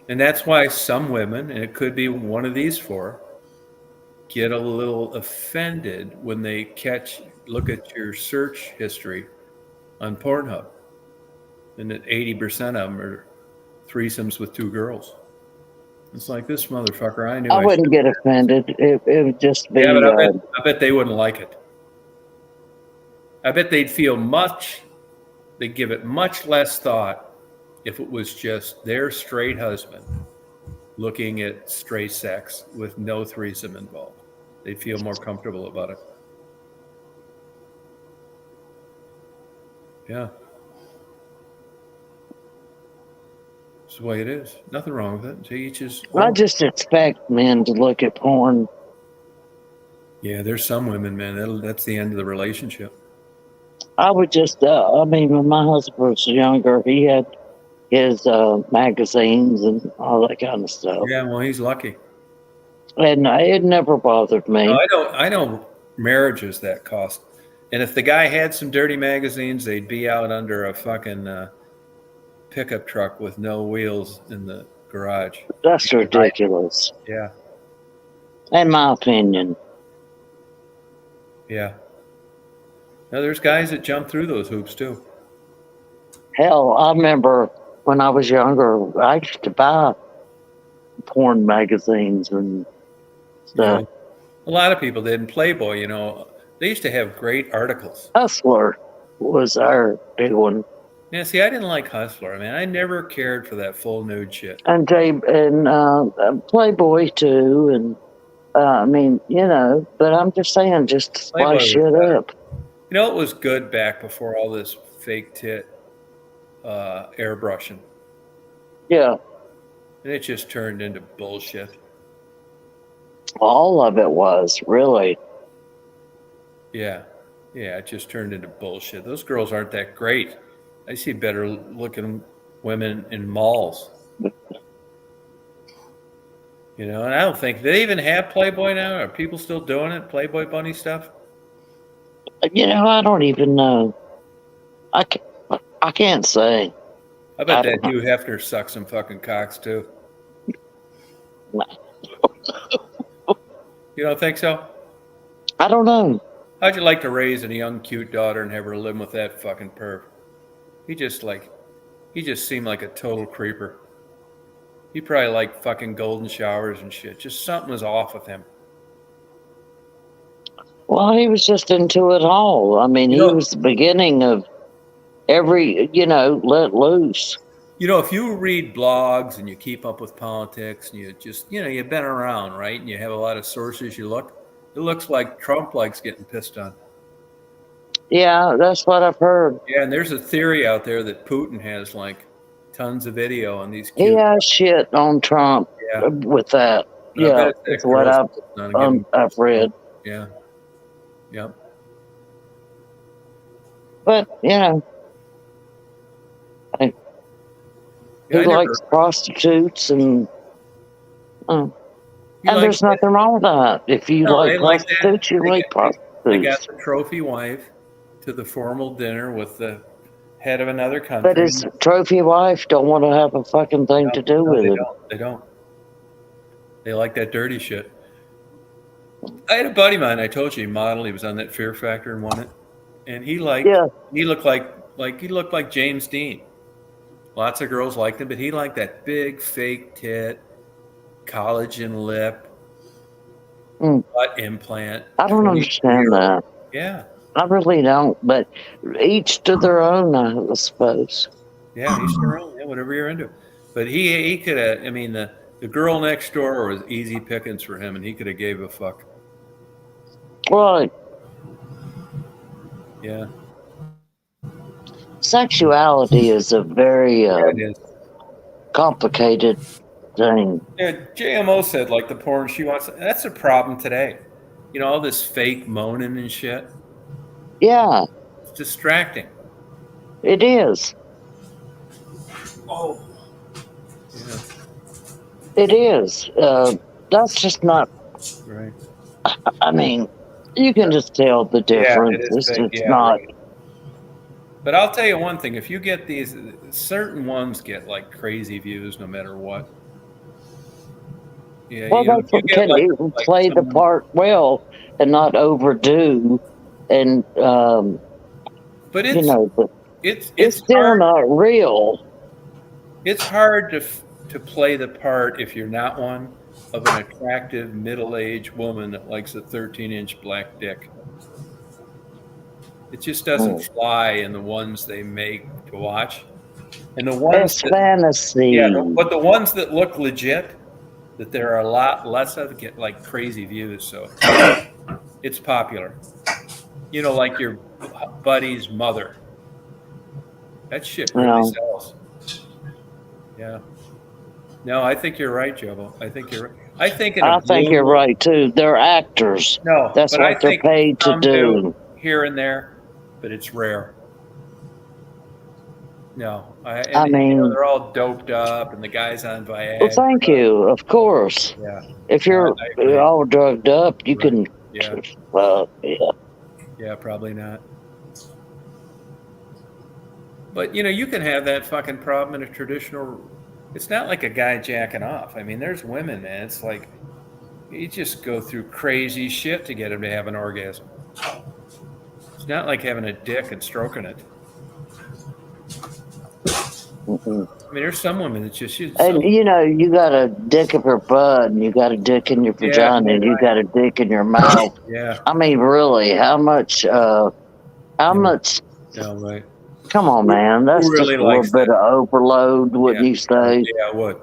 And that's why some women, and it could be one of these four, get a little offended when they look at your search history on Pornhub, and that 80% of them are threesomes with two girls. It's like, this motherfucker, I knew. I wouldn't get offended. It would just be. Yeah, but I bet they wouldn't like it. I bet they'd give it much less thought if it was just their straight husband looking at straight sex with no threesome involved. They'd feel more comfortable about it. Yeah. It's the way it is. Nothing wrong with it. To each his own. I just expect men to look at porn. Yeah, there's some women, man, that's the end of the relationship. I would just, when my husband was younger, he had his magazines and all that kind of stuff. Yeah, well, he's lucky. And it never bothered me. No, I know marriages that cost. And if the guy had some dirty magazines, they'd be out under a fucking pickup truck with no wheels in the garage. That's ridiculous. Yeah. In my opinion. Yeah. Now there's guys that jump through those hoops too. Hell, I remember when I was younger, I used to buy porn magazines and stuff. Yeah. A lot of people did. In Playboy, they used to have great articles. Hustler was our big one. Yeah, see, I didn't like Hustler, man. I never cared for that full nude shit. And Playboy too, and but I'm just saying, just to spice shit up. It was good back before all this fake tit airbrushing. Yeah. And it just turned into bullshit. All of it was, really. Yeah. Yeah, it just turned into bullshit. Those girls aren't that great. I see better looking women in malls. And I don't think they even have Playboy now. Are people still doing it? Playboy bunny stuff? I don't even know. I can't say. I bet that Hugh Hefner sucks some fucking cocks too. You don't think so? I don't know. How'd you like to raise a young, cute daughter and have her live with that fucking perv? He just seemed like a total creeper. He probably liked fucking golden showers and shit. Just something was off with him. Well, he was just into it all. I mean, he was the beginning of every, let loose. If you read blogs and you keep up with politics and you just, you've been around, right? And you have a lot of sources it looks like Trump likes getting pissed on. Yeah, that's what I've heard. Yeah, and there's a theory out there that Putin has like tons of video on these He has shit on Trump with that. Yeah, that's what I've read. Yeah. Yep. But, he likes prostitutes and there's nothing wrong with that. If you like prostitutes, you like prostitutes. They got the trophy wife to the formal dinner with the head of another country. But his trophy wife don't want to have a fucking thing to do with it. They don't. They like that dirty shit. I had a buddy of mine, I told you, he modeled. He was on that Fear Factor and won it. And he looked like James Dean. Lots of girls liked him, but he liked that big fake tit, collagen lip, butt implant. I don't understand that. Yeah. I really don't, but each to their own, I suppose. Yeah, each to their own. Yeah, whatever you're into. But he could have, the girl next door was easy pickings for him, and he could have gave a fuck. Right. Yeah. Sexuality is a very complicated thing. Yeah, JMO said, like, the porn she wants, that's a problem today. All this fake moaning and shit. Yeah. It's distracting. It is. Oh. Yeah. It is. That's just not... Right. I mean, you can just tell the difference. It's not... Right. But I'll tell you one thing. If you get these, certain ones get like crazy views no matter what. Yeah, well, can you play the part well and not overdo, and but it's still hard. Not real. It's hard to play the part if you're not one of an attractive middle-aged woman that likes a 13-inch black dick. It just doesn't fly in the ones they make to watch. And the ones fantasy. Yeah, but the ones that look legit, that there are a lot less of, get like crazy views. So it's popular. Like your buddy's mother. That shit really sells. Yeah. No, I think you're right, Jobo. I think you're right. I think you're right too. They're actors. No, that's what they're paid to do. Here and there, but it's rare. No, I mean, they're all doped up, and the guy's on Viagra. Well, thank you. Of course. Yeah. If you're all drugged up, you can. Yeah. Yeah. Yeah, probably not. But you can have that fucking problem in a traditional It's not like a guy jacking off. I mean, there's women, man. It's like you just go through crazy shit to get him to have an orgasm. It's not like having a dick and stroking it. Mm-mm. I mean, there's some women that just And you know, you got a dick in your butt, and you got a dick in your vagina, and you got a dick in your mouth. Yeah. I mean, really, how much? How much? Yeah, right. Come on, man. That's really just a little likes bit of overload, wouldn't you say? Yeah, I would.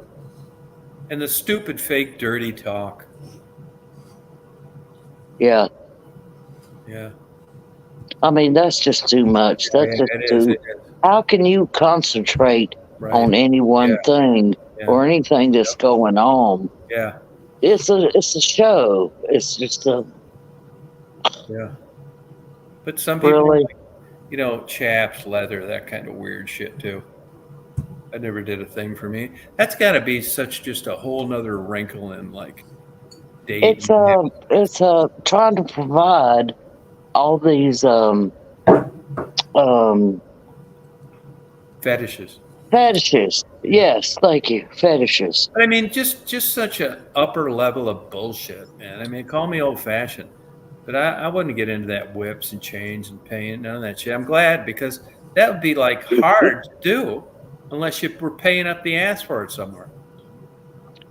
And the stupid, fake, dirty talk. Yeah. Yeah. I mean, that's just too much. That's Yeah, just it too. is. How can you concentrate Right. on any one thing or anything that's going on? Yeah. It's a show. It's just a. Yeah. But some people, Really? like, you know, chaps, leather, that kind of weird shit too. That never did a thing for me. That's got to be such just a whole nother wrinkle in like dating. It's trying to provide all these fetishes. Fetishes. Yes, thank you. Fetishes. But I mean, just such a upper level of bullshit, man. I mean, call me old fashioned, but I wouldn't get into that whips and chains and paint, none of that shit. I'm glad, because that would be like hard to do unless you were paying up the ass for it somewhere.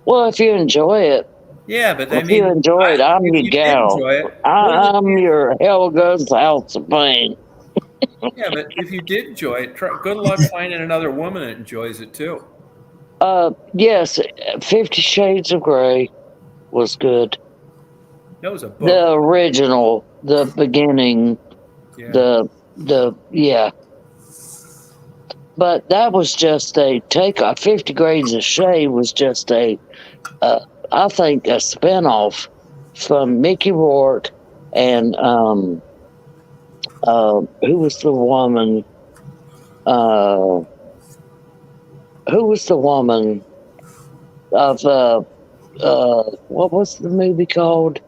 Well, if you enjoy it. Yeah, but if you enjoy it, I'm your gal. I'm your Helga's House of Pain. Yeah, but if you did enjoy it, good luck finding another woman that enjoys it too. Yes, 50 Shades of Grey was good. That was a book. The original, the beginning, the But that was just a takeoff. 50 Grades of Shade was just I think, a spinoff from Mickey Rourke and who was the woman? Who was the woman of what was the movie called?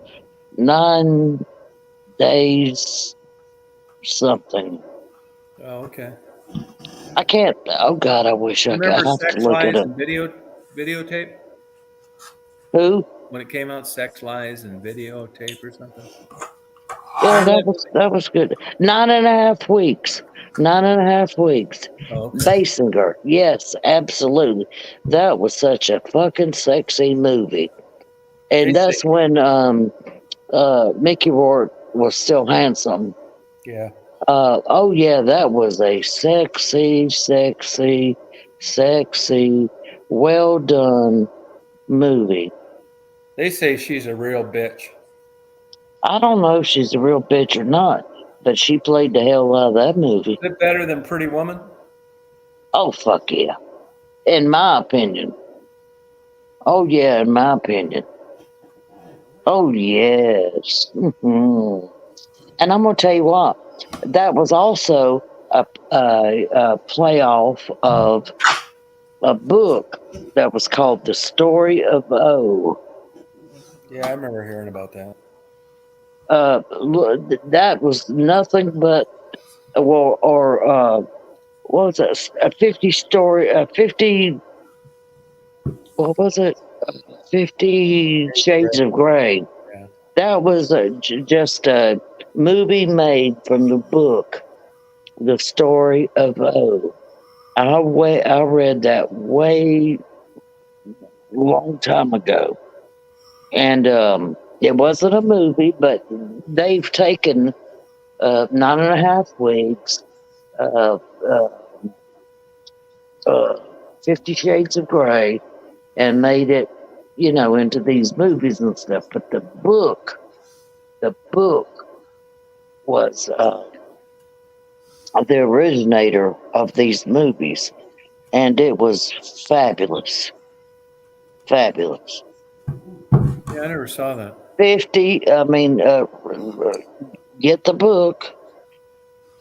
9 Days something. Oh, okay. I can't. Oh God, I wish I could. I have Sex to look Lies it up. and videotape? Who? When it came out, Sex Lies and Videotape or something? Yeah, that was good. 9.5 weeks. 9.5 weeks. Oh, okay. Basinger. Yes, absolutely. That was such a fucking sexy movie. And that's when Mickey Rourke was still handsome. Yeah. Oh yeah, that was a sexy, well done movie. They say she's a real bitch. I don't know if she's a real bitch or not, but she played the hell out of that movie. Is it better than Pretty Woman? Oh, fuck yeah. In my opinion. Oh, yeah, in my opinion. Oh, yes. Mm-hmm. And I'm going to tell you what, that was also a playoff of a book that was called The Story of O. Yeah, I remember hearing about that. That was nothing but, what was it? A 50 what was it? 50 Shades of Grey. Yeah. That was just a movie made from the book, The Story of O. I read that way long time ago. And it wasn't a movie, but they've taken 9.5 weeks, 50 Shades of Grey, and made it, into these movies and stuff. But the book was the originator of these movies, and it was fabulous. Fabulous. Yeah, I never saw that. 50, I mean, get the book.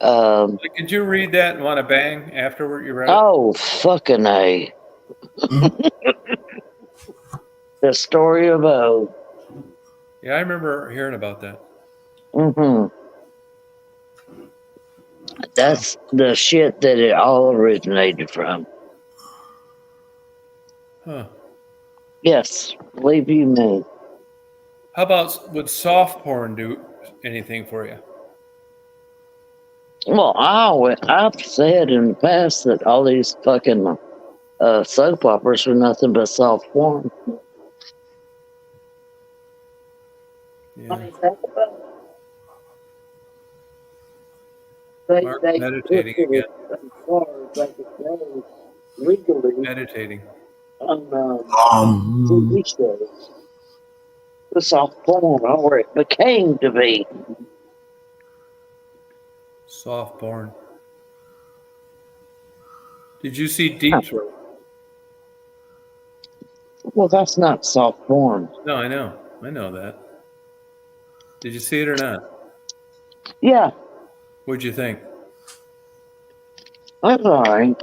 Could you read that and want to bang afterward? You read it? Oh, fucking A. The Story of O. Yeah, I remember hearing about that. Mm-hmm. That's the shit that it all originated from. Huh. Yes, believe you me. How about would soft porn do anything for you? Well, I've said in the past that all these fucking soap operas are nothing but soft porn. Yeah. Mark, They meditating push again. it as far as they could go legally Meditating. on Um, TV shows. The soft porn, or it became to be. Soft porn. Did you see Deep Throat? Well, that's not soft porn. No, I know. I know that. Did you see it or not? Yeah, What'd you think? that's all right.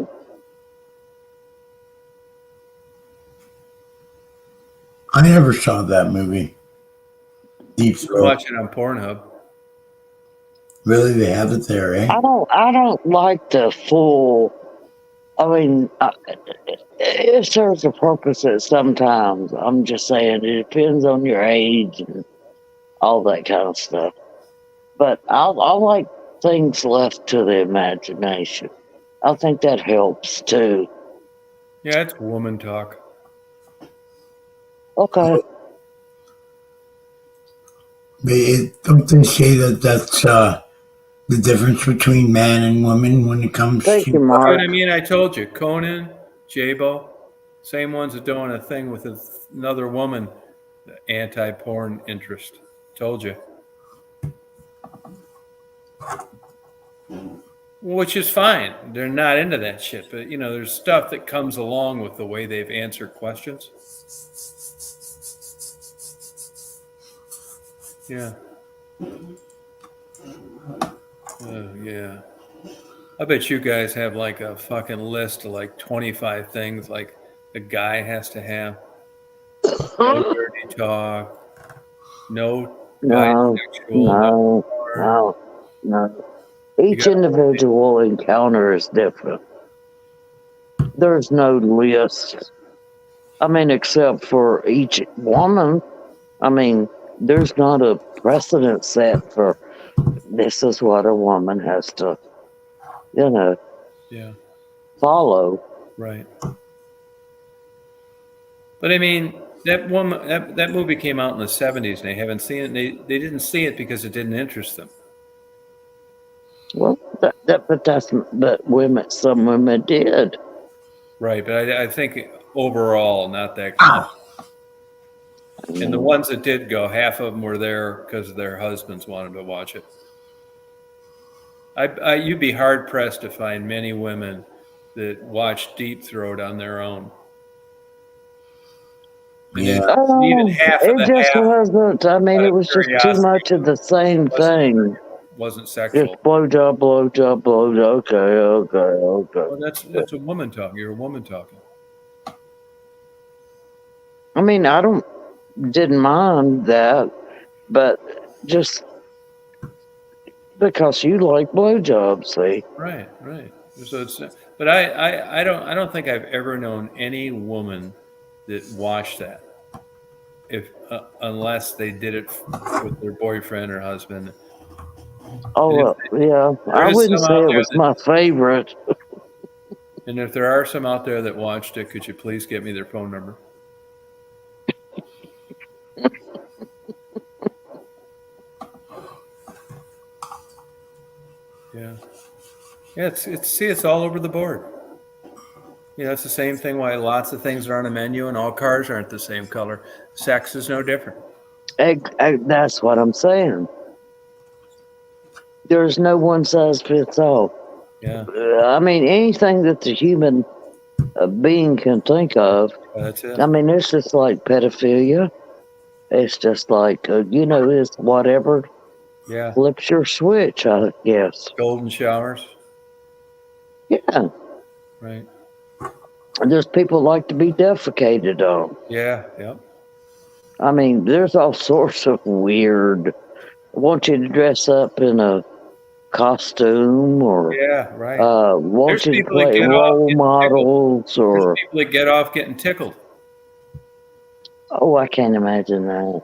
I never saw that movie. Deep You can Throat. watch it on Pornhub. Really, they have it there, eh? I don't like the full. I mean, it serves a purpose at sometimes. I'm just saying it depends on your age and all that kind of stuff. But I like things left to the imagination. I think that helps too. Yeah, it's woman talk. Okay. Don't they say that that's the difference between man and woman when it comes Thank to you, See Mark. what I mean? I told you. Conan, Jabo, same ones that doing a thing with another woman, the anti-porn interest. Told you. Which is fine. They're not into that shit. But, there's stuff that comes along with the way they've answered questions. Yeah. Yeah. I bet you guys have like a fucking list of like 25 things like a guy has to have. No dirty talk. No No, bisexual. no. Each individual encounter is different. There's no list. I mean, except for each woman. I mean, there's not a precedent set for this is what a woman has to, Yeah. follow. Right. But I mean, that woman, that movie came out in the 70s and they haven't seen it. They didn't see it because it didn't interest them. Well, but some women did. Right. But I think overall, not that common. And the ones that did go, half of them were there because their husbands wanted to watch it. You'd be hard pressed to find many women that watch Deep Throat on their own. And yeah. even half of It just wasn't. I mean, it was just too much of the same thing. Wasn't sexual. Just blowjob. Okay. Well, that's a woman talking. You're a woman talking. I mean, didn't mind that, but just because you like blowjobs, see. Right. So but I don't think I've ever known any woman that watched that, unless they did it with their boyfriend or husband. Oh, yeah. I wouldn't say it was my favorite. And if there are some out there that watched it, could you please get me their phone number? Yeah. Yeah, it's all over the board. It's the same thing why lots of things are on a menu and all cars aren't the same color. Sex is no different. That's what I'm saying. There's no one size fits all. Yeah. I mean, anything that the human being can think of. That's it. I mean, it's just like pedophilia. It's just like, it's whatever flips your switch, I guess. Golden showers. Yeah. Right. There's people like to be defecated on. Yeah, yep. I mean, there's all sorts of weird. I want you to dress up in a costume or want you to play role models or people that get off getting tickled. Oh, I can't imagine that.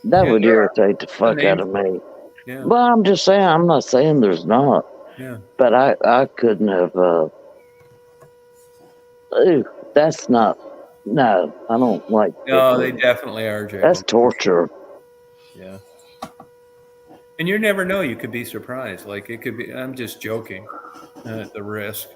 That would irritate the fuck out of me. Yeah. Well, I'm just saying, I'm not saying there's not. Yeah. But I couldn't have, that's not, no, I don't like. No, they definitely are, Jacob. That's torture. Yeah. And you never know. You could be surprised. Like it could be, I'm just joking at the risk.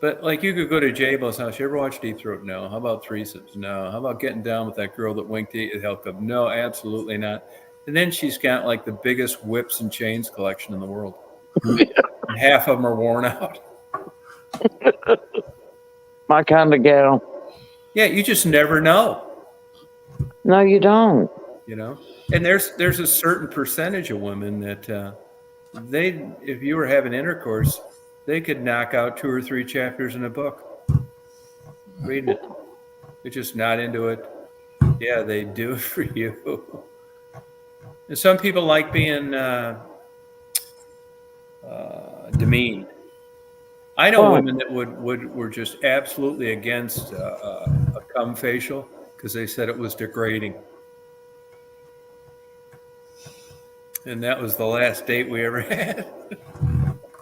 But like you could go to J-Bo's house. You ever watch Deep Throat? No. How about threesomes? No. How about getting down with that girl that winked at you at Hell Club? No, absolutely not. And then she's got like the biggest whips and chains collection in the world. And half of them are worn out. My kind of gal. Yeah, you just never know. No, you don't. You know, and there's a certain percentage of women that they, if you were having intercourse, they could knock out 2 or 3 chapters in a book. Reading it. They're just not into it. Yeah, they do it for you. And some people like being demeaned. I know women that were just absolutely against a cum facial because they said it was degrading. And that was the last date we ever had.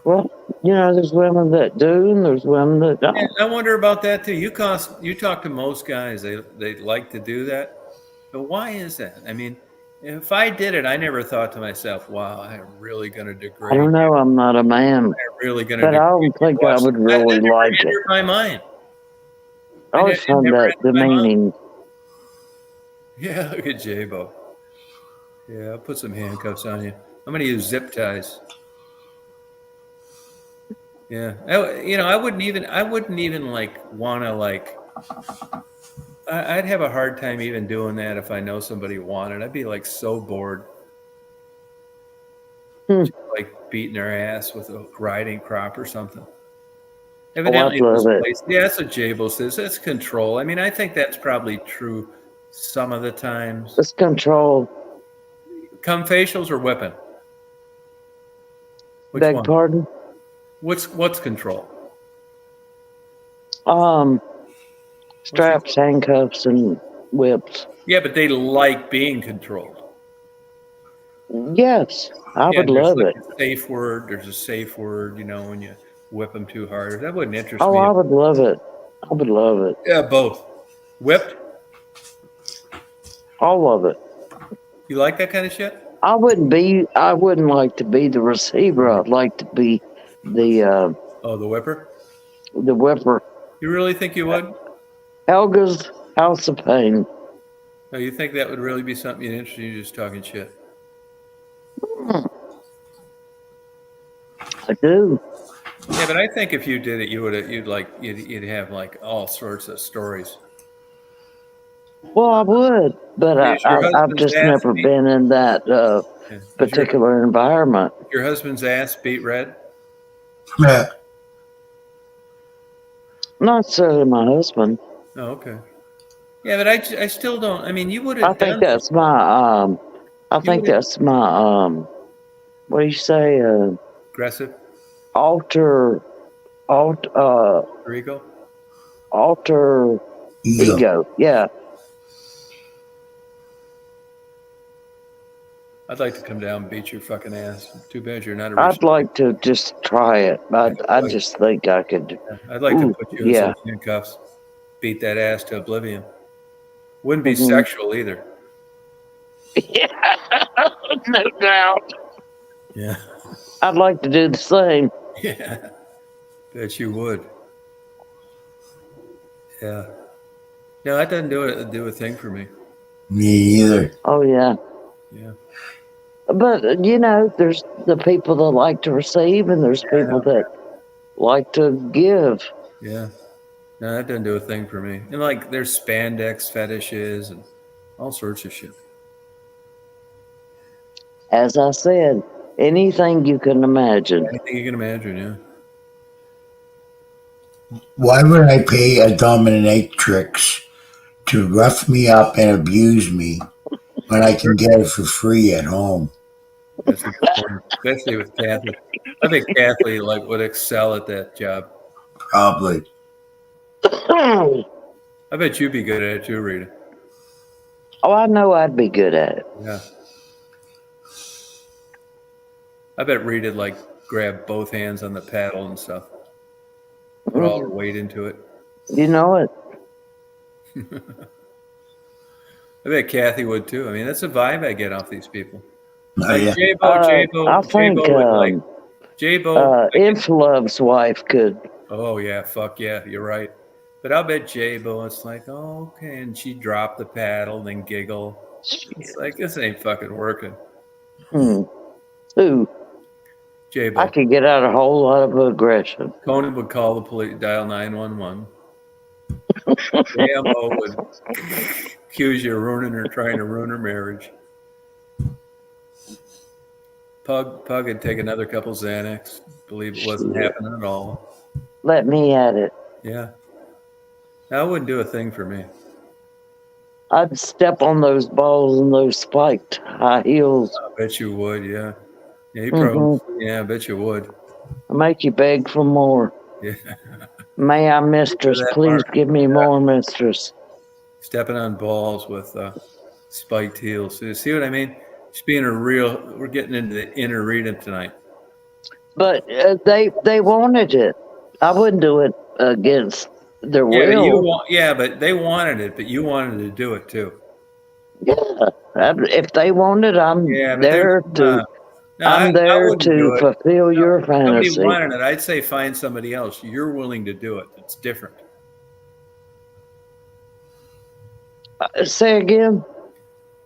Well, you know, there's women that do, and there's women that don't. Yeah, I wonder about that too. You talk to most guys, they like to do that. But why is that? I mean, if I did it, I never thought to myself, wow, I'm really going to degrade. I don't know. I'm not a man. I'm really going to but I don't think I would really like it. In my mind. I always find that demeaning. Yeah, look at J-Bo. Yeah, I'll put some handcuffs on you. I'm going to use zip ties. Yeah, I wouldn't even like want to like. I'd have a hard time even doing that if I know somebody wanted. I'd be like so bored, like beating their ass with a riding crop or something. Evidently, yeah, that's what J-Bo says. That's control. I mean, I think that's probably true some of the times. It's control. Cum facials or whipping? Beg pardon? What's control? Straps, handcuffs, and whips. Yeah, but they like being controlled. Yes, I would love it. There's a safe word, when you whip them too hard. That wouldn't interest me. Oh, I would love it. I would love it. Yeah, both. Whipped? All of it. You like that kind of shit? I wouldn't like to be the receiver. I'd like to be the the whipper? The whipper. You really think you would? Helga's House of Pain. Oh, you think that would really be something you'd interest you just talking shit? I do. Yeah, but I think if you did it, you'd have like all sorts of stories. Well, I would, but I've just never been in that particular environment. Your husband's ass beat red? Yeah. Not necessarily my husband. Oh, okay. Yeah, but I still don't. I mean, you would have. I think that's my. That's my. What do you say? Aggressive. Alter ego. Alter ego. Yeah. I'd like to come down and beat your fucking ass. Too bad you're not a I'd like to just try it. I just think I could. I'd like to put you in some handcuffs, beat that ass to oblivion. Wouldn't be sexual either. Yeah, no doubt. Yeah. I'd like to do the same. Yeah, bet you would. Yeah. No, that doesn't do a thing for me. Me either. Oh yeah. Yeah. But there's the people that like to receive, and there's people that like to give. Yeah. No, that doesn't do a thing for me. And like, there's spandex fetishes and all sorts of shit. As I said, anything you can imagine. Anything you can imagine, yeah. Why would I pay a dominatrix to rough me up and abuse me when I can get it for free at home? That's important, especially with Kathy. I think Kathy would excel at that job. Probably. I bet you'd be good at it too, Rita. Oh, I know I'd be good at it. Yeah. I bet Rita'd like grab both hands on the paddle and stuff. Put all her weight into it. You know it. I bet Kathy would too. I mean, that's a vibe I get off these people. Oh, Like yeah. I think J-Bo. Love's wife could. Oh yeah, fuck yeah, you're right. But I'll bet J-Bo, it's like, oh, okay, and she dropped the paddle, then giggle. It's like, this ain't fucking working. Who? J-Bo. I could get out a whole lot of aggression. Conan would call the police, dial 911. J-Mo would accuse you of ruining her, trying to ruin her marriage. Pug would take another couple Xanax, believe it wasn't happening at all. Let me at it. Yeah. That wouldn't do a thing for me. I'd step on those balls and those spiked high heels. I bet you would, yeah. Yeah, you probably, yeah, I bet you would. I'll make you beg for more. Yeah. May I, mistress, please give me more, mistress. Stepping on balls with spiked heels. So you see what I mean? Just being we're getting into the inner Rita tonight. But they wanted it. I wouldn't do it against their will. But they wanted it, but you wanted to do it too. Yeah. If they wanted, I'm there to. I'm there to fulfill your fantasy. If somebody wanted it, I'd say find somebody else. You're willing to do it. It's different. Say again?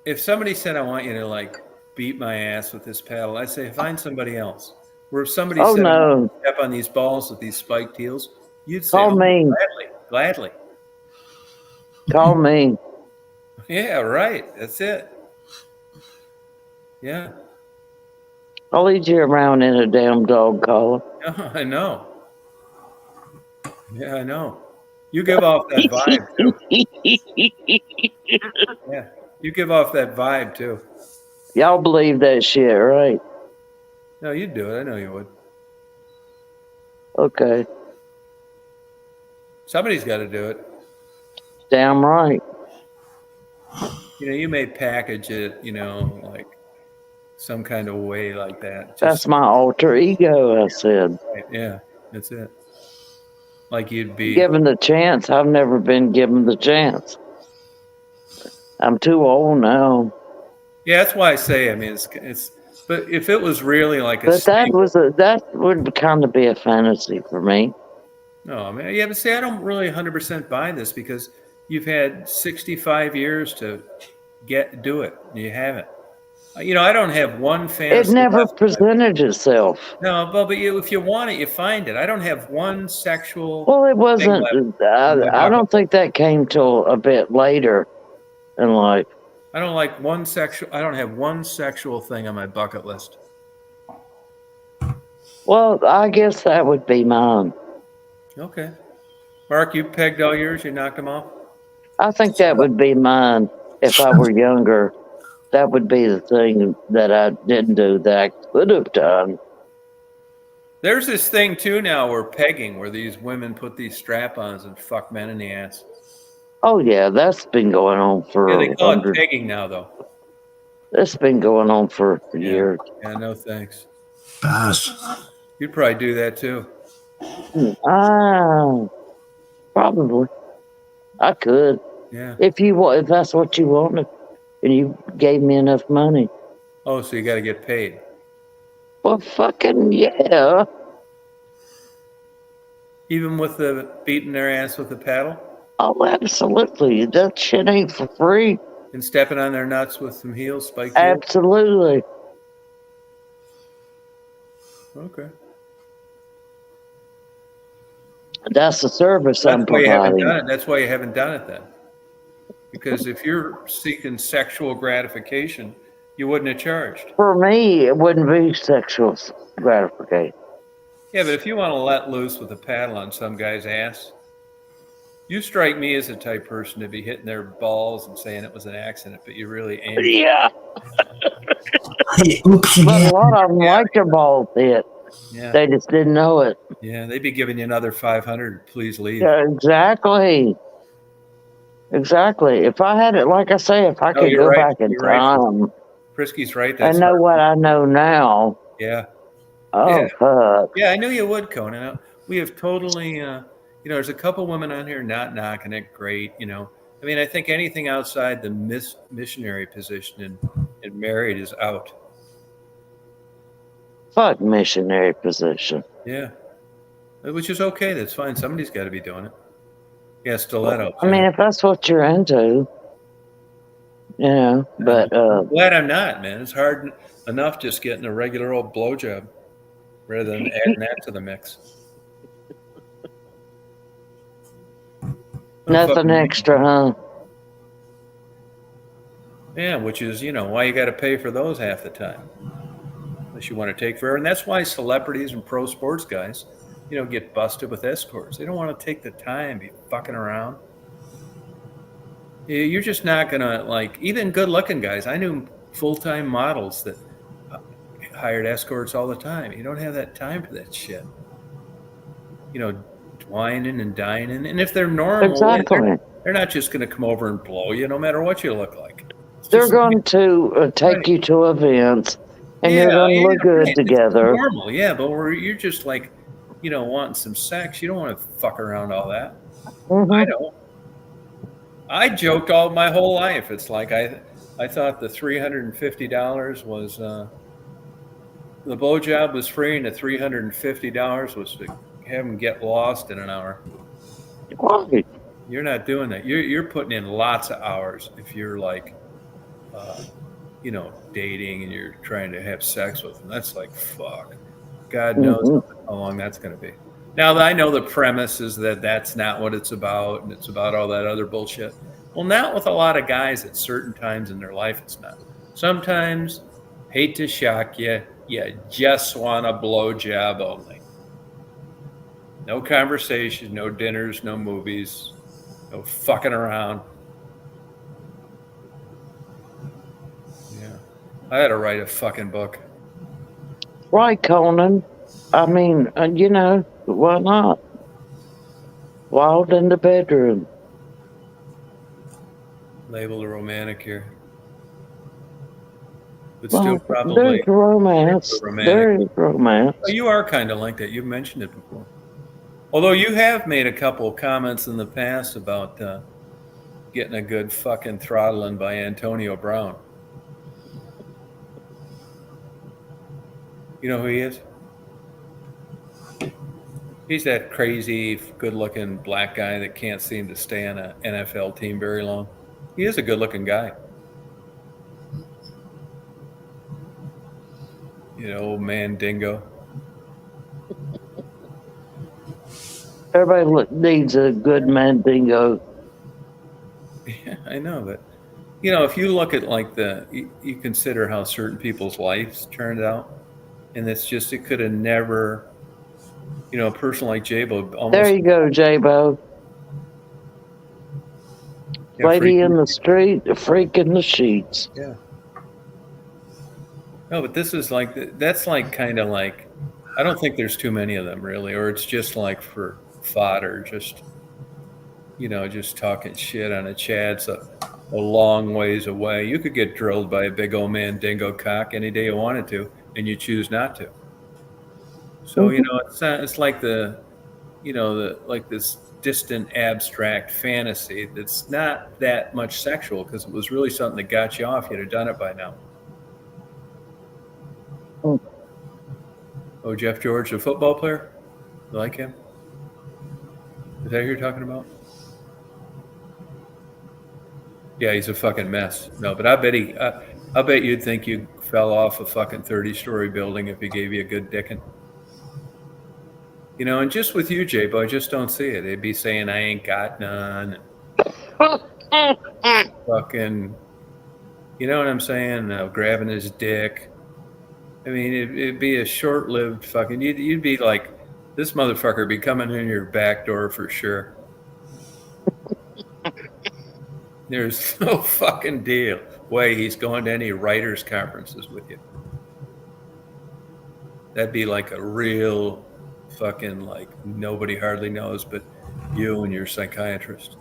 If somebody said, I want you to like beat my ass with this paddle, I'd say find somebody else. Where if somebody said, no. Step on these balls with these spiked heels, you'd say, Call me. Gladly. Call me. Yeah, right. That's it. Yeah. I'll lead you around in a damn dog collar. Oh, I know. Yeah, I know. You give off that vibe too. Yeah, you give off that vibe too. Y'all believe that shit, right? No, you'd do it. I know you would. Okay. Somebody's got to do it. Damn right. You know, you may package it, you know, like some kind of way like that. That's my alter ego, I said. Right, yeah, that's it. Like you'd be given the chance. I've never been given the chance. I'm too old now. Yeah, that's why I say. I mean, it's. But if it was really like a, but that would kind of be a fantasy for me. No, I mean, yeah, but see, I don't really 100% buy this because you've had 65 years to do it. And you haven't. You know, I don't have one fantasy. It never presented itself. No, but if you want it, you find it. I don't have one sexual. Well, it wasn't. I don't think that came till a bit later in life. I don't have one sexual thing on my bucket list. Well, I guess that would be mine. Okay. Mark, you pegged all yours? You knocked them off? I think that would be mine if I were younger. That would be the thing that I didn't do that I could have done. There's this thing, too, now where pegging, where these women put these strap-ons and fuck men in the ass. Oh, yeah, that's been going on for... Yeah, they call it pegging now, though. That's been going on for years. Yeah, no thanks. Pass. You'd probably do that, too. Probably. I could. Yeah. If that's what you wanted, and you gave me enough money. Oh, so you got to get paid. Well, fucking yeah. Even with the beating their ass with the paddle? Oh, absolutely. That shit ain't for free. And stepping on their nuts with some heels, spiked heels? Absolutely. Okay. That's the service I'm providing. That's why you haven't done it then. Because if you're seeking sexual gratification, you wouldn't have charged. For me, it wouldn't be sexual gratification. Yeah, but if you want to let loose with a paddle on some guy's ass, you strike me as the type person to be hitting their balls and saying it was an accident, but you really ain't. Yeah. Oops But again. a lot of them like their balls hit. Yeah. They just didn't know it. Yeah, they'd be giving you another $500. Please leave. Yeah, exactly. Exactly. If I had it, like I say, if I No, could you're go right. back in You're right. time Frisky's right. and That's know hard. what I know now, Yeah. Yeah. oh fuck. Yeah, I knew you would, Conan. We have totally, there's a couple women on here not knocking it. Great. I mean, I think anything outside the missionary position and married is out. Fuck missionary position. Yeah. Which is okay. That's fine. Somebody's got to be doing it. Yeah, stilettos. I mean, if that's what you're into, but I'm glad I'm not, man. It's hard enough just getting a regular old blowjob rather than adding that to the mix. nothing extra, huh? Yeah, which is, why you got to pay for those half the time. Unless you want to take forever. And that's why celebrities and pro sports guys, get busted with escorts. They don't want to take the time, be fucking around. You're just not going to, even good looking guys. I knew full-time models that hired escorts all the time. You don't have that time for that shit. Whining and dining. And if they're normal, Exactly. they're not just going to come over and blow you no matter what you look like. They're going to take you to events, and you're going to look good together. It's normal, yeah, but you're just wanting some sex. You don't want to fuck around all that. Mm-hmm. I know. I joked all my whole life. It's like I thought the $350 was the blowjob was free, and the $350 was to have them get lost in an hour. Right. You're not doing that. You're putting in lots of hours if you're dating and you're trying to have sex with them. That's like, fuck. God knows how long that's going to be. Now, I know the premise is that that's not what it's about, and it's about all that other bullshit. Well, not with a lot of guys at certain times in their life, it's not. Sometimes, hate to shock you, you just want a blowjob only. No conversation, no dinners, no movies, no fucking around. Yeah. I had to write a fucking book. Right, Conan. I mean, why not? Wild in the bedroom. Labeled a romantic here. But still probably. There's romance. There is romance. Oh, you are kind of like that. You've mentioned it before. Although you have made a couple of comments in the past about getting a good fucking throttling by Antonio Brown. You know who he is? He's that crazy, good-looking black guy that can't seem to stay on an NFL team very long. He is a good-looking guy. Old man dingo. Everybody needs a good man dingo. Yeah, I know, but if you look at you consider how certain people's lives turned out, and it could have never, a person like J-Bo almost. There you go, J-Bo. Yeah, lady in the street, a freak in the sheets. Yeah. No, but this is that's kind of I don't think there's too many of them really, or it's just for fodder, just talking shit on a Chad's a long ways away. You could get drilled by a big old man dingo cock any day you wanted to, and you choose not to. So it's like this distant abstract fantasy that's not that much sexual, because if it was really something that got you off, you'd have done it by now. Oh, Jeff George, the football player? You like him? Is that who you're talking about? Yeah, he's a fucking mess. No, but I bet you'd think you fell off a fucking 30-story building if he gave you a good dickin'. And just with you, J-Bo, I just don't see it. They'd be saying, I ain't got none. Fucking, you know what I'm saying? Grabbing his dick. I mean, it'd be a short-lived fucking, you'd be like, this motherfucker be coming in your back door for sure. There's no fucking deal way he's going to any writers' conferences with you. That'd be like a real fucking nobody hardly knows but you and your psychiatrist.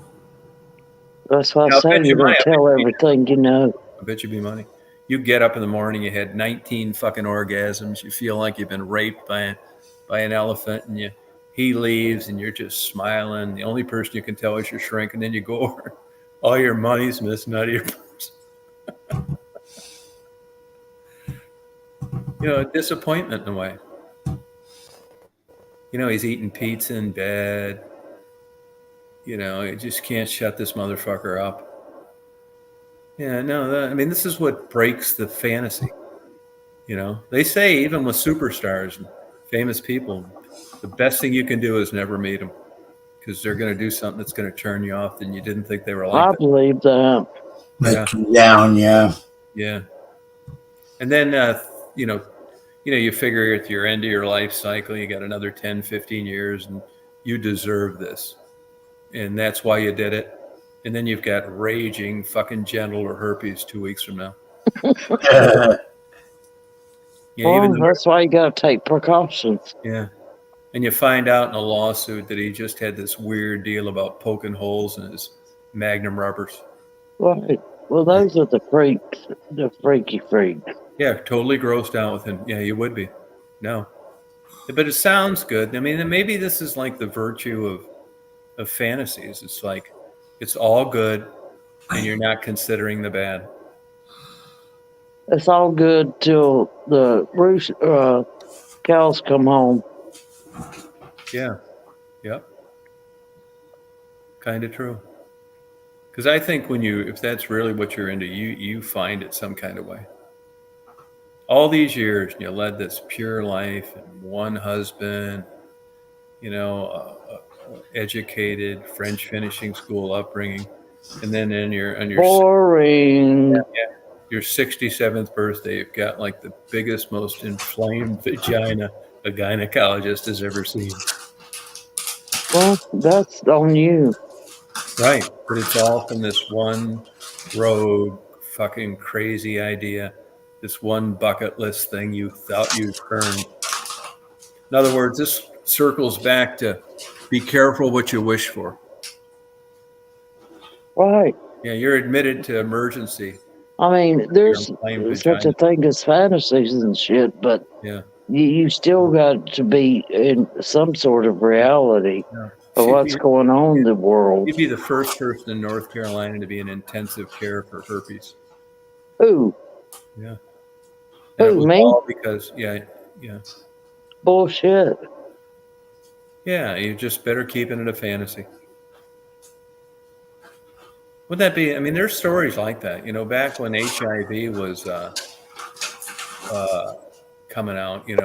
That's why I I'll say bet you you money. don't tell everything you know. I bet you'd be money. You get up in the morning, you had 19 fucking orgasms. You feel like you've been raped by an elephant, and he leaves, and you're just smiling. The only person you can tell is your shrink, and then you go over, all your money's missing out of your purse. A disappointment in a way. He's eating pizza in bed. You just can't shut this motherfucker up. Yeah, no, this is what breaks the fantasy. They say even with superstars and famous people, the best thing you can do is never meet them, because they're going to do something that's going to turn you off and you didn't think they were like I that. believe that. Let you down, yeah. Yeah. And then, you figure at your end of your life cycle, you got another 10, 15 years and you deserve this. And that's why you did it. And then you've got raging fucking genital herpes 2 weeks from now. Yeah, well, that's why you got to take precautions. Yeah. And you find out in a lawsuit that he just had this weird deal about poking holes in his magnum rubbers. Right. Well, those are the freaks, the freaky freaks. Yeah, totally grossed out with him. Yeah, you would be. No. But it sounds good. Maybe this is like the virtue of fantasies. It's like, it's all good and you're not considering the bad. It's all good till the cows come home. Yeah. Yep. Kind of true. Because I think if that's really what you're into, you find it some kind of way. All these years, you led this pure life, and one husband, educated, French finishing school upbringing, and then on your boring. Your 67th birthday, you've got like the biggest, most inflamed vagina a gynecologist has ever seen. Well, that's on you. Right. But it's all from this one rogue, fucking crazy idea, this one bucket list thing you thought you'd earned. In other words, this circles back to be careful what you wish for. Right. Yeah, you're admitted to emergency. There's such a thing as fantasies and shit, but you still got to be in some sort of reality of what's going on in the world. You'd be the first person in North Carolina to be in intensive care for herpes. Who? Yeah. Who, me? All because, yeah. Bullshit. Yeah, you just better keep it a fantasy. Would that be? There's stories like that. Back when HIV was coming out, they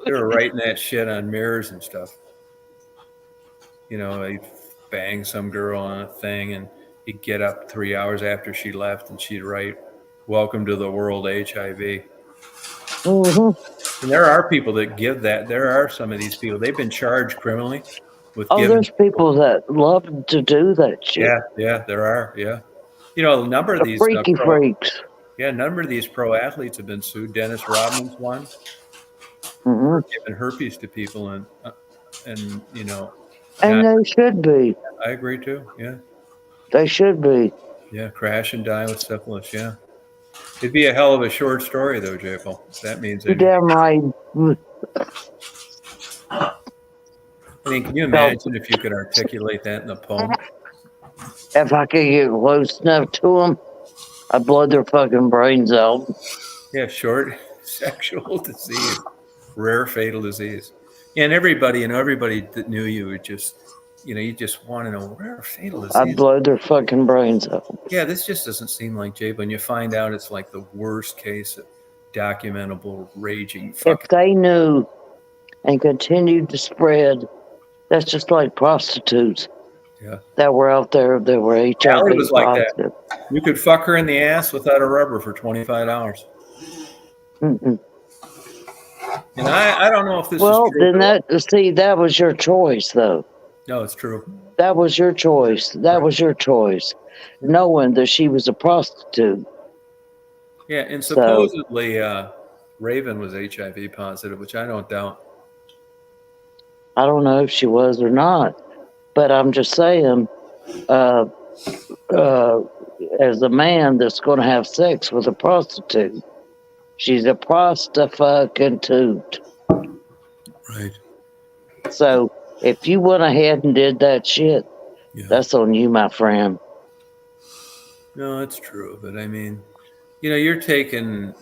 were writing that shit on mirrors and stuff. They bang some girl on a thing, and he'd get up 3 hours after she left, and she'd write, "Welcome to the world, HIV." Mm-hmm. And there are people that give that. There are some of these people. They've been charged criminally with giving. There's people that love to do that shit. Yeah, there are. Yeah, a number of these freaky freaks. Yeah, a number of these pro athletes have been sued. Dennis Rodman's one. For giving herpes to people, and and they should be. I agree too. Yeah, they should be. Yeah, crash and die with syphilis. Yeah. It'd be a hell of a short story, though, J-Paul. That means you're damn right. Can you imagine if you could articulate that in a poem? If I could get close enough to them, I'd blow their fucking brains out. Yeah, short sexual disease, rare fatal disease. Yeah, and everybody that knew you would just, you just want to know rare fatal disease. I'd blow their fucking brains out. Yeah, this just doesn't seem like Jay, but when you find out it's like the worst case of documentable raging. If they knew and continued to spread, that's just like prostitutes. Yeah. That were out there that were HIV Allie was positive. Like that. You could fuck her in the ass without a rubber for $25. Mm-mm. And I don't know if this is true. Well, then that was your choice, though. No, it's true. That was your choice. That was your choice, knowing that she was a prostitute. Yeah, and supposedly Raven was HIV positive, which I don't doubt. I don't know if she was or not, but I'm just saying, uh, uh, as a man that's going to have sex with a prostitute. She's a prostitute. Right. So if you went ahead and did that shit, Yeah. that's on you, my friend. No, it's true. But I mean, you're taking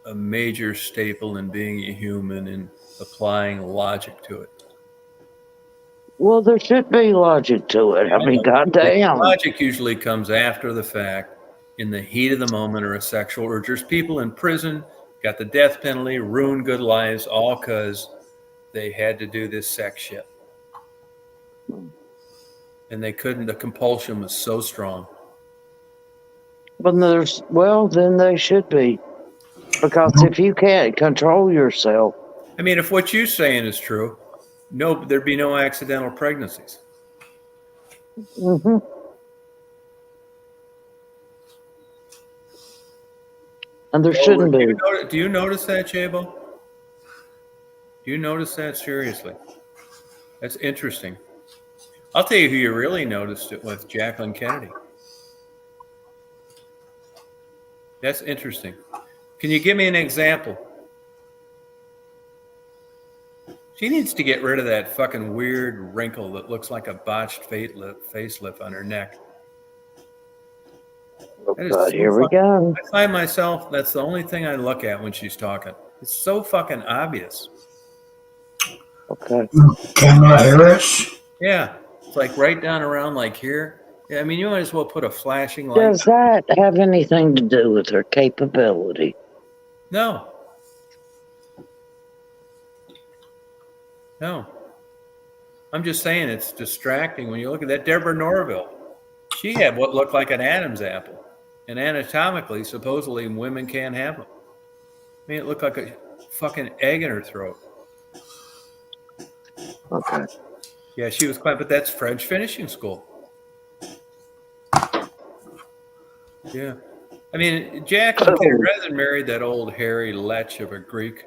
a major staple in being a human and applying logic to it. Well, there should be logic to it. I mean, goddamn. Logic usually comes after the fact, in the heat of the moment, or a sexual urge. There's people in prison, got the death penalty, ruined good lives, all because they had to do this sex shit. And they couldn't, the compulsion was so strong. Then they should be. Because if you can't control yourself. I mean, if what you're saying is true, there'd be no accidental pregnancies. Mm-hmm. And there shouldn't be. Do you notice that, Jabo? Do you notice that seriously? That's interesting. I'll tell you who you really noticed it with, Jacqueline Kennedy. That's interesting. Can you give me an example? She needs to get rid of that fucking weird wrinkle that looks like a botched facelift on her neck. Oh, God, here we go. I find myself, that's the only thing I look at when she's talking. It's so fucking obvious. Okay. Kamala Harris? Yeah. It's like right down around like here. Yeah, I mean, you might as well put a flashing light. Does that have anything to do with her capability? No. No. I'm just saying it's distracting when you look at that. Deborah Norville. She had what looked like an Adam's apple. And anatomically, supposedly, women can't have them. I mean, it looked like a fucking egg in her throat. Okay. Yeah, she was quite, but that's French finishing school. Yeah. I mean, Jacqueline, rather than marry that old hairy lech of a Greek,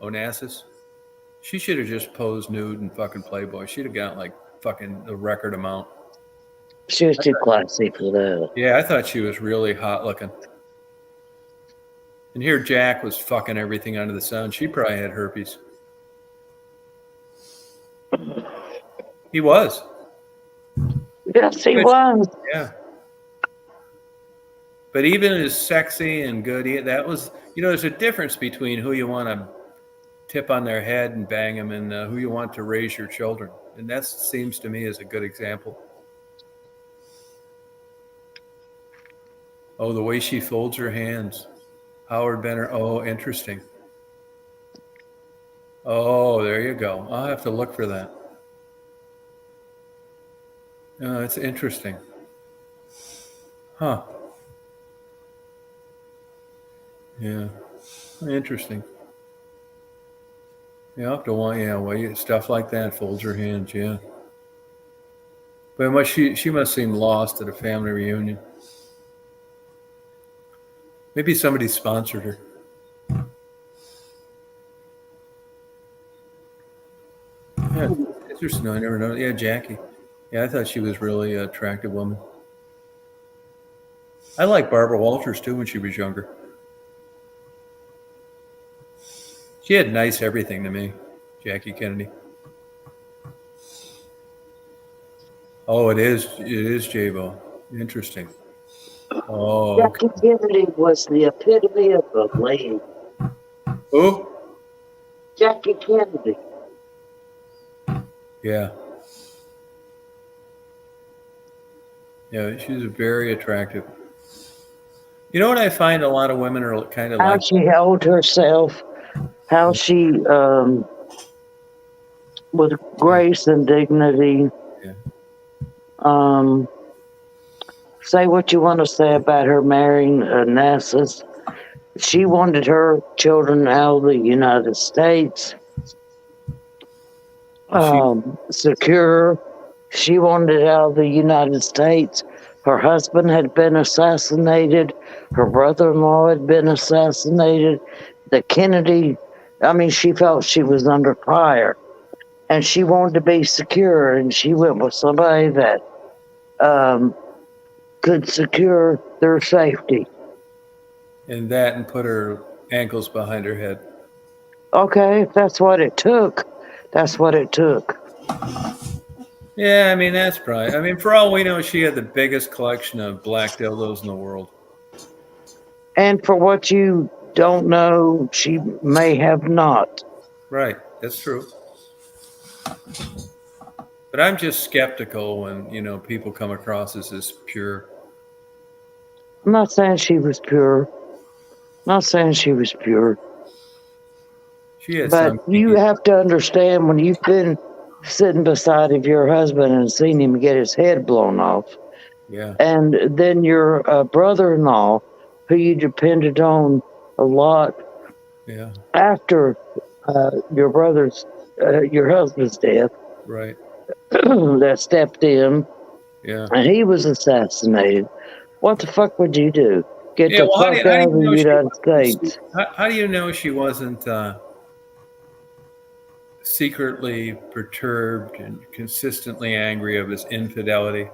Onassis, she should have just posed nude and fucking Playboy. She'd have got like fucking the record amount. She was too classy for that. Yeah, I thought she was really hot looking. And here Jack was fucking everything under the sun. She probably had herpes. He was. Yes, he was. Yeah. But even as sexy and good, that was, there's a difference between who you want to tip on their head and bang them and who you want to raise your children. And that seems to me as a good example. Oh, the way she folds her hands. Howard Benner. Oh, interesting. Oh, there you go. I'll have to look for that. It's interesting. Huh. Yeah. Interesting. Yeah, I'll have to stuff like that, folds her hands, yeah. But she must seem lost at a family reunion. Maybe somebody sponsored her. Yeah, interesting. I never know. Yeah, Jackie. Yeah, I thought she was really an attractive woman. I liked Barbara Walters too when she was younger. She had nice everything to me, Jackie Kennedy. Oh, it is J-Bo. Interesting. Oh, Jackie Kennedy was the epitome of a lady. Who? Jackie Kennedy. Yeah. Yeah, she's very attractive. You know what I find a lot of women are kind of how like? She held herself, how she, with grace and dignity. Yeah. Say what you want to say about her marrying Onassis. She wanted her children out of the United States. Secure. She wanted out of the United States. Her husband had been assassinated. Her brother-in-law had been assassinated. She felt she was under fire. And she wanted to be secure, and she went with somebody that could secure their safety. And that and put her ankles behind her head. Okay, if that's what it took, that's what it took. Yeah, I mean, that's probably. I mean, for all we know, she had the biggest collection of black dildos in the world. And for what you don't know, she may have not. Right, that's true. But I'm just skeptical when, people come across as this pure. I'm not saying she was pure. Not saying she was pure. She had But some. you have to understand, when you've been sitting beside of your husband and seen him get his head blown off, Yeah, and then your brother-in-law, who you depended on a lot yeah, after your husband's death, right. that stepped in, Yeah. and he was assassinated. What the fuck would you do? Get Yeah, the well, fuck out of the United States. How do you know she wasn't secretly perturbed and consistently angry of his infidelity?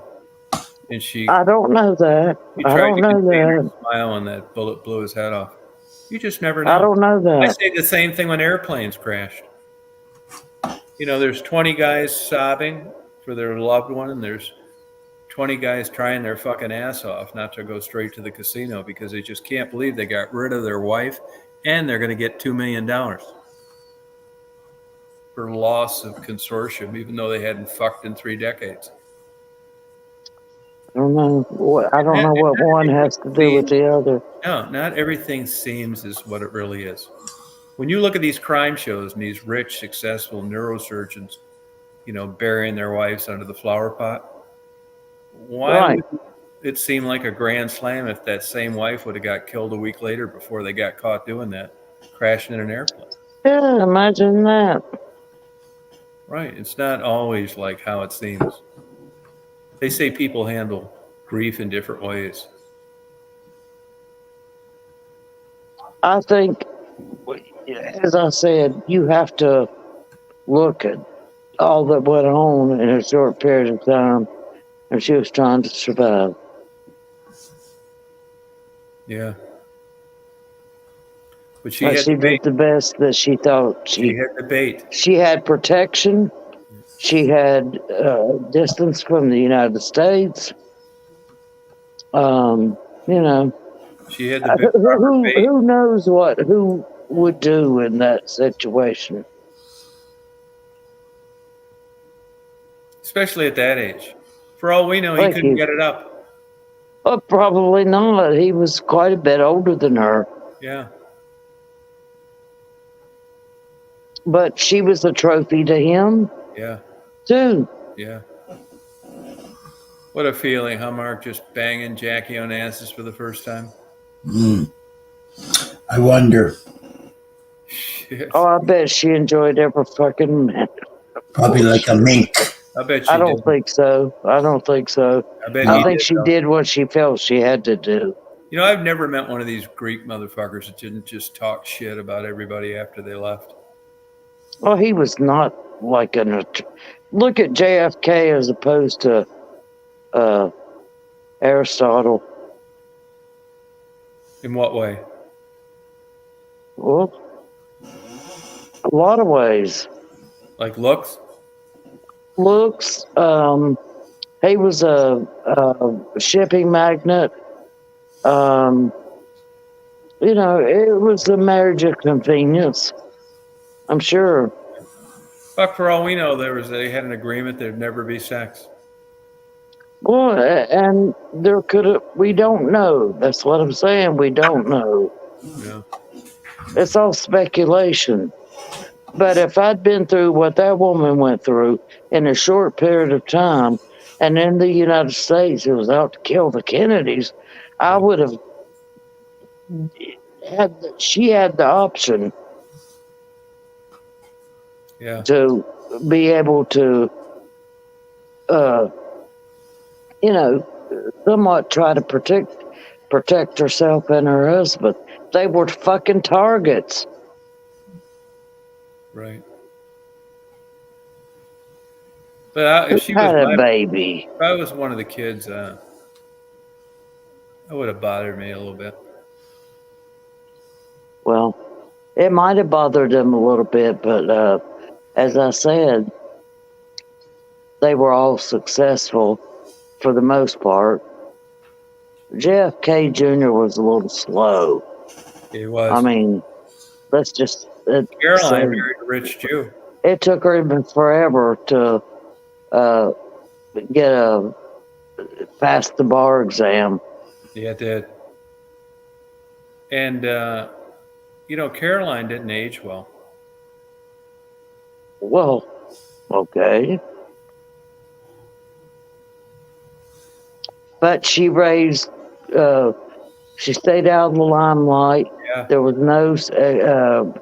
And she I don't know that. I tried don't to know contain her that. smile when that bullet blew his head off. You just never I know. don't know I that. say the same thing when airplanes crashed. There's 20 guys sobbing for their loved one, and there's 20 guys trying their fucking ass off not to go straight to the casino because they just can't believe they got rid of their wife and they're going to get $2 million for loss of consortium, even though they hadn't fucked in 3 decades. I don't know what one has to do with the other. No, not everything seems as what it really is. When you look at these crime shows and these rich, successful neurosurgeons, burying their wives under the flower pot, why would it seem like a grand slam if that same wife would have got killed a week later before they got caught doing that, crashing in an airplane? Yeah, imagine that. Right. It's not always like how it seems. They say people handle grief in different ways. I think, as I said, you have to look at all that went on in a short period of time, and she was trying to survive. Yeah. But she did the best that she thought. She had the bait. She had protection. She had distance from the United States. She had the proper bait. Who knows who would do in that situation? Especially at that age. For all we know, he couldn't get it up. Oh, probably not. He was quite a bit older than her. Yeah. But she was a trophy to him. Yeah. Too. Yeah. What a feeling, huh, Mark? Just banging Jackie on asses for the first time. I wonder. Shit. Oh, I bet she enjoyed every fucking minute. Probably like a mink. I bet she I don't think so. I think she did what she felt she had to do. I've never met one of these Greek motherfuckers that didn't just talk shit about everybody after they left. Well, he was not like look at JFK as opposed to Aristotle. In what way? Well, a lot of ways. Like looks? Looks. He was a shipping magnate. It was a marriage of convenience. I'm sure. Fuck, for all we know, they had an agreement there'd never be sex. Well, and we don't know. That's what I'm saying. We don't know. Yeah. It's all speculation. But if I'd been through what that woman went through in a short period of time, and in the United States it was out to kill the Kennedys, I would have she had the option to be able to somewhat try to protect herself and her husband. They were fucking targets. Right. But if she was Had a my, baby. if I was one of the kids, that would have bothered me a little bit. Well, it might have bothered them a little bit, but as I said, they were all successful for the most part. JFK Jr. was a little slow. He was. I mean, let's just Caroline married a rich Jew. It took her even forever to get pass the bar exam. Yeah, it did. And Caroline didn't age well. Well, okay. But she raised, she stayed out of the limelight. Yeah. There was no,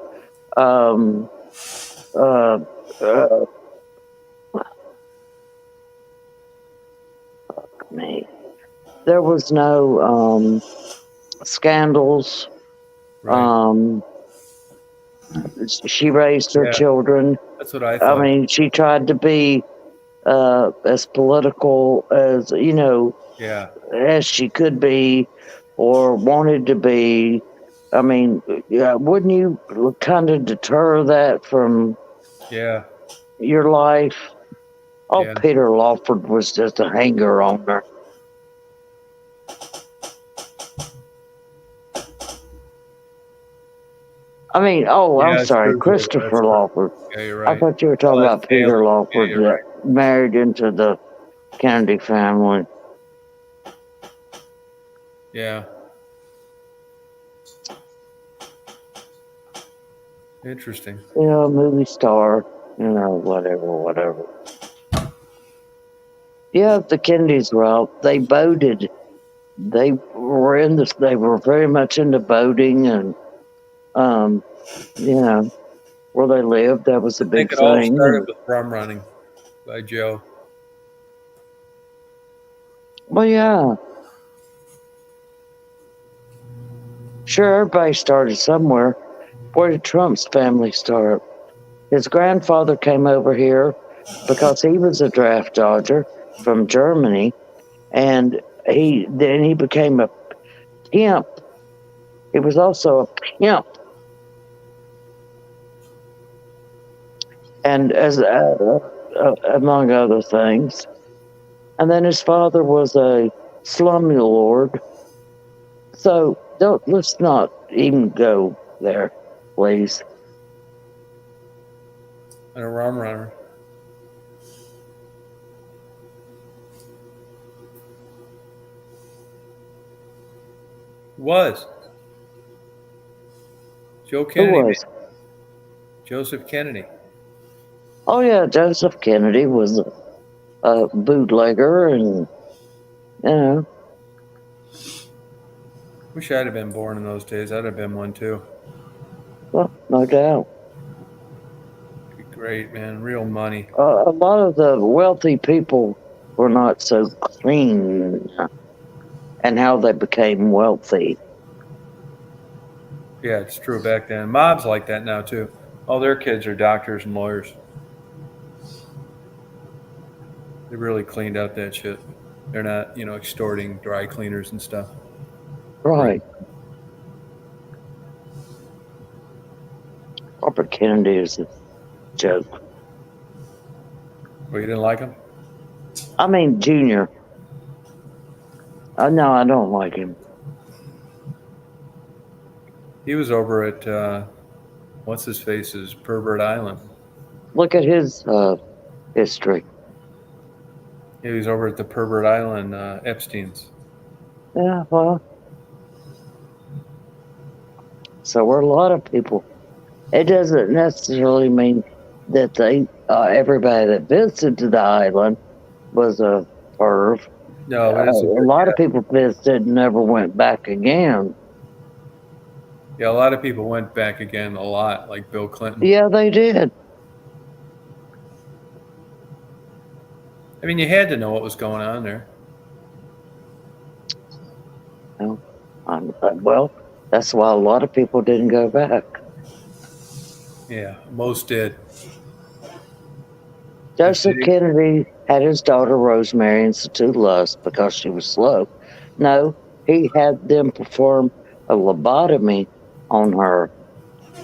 there was no scandals. Right. She raised her children. That's what I thought. I mean, she tried to be as political as, as she could be or wanted to be. I mean, wouldn't you kind of deter that from your life? Oh, Yeah. Peter Lawford was just a hanger on her. I mean, I'm sorry, Christopher Lawford. Yeah, you're right. I thought you were talking about Peter Lawford that married into the Kennedy family. Yeah. Interesting. Movie star, whatever. Yeah, the Kennedys were out. They boated. They were very much into boating and, where they lived, that was a big thing. I think it all started with rum running by Joe. Well, yeah. Sure, everybody started somewhere. Where did Trump's family start? His grandfather came over here because he was a draft dodger from Germany, and he became a pimp. He was also a pimp. And as among other things. And then his father was a slumlord. So let's not even go there, please. And a rum runner. Was. Joe Kennedy. Who was? Joseph Kennedy. Oh, yeah, Joseph Kennedy was a bootlegger and, Wish I'd have been born in those days. I'd have been one too. Well, no doubt. It'd be great, man. Real money. A lot of the wealthy people were not so clean and how they became wealthy. Yeah, it's true back then. Mobs like that now too. All their kids are doctors and lawyers. They really cleaned out that shit. They're not, extorting dry cleaners and stuff. Right. Robert Kennedy is a joke. Well, you didn't like him? I mean, Junior. No, I don't like him. He was over at, what's his face's Pervert Island. Look at his history. He was over at the Pervert Island, Epstein's. Yeah, well. So were a lot of people. It doesn't necessarily mean that everybody that visited the island was a perv. No, a lot of people visited and never went back again. Yeah, a lot of people went back again a lot, like Bill Clinton. Yeah, they did. I mean, you had to know what was going on there. Well, that's why a lot of people didn't go back. Yeah, most did. Joseph Kennedy had his daughter Rosemary institute lust because she was slow. No, he had them perform a lobotomy on her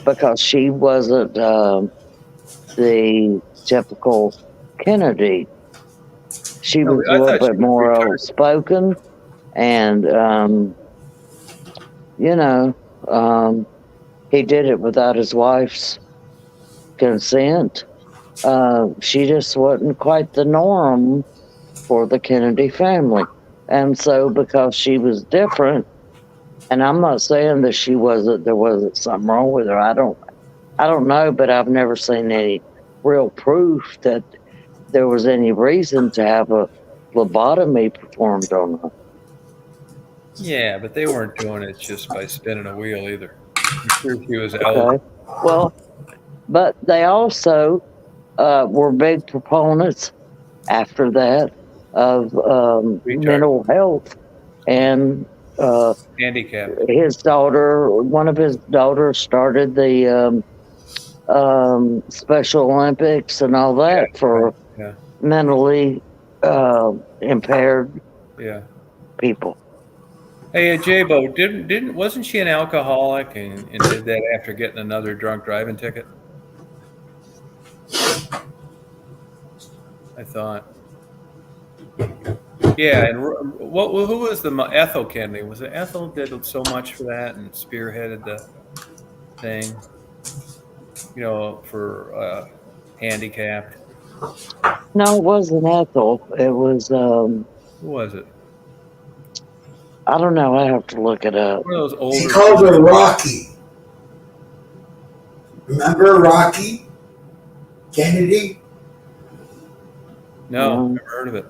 because she wasn't the typical Kennedy. She No, was a I little thought she bit was more retarded. outspoken, and he did it without his wife's consent. She just wasn't quite the norm for the Kennedy family. And so because she was different, and I'm not saying that there wasn't something wrong with her. I don't know, but I've never seen any real proof that there was any reason to have a lobotomy performed on her. Yeah, but they weren't doing it just by spinning a wheel either. I'm sure she was Okay. eligible. Well, but they also were big proponents after that of mental health, and Handicap. one of his daughters started the Special Olympics and all that for mentally impaired people. Hey, J-Bo, wasn't she an alcoholic and did that after getting another drunk driving ticket? I thought. Yeah, and who was Ethel Kennedy? Was it Ethel did so much for that and spearheaded the thing? For handicapped. No, it wasn't Ethel. It was Who was it? I don't know. I have to look it up. One of those older. He called her Rocky. Remember Rocky Kennedy? No, never heard of it.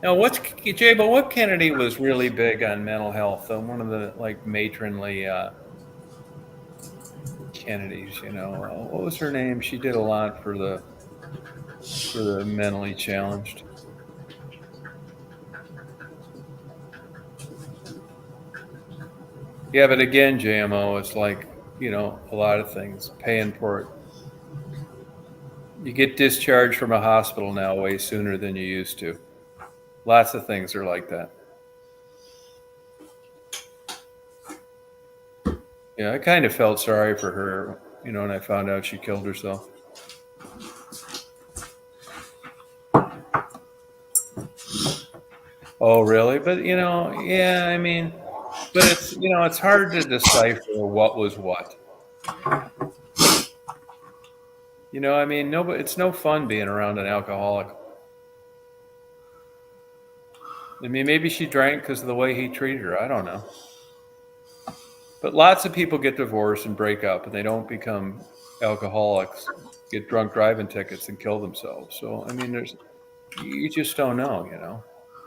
Now, what Kennedy was really big on mental health? One of the matronly Kennedys. What was her name? She did a lot for the mentally challenged. Yeah, but again, JMO, it's a lot of things paying for it. You get discharged from a hospital now way sooner than you used to. Lots of things are like that. Yeah, I kind of felt sorry for her, when I found out she killed herself. Oh, really? But, yeah, I mean, but it's, it's hard to decipher what was what. I mean, it's no fun being around an alcoholic. I mean, maybe she drank because of the way he treated her. I don't know. But lots of people get divorced and break up, and they don't become alcoholics, get drunk driving tickets, and kill themselves. So, I mean, you just don't know,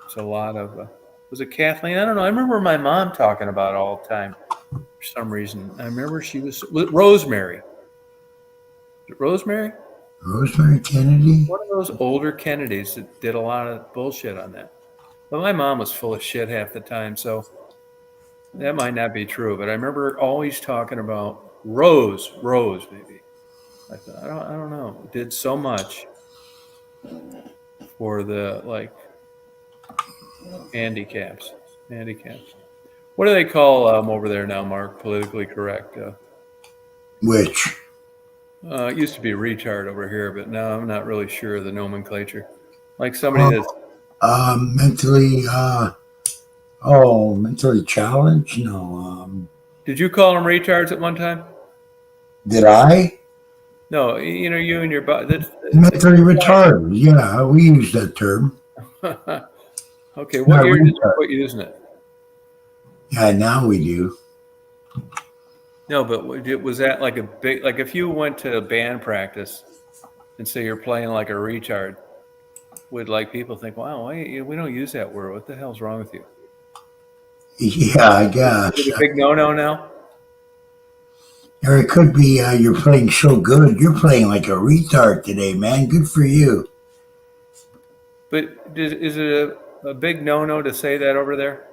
It's a lot of, was it Kathleen? I don't know. I remember my mom talking about it all the time for some reason. I remember she was Rosemary. Is it Rosemary? Rosemary Kennedy? One of those older Kennedys that did a lot of bullshit on that. But my mom was full of shit half the time, so that might not be true. But I remember always talking about Rose maybe. I thought, I don't know. Did so much for the handicaps. What do they call over there now, Mark? Politically correct. Which? It used to be retard over here, but now I'm not really sure of the nomenclature. Like somebody that's mentally challenged? No. Did you call them retards at one time? Did I? No, you and your body. Mentally retarded. Yeah, we use that term. Okay, what year did you quit using it? Yeah, now we do. No, but was that like a big, if you went to band practice and say you're playing like a retard, would people think, wow, we don't use that word. What the hell's wrong with you? Yeah, I guess. Is it a big no-no now? Or it could be you're playing so good. You're playing like a retard today, man. Good for you. But is it a big no-no to say that over there?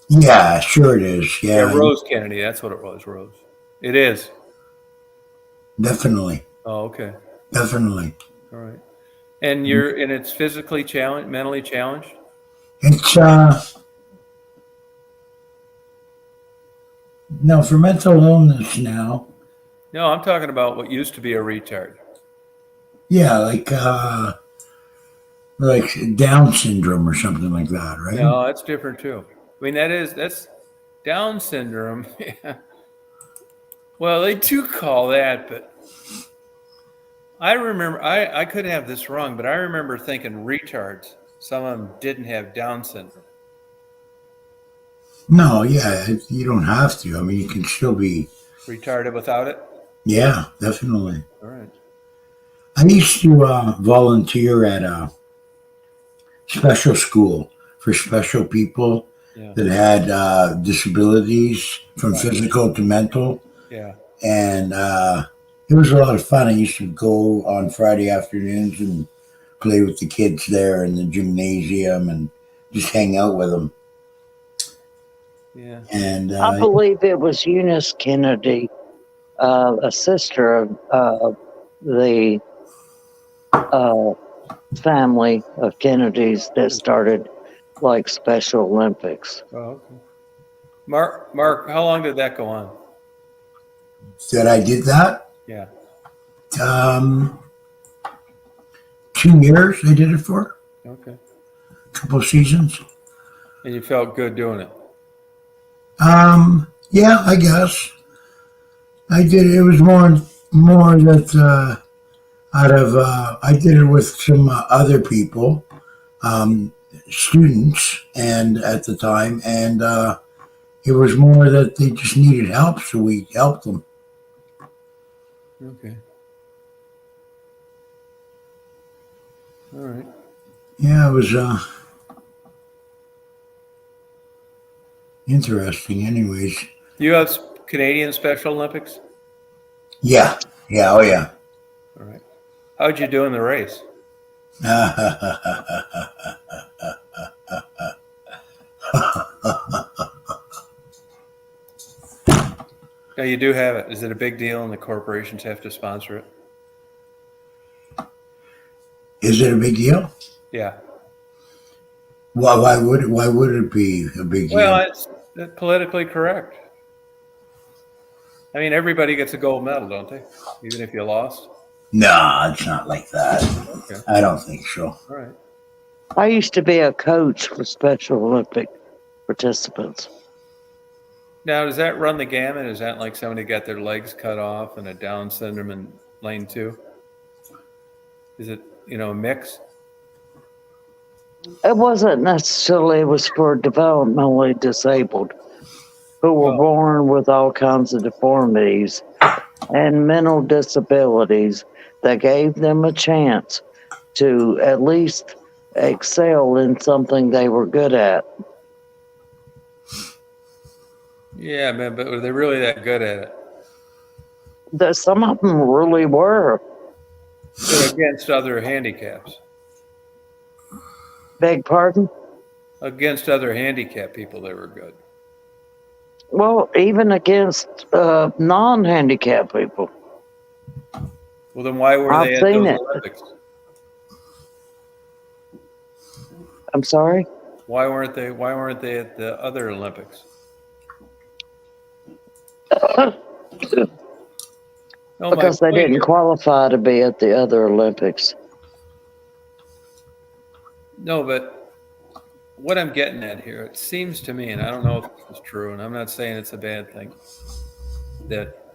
Yeah, sure it is. Yeah, Rose Kennedy. That's what it was, Rose. It is. Definitely. Oh, okay. Definitely. All right. And it's physically challenged, mentally challenged? It's no, for mental illness now. No, I'm talking about what used to be a retard. Yeah, like Down syndrome or something like that, right? No, that's different too. I mean, that's Down syndrome. Yeah. Well, they do call that, but I remember, I could have this wrong, but I remember thinking retards, some of them didn't have Down syndrome. No, yeah, you don't have to. I mean, you can still be Retarded without it? Yeah, definitely. All right. I used to volunteer at a special school for special people Yeah. that had disabilities from physical to mental. Yeah. And it was a lot of fun. I used to go on Friday afternoons and play with the kids there in the gymnasium and just hang out with them. Yeah. And I believe it was Eunice Kennedy, a sister of the family of Kennedys that started like Special Olympics. Oh, okay. Mark, how long did that go on? that I did that. Yeah. 2 years I did it for. Okay. A couple of seasons. And you felt good doing it? Yeah, I guess. I did it. It was more that I did it with some other people, students, and at the time, and it was more that they just needed help, so we helped them. Okay. All right. Yeah, it was interesting. Anyways. You have Canadian Special Olympics? Yeah. Oh yeah. All right. How'd you do in the race? Now you do have it. Is it a big deal and the corporations have to sponsor it? Is it a big deal? Yeah. Why would it be a big deal? Well, it's politically correct. I mean, everybody gets a gold medal, don't they? Even if you lost? No, it's not like that. Okay. I don't think so. All right. I used to be a coach for Special Olympic participants. Now, does that run the gamut? Is that like somebody got their legs cut off and a Down syndrome in lane 2? Is it, a mix? It wasn't necessarily, it was for developmentally disabled who were born with all kinds of deformities and mental disabilities that gave them a chance to at least excel in something they were good at. Yeah, man, but were they really that good at it? Some of them really were. But against other handicaps? Beg pardon? Against other handicapped people, they were good. Well, even against non-handicapped people. Well, then why were they at those Olympics? I'm sorry? Why weren't they at the other Olympics? Because they didn't qualify to be at the other Olympics. No, but what I'm getting at here, it seems to me, and I don't know if this is true, and I'm not saying it's a bad thing, that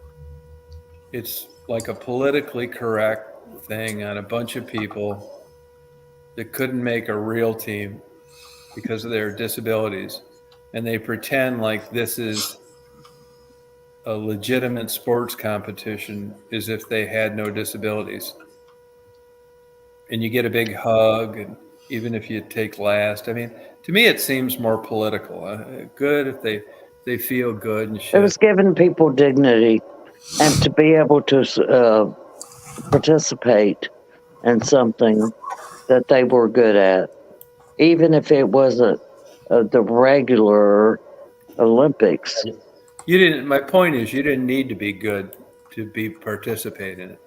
it's like a politically correct thing on a bunch of people that couldn't make a real team because of their disabilities, and they pretend like this is a legitimate sports competition as if they had no disabilities. And you get a big hug, and even if you take last, I mean, to me, it seems more political. Good if they feel good and shit. It was giving people dignity and to be able to participate in something that they were good at, even if it wasn't the regular Olympics. My point is, you didn't need to be good to be participate in it.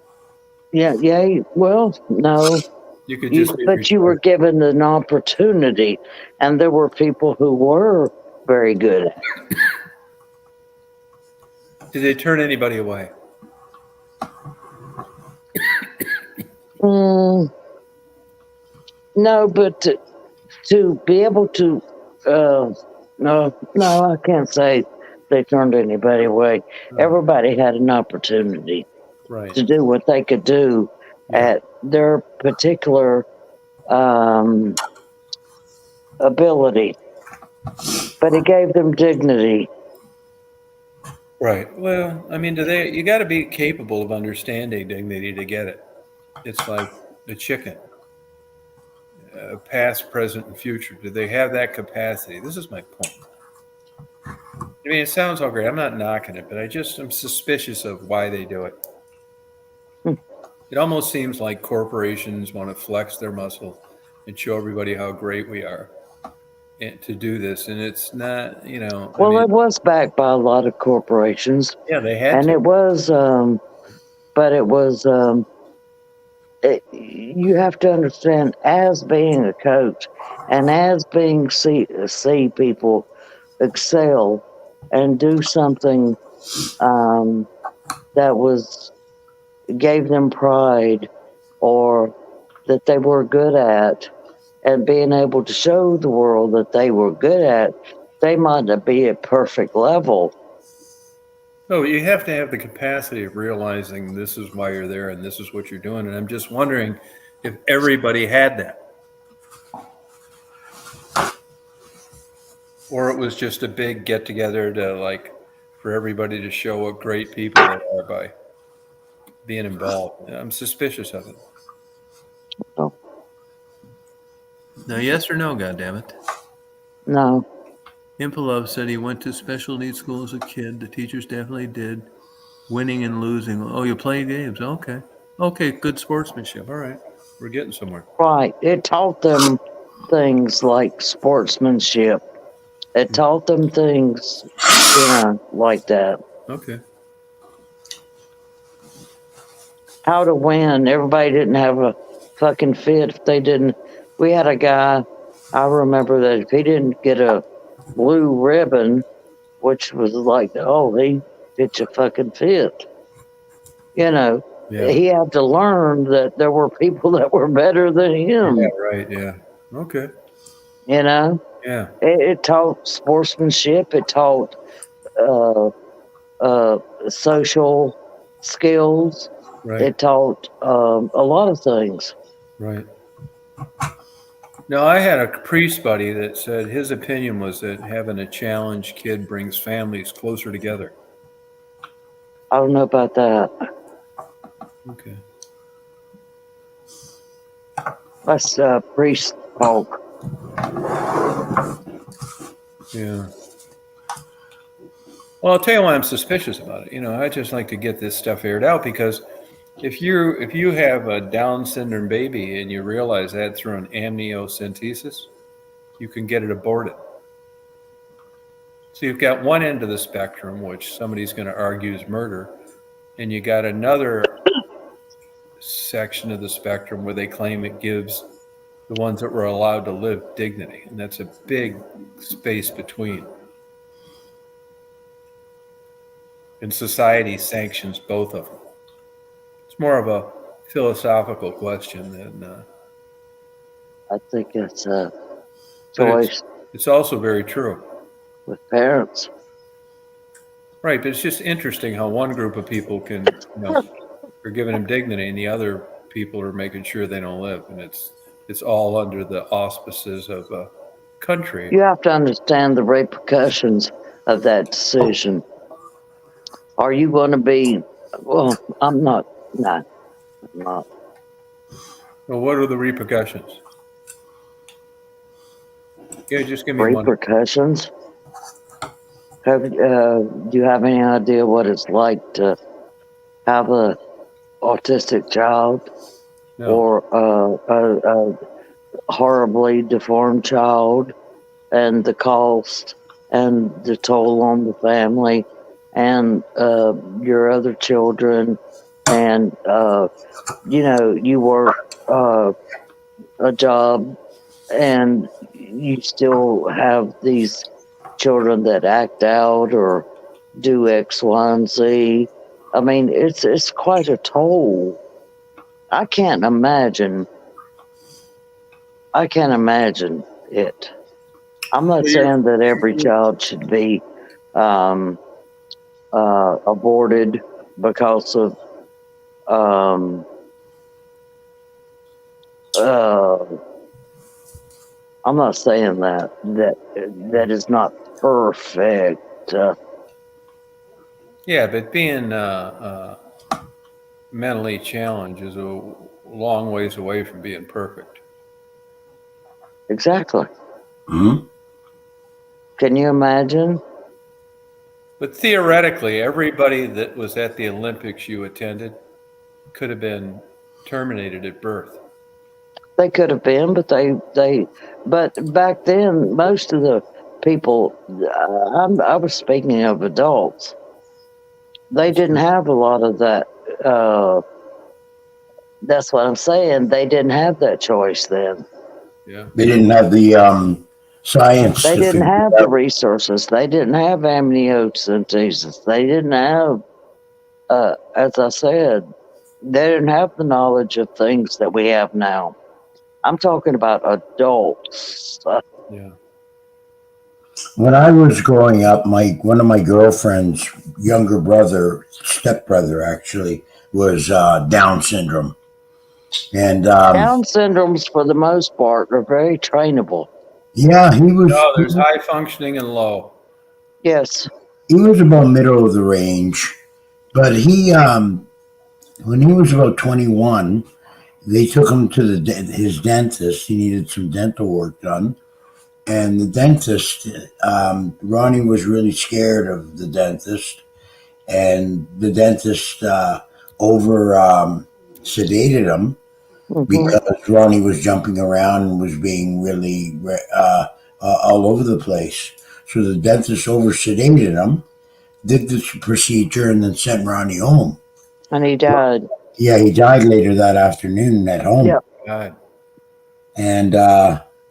Yeah. Well, no. You could just be But you were retarded. given an opportunity, and there were people who were very good at it. Did they turn anybody away? Mm, no, but to be able to, no, I can't say they turned anybody away. Everybody had an opportunity Right. to do what they could do Yeah. at their particular ability, but it gave them dignity. Right. Well, I mean, you got to be capable of understanding dignity to get it. It's like the chicken, past, present, and future. Do they have that capacity? This is my point. I mean, it sounds all great. I'm not knocking it, but I'm suspicious of why they do it. It almost seems like corporations want to flex their muscle and show everybody how great we are and to do this. And it's not, Well, it was backed by a lot of corporations, yeah, they had and to. it was, but it was, you have to understand, as being a coach and as being see people excel and do something that gave them pride, or that they were good at, and being able to show the world that they were good at, they might not be at perfect level. No, you have to have the capacity of realizing this is why you're there and this is what you're doing. And I'm just wondering if everybody had that. Or it was just a big get together for everybody to show what great people they are by being involved. I'm suspicious of it. Oh. Now, yes or no, goddammit? No. Impelov said he went to special needs school as a kid. The teachers definitely did. Winning and losing. Oh, you play games. Okay. Okay, good sportsmanship. All right. We're getting somewhere. Right. It taught them things like sportsmanship. It taught them things, like that. Okay. How to win. Everybody didn't have a fucking fit if they didn't. We had a guy, I remember that if he didn't get a blue ribbon, which was like, oh, he gets a fucking fit. Yeah. He had to learn that there were people that were better than him. Yeah, right. Yeah. Okay. Yeah. It taught sportsmanship. It taught social skills. Right. It taught a lot of things. Right. Now, I had a priest buddy that said his opinion was that having a challenged kid brings families closer together. I don't know about that. Okay. That's priest talk. Yeah. Well, I'll tell you why I'm suspicious about it. I just like to get this stuff aired out, because if you have a Down syndrome baby and you realize that through an amniocentesis, you can get it aborted. So you've got one end of the spectrum, which somebody's going to argue is murder, and you got another section of the spectrum where they claim it gives the ones that were allowed to live dignity, and that's a big space between. And society sanctions both of them. It's more of a philosophical question than. I think it's a choice. It's also very true. With parents. Right, but it's just interesting how one group of people can, are giving them dignity, and the other people are making sure they don't live, and it's all under the auspices of a country. You have to understand the repercussions of that decision. Are you going to be? Well, I'm not. No, I'm not. Well, what are the repercussions? Yeah, just give me repercussions. Do you have any idea what it's like to have a autistic child? No. Or a horribly deformed child, and the cost and the toll on the family and your other children and you work a job, and you still have these children that act out or do X, Y, and Z. I mean, it's quite a toll. I can't imagine it. I'm not saying that every child should be um, aborted because of uh, I'm not saying that is not perfect. Yeah, but being mentally challenged is a long ways away from being perfect. Exactly. Hmm? Can you imagine? But theoretically, everybody that was at the Olympics you attended could have been terminated at birth. They could have been, but but back then, most of the people, I was speaking of adults, they didn't have a lot of that. That's what I'm saying. They didn't have that choice then. Yeah. They didn't have the science They to didn't figure have it the out. resources. They didn't have amniocentesis. They didn't have, as I said, they didn't have the knowledge of things that we have now. I'm talking about adults. Yeah. When I was growing up, one of my girlfriend's younger brother, stepbrother actually, was Down syndrome, and Down syndromes, for the most part, are very trainable. yeah, No, there's high functioning and low. Yes. he was about middle of the range, but when he was about 21, they took him to his dentist. He needed some dental work done, and the dentist, Ronnie was really scared of the dentist, and the dentist over sedated him Mm-hmm. because Ronnie was jumping around and was being really all over the place. So the dentist over sedated him, did this procedure, and then sent Ronnie home. And he died. Yeah, he died later that afternoon at home. Yep. God. And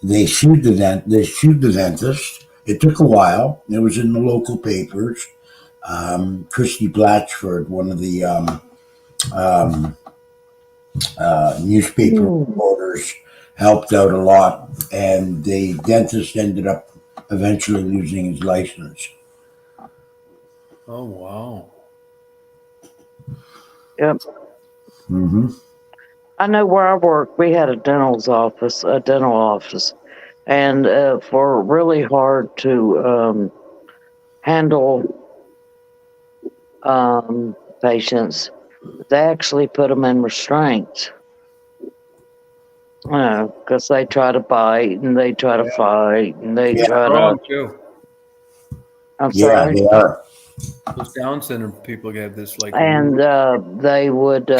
they sued the dentist. It took a while. It was in the local papers. Christy Blatchford, one of the newspaper Mm. reporters, helped out a lot, and the dentist ended up eventually losing his license. Oh, wow. Yep. Mm-hmm. I know where I work, we had a dental office, and for really hard to handle patients, they actually put them in restraints. Because they try to bite and they try to fight and they Yeah. try to. Wrong too. I'm Yeah, sorry. they are. Those Down syndrome people have this like. And they would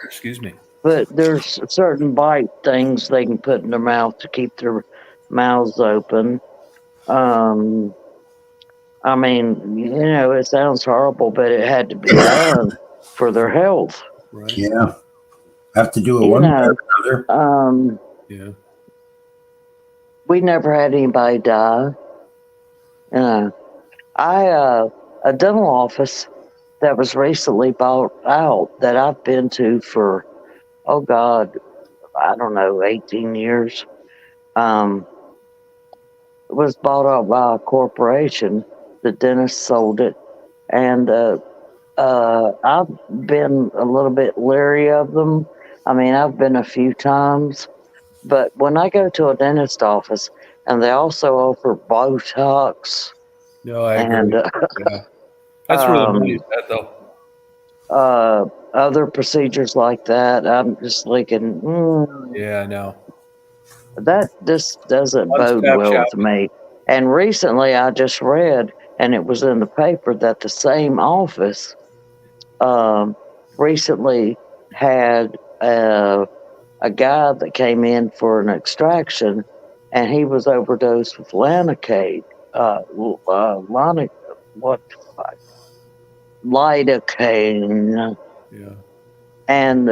Excuse me. but there's certain bite things they can put in their mouth to keep their mouths open. I mean, it sounds horrible, but it had to be done for their health. Right. Yeah. Have to do it You one way know, or another. Yeah. We never had anybody die. A dental office that was recently bought out that I've been to for, oh God, I don't know, 18 years, was bought out by a corporation. The dentist sold it. And I've been a little bit leery of them. I mean, I've been a few times, but when I go to a dentist office and they also offer Botox No, I agree. and Yeah. That's where the money's at, though. other procedures like that, I'm just thinking, Yeah, I know. that just doesn't bode One-stop well to shopping. me. And recently I just read, and it was in the paper, that the same office recently had a guy that came in for an extraction, and he was overdosed with Lanacade. What? Lidocaine. Yeah. and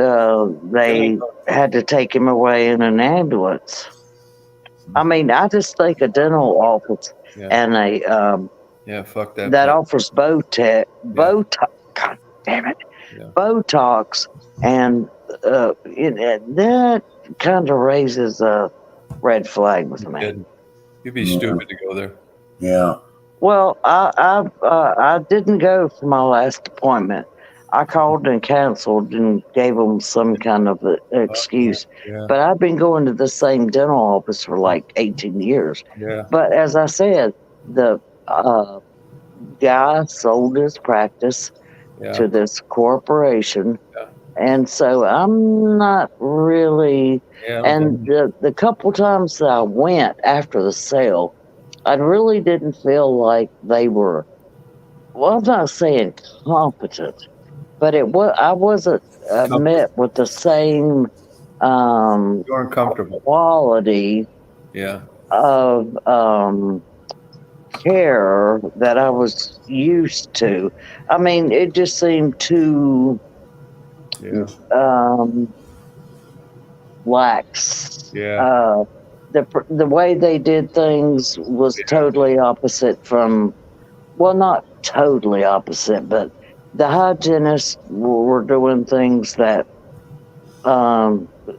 they had to take him away in an ambulance. I mean, I just think a dental office and fuck that. That offers Botox, God damn it, Botox, and that kind of raises a red flag with me. You'd be stupid to go there. Yeah. Well, I didn't go for my last appointment. I called and canceled and gave them some kind of excuse. But I've been going to the same dental office for like 18 years. Yeah. But as I said, the guy sold his practice to this corporation. And so I'm not really, and the couple times that I went after the sale, I really didn't feel like they were, well, I'm not saying competent, but I wasn't met with the same you weren't comfortable quality of care that I was used to. I mean, it just seemed too lax. The way they did things was totally opposite from, well, not totally opposite, but the hygienists were doing things that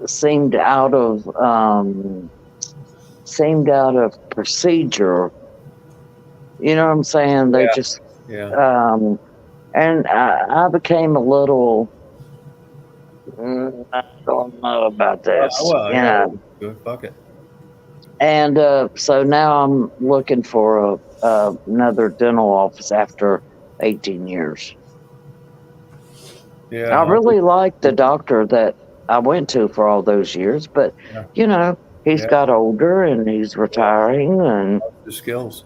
seemed out of procedure. You know what I'm saying? They just and I became a little, I don't know about this. Fuck it. And so now I'm looking for another dental office after 18 years. I really like the doctor that I went to for all those years, but he's got older and he's retiring and the skills.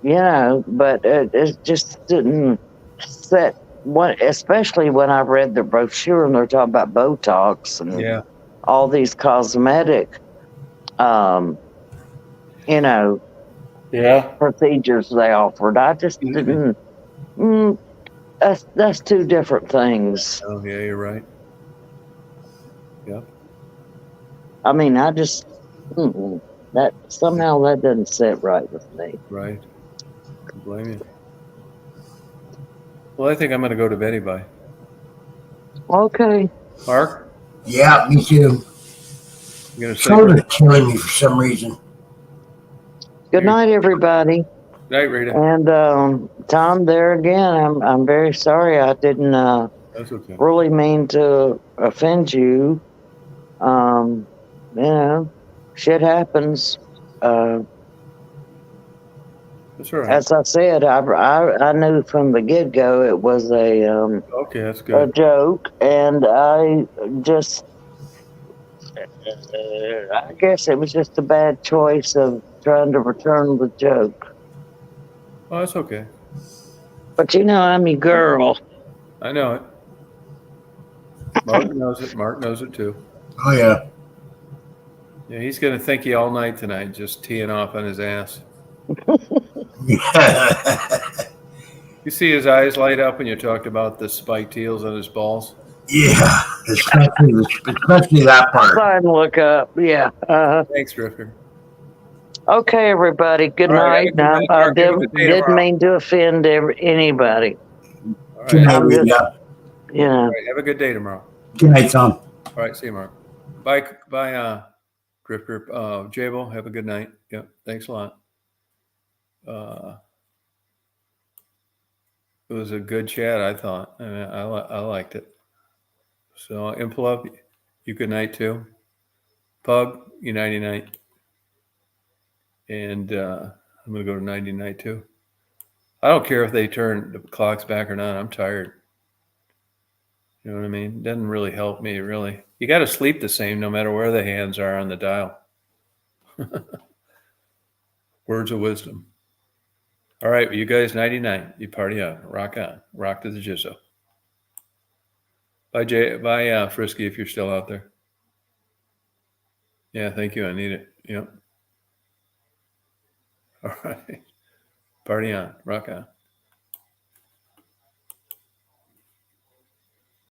But it just didn't set one, especially when I read the brochure and they're talking about Botox and all these cosmetic procedures they offered. I just didn't. That's two different things. Oh yeah, you're right. Yeah. I mean, I just that somehow that doesn't sit right with me. Right. I don't blame you. Well, I think I'm going to go to bed, bye. Okay. Mark? Yeah, me too. Throat is killing me for some reason. Good night, everybody. Night, Rita. And Tom, there again, I'm very sorry. I didn't That's okay. really mean to offend you. Shit happens. That's all right. As I said, I knew from the get-go it was okay, that's good. a joke, and I just I guess it was just a bad choice of trying to return the joke. Oh, that's okay. But I'm your girl. I know it. Mark knows it. Mark knows it too. Oh yeah. Yeah, he's going to thank you all night tonight, just teeing off on his ass. You see his eyes light up when you talked about the spiked heels on his balls? Yeah, especially that part. Try and look up. Yeah. Thanks, Drifter. Okay, everybody. Good night. I didn't mean to offend anybody. All right. Good night, Rita. Yeah. All right, have a good day tomorrow. Good night, Tom. All right, see you, Mark. Bye, Drifter. Jabo, have a good night. Yep, thanks a lot. It was a good chat, I thought. I mean, I liked it. So, Impulp, you good night too. Pug, you nighty night. And I'm going to go to nighty night too. I don't care if they turn the clocks back or not. I'm tired. You know what I mean? It doesn't really help me, really. You got to sleep the same no matter where the hands are on the dial. Words of wisdom. All right, well, you guys, nighty-night. You party on. Rock to the jizzo. Bye, Frisky, if you're still out there. Yeah, thank you. I need it. Yep. All right. Party on. Rock on.